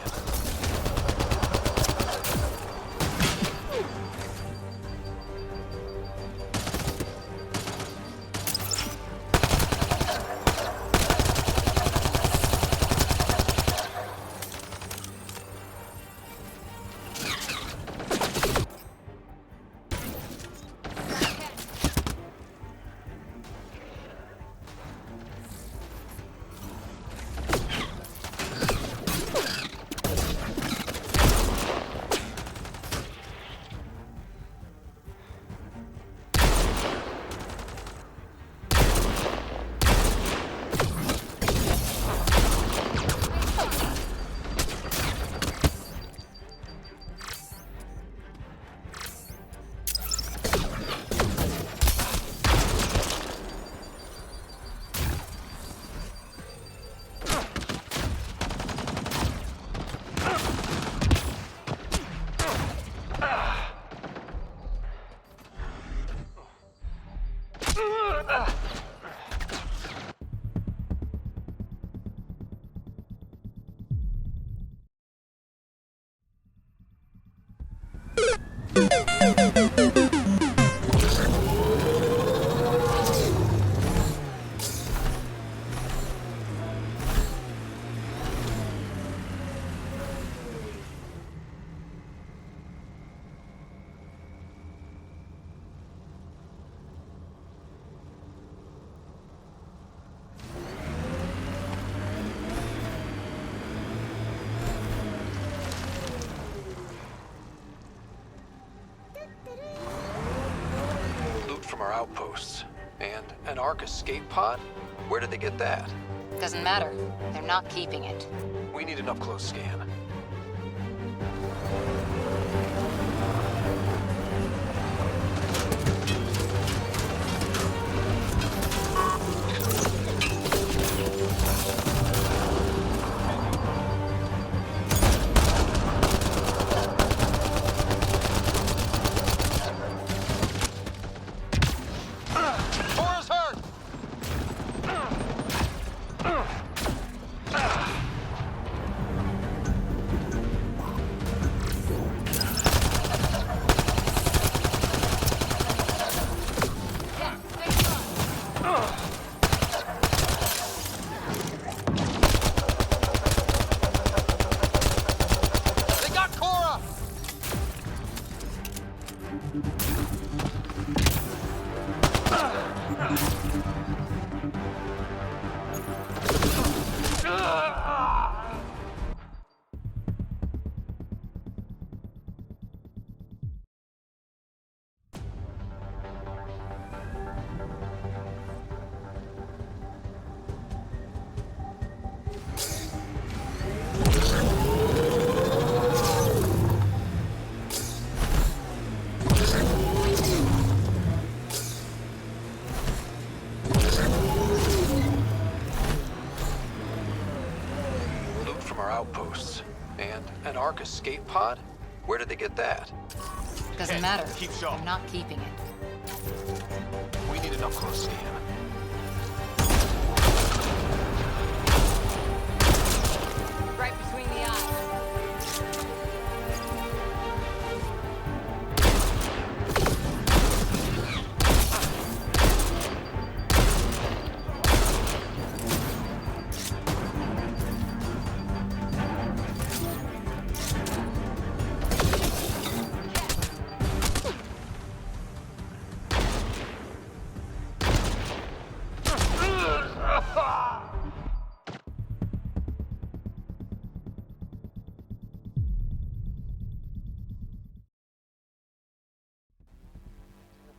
From our outposts. And an Ark escape pod? Where did they get that?
Doesn't matter. They're not keeping it.
We need an up-close scan. Outposts. And an Ark escape pod? Where did they get that?
Doesn't matter. They're not keeping it.
We need an up-close scan.
Right between the eyes.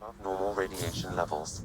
Above normal radiation levels.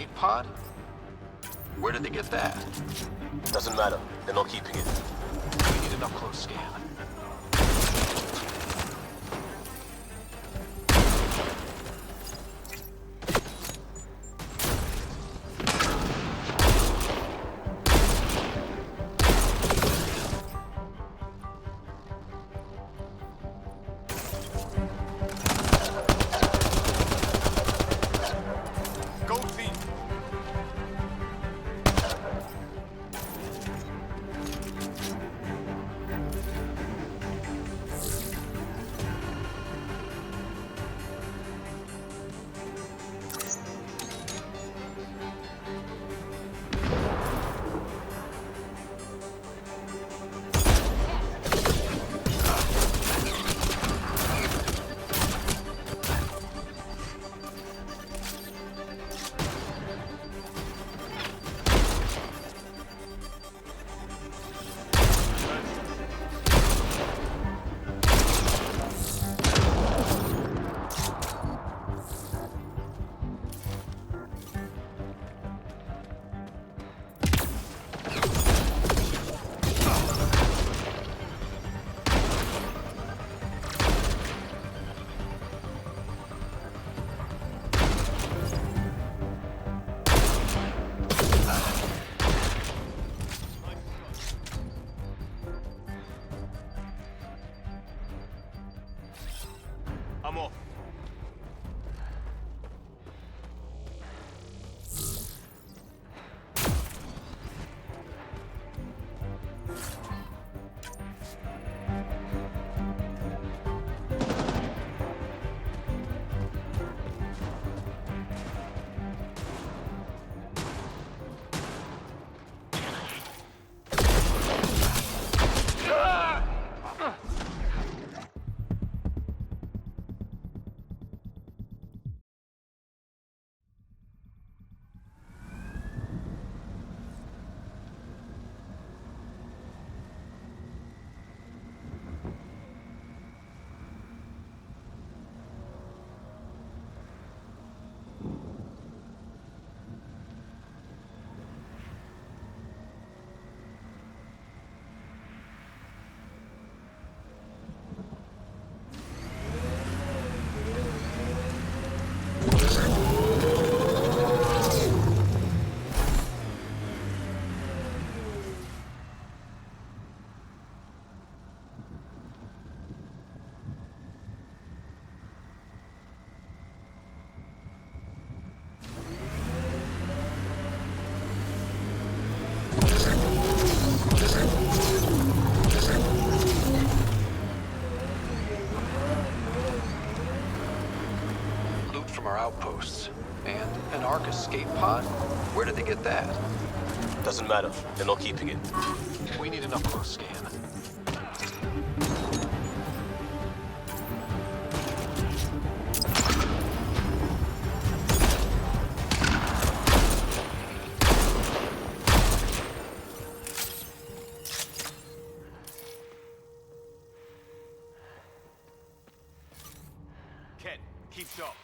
escape pod? Where did they get that?
Doesn't matter. They're not keeping it.
We need an up-close scan.
I'm off.
From our outposts. And an Ark escape pod? Where did they get that?
Doesn't matter. They're not keeping it.
We need an up-close scan.
Ken, keep sharp.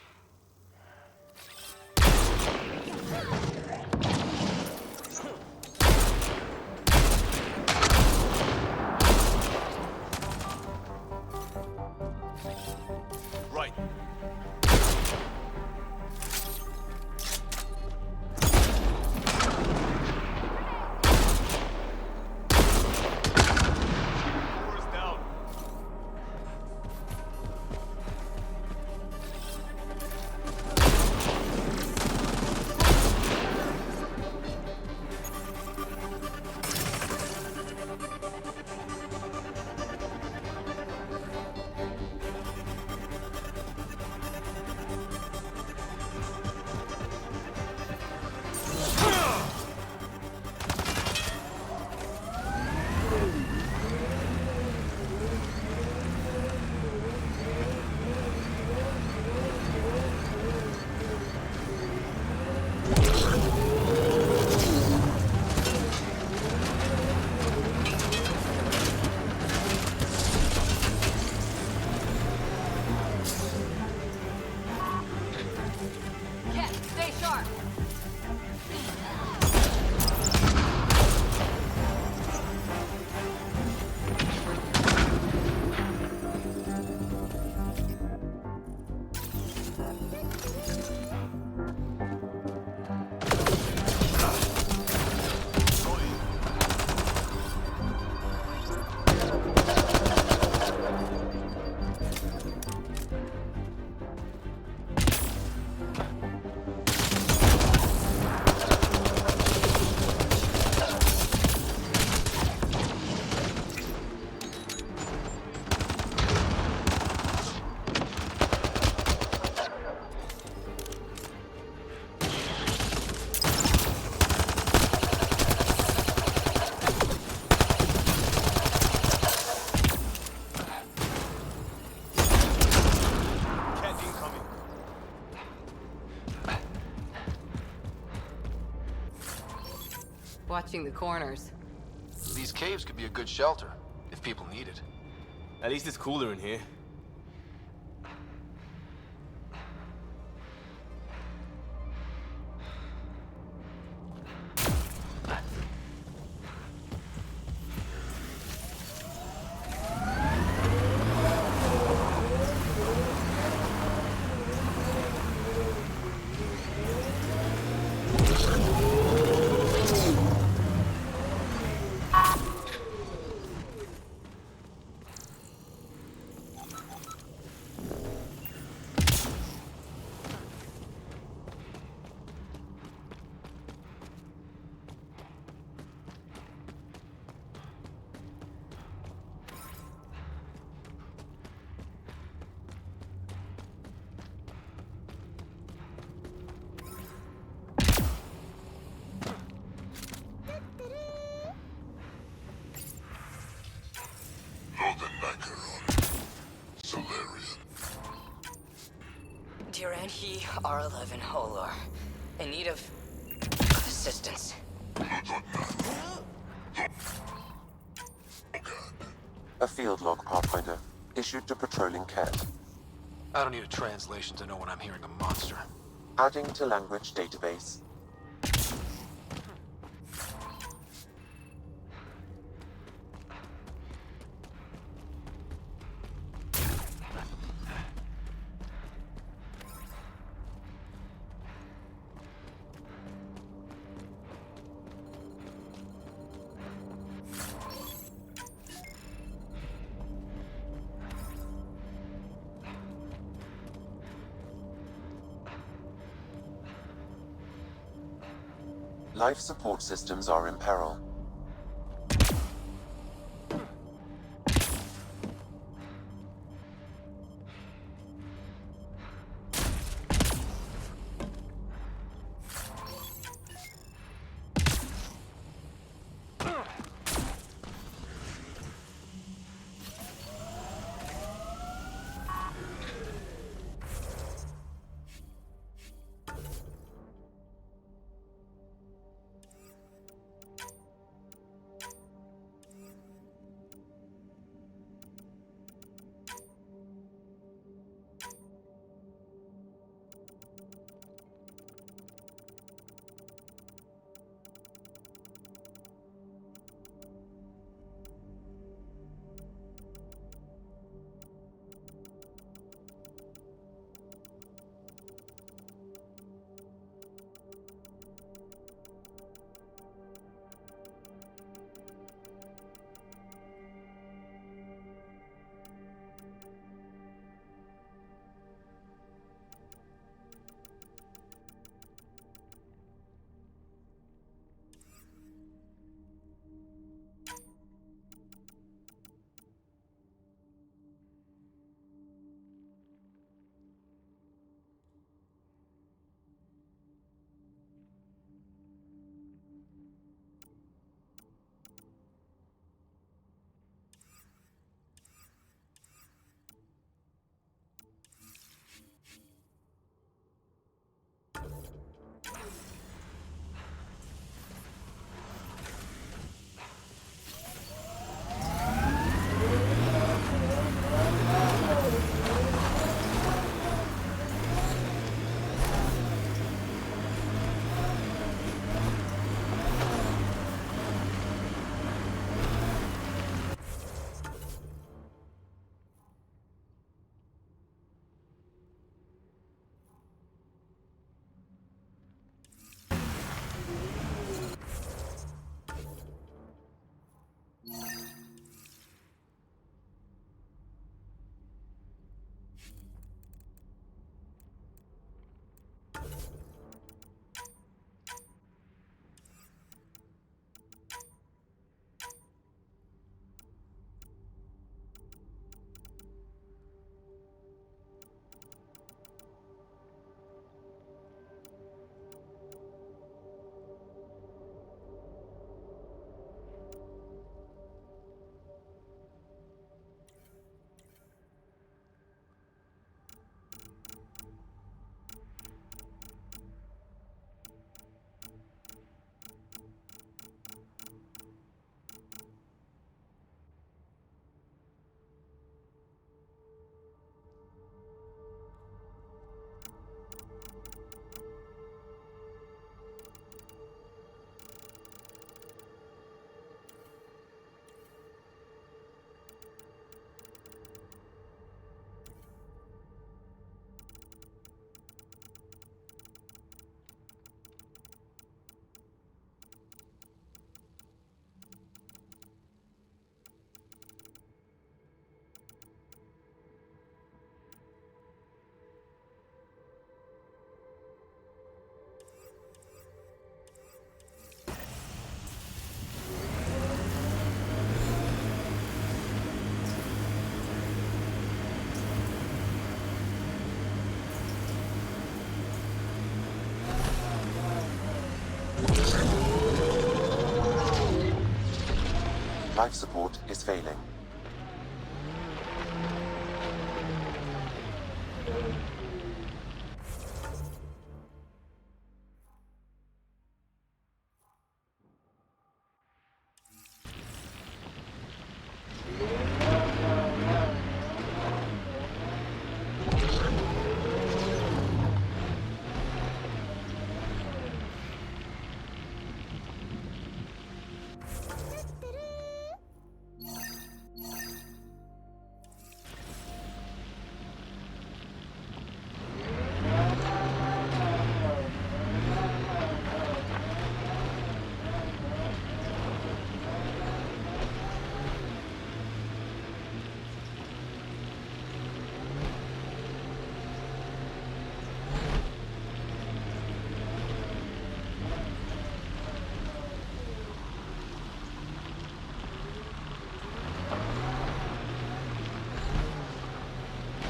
Watching the corners.
These caves could be a good shelter, if people need it.
At least it's cooler in here.
Tyrann, he R11 Holor. In need of assistance.
A field log, Pathfinder. Issued to patrolling Cat.
I don't need a translation to know when I'm hearing a monster.
Adding to language database. Life support systems are in peril. Life support is failing.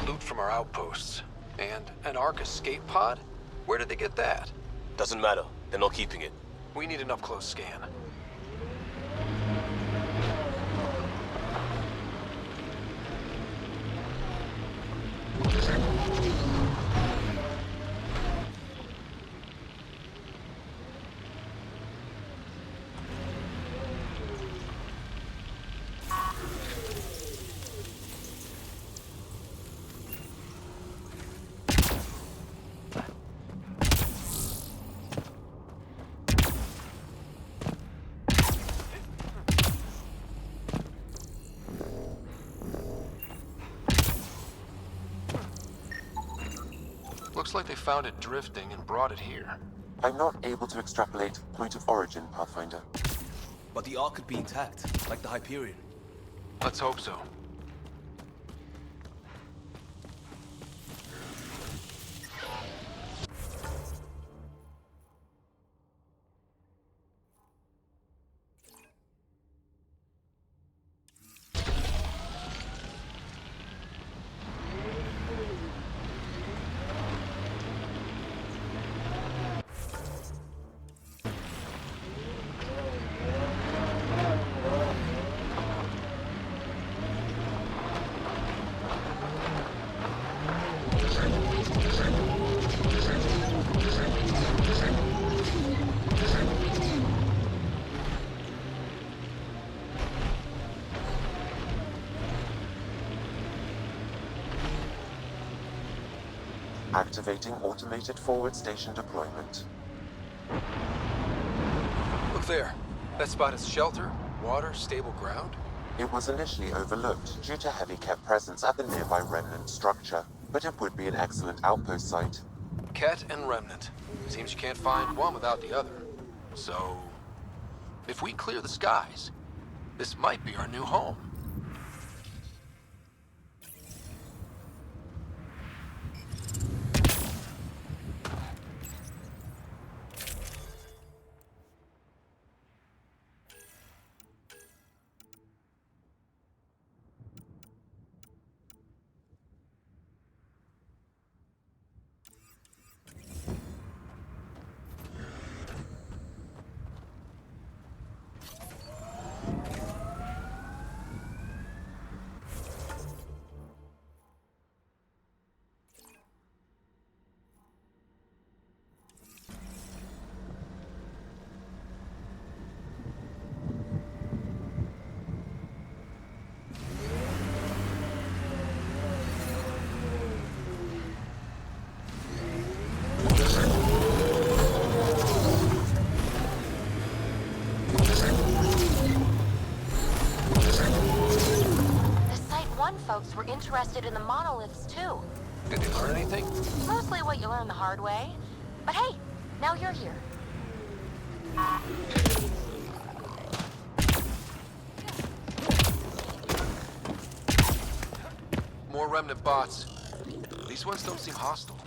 Loot from our outposts. And an Ark escape pod? Where did they get that?
Doesn't matter. They're not keeping it.
We need an up-close scan. Looks like they found it drifting and brought it here.
I'm not able to extrapolate point of origin, Pathfinder.
But the Ark could be intact, like the Hyperion.
Let's hope so.
Activating automated forward station deployment.
Look there. That spot is shelter, water, stable ground.
It was initially overlooked due to heavy kept presence at the nearby remnant structure, but it would be an excellent outpost site.
Ket and Remnant. Seems you can't find one without the other. So, if we clear the skies, this might be our new home.
Folks were interested in the monoliths, too.
Did they learn anything?
Mostly what you learn the hard way. But hey, now you're here.
More Remnant bots. These ones don't seem hostile.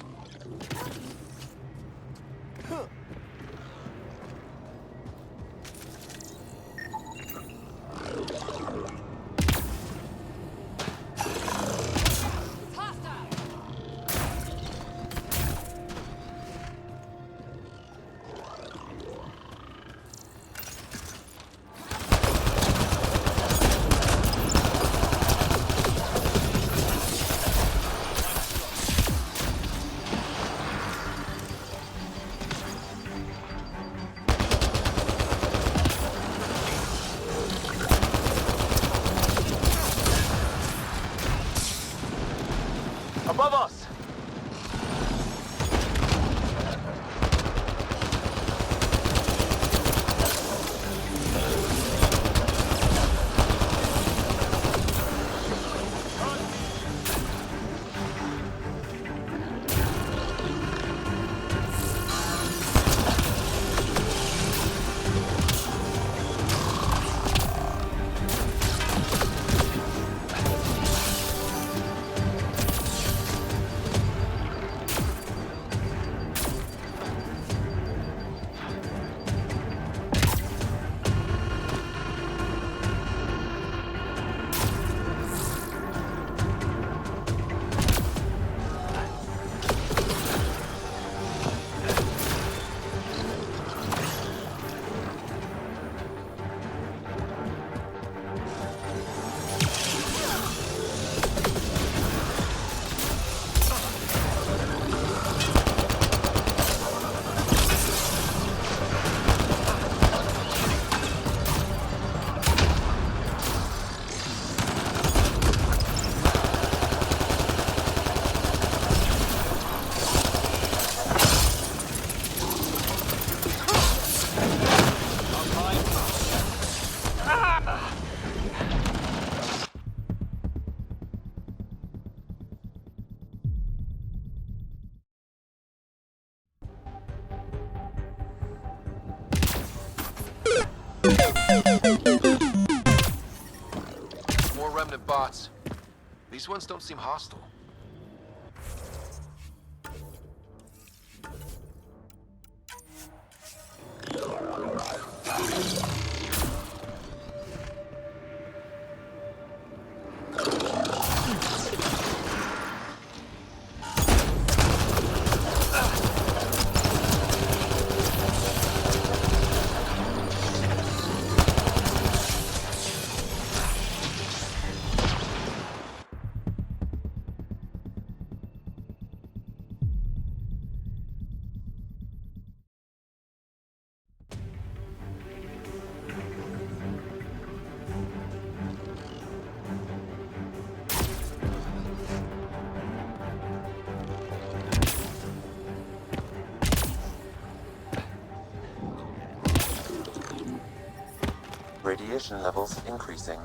More remnant bots. These ones don't seem hostile.
Radiation levels increasing.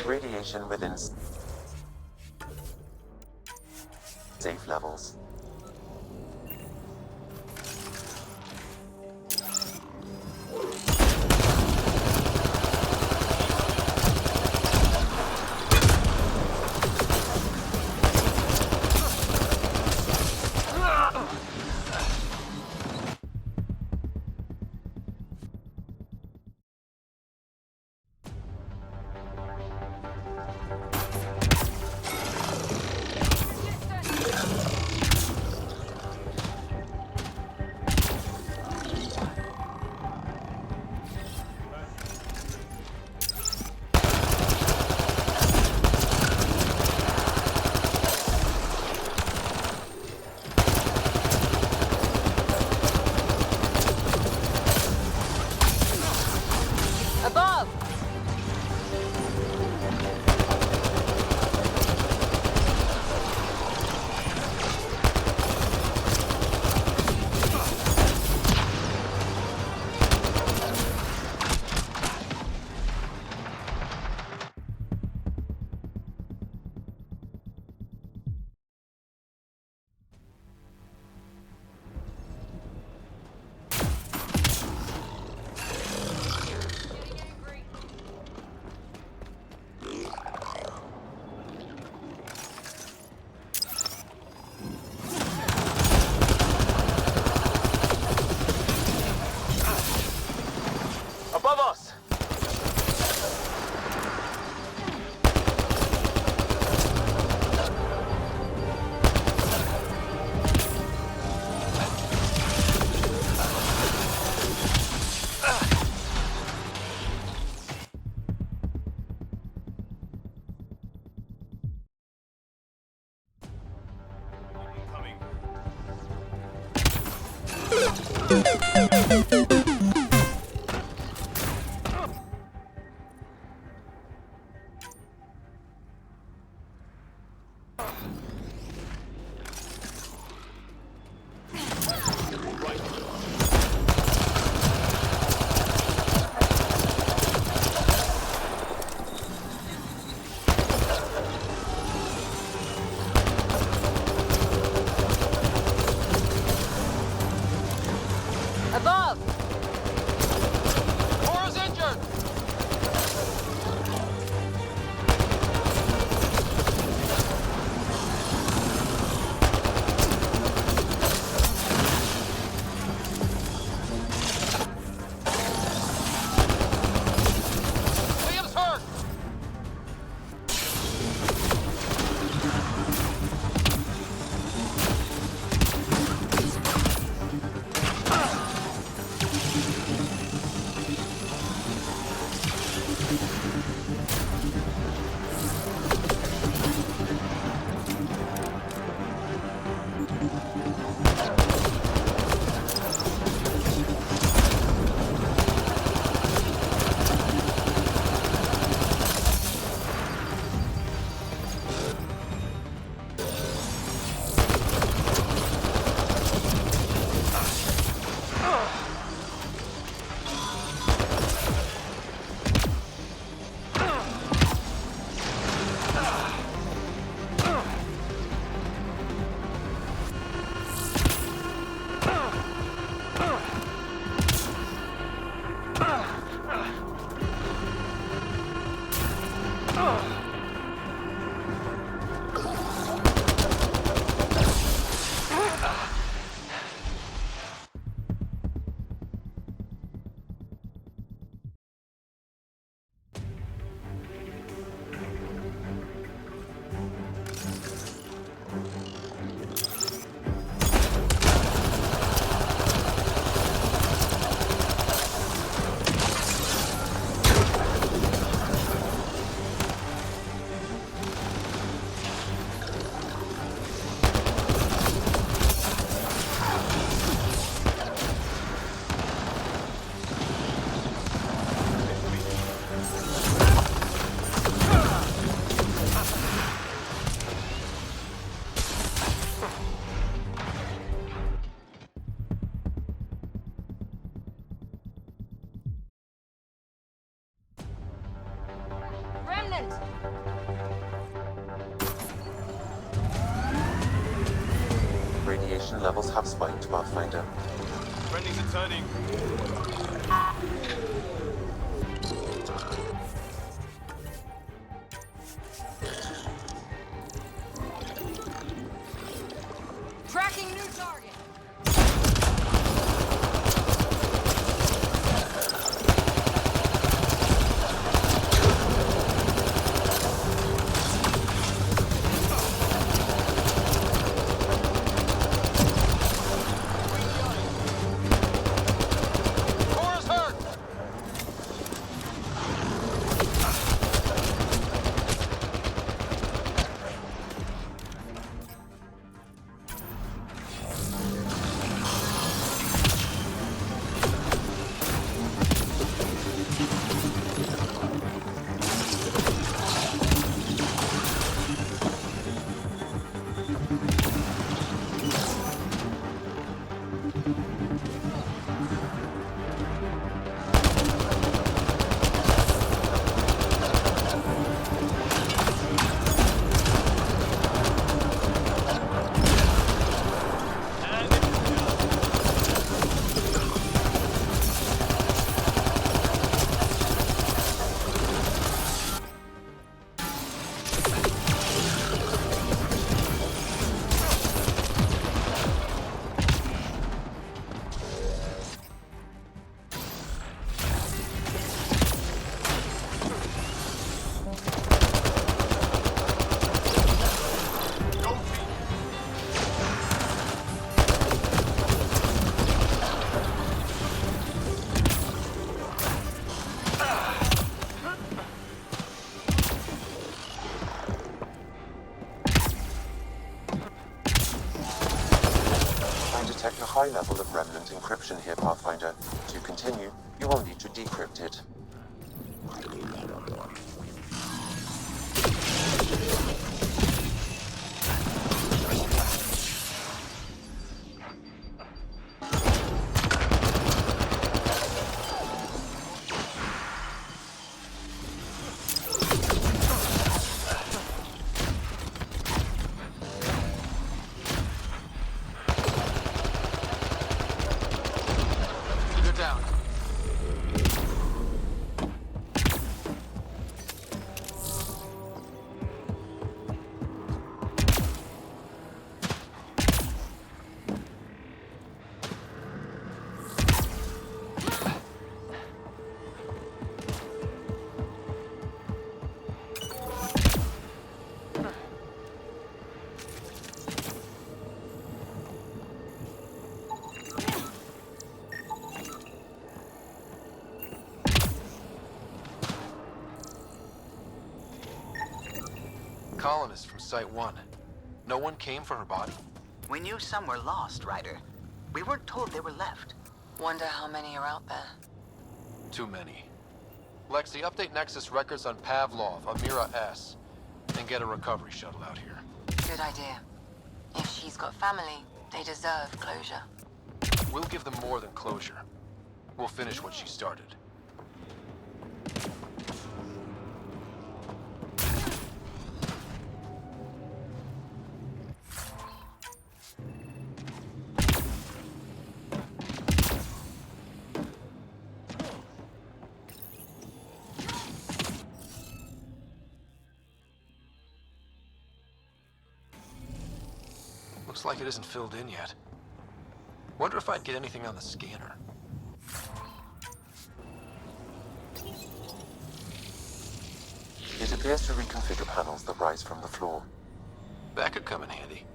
Radiation within safe levels.
Above!
Above us!
Above!
Laura's injured! Liam's hurt!
happened?
Radiation levels have spiked, Pathfinder.
Friendlies are turning.
Tracking new target.
Cora's hurt!
I detect a high level of remnant encryption here, Pathfinder. To continue, you will need to decrypt it.
You're down.
Colonists from Site 1. No one came for her body?
We knew some were lost, Ryder. We weren't told they were left.
Wonder how many are out there.
Too many. Lexi, update Nexus records on Pavlov, Amira S. And get a recovery shuttle out here.
Good idea. If she's got family, they deserve closure.
We'll give them more than closure. We'll finish what she started. Looks like it isn't filled in yet. Wonder if I'd get anything on the scanner.
It appears to reconfigure panels that rise from the floor.
That could come in handy.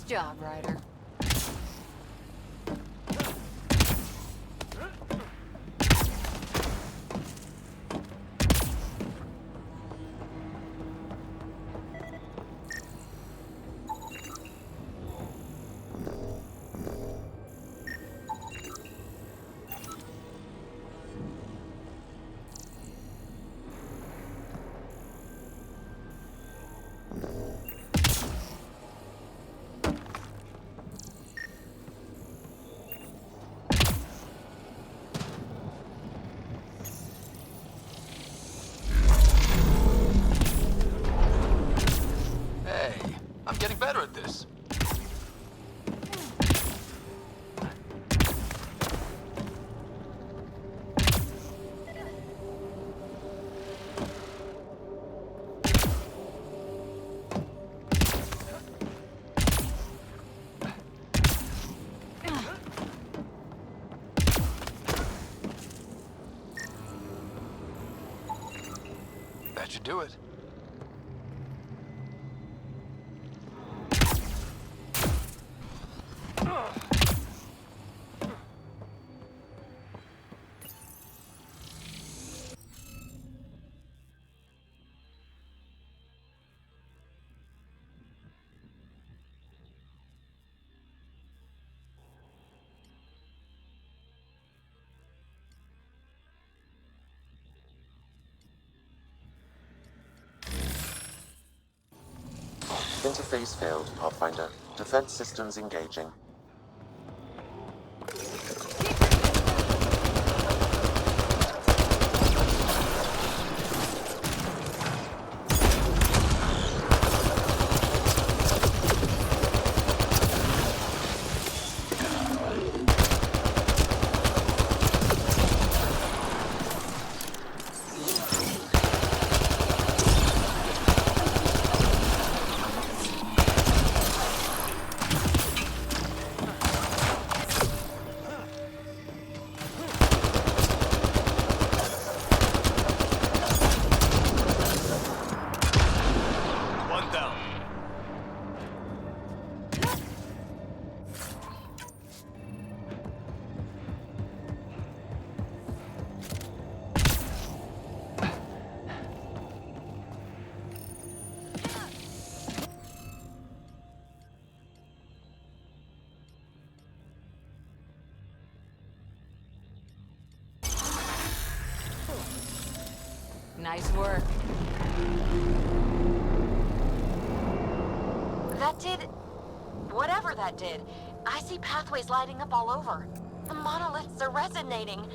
job, Ryder.
I'm getting better at this. That should do it.
Interface failed, Pathfinder. Defense systems engaging.
Nice work.
That did... whatever that did. I see pathways lighting up all over. The monoliths are resonating.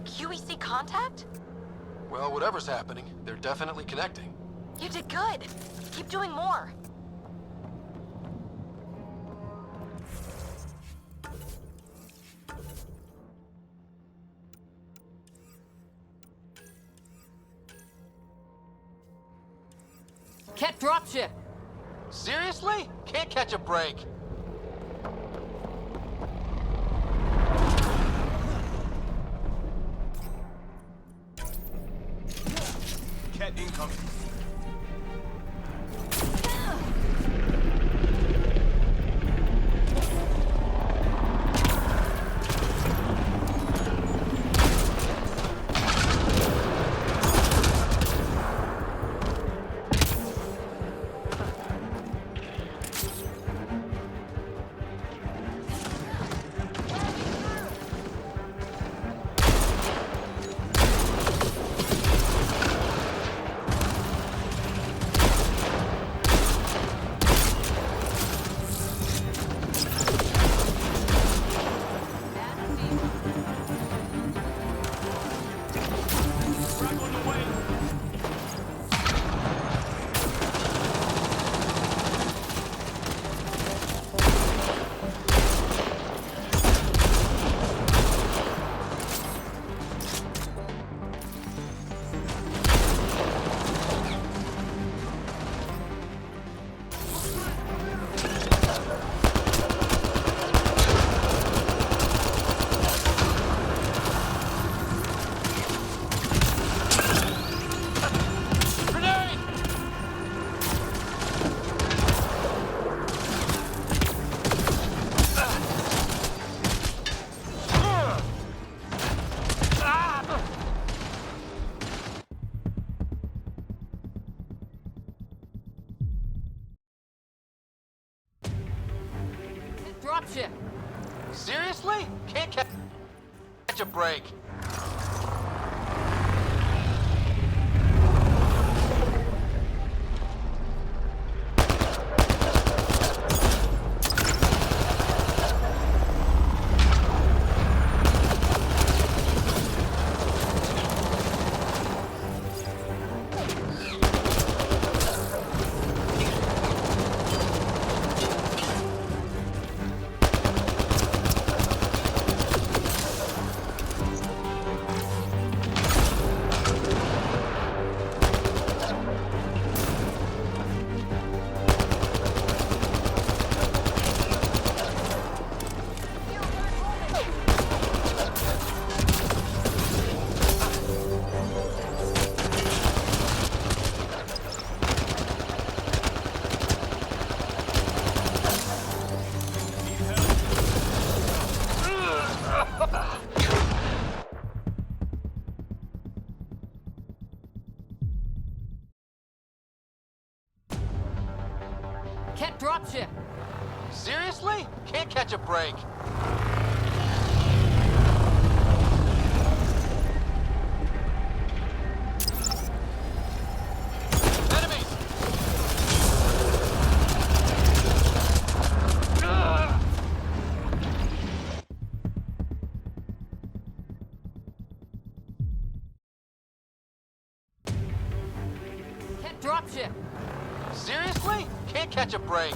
QEC contact?
Well, whatever's happening, they're definitely connecting.
You did good. Keep doing more.
Ket dropship.
Seriously? Can't catch a break.
Cat incoming.
dropship!
Seriously? Can't catch a break.
Can't dropship!
Seriously? Can't catch a break. Enemies!
Can't dropship!
Seriously? Can't catch a break.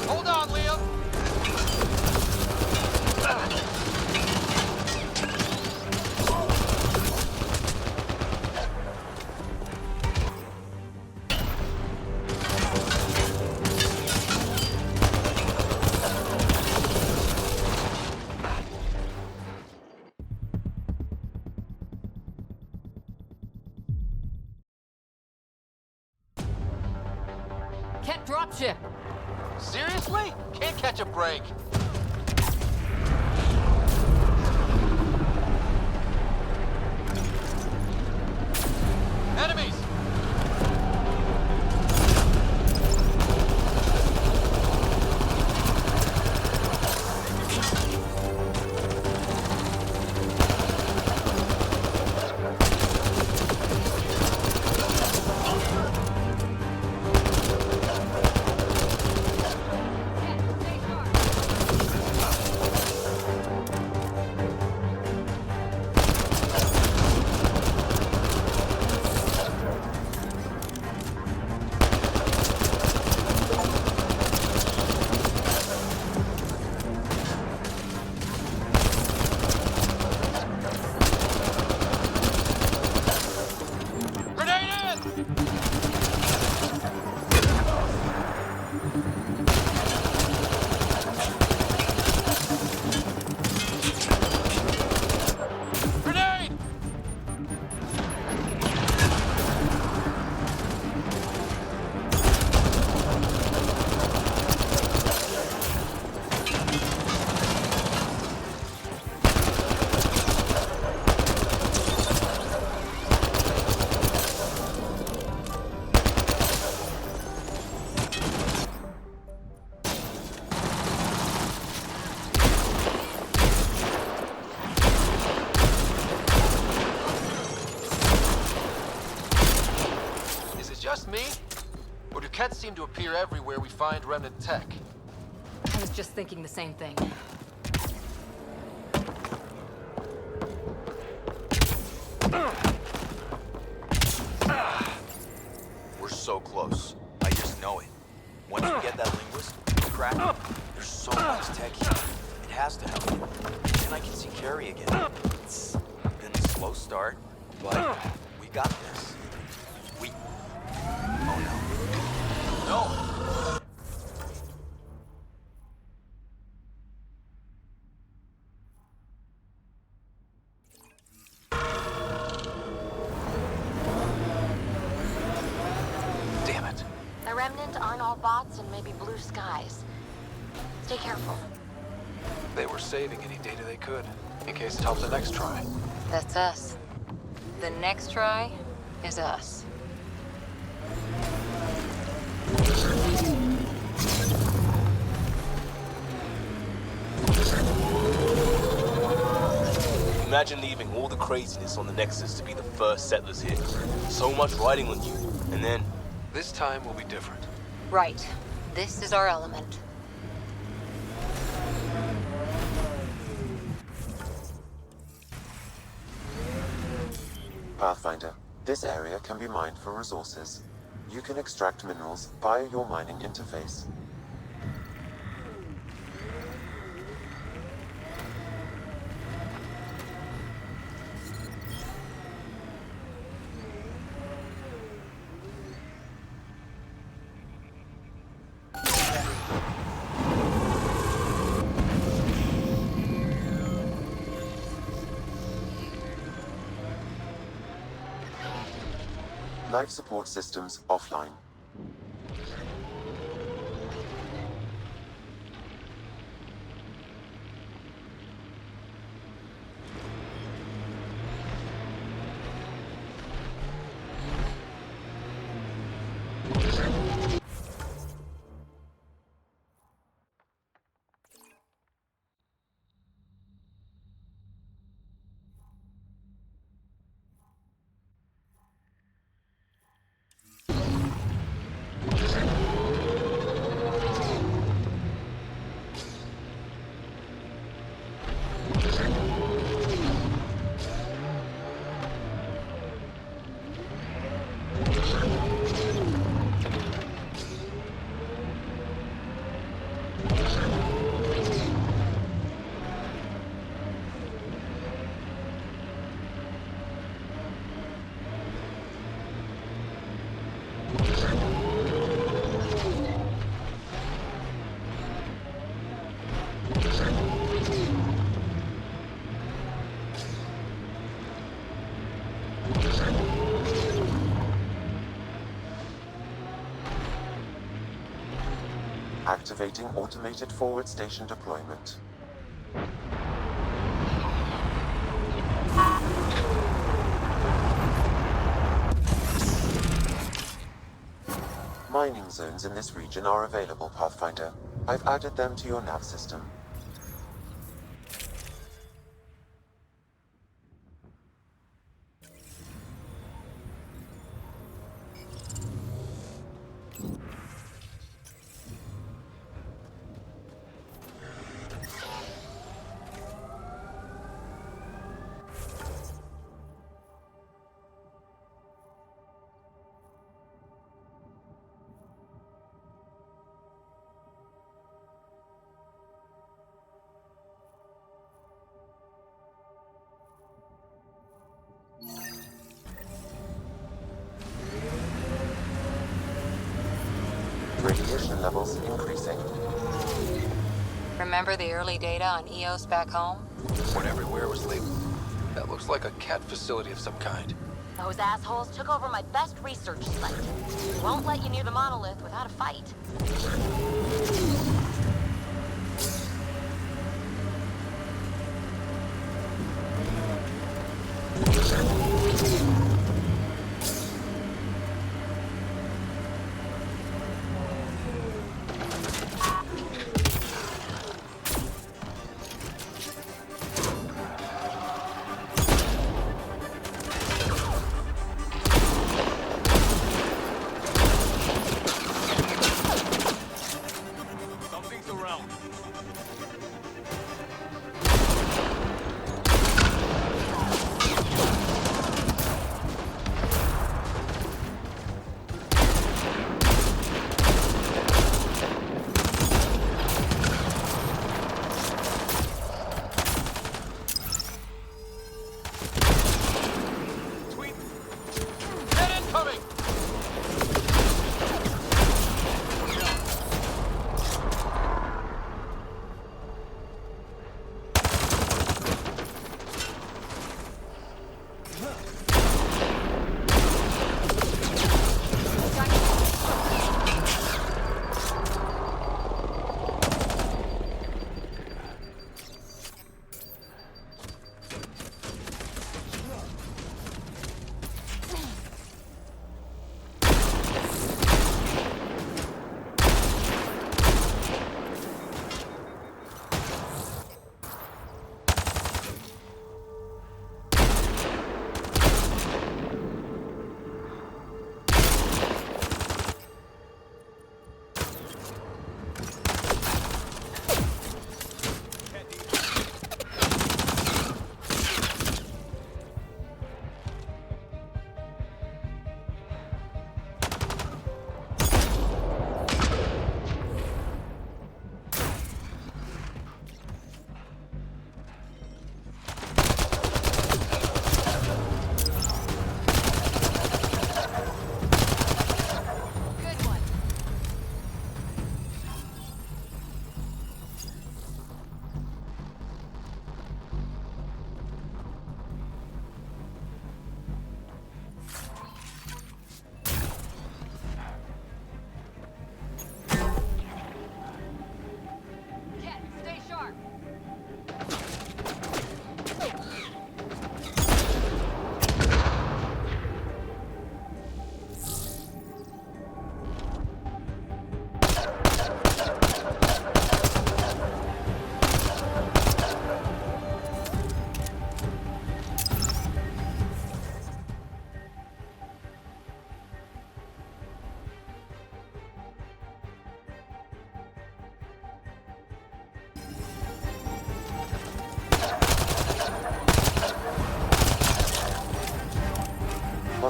Hold on, Liam.
Can't dropship!
Seriously? Can't catch a break. Enemies! Just me? Or do Kets seem to appear everywhere we find remnant tech?
I was just thinking the same thing.
We're so close. I just know it. Once we get that linguist, crack, there's so much tech here. It has to help. And I can see Carrie again. It's been a slow start, but we got this. Oh no. No!
spots and maybe blue skies. Stay careful.
They were saving any data they could, in case it helped the next try.
That's us. The next try is us.
Imagine leaving all the craziness on the Nexus to be the first settlers here. So much riding on you, and then...
This time will be different.
Right. This is our element.
Pathfinder, this area can be mined for resources. You can extract minerals via your mining interface. Life support systems offline. Activating automated forward station deployment. Mining zones in this region are available, Pathfinder. I've added them to your nav system. Radiation levels increasing.
Remember the early data on EOS back home?
When everywhere was labeled. That looks like a cat facility of some kind.
Those assholes took over my best research site. Won't let you near the monolith without a fight.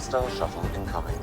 Hostile shuttle incoming.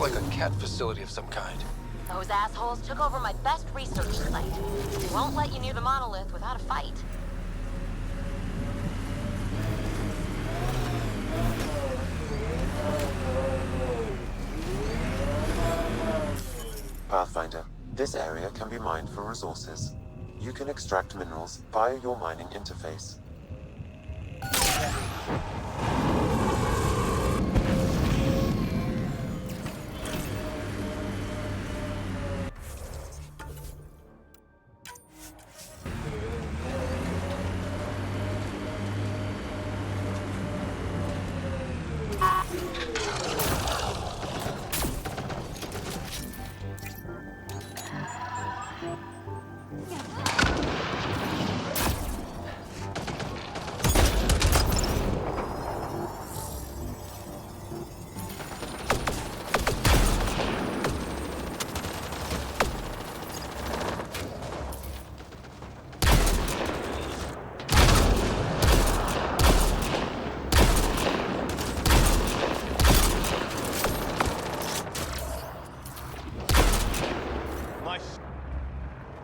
Like a cat facility of some kind.
Those assholes took over my best research site. They won't let you near the monolith without a fight.
Pathfinder, this area can be mined for resources. You can extract minerals via your mining interface.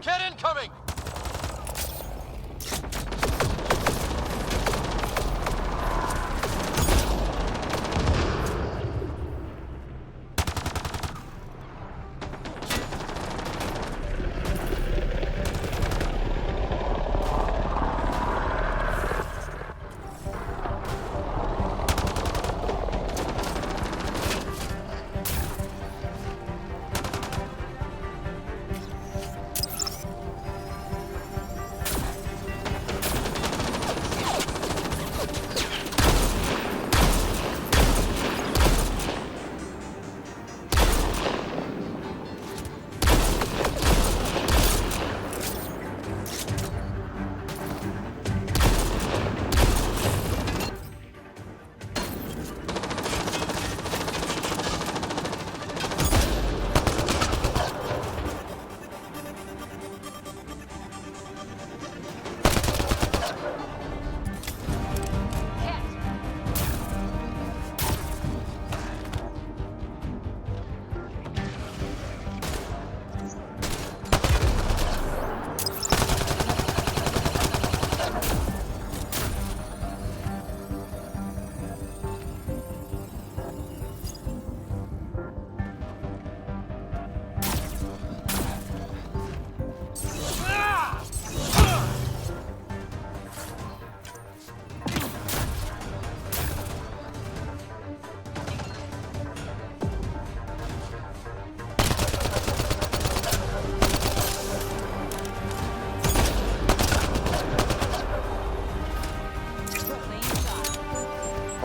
Get incoming!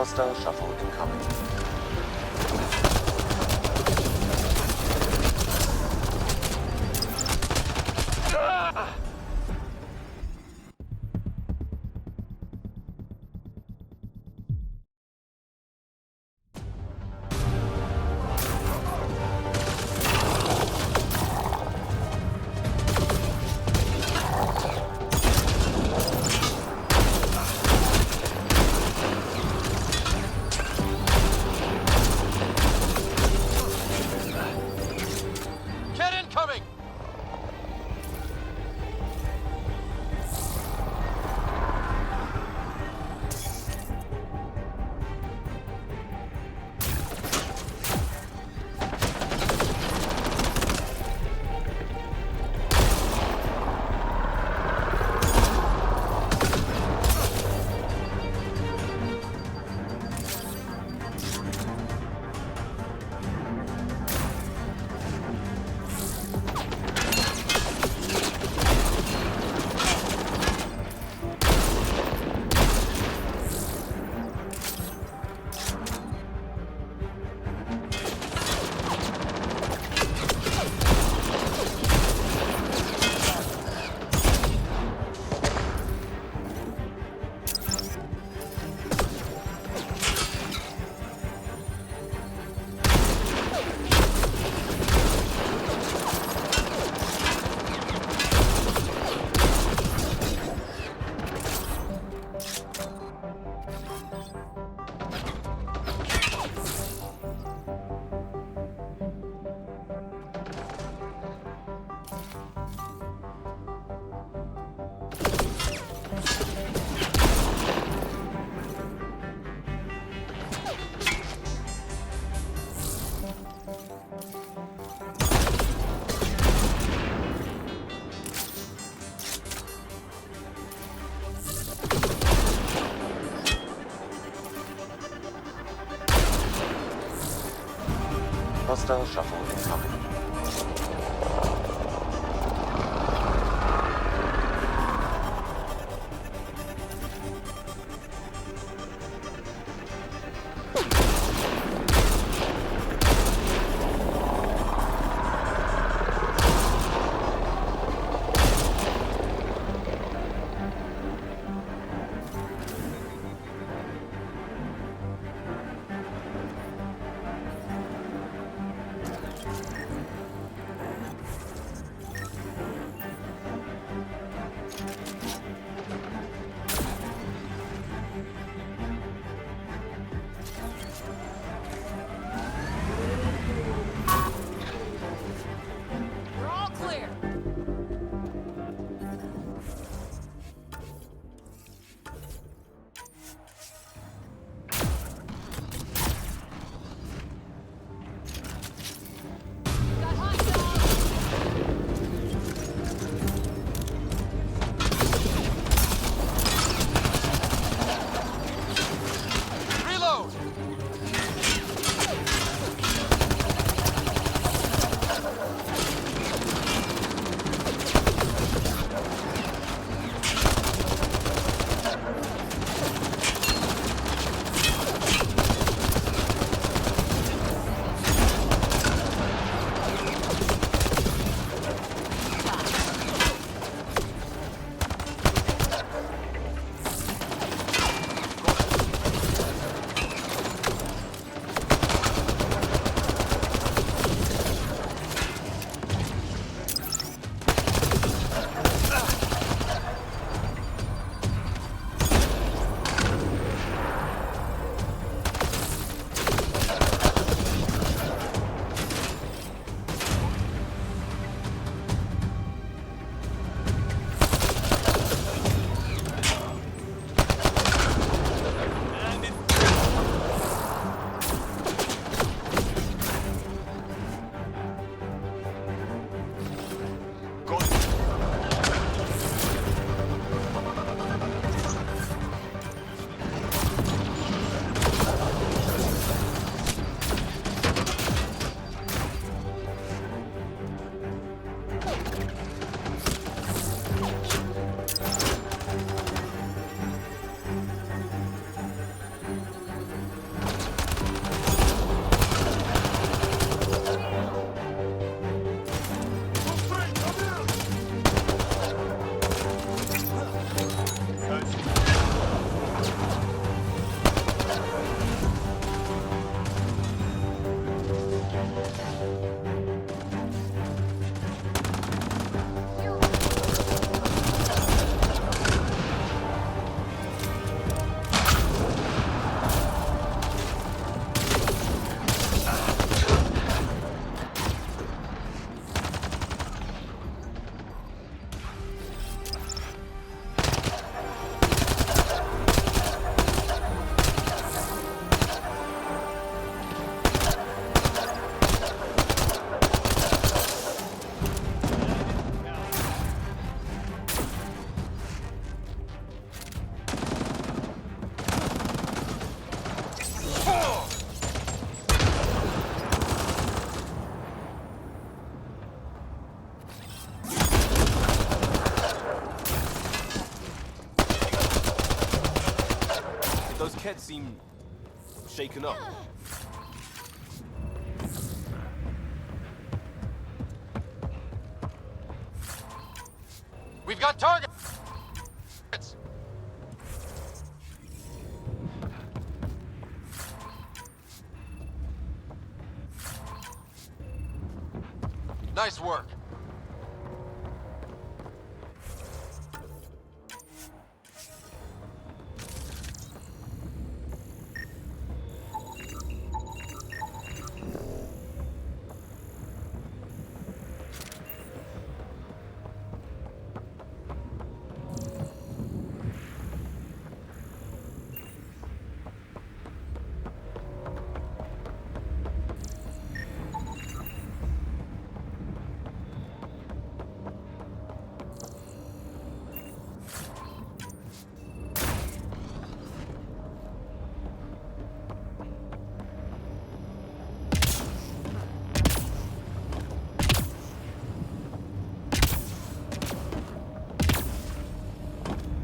Hostile shuttle incoming.
Get incoming!
Hostile shuttle incoming.
Ket seem shaken up.
We've got targets! Nice work.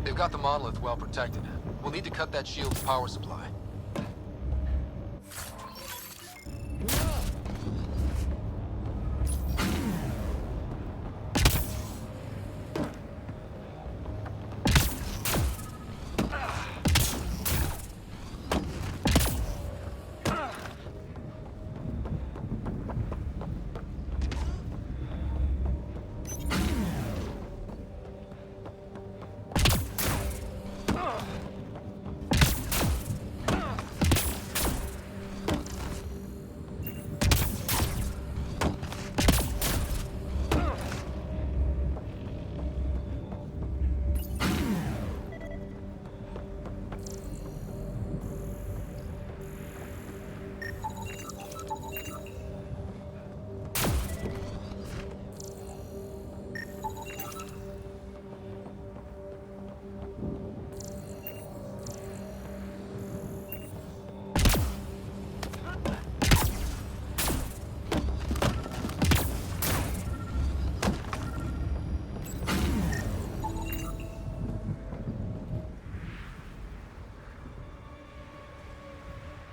They've got the monolith well protected. We'll need to cut that shield's power supply.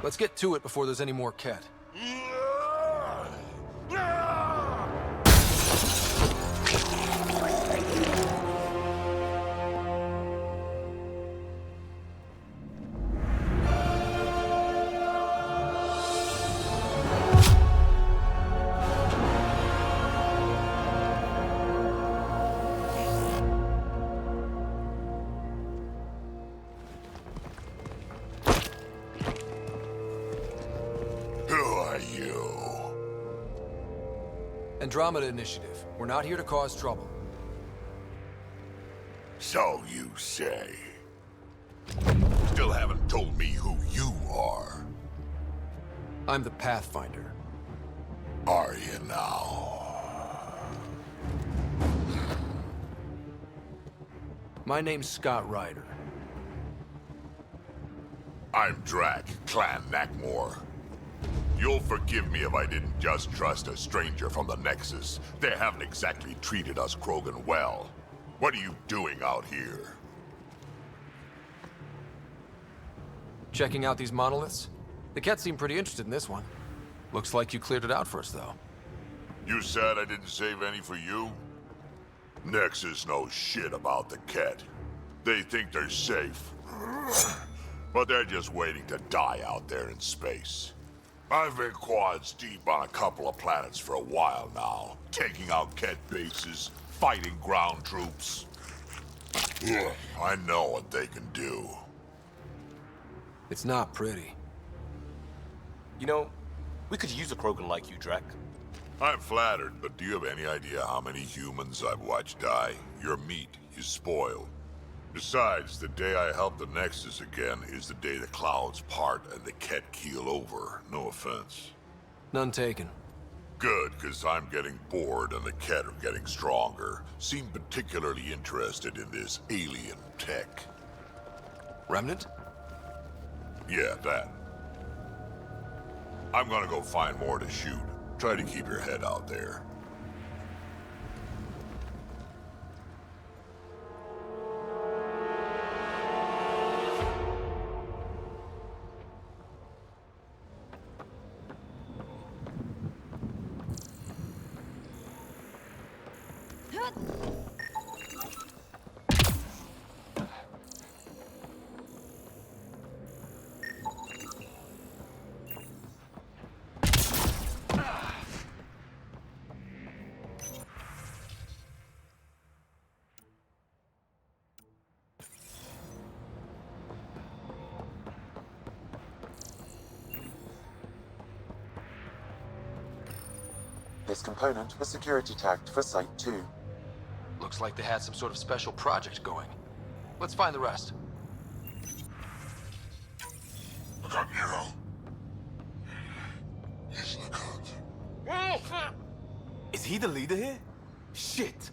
Let's get to it before there's any more Ket. Andromeda Initiative. We're not here to cause trouble.
So you say. Still haven't told me who you are.
I'm the Pathfinder.
Are you now?
My name's Scott Ryder.
I'm Drac, Clan Nakmor. You'll forgive me if I didn't just trust a stranger from the Nexus. They haven't exactly treated us Krogan well. What are you doing out here?
Checking out these monoliths? The Ket seem pretty interested in this one. Looks like you cleared it out for us, though.
You said I didn't save any for you? Nexus knows shit about the Ket. They think they're safe. But they're just waiting to die out there in space. I've been quads deep on a couple of planets for a while now, taking out Ket bases, fighting ground troops. I know what they can do.
It's not pretty.
You know, we could use a Krogan like you, Drac.
I'm flattered, but do you have any idea how many humans I've watched die? Your meat is spoiled. Besides, the day I help the Nexus again is the day the clouds part and the Ket keel over. No offense.
None taken.
Good, because I'm getting bored and the Ket are getting stronger. Seem particularly interested in this alien tech.
Remnant?
Yeah, that. I'm gonna go find more to shoot. Try to keep your head out there.
This component was security tagged for Site 2.
Looks like they had some sort of special project going. Let's find the rest.
I got Nero. He's the cook.
Is he the leader here? Shit!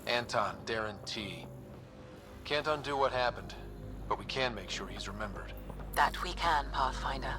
Anton Darren T. Can't undo what happened, but we can make sure he's remembered.
That we can, Pathfinder.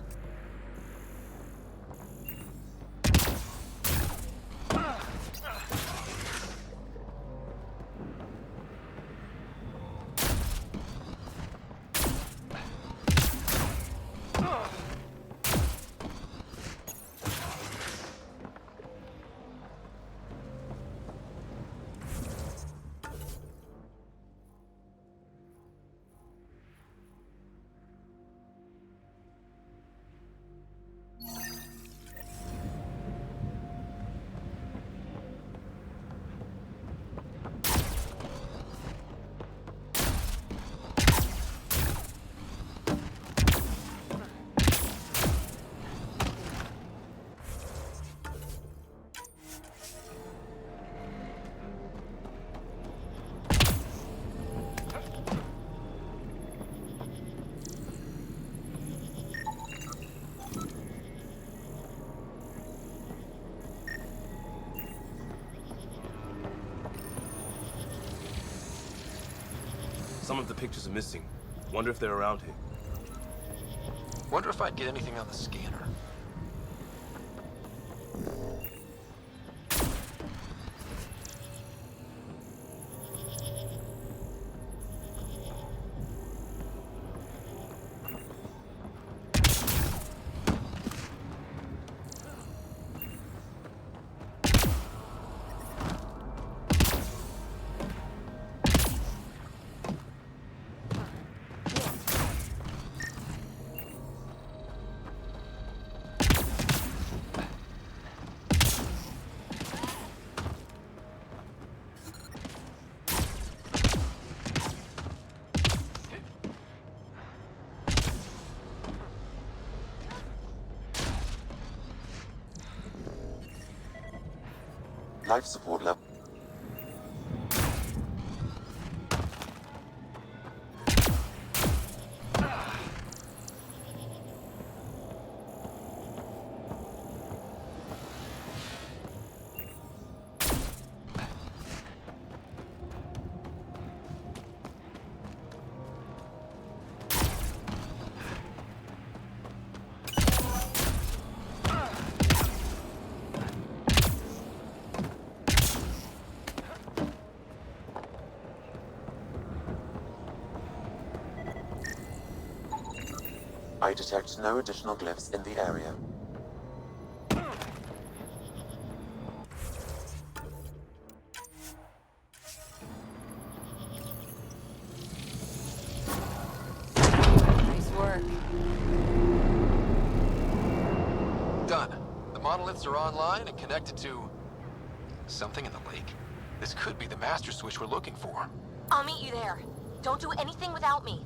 Some of the pictures are missing. Wonder if they're around here.
Wonder if I'd get anything on the scanner.
Life support level. I detect no additional glyphs in the area.
Nice work.
Done. The monoliths are online and connected to... something in the lake. This could be the master switch we're looking for.
I'll meet you there. Don't do anything without me.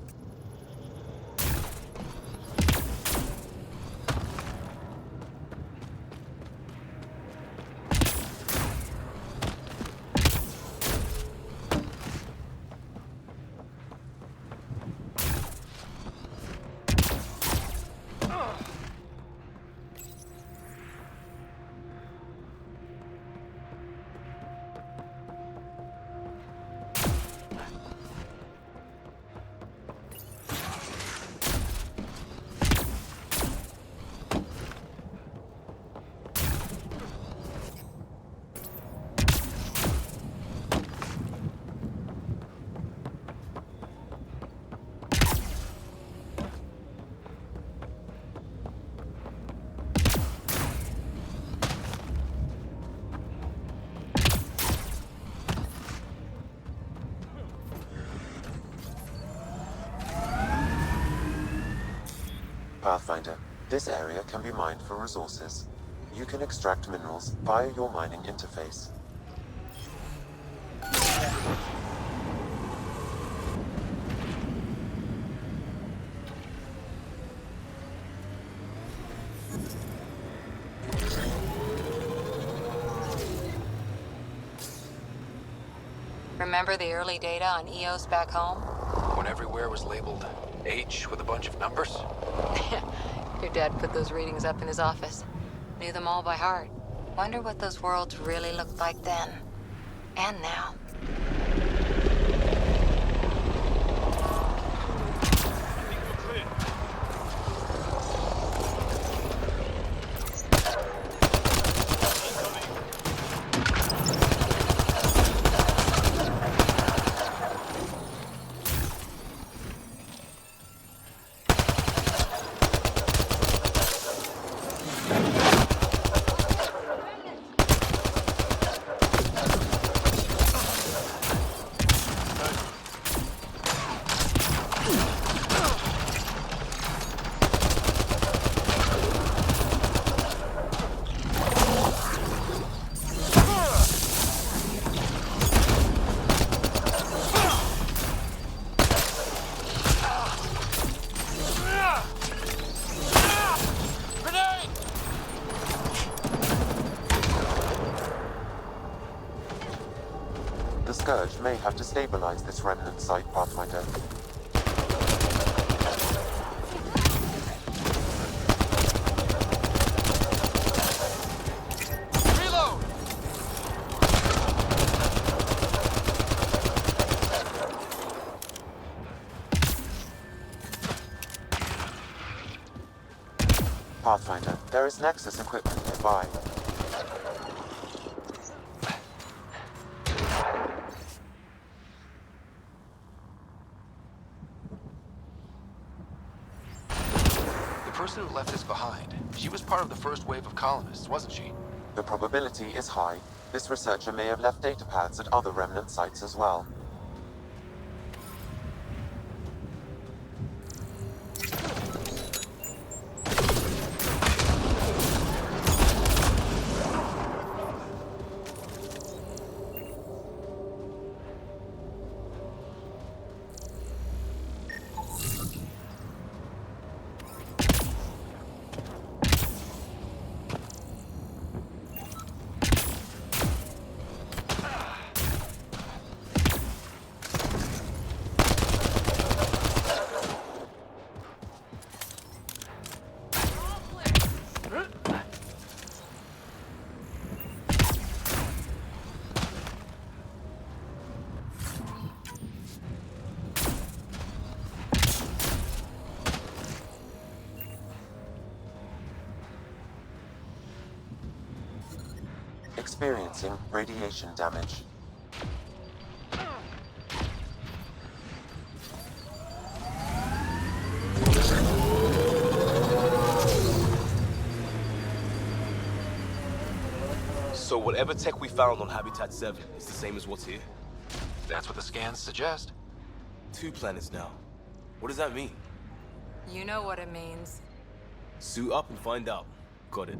Pathfinder, this area can be mined for resources. You can extract minerals via your mining interface.
Remember the early data on EOS back home?
When everywhere was labeled H with a bunch of numbers?
Your dad put those readings up in his office. Knew them all by heart. Wonder what those worlds really looked like then. And now.
The Scourge may have to stabilize this remnant site, Pathfinder.
Reload!
Pathfinder, there is Nexus equipment nearby.
The person who left this behind, she was part of the first wave of colonists, wasn't she?
The probability is high. This researcher may have left data pads at other remnant sites as well. Experiencing radiation damage.
So whatever tech we found on Habitat 7 is the same as what's here?
That's what the scans suggest.
2 planets now. What does that mean?
You know what it means.
Suit up and find out. Got it.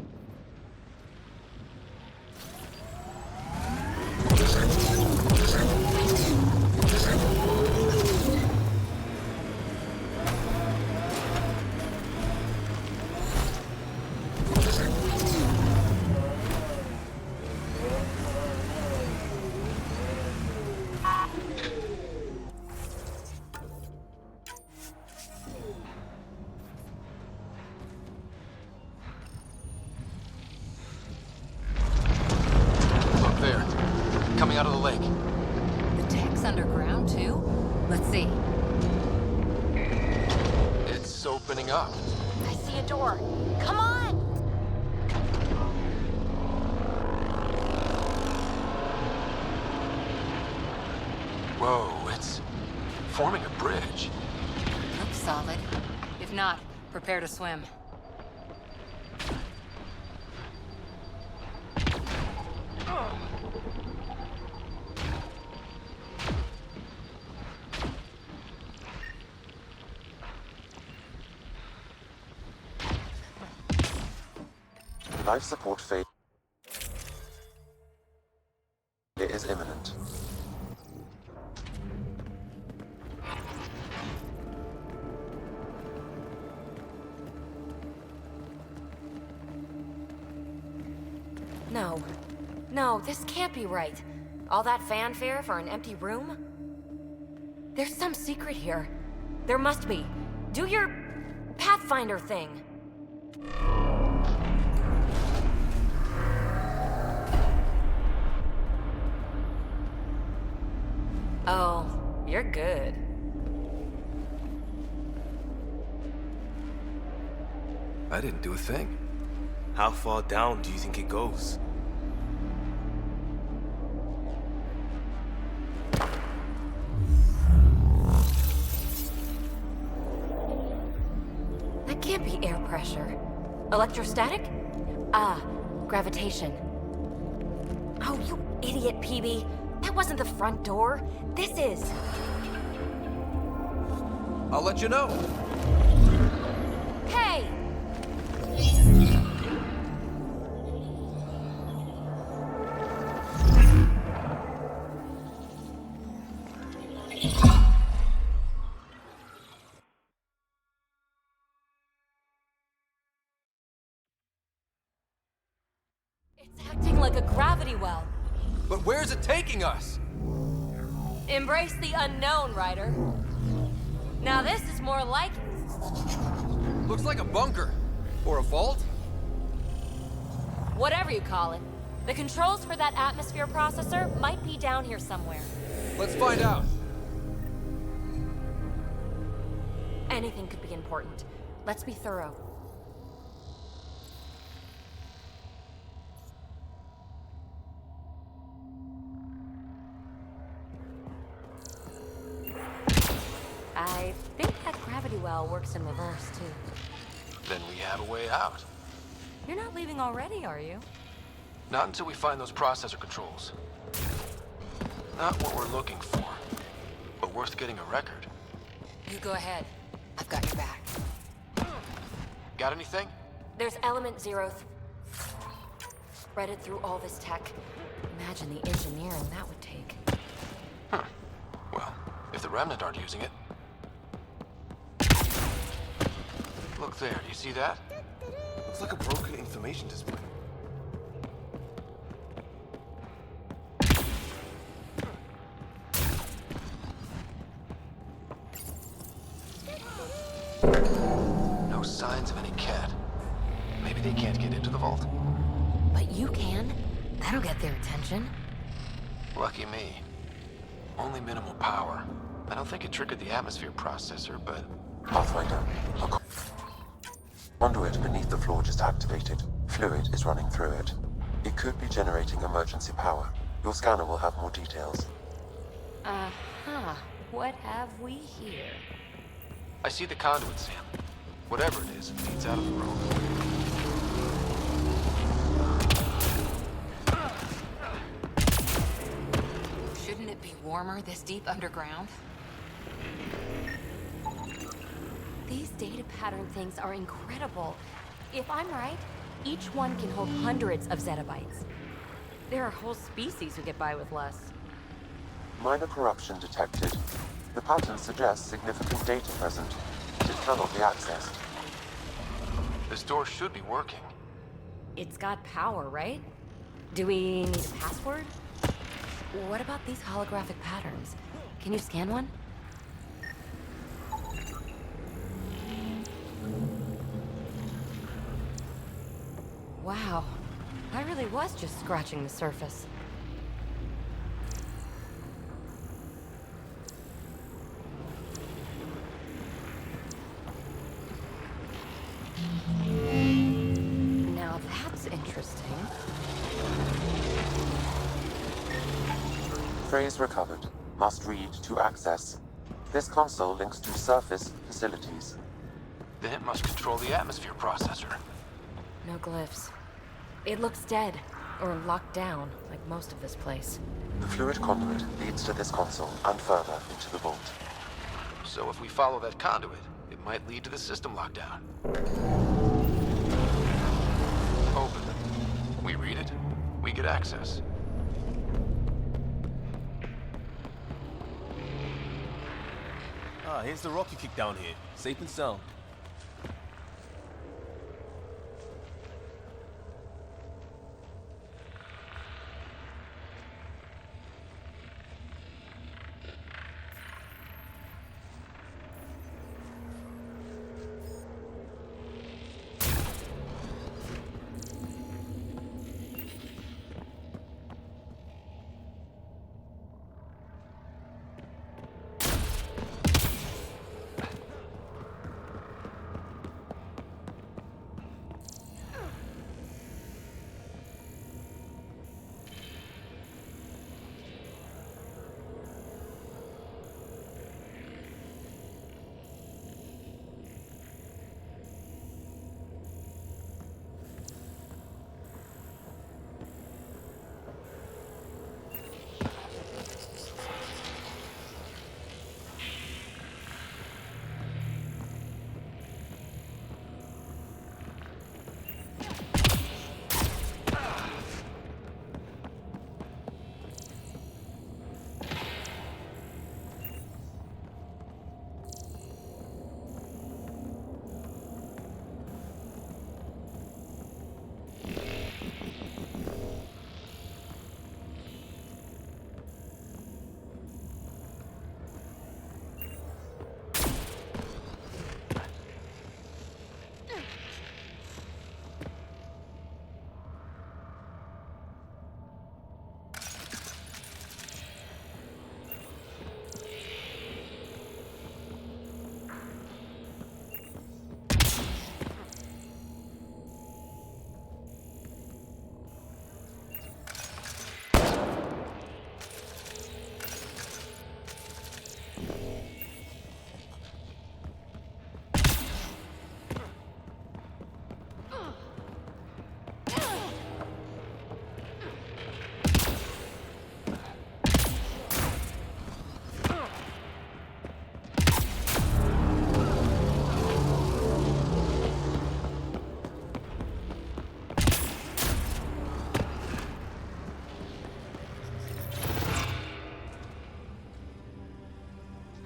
Look there. Coming out of the lake.
The tech's underground, too? Let's see.
It's opening up.
I see a door. Come on!
Whoa, it's forming a bridge.
Looks solid. If not, prepare to swim.
Life support failure is imminent.
No. No, this can't be right. All that fanfare for an empty room? There's some secret here. There must be. Do your Pathfinder thing. Oh, you're good.
I didn't do a thing.
How far down do you think it goes?
That can't be air pressure. Electrostatic? Ah, gravitation. Oh, you idiot, PB. That wasn't the front door. This is.
I'll let you know.
Hey! It's acting like a gravity well.
But where's it taking us?
Embrace the unknown, Ryder. Now this is more like it.
Looks like a bunker. Or a vault?
Whatever you call it. The controls for that atmosphere processor might be down here somewhere.
Let's find out.
Anything could be important. Let's be thorough. I think that gravity well works in reverse, too.
Then we have a way out.
You're not leaving already, are you?
Not until we find those processor controls. Not what we're looking for, but worth getting a record.
You go ahead. I've got your back.
Got anything?
There's element 0 threaded through all this tech. Imagine the engineering that would take.
Huh. Well, if the Remnant aren't using it. Look there, do you see that?
Looks like a broken information display.
No signs of any cat. Maybe they can't get into the vault.
But you can. That'll get their attention.
Lucky me. Only minimal power. I don't think it triggered the atmosphere processor, but...
Pathfinder, a conduit beneath the floor just activated. Fluid is running through it. It could be generating emergency power. Your scanner will have more details.
Uh-huh. What have we here?
I see the conduit, Sam. Whatever it is, it leads out of the room.
be warmer this deep underground?
These data pattern things are incredible. If I'm right, each one can hold hundreds of zettabytes. There are whole species who get by with less.
Minor corruption detected. The pattern suggests significant data present, but it cannot be accessed.
This door should be working.
It's got power, right? Do we need a password? What about these holographic patterns? Can you scan one? Wow, I really was just scratching the surface. Now that's interesting.
Phrase recovered. Must read to access. This console links to surface facilities.
Then it must control the atmosphere processor.
No glyphs. It looks dead, or locked down, like most of this place.
The fluid conduit leads to this console and further into the vault.
So if we follow that conduit, it might lead to the system lockdown. Open. We read it, we get access.
Ah, here's the rock you kicked down here. Safe and sound.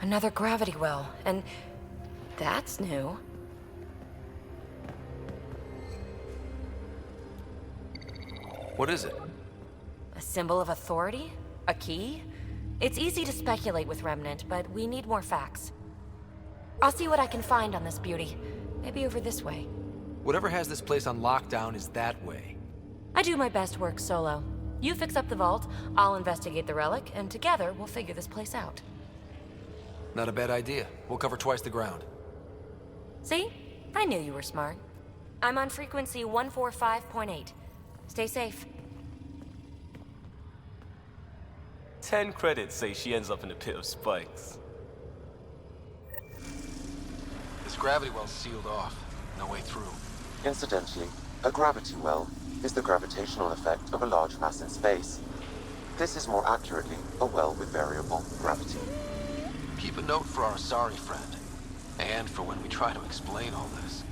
Another gravity well, and that's new.
What is it?
A symbol of authority? A key? It's easy to speculate with Remnant, but we need more facts. I'll see what I can find on this beauty. Maybe over this way.
Whatever has this place on lockdown is that way.
I do my best work solo. You fix up the vault, I'll investigate the relic, and together we'll figure this place out.
Not a bad idea. We'll cover twice the ground.
See? I knew you were smart. I'm on frequency 145.8. Stay safe.
10 credits say she ends up in a pit of spikes.
This gravity well's sealed off. No way through.
Incidentally, a gravity well is the gravitational effect of a large mass in space. This is more accurately a well with variable gravity.
Keep a note for our sorry friend, and for when we try to explain all this.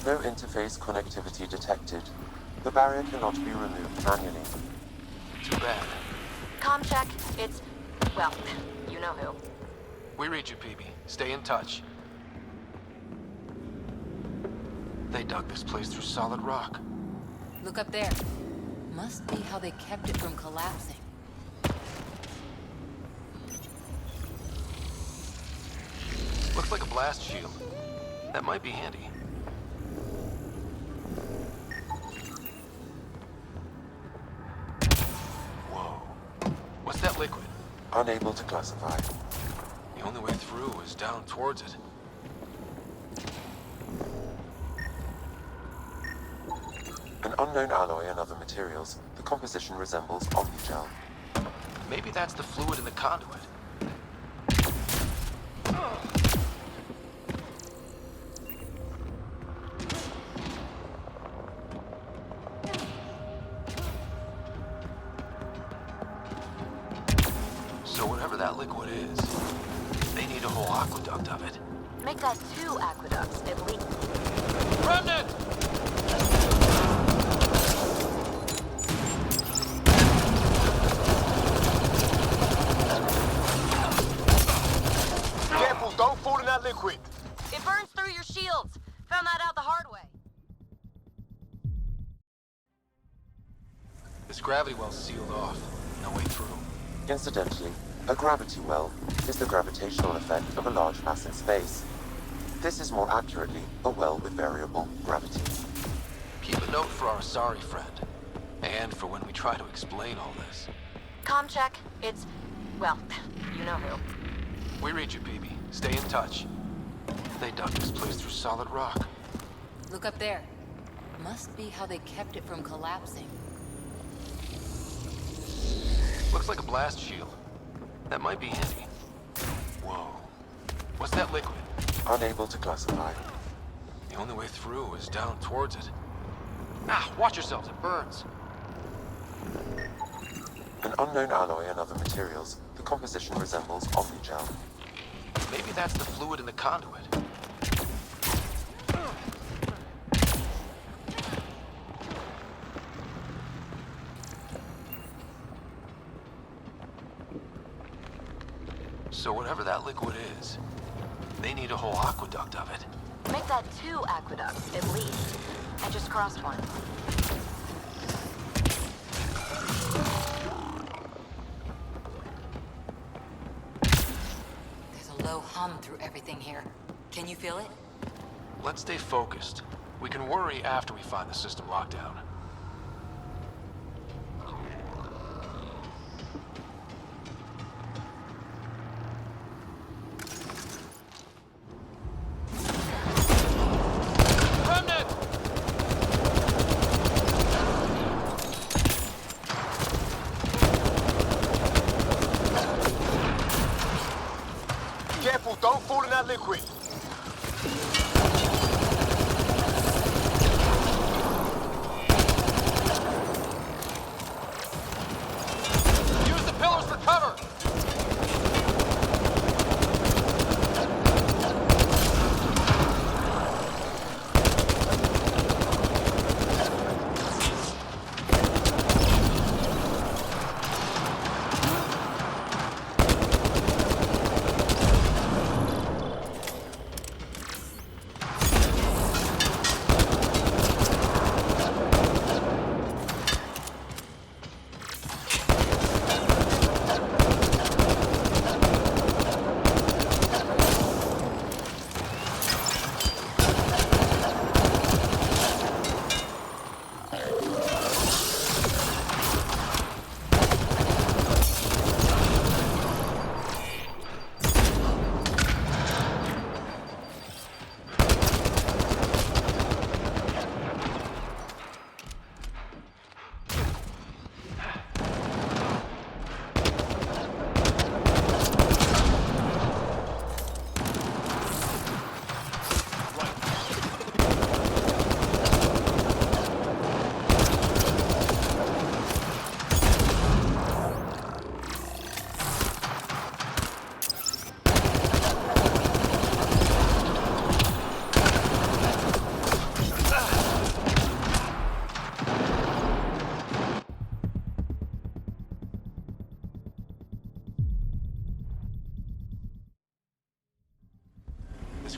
No interface connectivity detected. The barrier cannot be removed manually.
Too bad.
Comm check. It's, well, you know who.
We read you, PB. Stay in touch. They dug this place through solid rock.
Look up there. Must be how they kept it from collapsing.
Looks like a blast shield. That might be handy. Whoa. What's that liquid?
Unable to classify.
The only way through is down towards it.
An unknown alloy and other materials. The composition resembles omnigel.
Maybe that's the fluid in the conduit. So whatever that liquid is, they need a whole aqueduct of it.
Make that 2 aqueducts, at least.
Remnant!
Careful, don't fall in that liquid.
It burns through your shields. Found that out the hard way.
This gravity well's sealed off. No way through.
Incidentally, a gravity well is the gravitational effect of a large mass in space. This is more accurately a well with variable gravity.
Keep a note for our sorry friend, and for when we try to explain all this.
Comm check. It's, well, you know who.
We read you, PB. Stay in touch. They dug this place through solid rock.
Look up there. Must be how they kept it from collapsing.
Looks like a blast shield. That might be handy. Whoa. What's that liquid?
Unable to classify.
The only way through is down towards it. Ah, watch yourselves, it burns.
An unknown alloy and other materials. The composition resembles omnigel.
Maybe that's the fluid in the conduit. So whatever that liquid is, they need a whole aqueduct of it.
Make that 2 aqueducts, at least. I just crossed one.
There's a low hum through everything here. Can you feel it?
Let's stay focused. We can worry after we find the system lockdown.
Careful, don't fall in that liquid.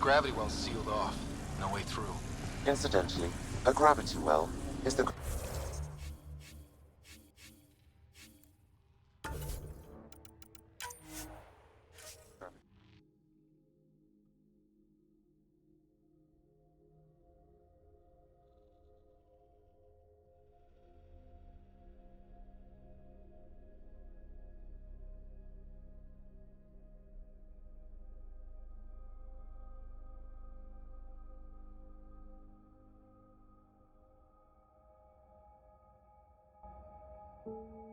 gravity well's sealed off. No way through.
Incidentally, a gravity well is the...
you